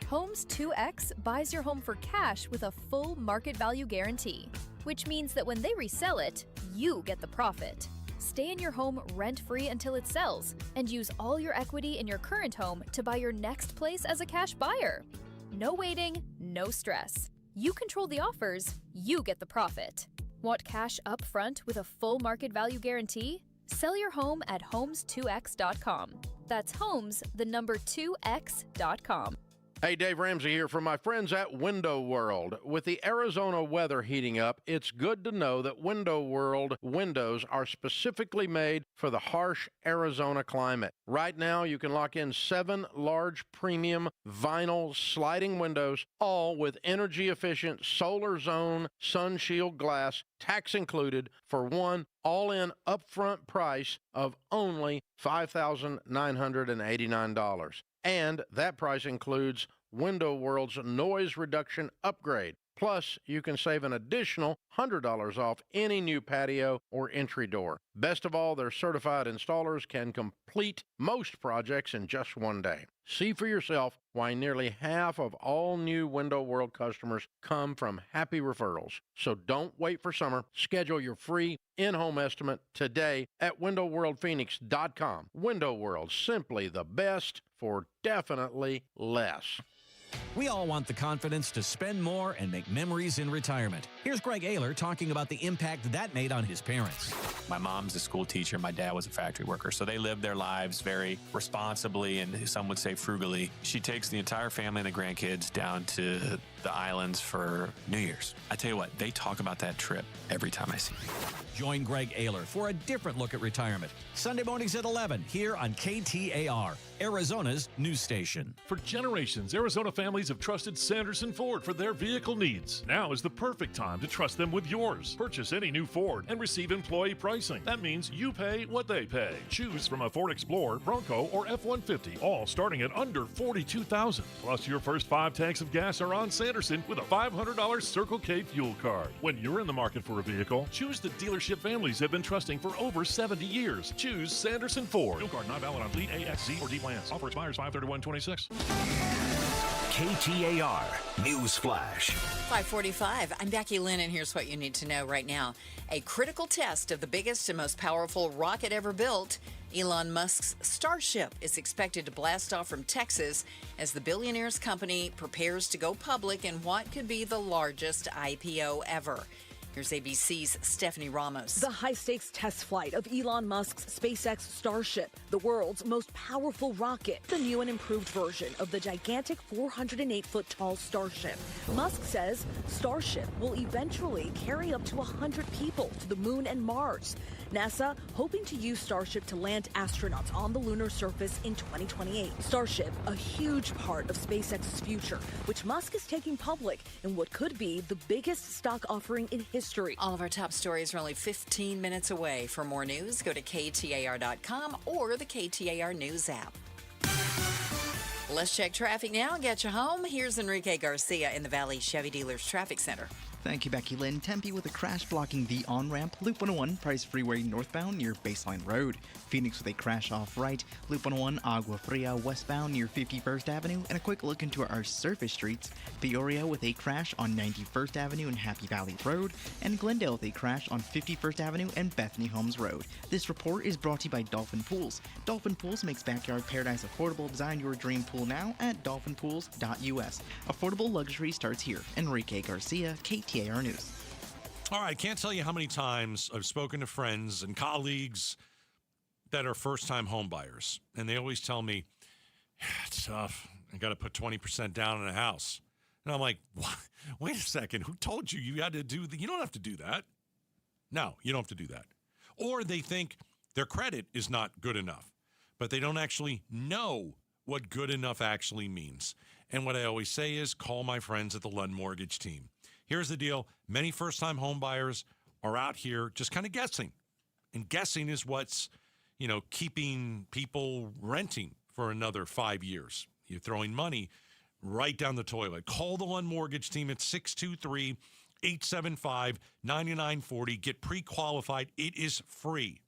Homes 2X buys your home for cash with a full market value guarantee, which means that when they resell it, you get the profit. Stay in your home rent-free until it sells and use all your equity in your current home to buy your next place as a cash buyer. No waiting, no stress. You control the offers, you get the profit. Want cash up front with a full market value guarantee? Sell your home at homes2x.com. That's homes, the number 2x.com. Hey, Dave Ramsey here from my friends at Window World. With the Arizona weather heating up, it's good to know that Window World windows are specifically made for the harsh Arizona climate. Right now, you can lock in 7 large premium vinyl sliding windows, all with energy-efficient solar zone sun shield glass, tax included, for one all-in upfront price of only $5,989. And that price includes Window World's noise reduction upgrade. Plus, you can save an additional $100 off any new patio or entry door. Best of all, their certified installers can complete most projects in just one day. See for yourself why nearly half of all new Window World customers come from happy referrals. So don't wait for summer. Schedule your free in-home estimate today at windowworldphoenix.com. Window World, simply the best for definitely less. We all want the confidence to spend more and make memories in retirement. Here's Greg Ayler talking about the impact that made on his parents. My mom's a school teacher. My dad was a factory worker. So they lived their lives very responsibly and some would say frugally. She takes the entire family and the grandkids down to the islands for New Year's. I tell you what, they talk about that trip every time I see them. Join Greg Ayler for a different look at retirement. Sunday mornings at 11 here on KTAR. Arizona's news station. For generations, Arizona families have trusted Sanderson Ford for their vehicle needs. Now is the perfect time to trust them with yours. Purchase any new Ford and receive employee pricing. That means you pay what they pay. Choose from a Ford Explorer, Bronco, or F-150, all starting at under $42,000. Plus, your first 5 tanks of gas are on Sanderson with a $500 Circle K fuel card. When you're in the market for a vehicle, choose the dealership families have been trusting for over 70 years. Choose Sanderson Ford. Fuel card not valid on fleet A, X, Z, or D plans. Offer expires 5/31/26. KTAR News Flash. 5:45. I'm Becky Lynn, and here's what you need to know right now. A critical test of the biggest and most powerful rocket ever built, Elon Musk's Starship, is expected to blast off from Texas as the billionaire's company prepares to go public in what could be the largest IPO ever. Here's ABC's Stephanie Ramos. The high-stakes test flight of Elon Musk's SpaceX Starship, the world's most powerful rocket, the new and improved version of the gigantic 408-foot-tall Starship. Musk says Starship will eventually carry up to 100 people to the moon and Mars. NASA hoping to use Starship to land astronauts on the lunar surface in 2028. Starship, a huge part of SpaceX's future, which Musk is taking public in what could be the biggest stock offering in history. All of our top stories are only 15 minutes away. For more news, go to KTAR.com or the KTAR News app. Let's check traffic now and get you home. Here's Enrique Garcia in the Valley Chevy Dealers Traffic Center. Thank you, Becky Lynn. Tempe with a crash blocking the on-ramp. Loop 101, Price Freeway northbound near Baseline Road. Phoenix with a crash off right. Loop 101, Agua Fria westbound near 51st Avenue. And a quick look into our surface streets. Peoria with a crash on 91st Avenue and Happy Valley Road. And Glendale with a crash on 51st Avenue and Bethany Holmes Road. This report is brought to you by Dolphin Pools. Dolphin Pools makes backyard paradise affordable. Design your dream pool now at dolphinpools.us. Affordable luxury starts here. Enrique Garcia, KTAR News. All right, I can't tell you how many times I've spoken to friends and colleagues that are first-time home buyers, and they always tell me, it's tough. I got to put 20% down on a house. And I'm like, what? Wait a second. Who told you you had to do that? You don't have to do that. No, you don't have to do that. Or they think their credit is not good enough, but they don't actually know what good enough actually means. And what I always say is call my friends at the Lund Mortgage team. Here's the deal. Many first-time home buyers are out here just kind of guessing. And guessing is what's, keeping people renting for another 5 years. You're throwing money right down the toilet. Call the Lund Mortgage team at 623-875-9940. Get pre-qualified. It is free.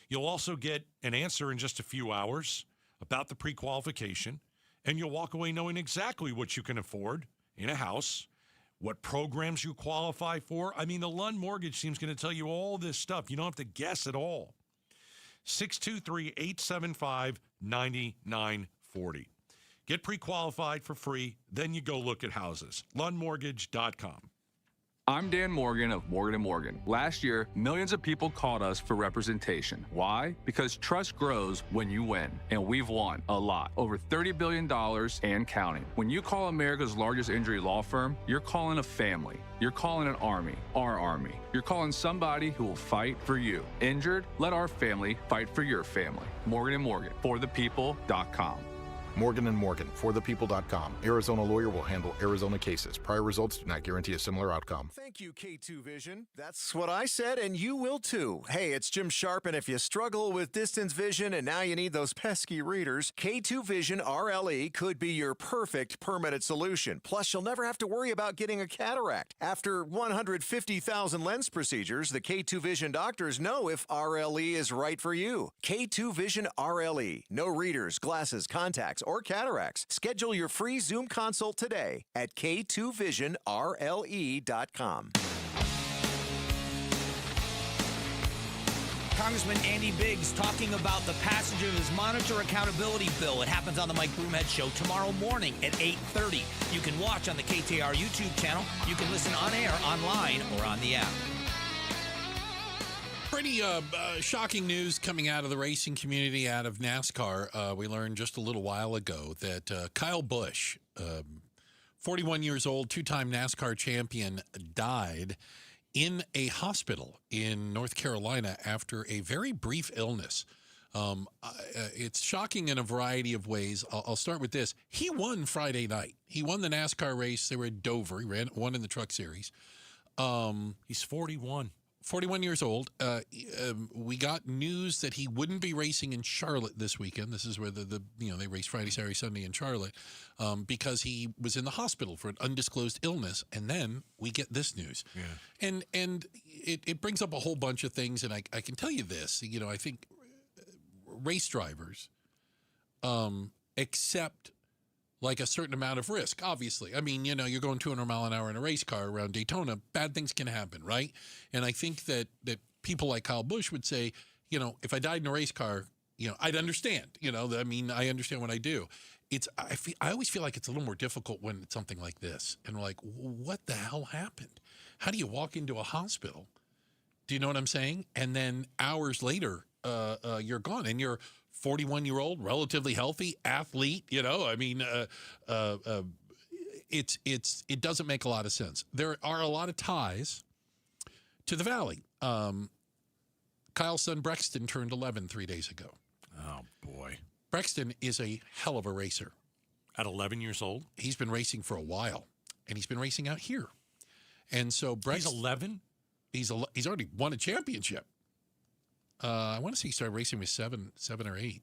You'll also get an answer in just a few hours about the pre-qualification, and you'll walk away knowing exactly what you can afford in a house, what programs you qualify for. I mean, the Lund Mortgage team is going to tell you all this stuff. You don't have to guess at all. 623-875-9940. Get pre-qualified for free, then you go look at houses. LundMortgage.com. I'm Dan Morgan of Morgan & Morgan. Last year, millions of people called us for representation. Why? Because trust grows when you win, and we've won a lot. Over $30 billion and counting. When you call America's largest injury law firm, you're calling a family. You're calling an army, our army. You're calling somebody who will fight for you. Injured? Let our family fight for your family. Morgan & Morgan, forthepeople.com. Morgan & Morgan, forthepeople.com. Arizona lawyer will handle Arizona cases. Prior results do not guarantee a similar outcome. Thank you, K2 Vision. That's what I said, and you will too. Hey, it's Jim Sharp, and if you struggle with distance vision and now you need those pesky readers, K2 Vision RLE could be your perfect permanent solution. Plus, you'll never have to worry about getting a cataract. After 150,000 lens procedures, the K2 Vision doctors know if RLE is right for you. K2 Vision RLE. No readers, glasses, contacts, or cataracts. Schedule your free Zoom consult today at k2visionrle.com. Congressman Andy Biggs talking about the passage of his monitor accountability bill. It happens on the Mike Broomhead Show tomorrow morning at 8:30. You can watch on the KTAR YouTube channel. You can listen on air, online, or on the app. Pretty shocking news coming out of the racing community, out of NASCAR. We learned just a little while ago that Kyle Busch, 41 years old, two-time NASCAR champion, died in a hospital in North Carolina after a very brief illness. It's shocking in a variety of ways. I'll start with this. He won Friday night. He won the NASCAR race. They were at Dover. He won in the Truck Series. He's 41. 41 years old. We got news that he wouldn't be racing in Charlotte this weekend. This is where they race Friday, Saturday, Sunday in Charlotte, because he was in the hospital for an undisclosed illness. And then we get this news. Yeah. And it brings up a whole bunch of things. And I can tell you this, I think race drivers accept like a certain amount of risk, obviously. I mean, you're going 200 mile an hour in a race car around Daytona. Bad things can happen, right? And I think that people like Kyle Busch would say, if I died in a race car, I'd understand. I understand what I do. I always feel like it's a little more difficult when it's something like this. And we're like, what the hell happened? How do you walk into a hospital? Do you know what I'm saying? And then hours later, you're gone, and you're 41-year-old, relatively healthy athlete. It doesn't make a lot of sense. There are a lot of ties to the Valley. Kyle's son Brexton turned 11 3 days ago. Oh boy, Brexton is a hell of a racer. At 11 years old, he's been racing for a while, and he's been racing out here. And so he's 11. He's already won a championship. I want to say he started racing with seven or 8.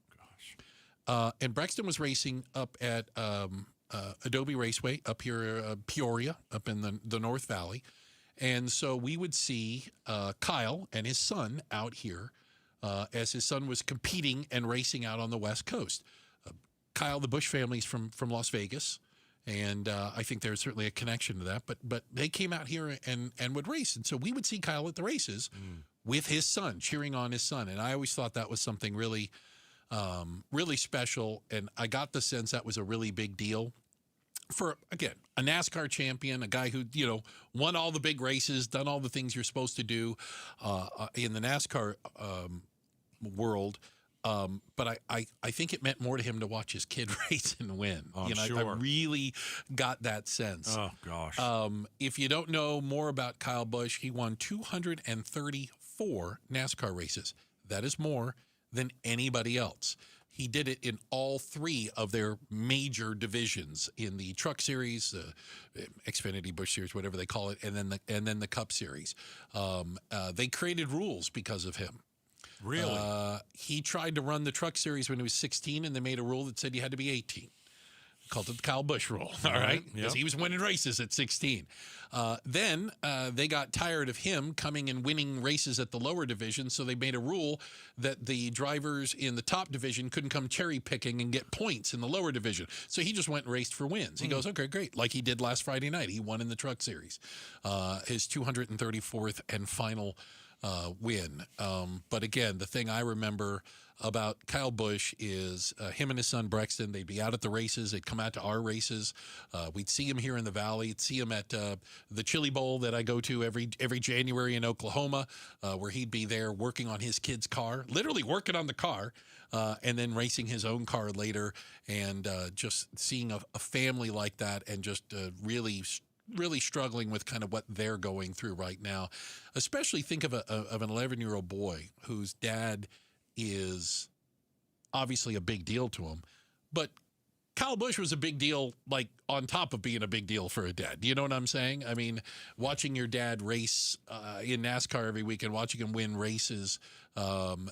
Gosh. And Brexton was racing up at Adobe Raceway up here, Peoria, up in the North Valley. And so we would see Kyle and his son out here as his son was competing and racing out on the West Coast. Kyle, the Busch family's from Las Vegas. And I think there's certainly a connection to that. But they came out here and would race. And so we would see Kyle at the races with his son, cheering on his son. And I always thought that was something really, really special. And I got the sense that was a really big deal for, again, a NASCAR champion, a guy who, won all the big races, done all the things you're supposed to do in the NASCAR world. But I think it meant more to him to watch his kid race and win. I'm sure. I really got that sense. Oh, gosh. If you don't know more about Kyle Busch, he won 234 NASCAR races. That is more than anybody else. He did it in all 3 of their major divisions in the Truck Series, Xfinity, Busch Series, whatever they call it, and then the Cup Series. They created rules because of him. Really? He tried to run the Truck Series when he was 16, and they made a rule that said you had to be 18. Called it the Kyle Busch rule, all right? Because he was winning races at 16. Then they got tired of him coming and winning races at the lower division, so they made a rule that the drivers in the top division couldn't come cherry picking and get points in the lower division. So he just went and raced for wins. He goes, okay, great. Like he did last Friday night. He won in the Truck Series. His 234th and final win. But again, the thing I remember about Kyle Busch is him and his son Brexton. They'd be out at the races. They'd come out to our races. We'd see him here in the Valley. See him at the Chili Bowl that I go to every January in Oklahoma, where he'd be there working on his kid's car, literally working on the car, and then racing his own car later. And just seeing a family like that and just really struggling with kind of what they're going through right now. Especially think of an 11-year-old boy whose dad is obviously a big deal to him, but Kyle Busch was a big deal, like on top of being a big deal for a dad. You know what I'm saying? I mean, watching your dad race in NASCAR every weekend, watching him win races, and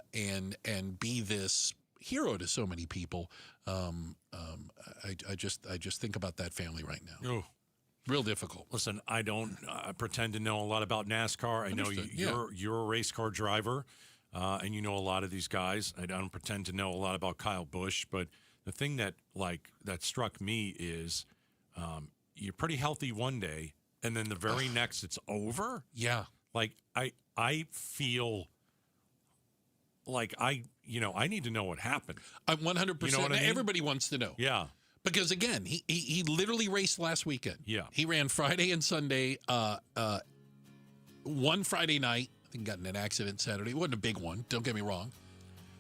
be this hero to so many people. I just think about that family right now. Oh. Real difficult. Listen, I don't pretend to know a lot about NASCAR. I know you're a race car driver, and you know a lot of these guys. I don't pretend to know a lot about Kyle Busch, but the thing that struck me is you're pretty healthy one day, and then the very next it's over. Yeah. Like I feel like I need to know what happened. I'm 100%. You know what I mean? Everybody wants to know. Yeah. Because, again, he literally raced last weekend. Yeah. He ran Friday and Sunday, one Friday night. I think got in an accident Saturday. It wasn't a big one. Don't get me wrong.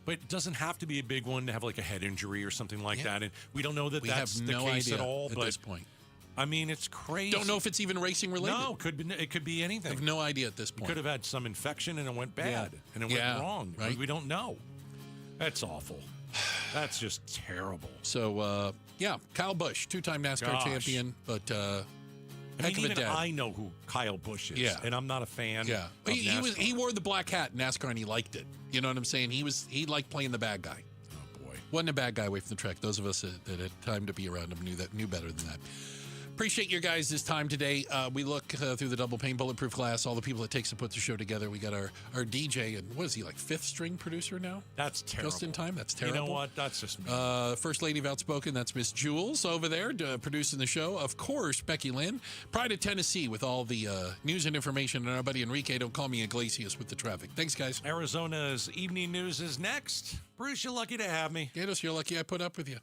But it doesn't have to be a big one to have like a head injury or something like that. And we don't know that We that's have the no case idea at all. at this point. I mean, it's crazy. Don't know if it's even racing related. No, it could be anything. I have no idea at this point. Could have had some infection and it went bad and it went wrong. Right. We don't know. That's awful. That's just terrible. So, Kyle Busch, two-time NASCAR champion, but even I know who Kyle Busch is, and I'm not a fan. Yeah, of he wore the black hat in NASCAR, and he liked it. You know what I'm saying? He liked playing the bad guy. Oh boy, wasn't a bad guy away from the track. Those of us that had time to be around him knew better than that. Appreciate your guys' time today. We look through the double pane bulletproof glass, all the people it takes to put the show together. We got our DJ, and what is he, like fifth string producer now? That's terrible. Just in time? That's terrible. You know what? That's just me. First Lady of Outspoken, that's Miss Jules over there producing the show. Of course, Becky Lynn. Pride of Tennessee with all the news and information. And our buddy Enrique, don't call me Iglesias with the traffic. Thanks, guys. Arizona's evening news is next. Bruce, you're lucky to have me. Gatos, you're lucky I put up with you.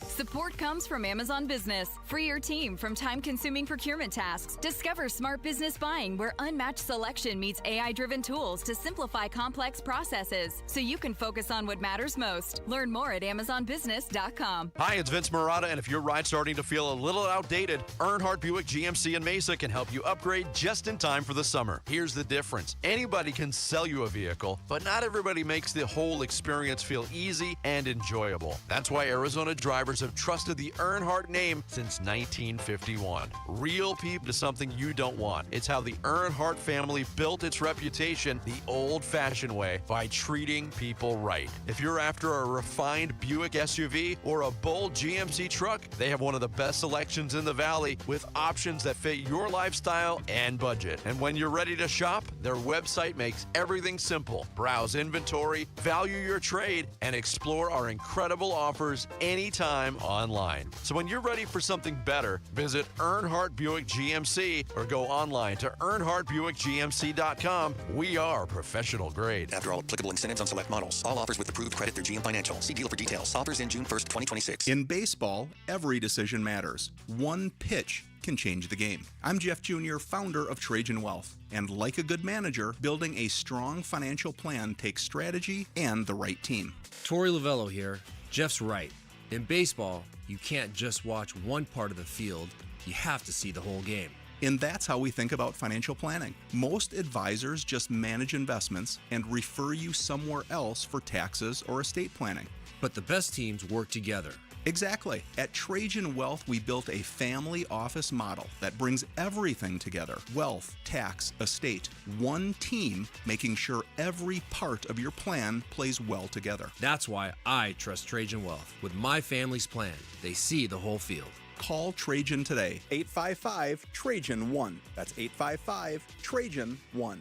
Support comes from Amazon Business. Free your team from time-consuming procurement tasks. Discover smart business buying where unmatched selection meets AI-driven tools to simplify complex processes so you can focus on what matters most. Learn more at amazonbusiness.com. Hi, it's Vince Marotta, and if your ride's starting to feel a little outdated, Earnhardt Buick GMC in Mesa can help you upgrade just in time for the summer. Here's the difference. Anybody can sell you a vehicle, but not everybody makes the whole experience feel easy and enjoyable. That's why Arizona drivers have trusted the Earnhardt name since 1951. Real peep to something you don't want. It's how the Earnhardt family built its reputation the old-fashioned way by treating people right. If you're after a refined Buick SUV or a bold GMC truck, they have one of the best selections in the valley with options that fit your lifestyle and budget. And when you're ready to shop, their website makes everything simple. Browse inventory, value your trade, and explore our incredible offers anytime online. So when you're ready for something better, visit Earnhardt Buick GMC or go online to EarnhardtBuickGMC.com. We are professional grade. After all applicable incentives on select models. All offers with approved credit through GM Financial. See dealer for details. Offers in June 1st, 2026. In baseball, every decision matters. One pitch can change the game. I'm Jeff Jr., founder of Trajan Wealth. And like a good manager, building a strong financial plan takes strategy and the right team. Torey Lavello here. Jeff's right. In baseball, you can't just watch one part of the field. You have to see the whole game. And that's how we think about financial planning. Most advisors just manage investments and refer you somewhere else for taxes or estate planning. But the best teams work together. Exactly. At Trajan Wealth, we built a family office model that brings everything together. Wealth, tax, estate. One team making sure every part of your plan plays well together. That's why I trust Trajan Wealth. With my family's plan, they see the whole field. Call Trajan today. 855-TRAJAN-1. That's 855-TRAJAN-1.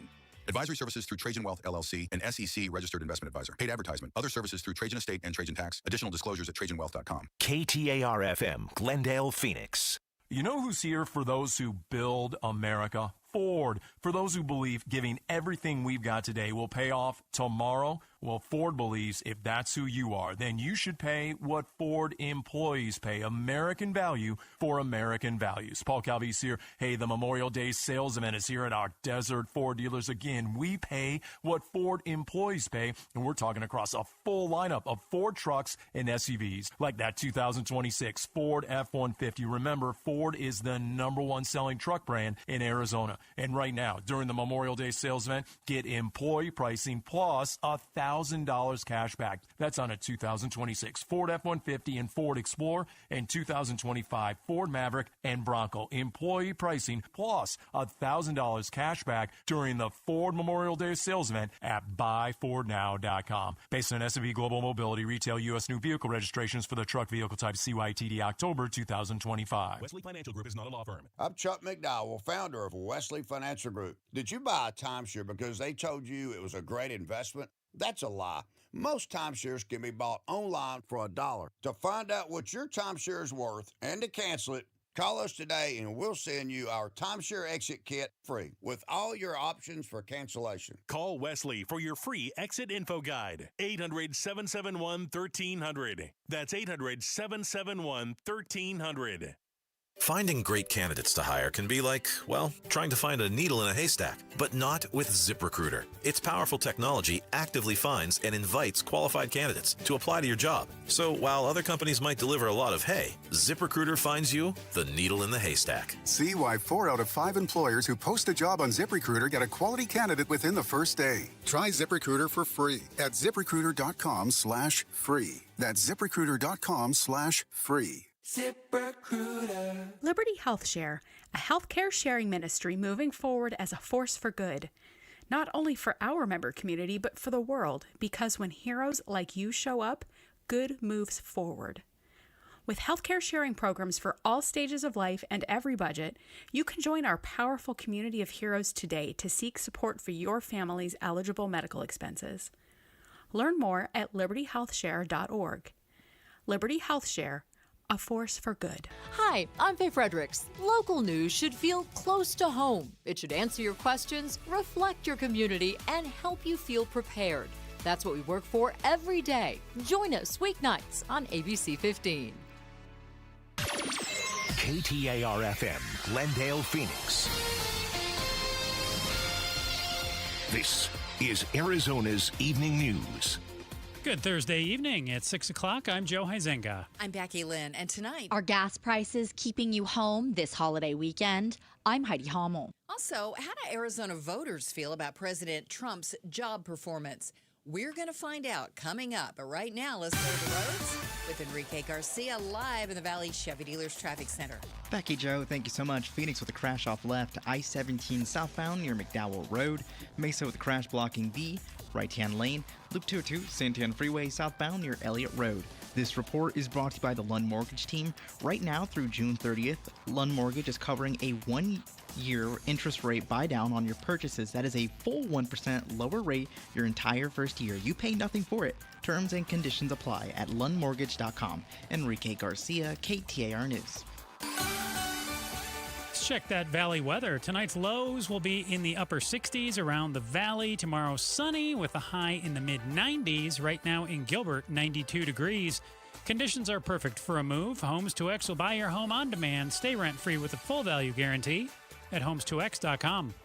Advisory services through Trajan Wealth, LLC, an SEC registered investment advisor. Paid advertisement. Other services through Trajan Estate and Trajan Tax. Additional disclosures at TrajanWealth.com. KTAR-FM, Glendale, Phoenix. You know who's here for those who build America? Ford. For those who believe giving everything we've got today will pay off tomorrow, well, Ford believes if that's who you are, then you should pay what Ford employees pay. American value for American values. Paul Calvi's here. Hey, the Memorial Day sales event is here at our Desert Ford dealers. Again, we pay what Ford employees pay, and we're talking across a full lineup of Ford trucks and SUVs, like that 2026 Ford F-150. Remember, Ford is the #1 selling truck brand in Arizona. And right now, during the Memorial Day sales event, get employee pricing plus $1,000 cash back. That's on a 2026 Ford F-150 and Ford Explorer and 2025 Ford Maverick and Bronco. Employee pricing plus $1,000 cash back during the Ford Memorial Day sales event at buyfordnow.com. Based on S&P Global Mobility, retail U.S. new vehicle registrations for the truck vehicle type CYTD October 2025. Wesley Financial Group is not a law firm. I'm Chuck McDowell, founder of Wesley Financial Group. Did you buy a timeshare because they told you it was a great investment? That's a lie. Most timeshares can be bought online for $1. To find out what your timeshare is worth and to cancel it, call us today and we'll send you our timeshare exit kit free with all your options for cancellation. Call Wesley for your free exit info guide. 800-771-1300. That's 800-771-1300. Finding great candidates to hire can be like, well, trying to find a needle in a haystack, but not with ZipRecruiter. Its powerful technology actively finds and invites qualified candidates to apply to your job. So while other companies might deliver a lot of hay, ZipRecruiter finds you the needle in the haystack. See why 4 out of 5 employers who post a job on ZipRecruiter get a quality candidate within the first day. Try ZipRecruiter for free at ZipRecruiter.com/free. That's ZipRecruiter.com/free. ZipRecruiter. Liberty Health Share, a healthcare sharing ministry moving forward as a force for good. Not only for our member community, but for the world, because when heroes like you show up, good moves forward. With healthcare sharing programs for all stages of life and every budget, you can join our powerful community of heroes today to seek support for your family's eligible medical expenses. Learn more at libertyhealthshare.org. Liberty Health Share, a force for good. Hi, I'm Faye Fredericks. Local news should feel close to home. It should answer your questions, reflect your community, and help you feel prepared. That's what we work for every day. Join us weeknights on ABC 15. KTAR-FM, Glendale, Phoenix. This is Arizona's Evening News. Good Thursday evening at 6 o'clock. I'm Joe Huizenga. I'm Becky Lynn, and tonight... Are gas prices keeping you home this holiday weekend? I'm Heidi Hommel. Also, how do Arizona voters feel about President Trump's job performance? We're going to find out coming up. But right now, let's go to the roads with Enrique Garcia live in the Valley Chevy Dealers Traffic Center. Becky, Joe, thank you so much. Phoenix with a crash off left, I-17 southbound near McDowell Road. Mesa with a crash blocking the right-hand lane. Loop 202, Santiago Freeway southbound near Elliott Road. This report is brought to you by the Lund Mortgage Team. Right now through June 30th, Lund Mortgage is covering a 1-year interest rate buy down on your purchases. That is a full 1% lower rate your entire first year. You pay nothing for it. Terms and conditions apply at lundmortgage.com. Enrique Garcia, KTAR News. Let's check that valley weather. Tonight's lows will be in the upper 60s around the valley. Tomorrow, sunny with a high in the mid-90s. Right now in Gilbert, 92 degrees. Conditions are perfect for a move. Homes2X will buy your home on demand. Stay rent-free with a full value guarantee at homes2x.com.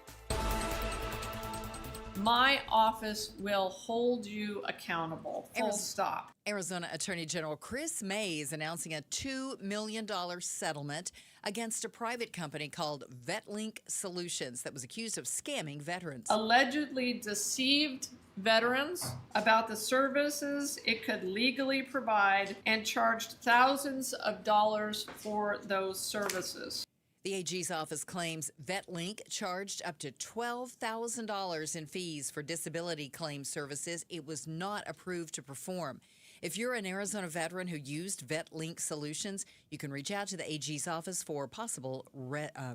My office will hold you accountable. Full stop. Arizona Attorney General Chris Mays announcing a $2 million settlement against a private company called VetLink Solutions that was accused of scamming veterans. Allegedly deceived veterans about the services it could legally provide and charged thousands of dollars for those services. The AG's office claims VetLink charged up to $12,000 in fees for disability claim services it was not approved to perform. If you're an Arizona veteran who used VetLink Solutions, you can reach out to the AG's office for possible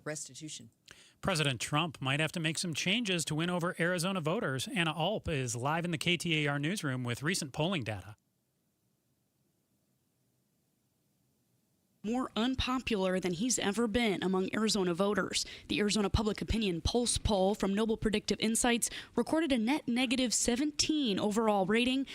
restitution. President Trump might have to make some changes to win over Arizona voters. Anna Alp is live in the KTAR newsroom with recent polling data. More unpopular than he's ever been among Arizona voters. The Arizona Public Opinion Pulse poll from Noble Predictive Insights recorded a net negative 17 overall rating,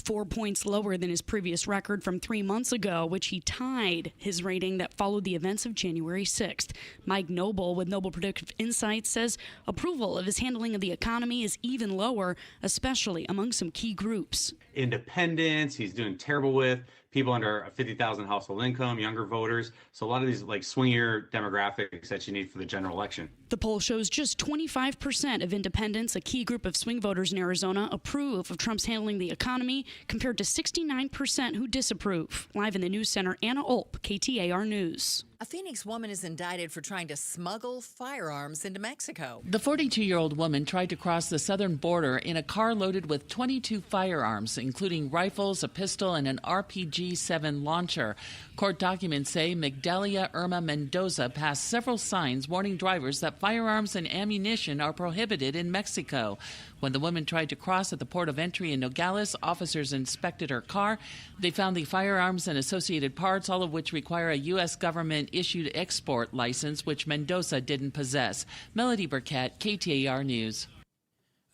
4 points lower than his previous record from 3 months ago, which he tied his rating that followed the events of January 6th. Mike Noble with Noble Predictive Insights says approval of his handling of the economy is even lower, especially among some key groups. Independents, he's doing terrible with people under a 50,000 household income, younger voters. So a lot of these like swingier demographics that you need for the general election. The poll shows just 25% of independents, a key group of swing voters in Arizona, approve of Trump's handling the economy, compared to 69% who disapprove. Live in the News Center, Anna Olp, KTAR News. A Phoenix woman is indicted for trying to smuggle firearms into Mexico. The 42-year-old woman tried to cross the southern border in a car loaded with 22 firearms, including rifles, a pistol, and an RPG-7 launcher. Court documents say Migdalia Irma Mendoza passed several signs warning drivers that firearms and ammunition are prohibited in Mexico. When the woman tried to cross at the port of entry in Nogales, officers inspected her car. They found the firearms and associated parts, all of which require a U.S. government-issued export license, which Mendoza didn't possess. Melody Burkett, KTAR News.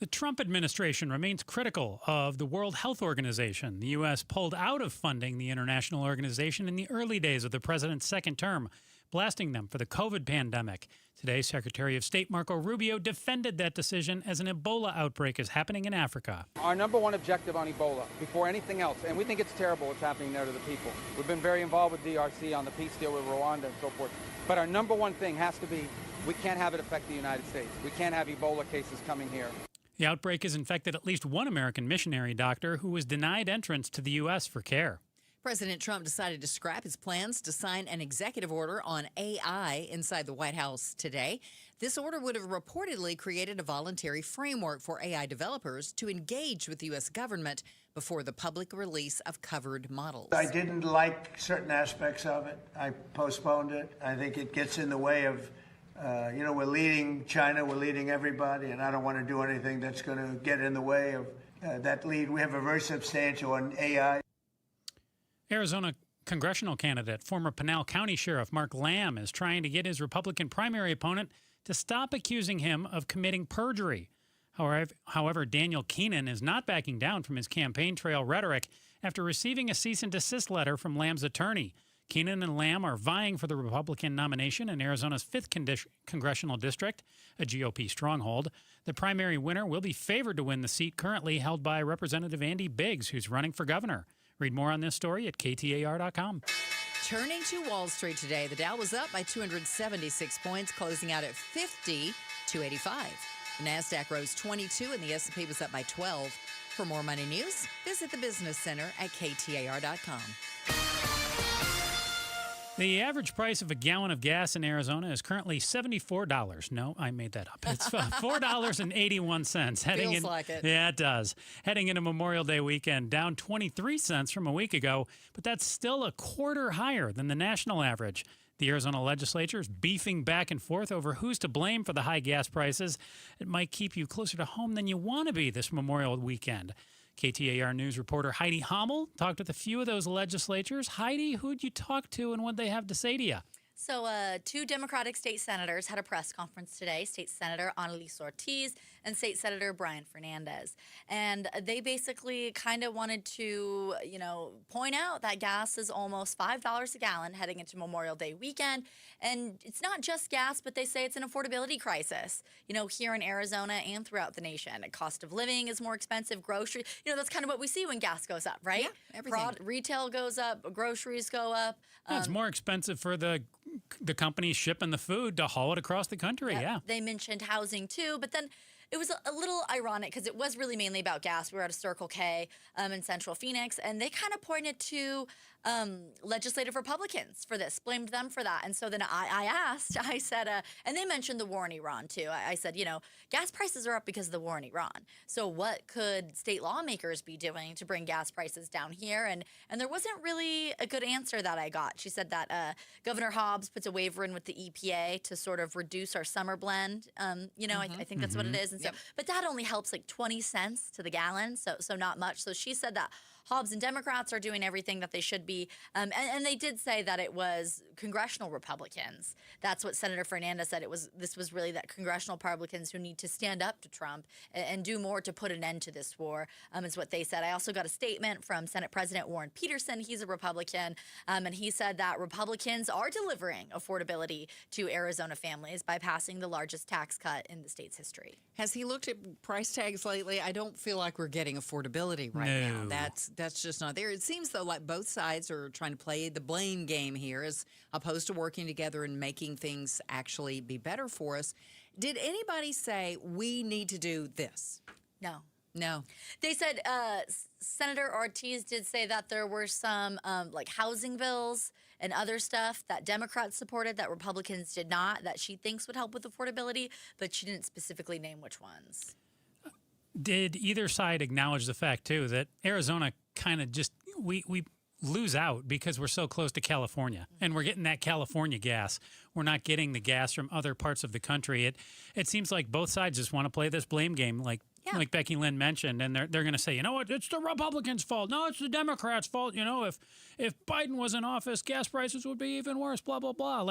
The Trump administration remains critical of the World Health Organization. The U.S. pulled out of funding the international organization in the early days of the president's second term. blasting them for the COVID pandemic. Today, Secretary of State Marco Rubio defended that decision as an Ebola outbreak is happening in Africa. Our number one objective on Ebola, before anything else, and we think it's terrible what's happening there to the people. We've been very involved with DRC on the peace deal with Rwanda and so forth. But our number one thing has to be, we can't have it affect the United States. We can't have Ebola cases coming here. The outbreak has infected at least one American missionary doctor who was denied entrance to the U.S. for care. President Trump decided to scrap his plans to sign an executive order on AI inside the White House today. This order would have reportedly created a voluntary framework for AI developers to engage with the U.S. government before the public release of covered models. I didn't like certain aspects of it. I postponed it. I think it gets in the way of, we're leading China, we're leading everybody, and I don't want to do anything that's going to get in the way of that lead. We have a very substantial on AI. Arizona congressional candidate, former Pinal County Sheriff Mark Lamb, is trying to get his Republican primary opponent to stop accusing him of committing perjury. However, Daniel Keenan is not backing down from his campaign trail rhetoric after receiving a cease and desist letter from Lamb's attorney. Keenan and Lamb are vying for the Republican nomination in Arizona's 5th congressional district, a GOP stronghold. The primary winner will be favored to win the seat currently held by Representative Andy Biggs, who's running for governor. Read more on this story at KTAR.com. Turning to Wall Street today, the Dow was up by 276 points, closing out at 50,285. The NASDAQ rose 22 and the S&P was up by 12. For more money news, visit the Business Center at KTAR.com. The average price of a gallon of gas in Arizona is currently $74. No, I made that up. It's $4.81. Feels like it. Yeah, it does. Heading into Memorial Day weekend, down 23 cents from a week ago, but that's still a quarter higher than the national average. The Arizona legislature is beefing back and forth over who's to blame for the high gas prices. It might keep you closer to home than you want to be this Memorial weekend. KTAR News reporter Heidi Hommel talked with a few of those legislatures. Heidi, who'd you talk to and what'd they have to say to you? So 2 Democratic state senators had a press conference today, State Senator Annalise Ortiz and State Senator Brian Fernandez. And they basically kind of wanted to, point out that gas is almost $5 a gallon heading into Memorial Day weekend. And it's not just gas, but they say it's an affordability crisis, here in Arizona and throughout the nation. Cost of living is more expensive, groceries, that's kind of what we see when gas goes up, right? Yeah, everything. Retail goes up, groceries go up. It's more expensive for the companies shipping the food to haul it across the country. Yep. Yeah. They mentioned housing too, but then it was a little ironic because it was really mainly about gas. We were at a Circle K in Central Phoenix, and they kind of pointed to legislative Republicans for this, blamed them for that. And so then I said, and they mentioned the war in Iran too. I said, gas prices are up because of the war in Iran. So what could state lawmakers be doing to bring gas prices down here? And there wasn't really a good answer that I got. She said that Governor Hobbs puts a waiver in with the EPA to sort of reduce our summer blend. I think that's what it is. And so, but that only helps like 20 cents to the gallon, so not much. So she said that Hobbs and Democrats are doing everything that they should be. And they did say that it was congressional Republicans. That's what Senator Fernandez said. This was really that congressional Republicans who need to stand up to Trump and do more to put an end to this war, is what they said. I also got a statement from Senate President Warren Peterson. He's a Republican, and he said that Republicans are delivering affordability to Arizona families by passing the largest tax cut in the state's history. Has he looked at price tags lately? I don't feel like we're getting affordability right now. That's just not there. It seems, though, like both sides are trying to play the blame game here as opposed to working together and making things actually be better for us. Did anybody say we need to do this? No. They said Senator Ortiz did say that there were some housing bills and other stuff that Democrats supported that Republicans did not, that she thinks would help with affordability, but she didn't specifically name which ones. Did either side acknowledge the fact, too, that Arizona kind of just, we lose out because we're so close to California and we're getting that California gas. We're not getting the gas from other parts of the country. It seems like both sides just want to play this blame game like Becky Lynn mentioned, and they're going to say, you know what, it's the Republicans' fault. No, it's the Democrats' fault. If Biden was in office, gas prices would be even worse, blah, blah, blah.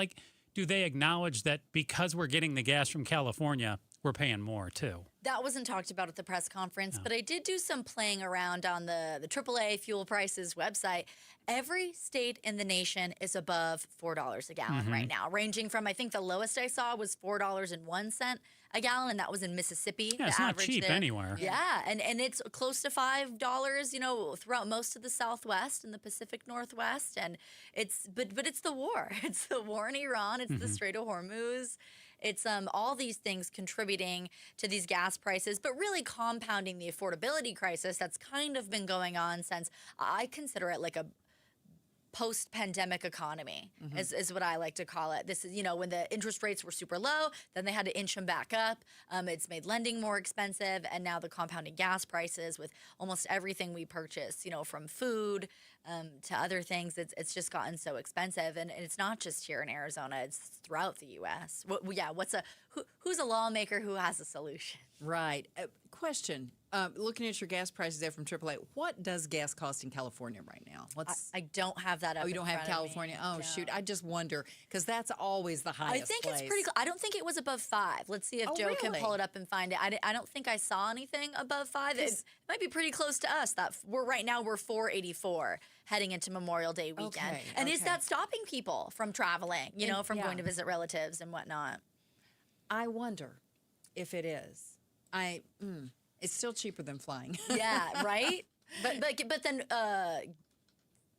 Do they acknowledge that because we're getting the gas from California, we're paying more, too. That wasn't talked about at the press conference, but I did do some playing around on the AAA fuel prices website. Every state in the nation is above $4 a gallon right now, ranging from, I think the lowest I saw was $4.01 a gallon, and that was in Mississippi. Yeah, it's not cheap anywhere. Yeah, and it's close to $5, you know, throughout most of the Southwest and the Pacific Northwest, and but it's the war. It's the war in Iran. It's the Strait of Hormuz. It's all these things contributing to these gas prices, but really compounding the affordability crisis that's kind of been going on since, I consider it like a post-pandemic economy is what I like to call it. This is, you know, when the interest rates were super low, then they had to inch them back up. It's made lending more expensive, and now the compounding gas prices with almost everything we purchase, you know, from food to other things, it's just gotten so expensive. And it's not just here in Arizona, it's throughout the U.S. Who's a lawmaker who has a solution? Right. Question. Looking at your gas prices there from AAA, what does gas cost in California right now? I don't have that up. Oh, you don't have California? Oh, shoot. I just wonder, because that's always the highest I think place. it's pretty close. I don't think it was above 5. Let's see if Joe can pull it up and find it. I don't think I saw anything above 5. It might be pretty close to us. Right now we're $4.84 heading into Memorial Day weekend. Is that stopping people from traveling, you know, from going to visit relatives and whatnot? I wonder if it is. It's still cheaper than flying. Yeah, right? But then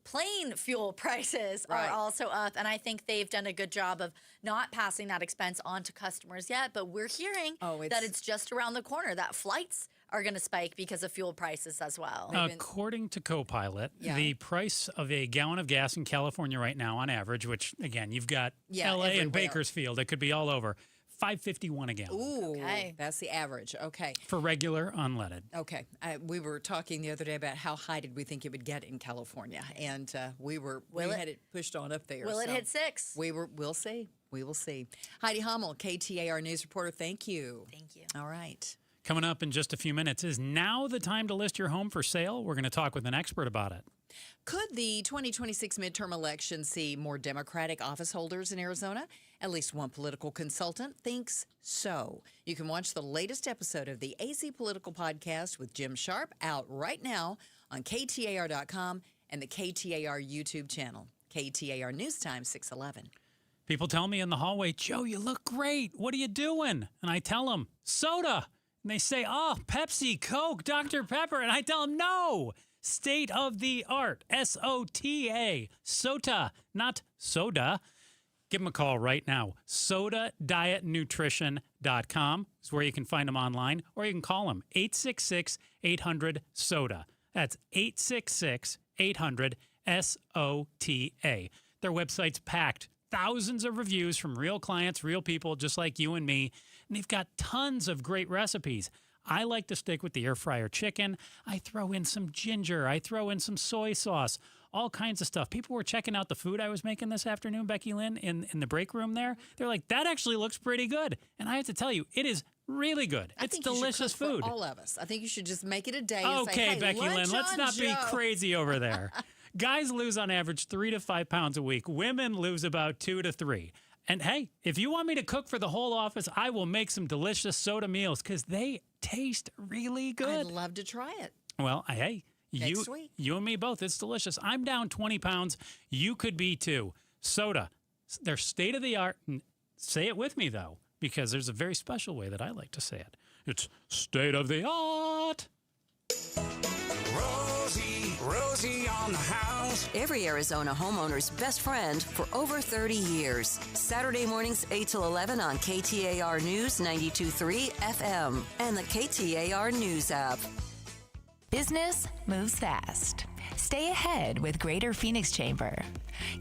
plane fuel prices are also up, and I think they've done a good job of not passing that expense on to customers yet, but we're hearing that it's just around the corner, that flights are going to spike because of fuel prices as well. According to Copilot, the price of a gallon of gas in California right now on average, which, again, you've got L.A. and Bakersfield, it could be all over, $5.51 a gallon. Ooh, that's the average. Okay. For regular unleaded. Okay. We were talking the other day about how high did we think it would get in California, and we had it pushed on up there. Will it hit 6? We'll see. We will see. Heidi Hummel, KTAR News reporter, thank you. Thank you. All right. Coming up in just a few minutes, is now the time to list your home for sale? We're going to talk with an expert about it. Could the 2026 midterm election see more Democratic office holders in Arizona? At least one political consultant thinks so. You can watch the latest episode of the AZ Political Podcast with Jim Sharp out right now on KTAR.com and the KTAR YouTube channel. KTAR News Time 611. People tell me in the hallway, Joe, you look great. What are you doing? And I tell them, soda. And they say, oh, Pepsi, Coke, Dr. Pepper. And I tell them, no. State of the art, SOTA, SOTA, not soda. Give them a call right now. SodaDietNutrition.com is where you can find them online, or you can call them 866-800-SODA. That's 866-800-SOTA. Their website's packed. Thousands of reviews from real clients, real people just like you and me. And they've got tons of great recipes. I like to stick with the air fryer chicken. I throw in some ginger. I throw in some soy sauce, all kinds of stuff. People were checking out the food I was making this afternoon, Becky Lynn, in the break room there. They're like, that actually looks pretty good. And I have to tell you, it is really good. It's delicious food. For all of us. I think you should just make it a day. Okay, and say, hey, Becky Lynn, let's not be crazy over there. Guys lose on average 3 to 5 pounds a week. Women lose about 2 to 3. And hey, if you want me to cook for the whole office, I will make some delicious soda meals because they taste really good. I'd love to try it. Well, hey, Next week. You and me both. It's delicious. I'm down 20 pounds. You could be too. Soda, they're state of the art. Say it with me, though, because there's a very special way that I like to say it. It's state of the art. Rosie on the house. Every Arizona homeowner's best friend for over 30 years. Saturday mornings 8 till 11 on KTAR News 92.3 FM and the KTAR News app. Business moves fast. Stay ahead with Greater Phoenix Chamber.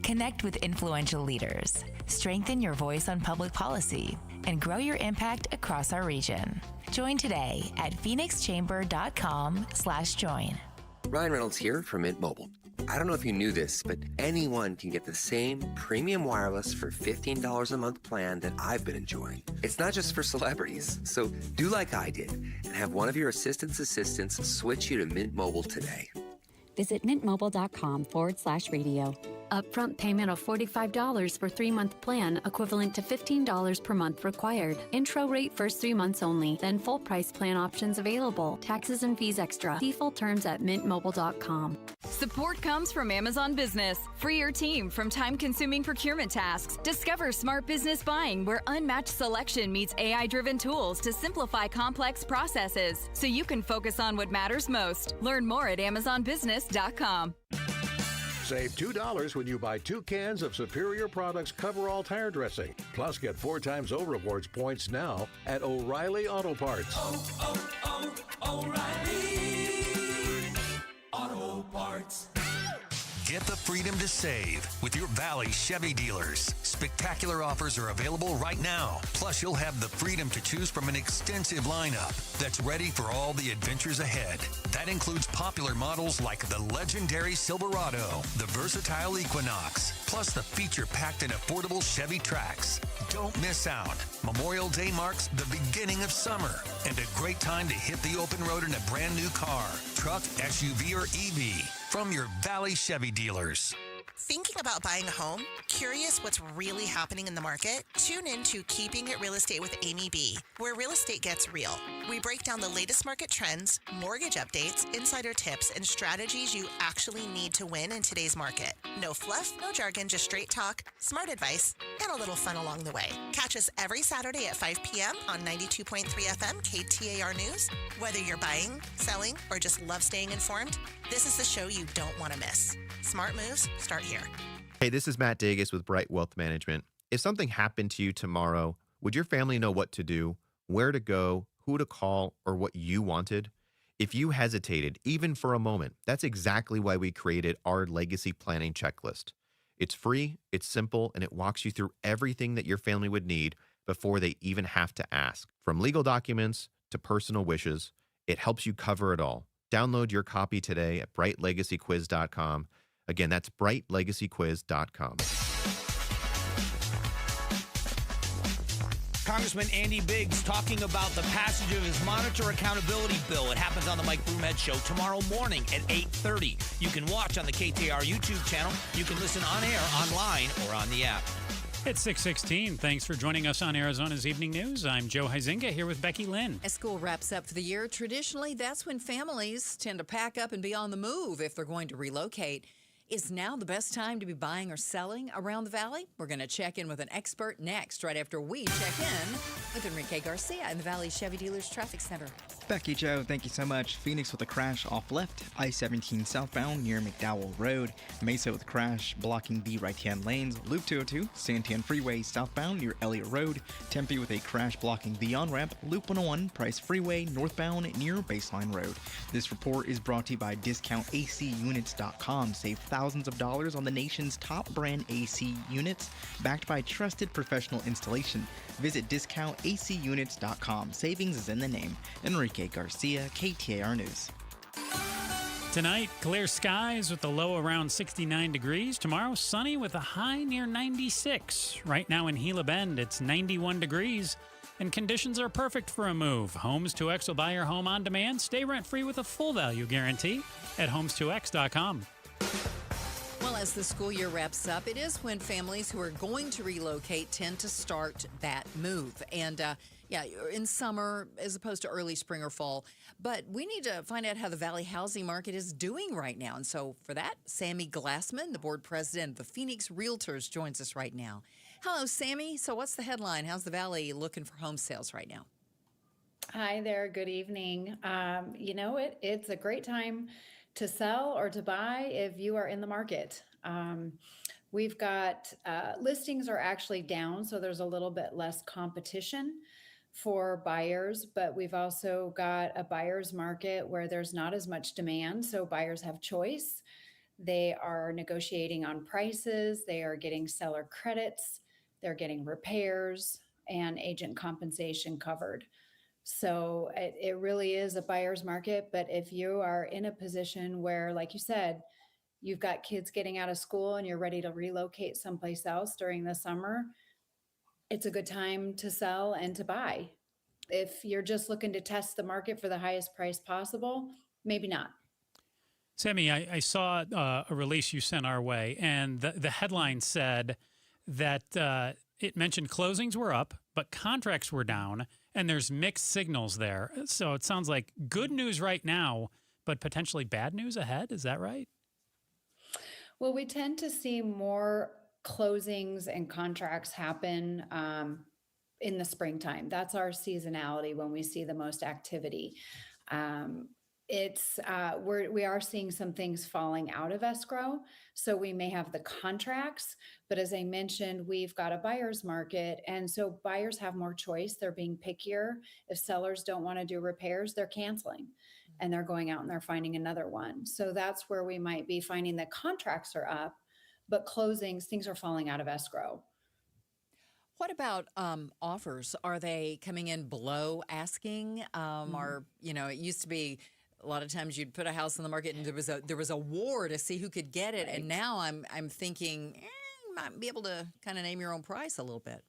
Connect with influential leaders. Strengthen your voice on public policy and grow your impact across our region. Join today at phoenixchamber.com/join. Ryan Reynolds here from Mint Mobile. I don't know if you knew this, but anyone can get the same premium wireless for $15 a month plan that I've been enjoying. It's not just for celebrities, so do like I did and have one of your assistants switch you to Mint Mobile today. Visit mintmobile.com/radio. Upfront payment of $45 for 3-month plan, equivalent to $15 per month required. Intro rate first 3 months only, then full price plan options available. Taxes and fees extra. See full terms at mintmobile.com. Support comes from Amazon Business. Free your team from time-consuming procurement tasks. Discover smart business buying where unmatched selection meets AI-driven tools to simplify complex processes so you can focus on what matters most. Learn more at amazonbusiness.com. Save $2 when you buy 2 cans of Superior Products Coverall tire dressing. Plus, get 4 times O Rewards points now at O'Reilly Auto Parts. O'Reilly Auto Parts. Get the freedom to save with your Valley Chevy dealers. Spectacular offers are available right now. Plus, you'll have the freedom to choose from an extensive lineup that's ready for all the adventures ahead. That includes popular models like the legendary Silverado, the versatile Equinox, plus the feature-packed and affordable Chevy Trax. Don't miss out. Memorial Day marks the beginning of summer and a great time to hit the open road in a brand new car, truck, SUV, or EV from your Valley Chevy dealers. Thinking about buying a home? Curious what's really happening in the market? Tune in to Keeping It Real Estate with Amy B, where real estate gets real. We break down the latest market trends, mortgage updates, insider tips, and strategies you actually need to win in today's market. No fluff, no jargon, just straight talk, smart advice, and a little fun along the way. Catch us every Saturday at 5 p.m. on 92.3 FM KTAR News. Whether you're buying, selling, or just love staying informed, this is the show you don't want to miss. Smart moves start here. Hey, this is Matt Dagus with Bright Wealth Management. If something happened to you tomorrow, would your family know what to do, where to go, who to call, or what you wanted? If you hesitated, even for a moment, that's exactly why we created our legacy planning checklist. It's free, it's simple, and it walks you through everything that your family would need before they even have to ask. From legal documents to personal wishes, it helps you cover it all. Download your copy today at brightlegacyquiz.com. Again, that's brightlegacyquiz.com. Congressman Andy Biggs talking about the passage of his monitor accountability bill. It happens on the Mike Broomhead Show tomorrow morning at 8:30. You can watch on the KTAR YouTube channel. You can listen on air, online, or on the app. It's 6:16. Thanks for joining us on Arizona's Evening News. I'm Joe Huizinga here with Becky Lynn. As school wraps up for the year, traditionally that's when families tend to pack up and be on the move if they're going to relocate. Is now the best time to be buying or selling around the Valley? We're going to check in with an expert next, right after we check in with Enrique Garcia in the Valley Chevy Dealers Traffic Center. Becky, Joe, thank you so much. Phoenix with a crash off left, I-17 southbound near McDowell Road. Mesa with a crash blocking the right-hand lanes. Loop 202, Santan Freeway southbound near Elliott Road. Tempe with a crash blocking the on-ramp. Loop 101, Price Freeway northbound near Baseline Road. This report is brought to you by DiscountACUnits.com. Save thousands of dollars on the nation's top brand AC units, backed by trusted professional installation. Visit DiscountACUnits.com. Savings is in the name. Enrique Garcia, KTAR News. Tonight, clear skies with a low around 69 degrees. Tomorrow, sunny with a high near 96. Right now in Gila Bend, it's 91 degrees. And conditions are perfect for a move. Homes2X will buy your home on demand. Stay rent-free with a full value guarantee at homes2x.com. Well, as the school year wraps up, it is when families who are going to relocate tend to start that move. And in summer as opposed to early spring or fall. But we need to find out how the Valley housing market is doing right now. And so for that, Sammy Glassman, the board president of the Phoenix Realtors, joins us right now. Hello, Sammy. So what's the headline? How's the Valley looking for home sales right now? Hi there. Good evening. It's a great time to sell or to buy if you are in the market. We've got listings are actually down, so there's a little bit less competition for buyers, but we've also got a buyer's market where there's not as much demand, so buyers have choice. They are negotiating on prices, they are getting seller credits, they're getting repairs and agent compensation covered. So it really is a buyer's market. But if you are in a position where, like you said, you've got kids getting out of school and you're ready to relocate someplace else during the summer, it's a good time to sell and to buy. If you're just looking to test the market for the highest price possible, maybe not. Sammy, I saw a release you sent our way, and the headline said that it mentioned closings were up, but contracts were down, and there's mixed signals there. So it sounds like good news right now, but potentially bad news ahead. Is that right? Well, we tend to see more closings and contracts happen in the springtime. That's our seasonality when we see the most activity. We are seeing some things falling out of escrow. So we may have the contracts, but as I mentioned, we've got a buyer's market. And so buyers have more choice. They're being pickier. If sellers don't want to do repairs, they're canceling and they're going out and they're finding another one. So that's where we might be finding that contracts are up, but closings, things are falling out of escrow. What about offers? Are they coming in below asking? Or, it used to be a lot of times you'd put a house on the market and there was a war to see who could get it. Right. And now I'm thinking, you might be able to kind of name your own price a little bit.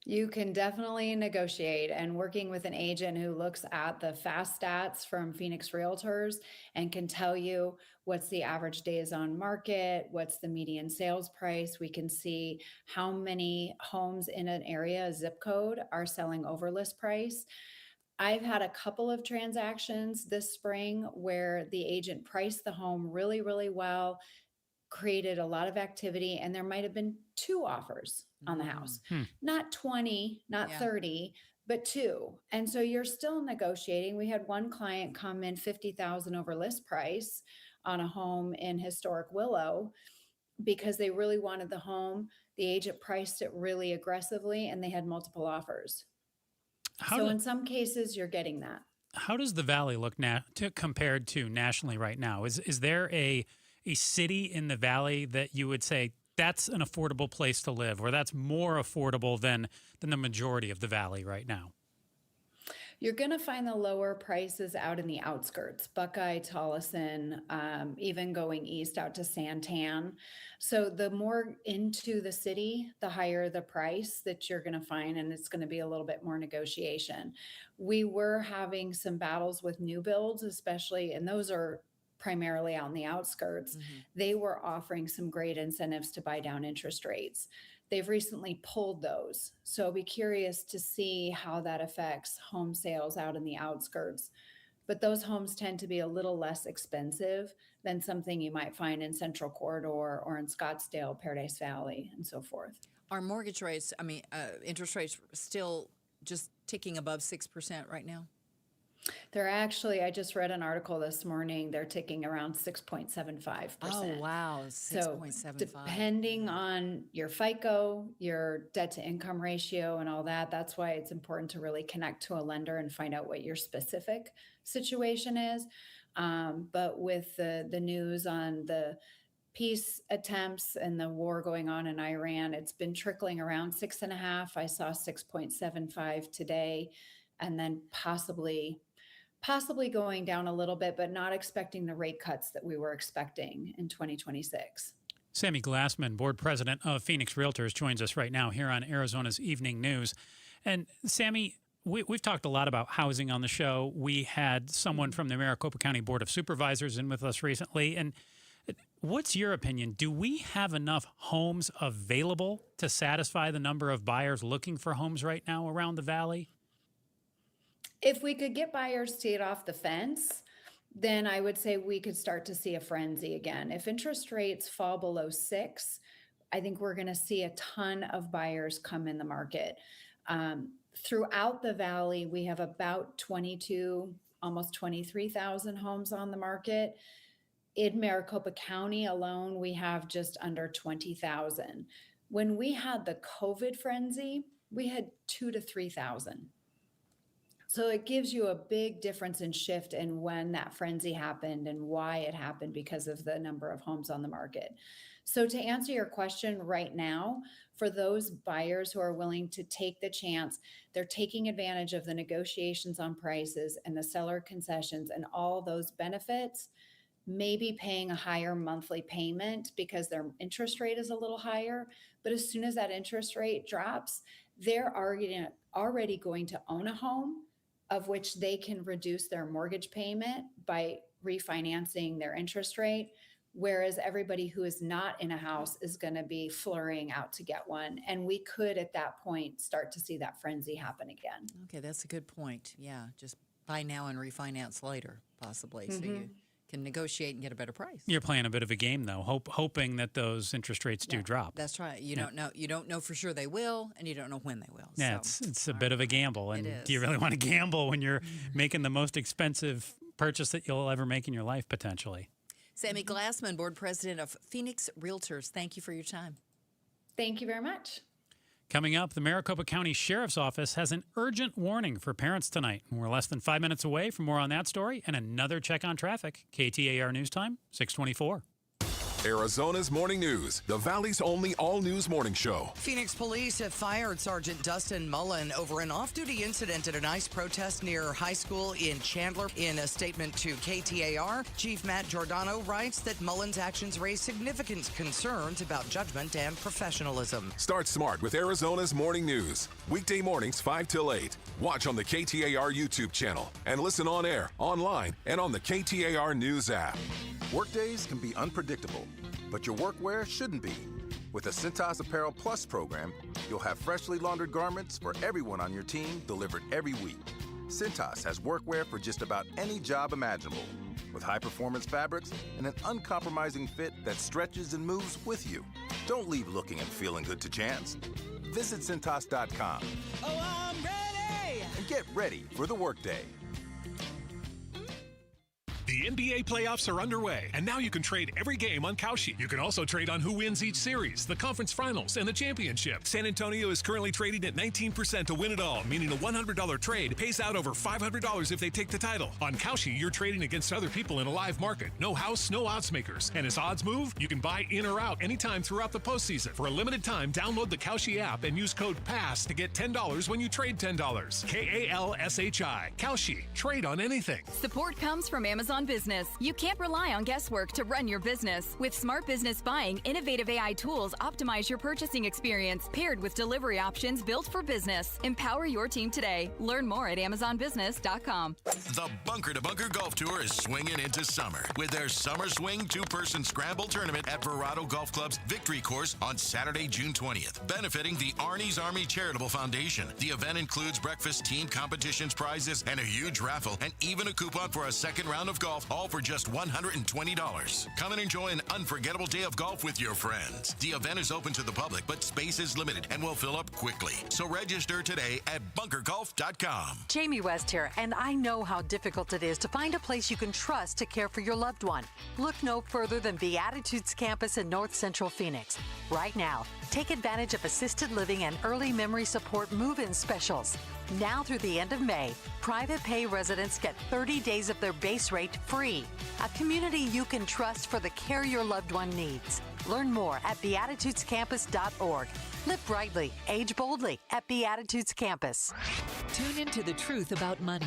You can definitely negotiate, and working with an agent who looks at the fast stats from Phoenix Realtors and can tell you what's the average days on market, what's the median sales price. We can see how many homes in an area, zip code, are selling over list price. I've had a couple of transactions this spring where the agent priced the home really, really well, created a lot of activity, and there might have been 2 offers on the house. Not 20, not 30, but 2. And so you're still negotiating. We had one client come in $50,000 over list price on a home in historic Willow because they really wanted the home. The agent priced it really aggressively and they had multiple offers. In some cases, you're getting that. How does the Valley look compared to nationally right now? Is there a city in the Valley that you would say that's an affordable place to live, or that's more affordable than the majority of the Valley right now? You're going to find the lower prices out in the outskirts, Buckeye, Tolleson, even going east out to Santan. So the more into the city, the higher the price that you're going to find, and it's going to be a little bit more negotiation. We were having some battles with new builds, especially, and those are primarily out in the outskirts. They were offering some great incentives to buy down interest rates. They've recently pulled those. So I'll be curious to see how that affects home sales out in the outskirts. But those homes tend to be a little less expensive than something you might find in Central Corridor or in Scottsdale, Paradise Valley, and so forth. Are mortgage rates, interest rates still just ticking above 6% right now? They're actually, I just read an article this morning, they're ticking around 6.75%. Oh, wow, 6.75. So depending on your FICO, your debt to income ratio and all that, that's why it's important to really connect to a lender and find out what your specific situation is. But with the news on the peace attempts and the war going on in Iran, it's been trickling around 6.5. I saw 6.75 today, and then possibly going down a little bit, but not expecting the rate cuts that we were expecting in 2026. Sammy Glassman, board president of Phoenix Realtors, joins us right now here on Arizona's Evening News. And Sammy, we've talked a lot about housing on the show. We had someone from the Maricopa County Board of Supervisors in with us recently. And what's your opinion? Do we have enough homes available to satisfy the number of buyers looking for homes right now around the Valley? If we could get buyers to get off the fence, then I would say we could start to see a frenzy again. If interest rates fall below 6, I think we're going to see a ton of buyers come in the market. Throughout the Valley, we have about 22, almost 23,000 homes on the market. In Maricopa County alone, we have just under 20,000. When we had the COVID frenzy, we had 2,000 to 3,000. So it gives you a big difference in shift in when that frenzy happened and why it happened because of the number of homes on the market. So to answer your question right now, for those buyers who are willing to take the chance, they're taking advantage of the negotiations on prices and the seller concessions and all those benefits, maybe paying a higher monthly payment because their interest rate is a little higher. But as soon as that interest rate drops, they're already going to own a home of which they can reduce their mortgage payment by refinancing their interest rate, whereas everybody who is not in a house is going to be flurrying out to get one. And we could, at that point, start to see that frenzy happen again. Okay, that's a good point. Yeah, just buy now and refinance later, possibly, so you can negotiate and get a better price. You're playing a bit of a game, though, hoping that those interest rates do drop. That's right. You don't know. You don't know for sure they will, and you don't know when they will. Yeah, so. it's a bit of a gamble. And It is. do you really want to gamble when you're making the most expensive purchase that you'll ever make in your life, potentially? Sammy Glassman, board president of Phoenix Realtors, thank you for your time. Thank you very much. Coming up, the Maricopa County Sheriff's Office has an urgent warning for parents tonight. We're less than 5 minutes away from more on that story and another check on traffic. KTAR News Time, 624. Arizona's Morning News, the Valley's only all-news morning show. Phoenix police have fired Sergeant Dustin Mullen over an off-duty incident at an ICE protest near high school in Chandler. In a statement to KTAR, Chief Matt Giordano writes that Mullen's actions raise significant concerns about judgment and professionalism. Start smart with Arizona's Morning News. Weekday mornings 5 till 8. Watch on the KTAR YouTube channel and listen on air, online, and on the KTAR News app. Workdays can be unpredictable, but your workwear shouldn't be. With the Cintas Apparel Plus program, you'll have freshly laundered garments for everyone on your team delivered every week. Cintas has workwear for just about any job imaginable, with high-performance fabrics and an uncompromising fit that stretches and moves with you. Don't leave looking and feeling good to chance. Visit Cintas.com. Oh, I'm ready! And get ready for the workday. The NBA playoffs are underway, and now you can trade every game on Kalshi. You can also trade on who wins each series, the conference finals, and the championship. San Antonio is currently trading at 19% to win it all, meaning a $100 trade pays out over $500 if they take the title. On Kalshi, you're trading against other people in a live market. No house, no odds makers. And as odds move, you can buy in or out anytime throughout the postseason. For a limited time, download the Kalshi app and use code PASS to get $10 when you trade $10. KALSHI. Kalshi. Trade on anything. Support comes from Amazon Business. You can't rely on guesswork to run your business. With Smart Business Buying, innovative AI tools optimize your purchasing experience, paired with delivery options built for business. Empower your team today. Learn more at AmazonBusiness.com. The Bunker to Bunker Golf Tour is swinging into summer with their Summer Swing 2-person scramble tournament at Verado Golf Club's Victory Course on Saturday, June 20th, benefiting the Arnie's Army Charitable Foundation. The event includes breakfast, team competitions, prizes, and a huge raffle, and even a coupon for a second round of golf, all for just $120. Come and enjoy an unforgettable day of golf with your friends. The event is open to the public, but space is limited and will fill up quickly. So register today at bunkergolf.com. Jamie West here, and I know how difficult it is to find a place you can trust to care for your loved one. Look no further than Beatitudes Campus in North Central Phoenix. Right now, take advantage of assisted living and early memory support move-in specials. Now through the end of May, private pay residents get 30 days of their base rate free. A community you can trust for the care your loved one needs. Learn more at beatitudescampus.org. Live brightly, age boldly at Beatitudes Campus. Tune into The Truth About Money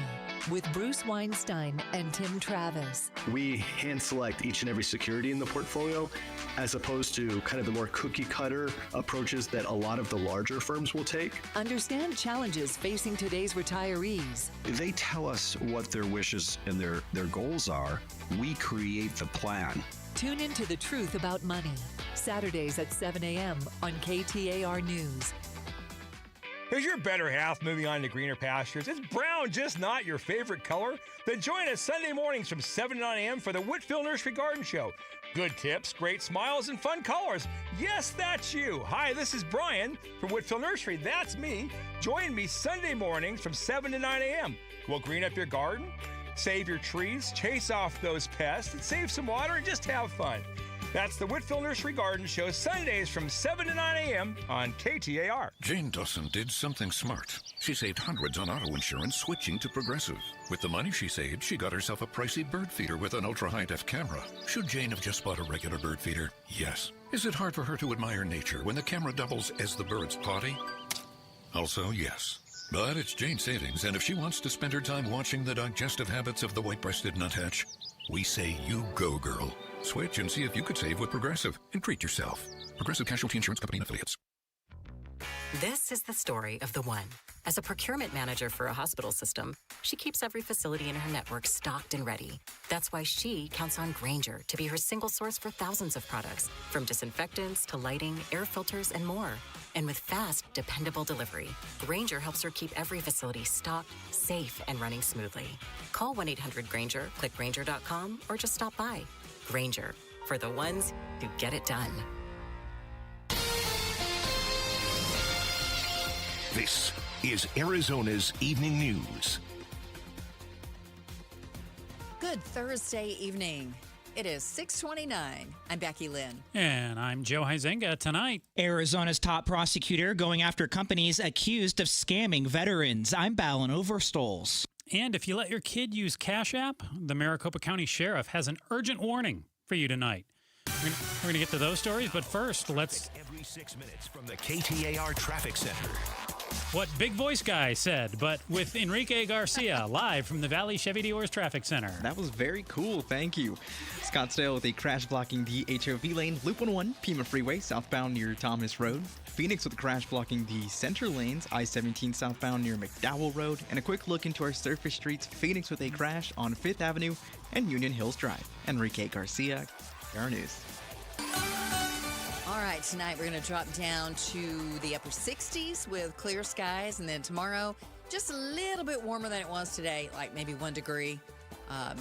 with Bruce Weinstein and Tim Travis. We hand select each and every security in the portfolio, as opposed to kind of the more cookie cutter approaches that a lot of the larger firms will take. Understand challenges facing today's retirees. They tell us what their wishes and their goals are. We create the plan. Tune into The Truth About Money, Saturdays at 7 a.m. on KTAR News. Is your better half moving on to greener pastures? Is brown just not your favorite color? Then join us Sunday mornings from 7 to 9 a.m. for the Whitfield Nursery Garden Show. Good tips, great smiles, and fun colors. Yes, that's you. Hi, this is Brian from Whitfield Nursery. That's me. Join me Sunday mornings from 7 to 9 a.m. We'll green up your garden, save your trees, chase off those pests, and save some water, and just have fun. That's the Whitfield Nursery Garden Show, Sundays from 7 to 9 a.m. on KTAR. Jane Dawson did something smart. She saved hundreds on auto insurance switching to Progressive. With the money she saved, she got herself a pricey bird feeder with an ultra-high-def camera. Should Jane have just bought a regular bird feeder? Yes. Is it hard for her to admire nature when the camera doubles as the bird's potty? Also, yes. But it's Jane's savings, and if she wants to spend her time watching the digestive habits of the white-breasted nuthatch, we say you go, girl. Switch and see if you could save with Progressive and treat yourself. Progressive Casualty Insurance Company and Affiliates. This is the story of the one. As a procurement manager for a hospital system, she keeps every facility in her network stocked and ready. That's why she counts on Grainger to be her single source for thousands of products, from disinfectants to lighting, air filters, and more. And with fast, dependable delivery, Grainger helps her keep every facility stocked, safe, and running smoothly. Call 1-800-GRAINGER, click Grainger.com, or just stop by. Grainger, for the ones who get it done. This is Arizona's Evening News. Good Thursday evening. It is 6:29. I'm Becky Lynn. And I'm Joe Huizenga. Tonight, Arizona's top prosecutor going after companies accused of scamming veterans. I'm Ballin Overstoles. And if you let your kid use Cash App, the Maricopa County Sheriff has an urgent warning for you tonight. We're going to get to those stories, but first, let's... Every 6 minutes from the KTAR Traffic Center. What Big Voice Guy said, but with Enrique Garcia, live from the Valley Chevy Dealers Traffic Center. That was very cool, thank you. Scottsdale with a crash blocking the HOV lane, Loop 101, Pima Freeway, southbound near Thomas Road. Phoenix with a crash blocking the center lanes, I-17 southbound near McDowell Road. And a quick look into our surface streets, Phoenix with a crash on 5th Avenue and Union Hills Drive. Enrique Garcia, KTAR News. All right, tonight we're going to drop down to the upper 60s with clear skies, and then tomorrow just a little bit warmer than it was today, like maybe 1 degree,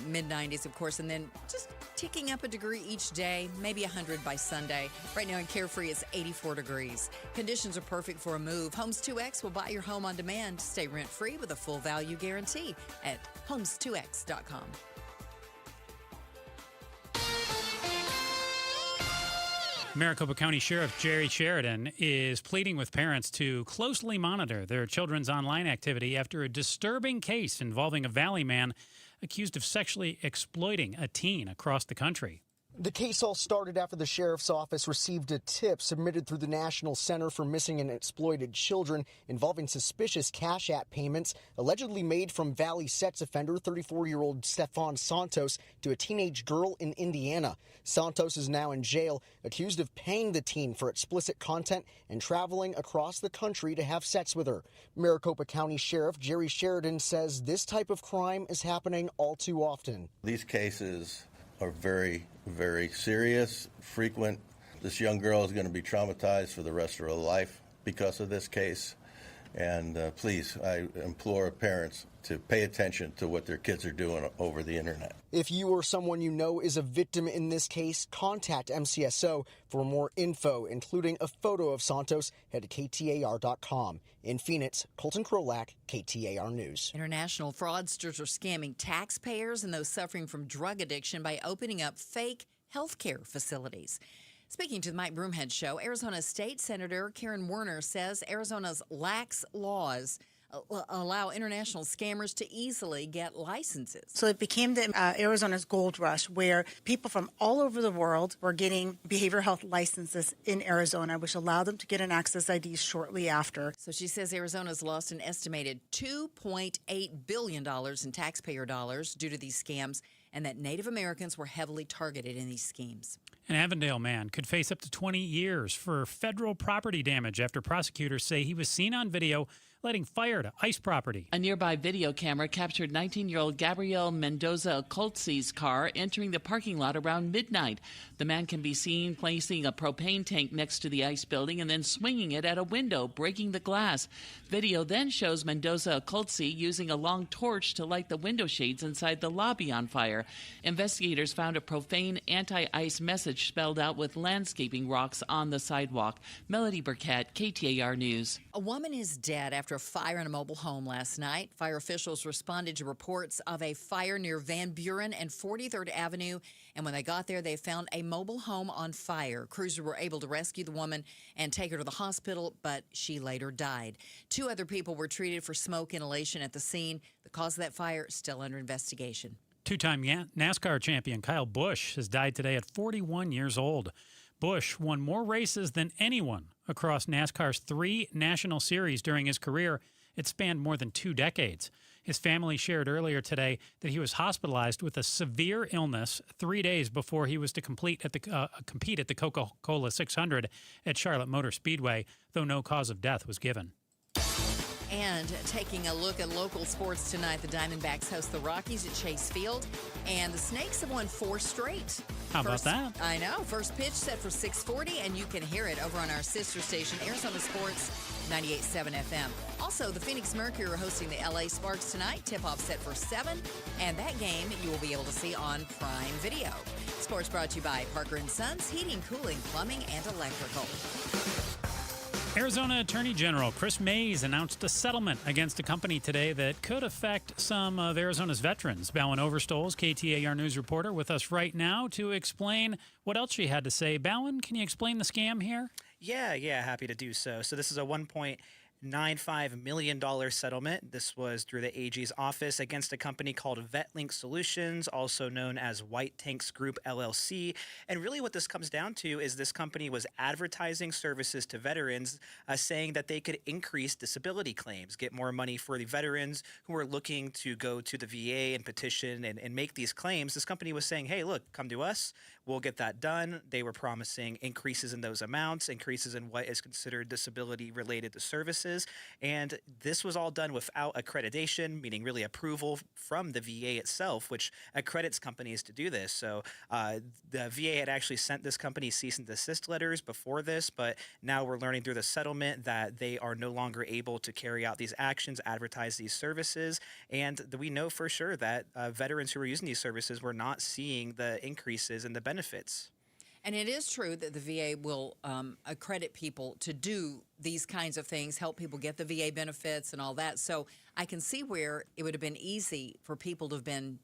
mid-90s, of course, and then just ticking up a degree each day, maybe 100 by Sunday. Right now in Carefree, it's 84 degrees. Conditions are perfect for a move. Homes 2X will buy your home on demand. Stay rent-free with a full value guarantee at homes2x.com. Maricopa County Sheriff Jerry Sheridan is pleading with parents to closely monitor their children's online activity after a disturbing case involving a Valley man accused of sexually exploiting a teen across the country. The case all started after the sheriff's office received a tip submitted through the National Center for Missing and Exploited Children involving suspicious Cash App payments allegedly made from Valley sex offender 34-year-old Stefan Santos to a teenage girl in Indiana. Santos is now in jail, accused of paying the teen for explicit content and traveling across the country to have sex with her. Maricopa County Sheriff Jerry Sheridan says this type of crime is happening all too often. These cases are very, very serious, frequent. This young girl is going to be traumatized for the rest of her life because of this case. And please, I implore parents to pay attention to what their kids are doing over the internet. If you or someone you know is a victim in this case, contact MCSO for more info, including a photo of Santos. Head to KTAR.com. In Phoenix, Colton Krolak, KTAR News. International fraudsters are scamming taxpayers and those suffering from drug addiction by opening up fake healthcare facilities. Speaking to the Mike Broomhead Show, Arizona State Senator Karen Werner says Arizona's lax laws allow international scammers to easily get licenses. So it became the Arizona's gold rush, where people from all over the world were getting behavioral health licenses in Arizona, which allowed them to get an access ID shortly after. So she says Arizona's lost an estimated $2.8 billion in taxpayer dollars due to these scams, and that Native Americans were heavily targeted in these schemes. An Avondale man could face up to 20 years for federal property damage after prosecutors say he was seen on video lighting fire to ICE property. A nearby video camera captured 19-year-old Gabriel Mendoza Coltzi's car entering the parking lot around midnight. The man can be seen placing a propane tank next to the ICE building and then swinging it at a window, breaking the glass. Video then shows Mendoza Coltzi using a long torch to light the window shades inside the lobby on fire. Investigators found a profane anti-ICE message spelled out with landscaping rocks on the sidewalk. Melody Burkett, KTAR News. A woman is dead after a fire in a mobile home last night. Fire officials responded to reports of a fire near Van Buren and 43rd Avenue, and when they got there, they found a mobile home on fire. Crews were able to rescue the woman and take her to the hospital, but she later died. 2 other people were treated for smoke inhalation at the scene. The cause of that fire is still under investigation. Two-time NASCAR champion Kyle Busch has died today at 41 years old. Busch won more races than anyone across NASCAR's 3 national series during his career. It spanned more than 2 decades. His family shared earlier today that he was hospitalized with a severe illness 3 days before he was to compete at the Coca-Cola 600 at Charlotte Motor Speedway, though no cause of death was given. And taking a look at local sports tonight, the Diamondbacks host the Rockies at Chase Field, and the Snakes have won 4 straight. How about that? I know. First pitch set for 6:40, and you can hear it over on our sister station, Arizona Sports 98.7 FM. Also, the Phoenix Mercury are hosting the LA Sparks tonight. Tip-off set for 7, and that game you will be able to see on Prime Video. Sports brought to you by Parker & Sons, heating, cooling, plumbing, and electrical. Arizona Attorney General Chris Mays announced a settlement against a company today that could affect some of Arizona's veterans. Bowen Overstolz, KTAR News reporter, with us right now to explain what else she had to say. Bowen, can you explain the scam here? Yeah, happy to do so. So this is a $1.95 million settlement. This was through the AG's office against a company called VetLink Solutions, also known as White Tanks Group LLC. And really what this comes down to is this company was advertising services to veterans, saying that they could increase disability claims, get more money for the veterans who are looking to go to the VA and petition and make these claims. This company was saying, hey, look, come to us. We'll get that done. They were promising increases in those amounts, increases in what is considered disability-related to services. And this was all done without accreditation, meaning really approval from the VA itself, which accredits companies to do this. So the VA had actually sent this company cease and desist letters before this, but now we're learning through the settlement that they are no longer able to carry out these actions, advertise these services. And we know for sure that veterans who are using these services were not seeing the increases in the benefits. And it is true that the VA will accredit people to do these kinds of things, help people get the VA benefits and all that. So I can see where it would have been easy for people to have been,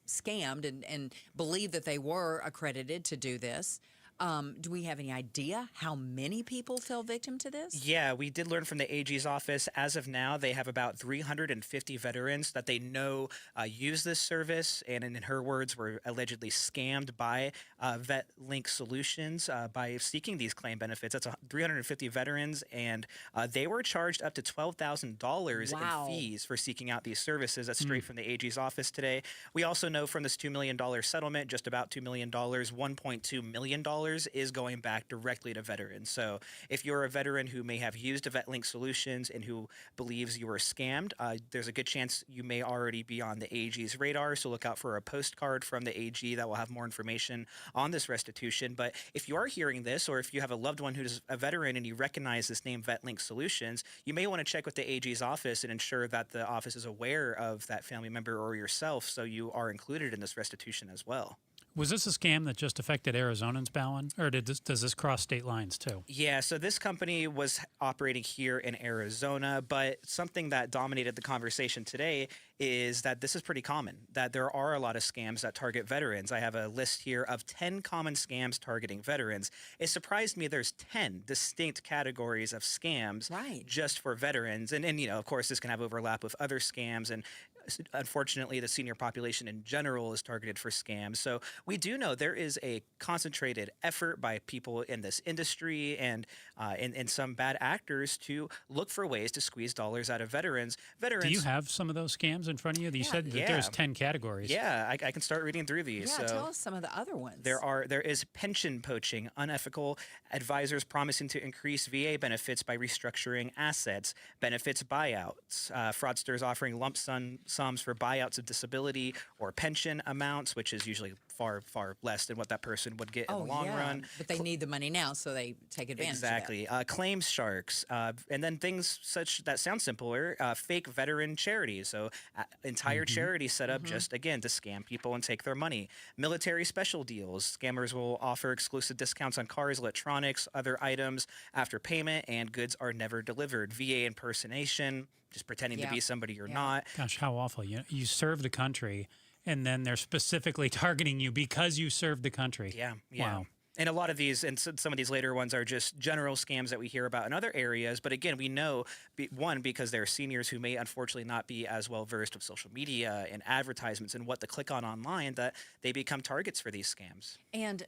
scammed and believe that they were accredited to do this. Do we have any idea how many people fell victim to this? Yeah, we did learn from the AG's office. As of now, they have about 350 veterans that they know use this service, and in her words, were allegedly scammed by VetLink Solutions by seeking these claim benefits. That's 350 veterans, and they were charged up to $12,000 in fees for seeking out these services. That's straight from the AG's office today. We also know from this $2 million settlement, just about $2 million, $1.2 million is going back directly to veterans. So if you're a veteran who may have used a VetLink Solutions and who believes you were scammed, there's a good chance you may already be on the AG's radar. So look out for a postcard from the AG that will have more information on this restitution. But if you are hearing this, or if you have a loved one who's a veteran and you recognize this name VetLink Solutions, you may want to check with the AG's office and ensure that the office is aware of that family member or yourself, so you are included in this restitution as well. Was this a scam that just affected Arizonans, Bowen, or does this cross state lines too? Yeah, so this company was operating here in Arizona, but something that dominated the conversation today is that this is pretty common, that there are a lot of scams that target veterans. I have a list here of 10 common scams targeting veterans. It surprised me there's 10 distinct categories of scams just for veterans. And of course, this can have overlap with other scams, and unfortunately, the senior population in general is targeted for scams. So we do know there is a concentrated effort by people in this industry and some bad actors to look for ways to squeeze dollars out of veterans. Do you have some of those scams in front of you? You said that there's 10 categories. Yeah, I can start reading through these. Yeah, so tell us some of the other ones. There is pension poaching, unethical advisors promising to increase VA benefits by restructuring assets, benefits buyouts, fraudsters offering lump sums for buyouts of disability or pension amounts, which is usually far, far less than what that person would get in the long run. But they need the money now, so they take advantage Exactly. of it. Claims sharks, and then things such that sound simpler, fake veteran charities. So entire charities set up just, again, to scam people and take their money. Military special deals. Scammers will offer exclusive discounts on cars, electronics, other items after payment, and goods are never delivered. VA impersonation, just pretending to be somebody you're not. Gosh, how awful. You serve the country, and then they're specifically targeting you because you served the country. Yeah. Wow. And a lot of these, and some of these later ones are just general scams that we hear about in other areas. But again, we know, one, because they're seniors who may unfortunately not be as well versed with social media and advertisements and what to click on online, that they become targets for these scams. And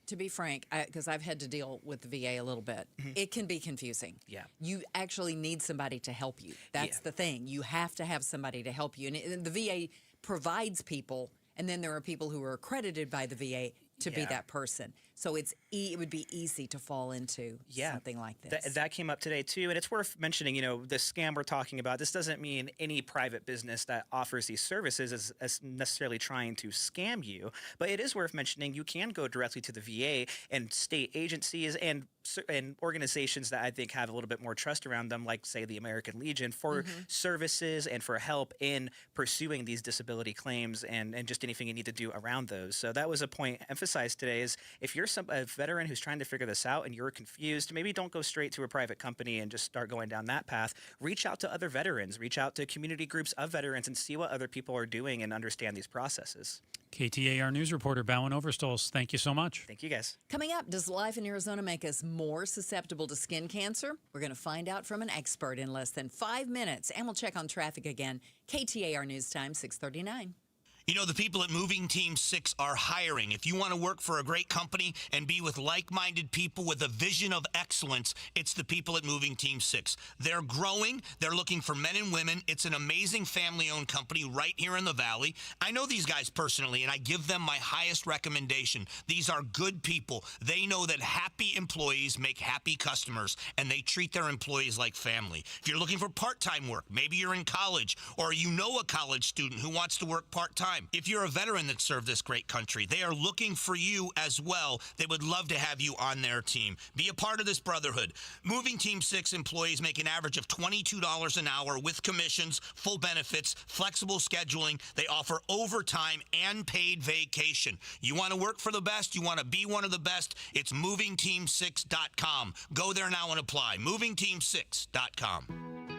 to be frank, because I've had to deal with the VA a little bit, it can be confusing. Yeah. You actually need somebody to help you. That's the thing. You have to have somebody to help you. And the VA provides people, and then there are people who are accredited by the VA to be that person. So it would be easy to fall into something like this. That came up today, too. And it's worth mentioning, the scam we're talking about, this doesn't mean any private business that offers these services is necessarily trying to scam you. But it is worth mentioning you can go directly to the VA and state agencies and organizations that I think have a little bit more trust around them, like, say, the American Legion, for services and for help in pursuing these disability claims and just anything you need to do around those. So that was a point emphasized today is if you're a veteran who's trying to figure this out and you're confused, maybe don't go straight to a private company and just start going down that path. Reach out to other veterans, reach out to community groups of veterans and see what other people are doing and understand these processes. KTAR News reporter Bowen Overstolz, thank you so much. Thank you, guys. Coming up, does life in Arizona make us more susceptible to skin cancer? We're going to find out from an expert in less than 5 minutes, and we'll check on traffic again. KTAR News Time, 6:39. You know, the people at Moving Team 6 are hiring. If you want to work for a great company and be with like-minded people with a vision of excellence, it's the people at Moving Team 6. They're growing. They're looking for men and women. It's an amazing family-owned company right here in the Valley. I know these guys personally, and I give them my highest recommendation. These are good people. They know that happy employees make happy customers, and they treat their employees like family. If you're looking for part-time work, maybe you're in college, or you know a college student who wants to work part-time. If you're a veteran that served this great country, they are looking for you as well. They would love to have you on their team. Be a part of this brotherhood. Moving Team 6 employees make an average of $22 an hour with commissions, full benefits, flexible scheduling. They offer overtime and paid vacation. You want to work for the best? You want to be one of the best? It's movingteam6.com. Go there now and apply. movingteam6.com.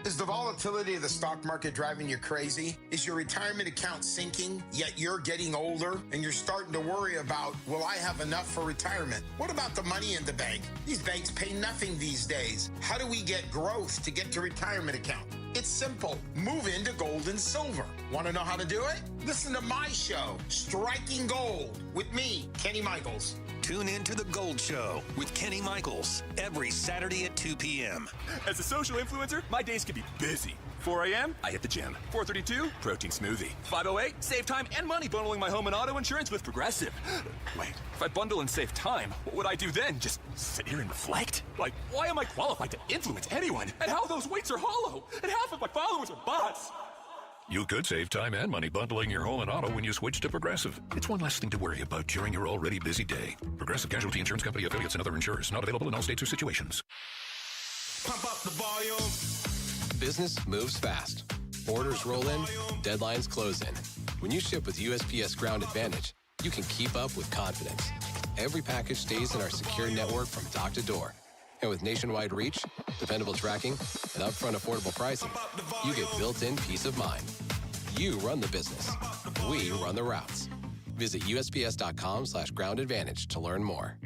Is the volatility of the stock market driving you crazy? Is your retirement account sinking, yet you're getting older and you're starting to worry about, will I have enough for retirement? What about the money in the bank? These banks pay nothing these days. How do we get growth to get to retirement account? It's simple. Move into gold and silver. Want to know how to do it? Listen to my show, Striking Gold, with me, Kenny Michaels. Tune in to The Gold Show with Kenny Michaels every Saturday at 2 p.m. As a social influencer, my days can be busy. 4 a.m., I hit the gym. 4:32, protein smoothie. 5:08, save time and money bundling my home and auto insurance with Progressive. Wait, if I bundle and save time, what would I do then? Just sit here and reflect? Like, why am I qualified to influence anyone? And how those weights are hollow? And half of my followers are bots. You could save time and money bundling your home and auto when you switch to Progressive. It's one less thing to worry about during your already busy day. Progressive Casualty Insurance Company affiliates and other insurers. Not available in all states or situations. Pump up the volume. Business moves fast. Orders roll in, deadlines close in. When you ship with USPS Ground Advantage, you can keep up with confidence. Every package stays in our secure network from dock to door. And with nationwide reach, dependable tracking, and upfront affordable pricing, you get built-in peace of mind. You run the business. We run the routes. Visit USPS.com/Ground Advantage to learn more.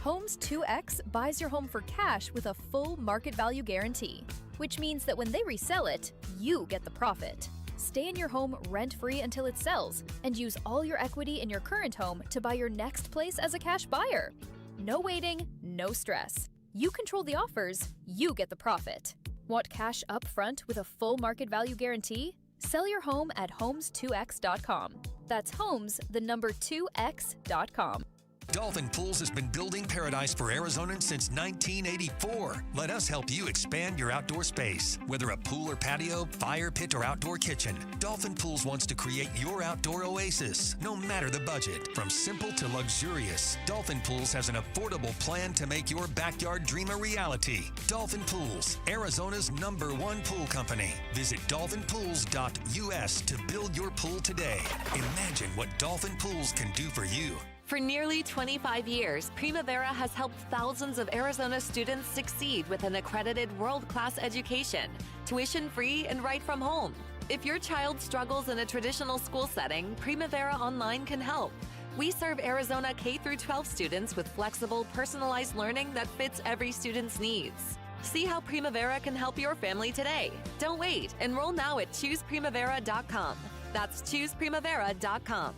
Homes 2X buys your home for cash with a full market value guarantee, which means that when they resell it, you get the profit. Stay in your home rent-free until it sells, and use all your equity in your current home to buy your next place as a cash buyer. No waiting, no stress. You control the offers, you get the profit. Want cash up front with a full market value guarantee? Sell your home at homes2x.com. That's homes, the number 2x.com. Dolphin Pools has been building paradise for Arizonans since 1984. Let us help you expand your outdoor space. Whether a pool or patio, fire pit, or outdoor kitchen, Dolphin Pools wants to create your outdoor oasis, no matter the budget. From simple to luxurious, Dolphin Pools has an affordable plan to make your backyard dream a reality. Dolphin Pools, Arizona's #1 pool company. Visit dolphinpools.us to build your pool today. Imagine what Dolphin Pools can do for you. For nearly 25 years, Primavera has helped thousands of Arizona students succeed with an accredited world-class education, tuition-free and right from home. If your child struggles in a traditional school setting, Primavera Online can help. We serve Arizona K-12 students with flexible, personalized learning that fits every student's needs. See how Primavera can help your family today. Don't wait. Enroll now at chooseprimavera.com. That's chooseprimavera.com.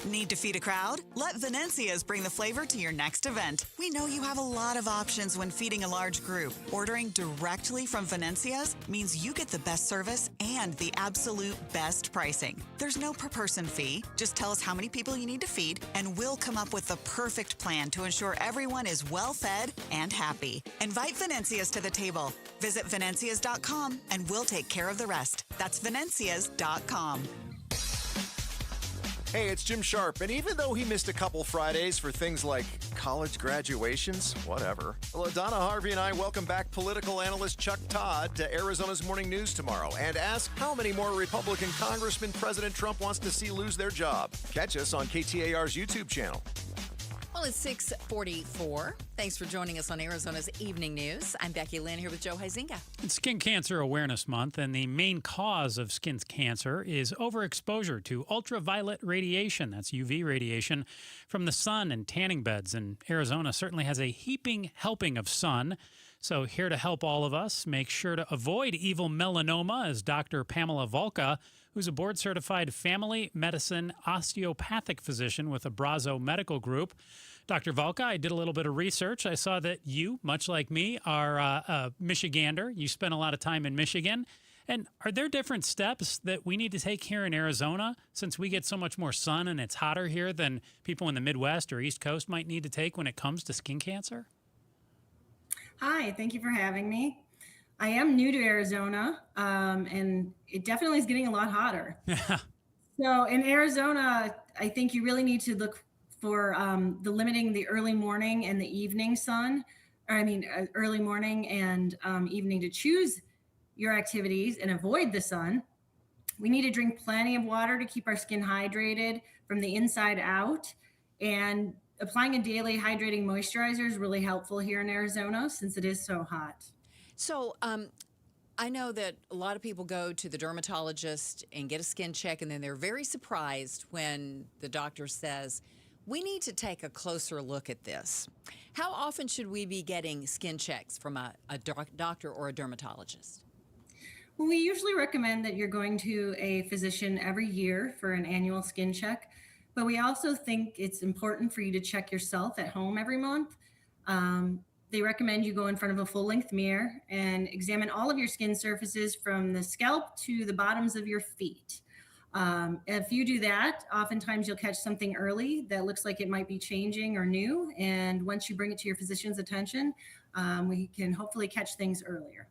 Need to feed a crowd? Let Venencia's bring the flavor to your next event. We know you have a lot of options when feeding a large group. Ordering directly from Venencia's means you get the best service and the absolute best pricing. There's no per person fee. Just tell us how many people you need to feed, and we'll come up with the perfect plan to ensure everyone is well fed and happy. Invite Venencia's to the table. Visit Venencias.com and we'll take care of the rest. That's Venencias.com. Hey, it's Jim Sharp, and even though he missed a couple Fridays for things like college graduations, whatever, LaDonna Harvey and I welcome back political analyst Chuck Todd to Arizona's Morning News tomorrow and ask how many more Republican congressmen President Trump wants to see lose their job. Catch us on KTAR's YouTube channel. Well, it's 6:44. Thanks for joining us on Arizona's Evening News. I'm Becky Lynn here with Joe Huizinga. It's Skin Cancer Awareness Month, and the main cause of skin cancer is overexposure to ultraviolet radiation. That's UV radiation from the sun and tanning beds. And Arizona certainly has a heaping helping of sun. So here to help all of us make sure to avoid evil melanoma is Dr. Pamela Volka, who's a board-certified family medicine osteopathic physician with Abrazo Medical Group. Dr. Volka, I did a little bit of research. I saw that you, much like me, are a Michigander. You spent a lot of time in Michigan. And are there different steps that we need to take here in Arizona, since we get so much more sun and it's hotter here than people in the Midwest or East Coast might need to take when it comes to skin cancer? Hi, thank you for having me. I am new to Arizona, and it definitely is getting a lot hotter. So in Arizona, I think you really need to look for limiting the early morning and the evening sun, early morning and evening to choose your activities and avoid the sun. We need to drink plenty of water to keep our skin hydrated from the inside out, and applying a daily hydrating moisturizer is really helpful here in Arizona since it is so hot. So I know that a lot of people go to the dermatologist and get a skin check, and then they're very surprised when the doctor says, we need to take a closer look at this. How often should we be getting skin checks from a doctor or a dermatologist? Well, we usually recommend that you're going to a physician every year for an annual skin check, but we also think it's important for you to check yourself at home every month. They recommend you go in front of a full-length mirror and examine all of your skin surfaces from the scalp to the bottoms of your feet. If you do that, oftentimes you'll catch something early that looks like it might be changing or new. And once you bring it to your physician's attention, we can hopefully catch things earlier.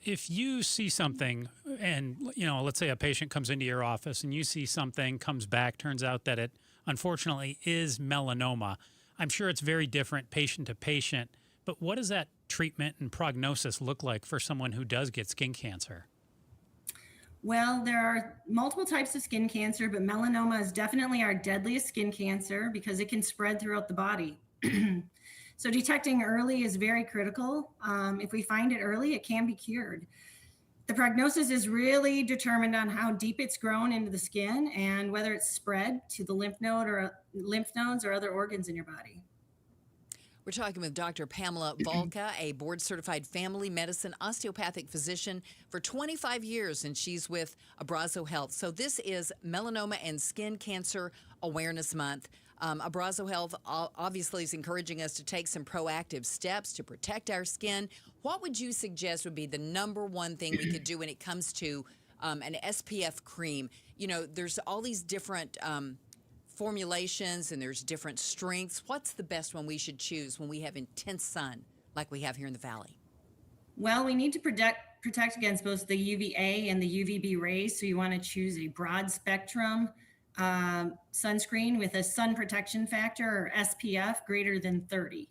If you see something and, let's say a patient comes into your office and you see something, comes back, turns out that it unfortunately is melanoma, I'm sure it's very different patient to patient, but what does that treatment and prognosis look like for someone who does get skin cancer? Well, there are multiple types of skin cancer, but melanoma is definitely our deadliest skin cancer because it can spread throughout the body. So detecting early is very critical. If we find it early, it can be cured. The prognosis is really determined on how deep it's grown into the skin and whether it's spread to the lymph nodes or other organs in your body. We're talking with Dr. Pamela Volka, a board-certified family medicine osteopathic physician for 25 years, and she's with Abrazo Health. So this is Melanoma and Skin Cancer Awareness Month. Abrazo Health obviously is encouraging us to take some proactive steps to protect our skin. What would you suggest would be the number one thing we could do when it comes to an SPF cream? There's all these different formulations and there's different strengths. What's the best one we should choose when we have intense sun like we have here in the valley? Well, we need to protect against both the UVA and the UVB rays. So you want to choose a broad spectrum sunscreen with a sun protection factor or SPF greater than 30.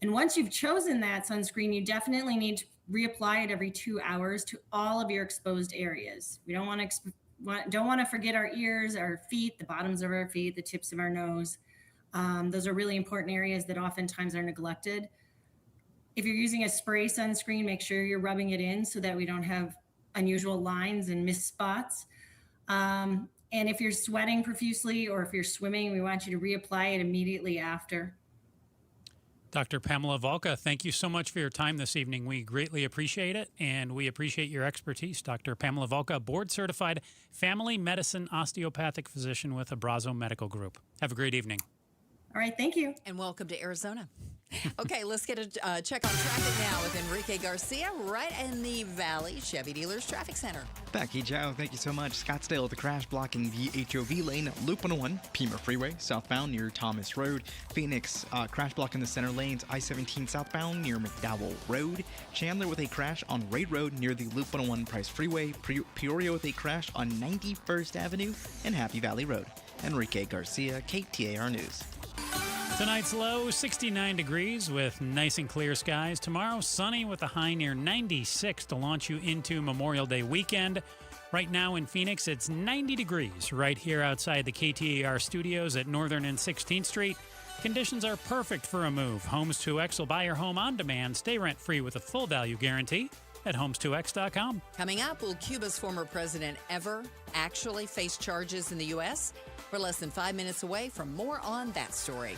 And once you've chosen that sunscreen, you definitely need to reapply it every 2 hours to all of your exposed areas. We don't want to forget our ears, our feet, the bottoms of our feet, the tips of our nose. Those are really important areas that oftentimes are neglected. If you're using a spray sunscreen, make sure you're rubbing it in so that we don't have unusual lines and missed spots. And if you're sweating profusely or if you're swimming, we want you to reapply it immediately after. Dr. Pamela Volka, thank you so much for your time this evening. We greatly appreciate it, and we appreciate your expertise. Dr. Pamela Volka, board-certified family medicine osteopathic physician with Abrazo Medical Group. Have a great evening. All right, thank you. And welcome to Arizona. Okay, let's get a check on traffic now with Enrique Garcia right in the Valley Chevy Dealers Traffic Center. Becky Joe, thank you so much. Scottsdale, the crash blocking the HOV lane, Loop 101, Pima Freeway, southbound near Thomas Road. Phoenix, crash blocking the center lanes, I-17 southbound near McDowell Road. Chandler with a crash on Raid Road near the Loop 101 Price Freeway. Peoria with a crash on 91st Avenue and Happy Valley Road. Enrique Garcia, KTAR News. Tonight's low, 69 degrees with nice and clear skies. Tomorrow, sunny with a high near 96 to launch you into Memorial Day weekend. Right now in Phoenix, it's 90 degrees right here outside the KTAR studios at Northern and 16th Street. Conditions are perfect for a move. Homes 2X will buy your home on demand. Stay rent-free with a full value guarantee at homes2x.com. Coming up, will Cuba's former president ever actually face charges in the U.S.? We're less than 5 minutes away from more on that story.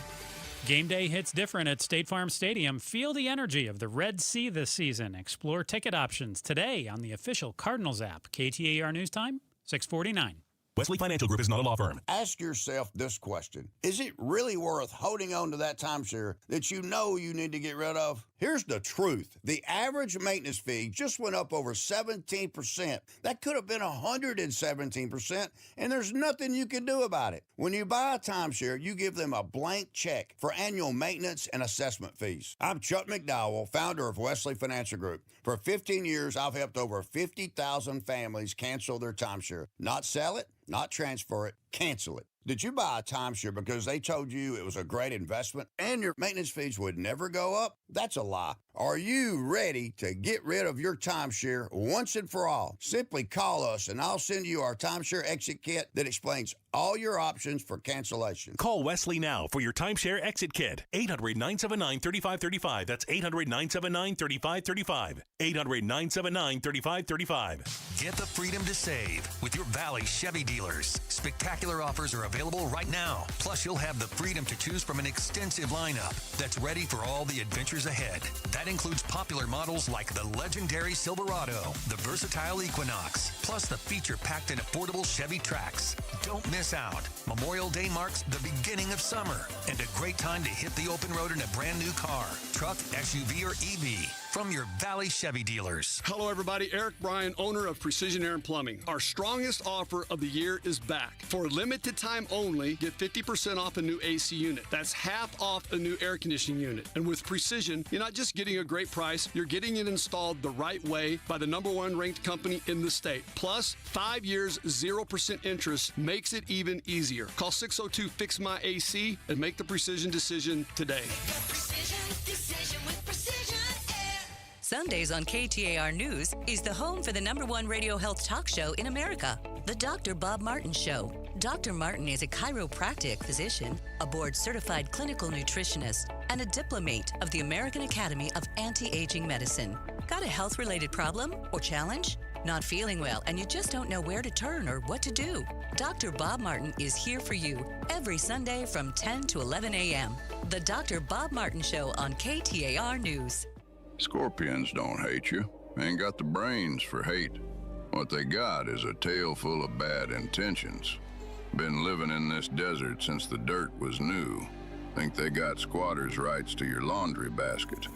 Game day hits different at State Farm Stadium. Feel the energy of the Red Sea this season. Explore ticket options today on the official Cardinals app. KTAR News Time, 6:49. Wesley Financial Group is not a law firm. Ask yourself this question. Is it really worth holding on to that timeshare that you know you need to get rid of? Here's the truth. The average maintenance fee just went up over 17%. That could have been 117%, and there's nothing you can do about it. When you buy a timeshare, you give them a blank check for annual maintenance and assessment fees. I'm Chuck McDowell, founder of Wesley Financial Group. For 15 years, I've helped over 50,000 families cancel their timeshare. Not sell it, not transfer it, cancel it. Did you buy a timeshare because they told you it was a great investment and your maintenance fees would never go up? That's a lie. Are you ready to get rid of your timeshare once and for all? Simply call us and I'll send you our timeshare exit kit that explains all your options for cancellation. Call Wesley now for your timeshare exit kit. 800-979-3535. That's 800-979-3535. 800-979-3535. Get the freedom to save with your Valley Chevy dealers. Spectacular offers are available right now. Plus, you'll have the freedom to choose from an extensive lineup that's ready for all the adventures ahead. That includes popular models like the legendary Silverado, the versatile Equinox, plus the feature-packed and affordable Chevy Trax. Don't miss out. Memorial Day marks the beginning of summer and a great time to hit the open road in a brand new car, truck, SUV, or EV from your Valley Chevy dealers. Hello, everybody. Eric Bryan, owner of Precision Air and Plumbing. Our strongest offer of the year is back. For a limited time only, get 50% off a new AC unit. That's half off a new air conditioning unit. And with Precision, you're not just getting a great price, you're getting it installed the right way by the #1 ranked company in the state. Plus, 5 years, 0% interest makes it even easier. Call 602-FIX-MY-AC and make the Precision decision today. Sundays on KTAR News is the home for the #1 radio health talk show in America, The Dr. Bob Martin Show. Dr. Martin is a chiropractic physician, a board-certified clinical nutritionist, and a diplomate of the American Academy of Anti-Aging Medicine. Got a health-related problem or challenge? Not feeling well and you just don't know where to turn or what to do? Dr. Bob Martin is here for you every Sunday from 10 to 11 a.m. The Dr. Bob Martin Show on KTAR News. Scorpions don't hate you. Ain't got the brains for hate. What they got is a tail full of bad intentions. Been living in this desert since the dirt was new. Think they got squatters' rights to your laundry basket.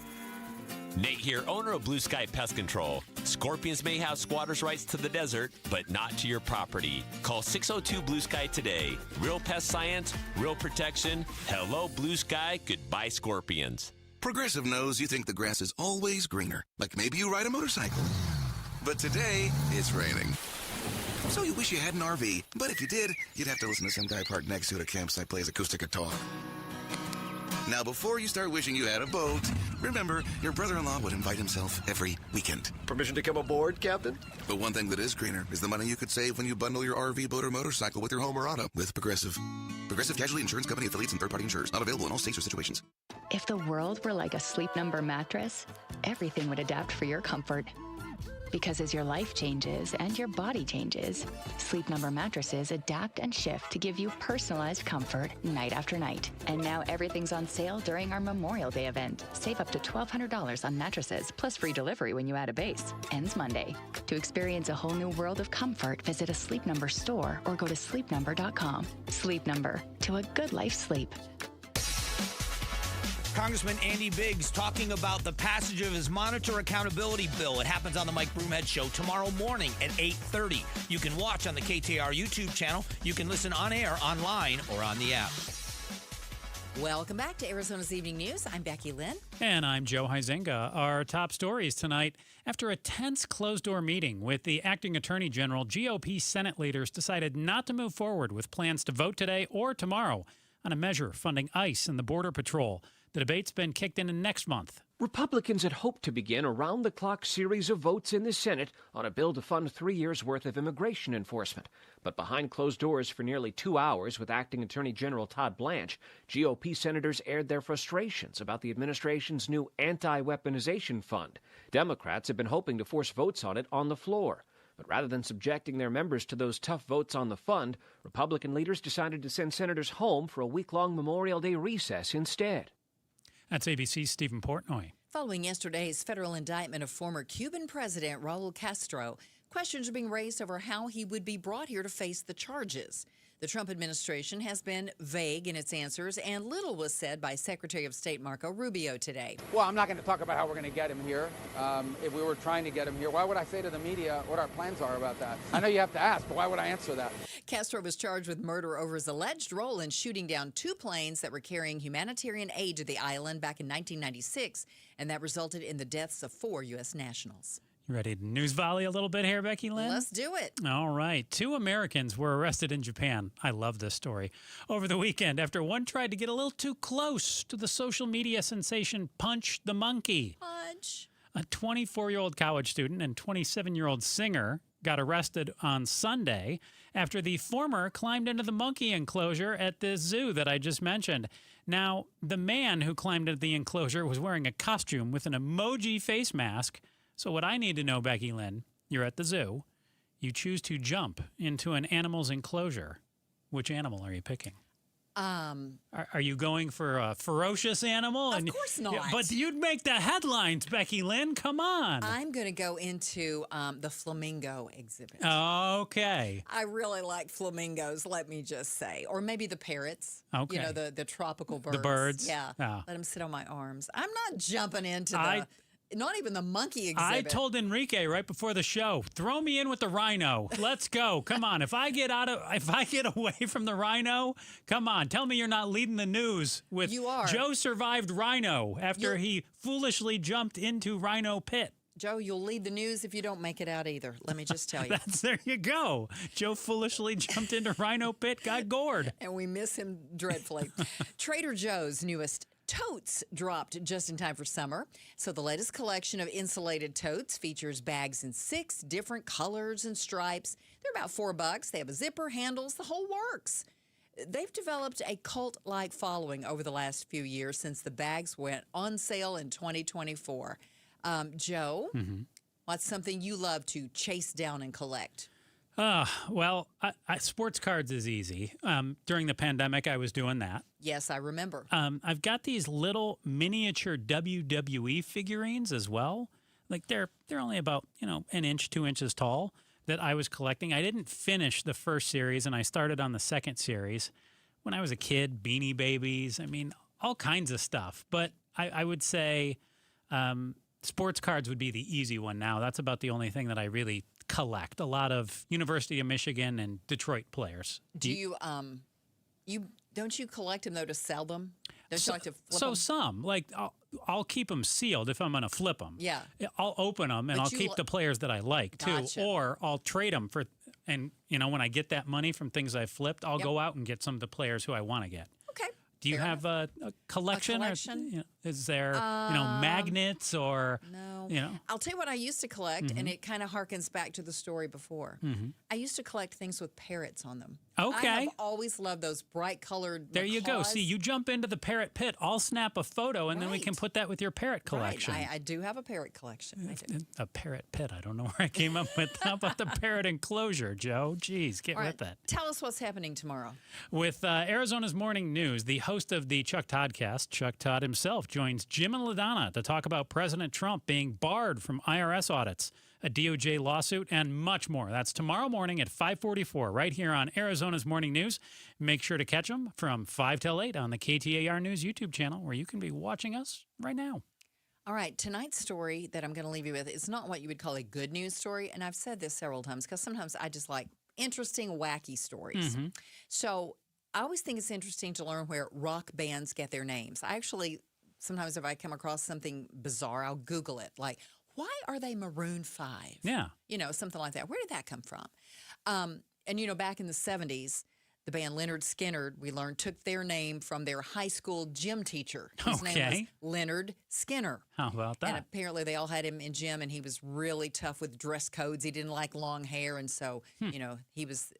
Nate here, owner of Blue Sky Pest Control. Scorpions may have squatters' rights to the desert, but not to your property. Call 602 Blue Sky today. Real pest science, real protection. Hello, Blue Sky. Goodbye, scorpions. Progressive knows you think the grass is always greener, like maybe you ride a motorcycle. But today, it's raining. So you wish you had an RV, but if you did, you'd have to listen to some guy parked next to it at a campsite plays acoustic guitar. Now, before you start wishing you had a boat, remember, your brother-in-law would invite himself every weekend. Permission to come aboard, Captain? But one thing that is greener is the money you could save when you bundle your RV, boat, or motorcycle with your home or auto with Progressive. Progressive Casualty Insurance Company affiliates and third-party insurers. Not available in all states or situations. If the world were like a Sleep Number mattress, everything would adapt for your comfort. Because as your life changes and your body changes, Sleep Number mattresses adapt and shift to give you personalized comfort night after night. And now everything's on sale during our Memorial Day event. Save up to $1,200 on mattresses, plus free delivery when you add a base. Ends Monday. To experience a whole new world of comfort, visit a Sleep Number store or go to sleepnumber.com. Sleep Number, to a good life sleep. Congressman Andy Biggs talking about the passage of his monitor accountability bill. It happens on the Mike Broomhead Show tomorrow morning at 8:30. You can watch on the KTAR YouTube channel. You can listen on air, online, or on the app. Welcome back to Arizona's Evening News. I'm Becky Lynn. And I'm Joe Huizenga. Our top stories tonight. After a tense closed-door meeting with the acting attorney general, GOP Senate leaders decided not to move forward with plans to vote today or tomorrow on a measure funding ICE and the Border Patrol. The debate's been kicked into next month. Republicans had hoped to begin a round-the-clock series of votes in the Senate on a bill to fund 3 years' worth of immigration enforcement. But behind closed doors for nearly 2 hours with Acting Attorney General Todd Blanche, GOP senators aired their frustrations about the administration's new anti-weaponization fund. Democrats have been hoping to force votes on it on the floor. But rather than subjecting their members to those tough votes on the fund, Republican leaders decided to send senators home for a week-long Memorial Day recess instead. That's ABC's Stephen Portnoy. Following yesterday's federal indictment of former Cuban President Raul Castro, questions are being raised over how he would be brought here to face the charges. The Trump administration has been vague in its answers, and little was said by Secretary of State Marco Rubio today. Well, I'm not going to talk about how we're going to get him here. If we were trying to get him here, why would I say to the media what our plans are about that? I know you have to ask, but why would I answer that? Castro was charged with murder over his alleged role in shooting down 2 planes that were carrying humanitarian aid to the island back in 1996, and that resulted in the deaths of 4 U.S. nationals. You ready to news volley a little bit here, Becky Lynn? Let's do it. All right. 2 Americans were arrested in Japan. I love this story. Over the weekend, after one tried to get a little too close to the social media sensation Punch the Monkey. Punch. A 24-year-old college student and 27-year-old singer got arrested on Sunday after the former climbed into the monkey enclosure at the zoo that I just mentioned. Now, the man who climbed into the enclosure was wearing a costume with an emoji face mask. So what I need to know, Becky Lynn, you're at the zoo. You choose to jump into an animal's enclosure. Which animal are you picking? Are you going for a ferocious animal? Of course not. But you'd make the headlines, Becky Lynn. Come on. I'm going to go into the flamingo exhibit. Okay. I really like flamingos, let me just say. Or maybe the parrots. Okay. You know, the tropical birds. The birds. Yeah. Oh. Let them sit on my arms. I'm not jumping into not even the monkey exhibit. I told Enrique right before the show, throw me in with the rhino. Let's go. Come on. If I get away from the rhino, come on. Tell me you're not leading the news with You are. Joe survived rhino after he foolishly jumped into rhino pit. Joe, you'll lead the news if you don't make it out either. Let me just tell you. There you go. Joe foolishly jumped into rhino pit, got gored. And we miss him dreadfully. Trader Joe's newest totes dropped just in time for summer. So the latest collection of insulated totes features bags in 6 different colors and stripes. They're about $4. They have a zipper, handles, the whole works. They've developed a cult-like following over the last few years since the bags went on sale in 2024. Joe, what's something you love to chase down and collect? Well, sports cards is easy. During the pandemic, I was doing that. Yes, I remember. I've got these little miniature WWE figurines as well. Like they're only about, an inch, 2 inches tall that I was collecting. I didn't finish the first series, and I started on the second series. When I was a kid, Beanie Babies, all kinds of stuff. But I would say sports cards would be the easy one now. That's about the only thing that I really collect. A lot of University of Michigan and Detroit players. Do you don't you collect them though to sell them? Don't you like to flip them? Some, like I'll keep them sealed if I'm going to flip them. Yeah. I'll open them and But I'll keep the players that I like too. Gotcha. Or I'll trade them for, and when I get that money from things I've flipped, I'll go out and get some of the players who I want to get. Okay. Do you have a collection? A collection? Or, is there, magnets or? No. you know. I'll tell you what I used to collect, and it kind of harkens back to the story before. I used to collect things with parrots on them. Okay. I have always loved those bright colored. There you go. See, you jump into the parrot pit. I'll snap a photo, and then we can put that with your parrot collection. Right. I do have a parrot collection. I do. A parrot pit. I don't know where I came up with. How about the parrot enclosure, Joe? Jeez, get with it. Tell us what's happening tomorrow. With Arizona's Morning News, the host of the Chuck Toddcast, Chuck Todd himself, joins Jim and LaDonna to talk about President Trump being barred from IRS audits, a DOJ lawsuit, and much more. That's tomorrow morning at 5:44 right here on Arizona's Morning News. Make sure to catch them from 5 till 8 on the KTAR News YouTube channel, where you can be watching us right now. All right, tonight's story that I'm going to leave you with is not what you would call a good news story, and I've said this several times because sometimes I just like interesting, wacky stories. So I always think it's interesting to learn where rock bands get their names. I actually, sometimes if I come across something bizarre, I'll Google it, like, why are they Maroon 5? Yeah. You know, something like that. Where did that come from? And, you know, back in the 70s, the band Leonard Skinner, we learned, took their name from their high school gym teacher. His name was Leonard Skinner. How about that? And apparently they all had him in gym, and he was really tough with dress codes. He didn't like long hair, and so, you know, he was,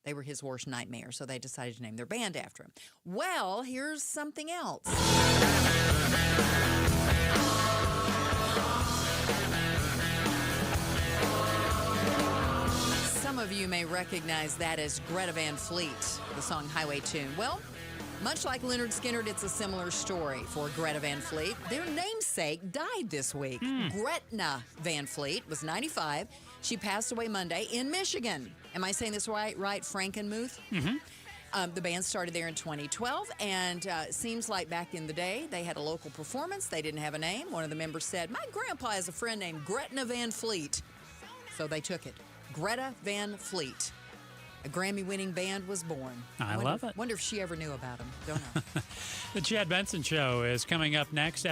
they were his worst nightmare, so they decided to name their band after him. Well, here's something else. Some of you may recognize that as Greta Van Fleet, the song Highway Tune. Well, much like Leonard Skinner, it's a similar story for Greta Van Fleet. Their namesake died this week. Gretna Van Fleet was 95. She passed away Monday in Michigan. Am I saying this right? Frankenmuth? The band started there in 2012, and it seems like back in the day, they had a local performance. They didn't have a name. One of the members said, "My grandpa has a friend named Gretna Van Fleet." So they took it. Greta Van Fleet. A Grammy-winning band was born. I love it. Wonder if she ever knew about him. Don't know. The Chad Benson Show is coming up next.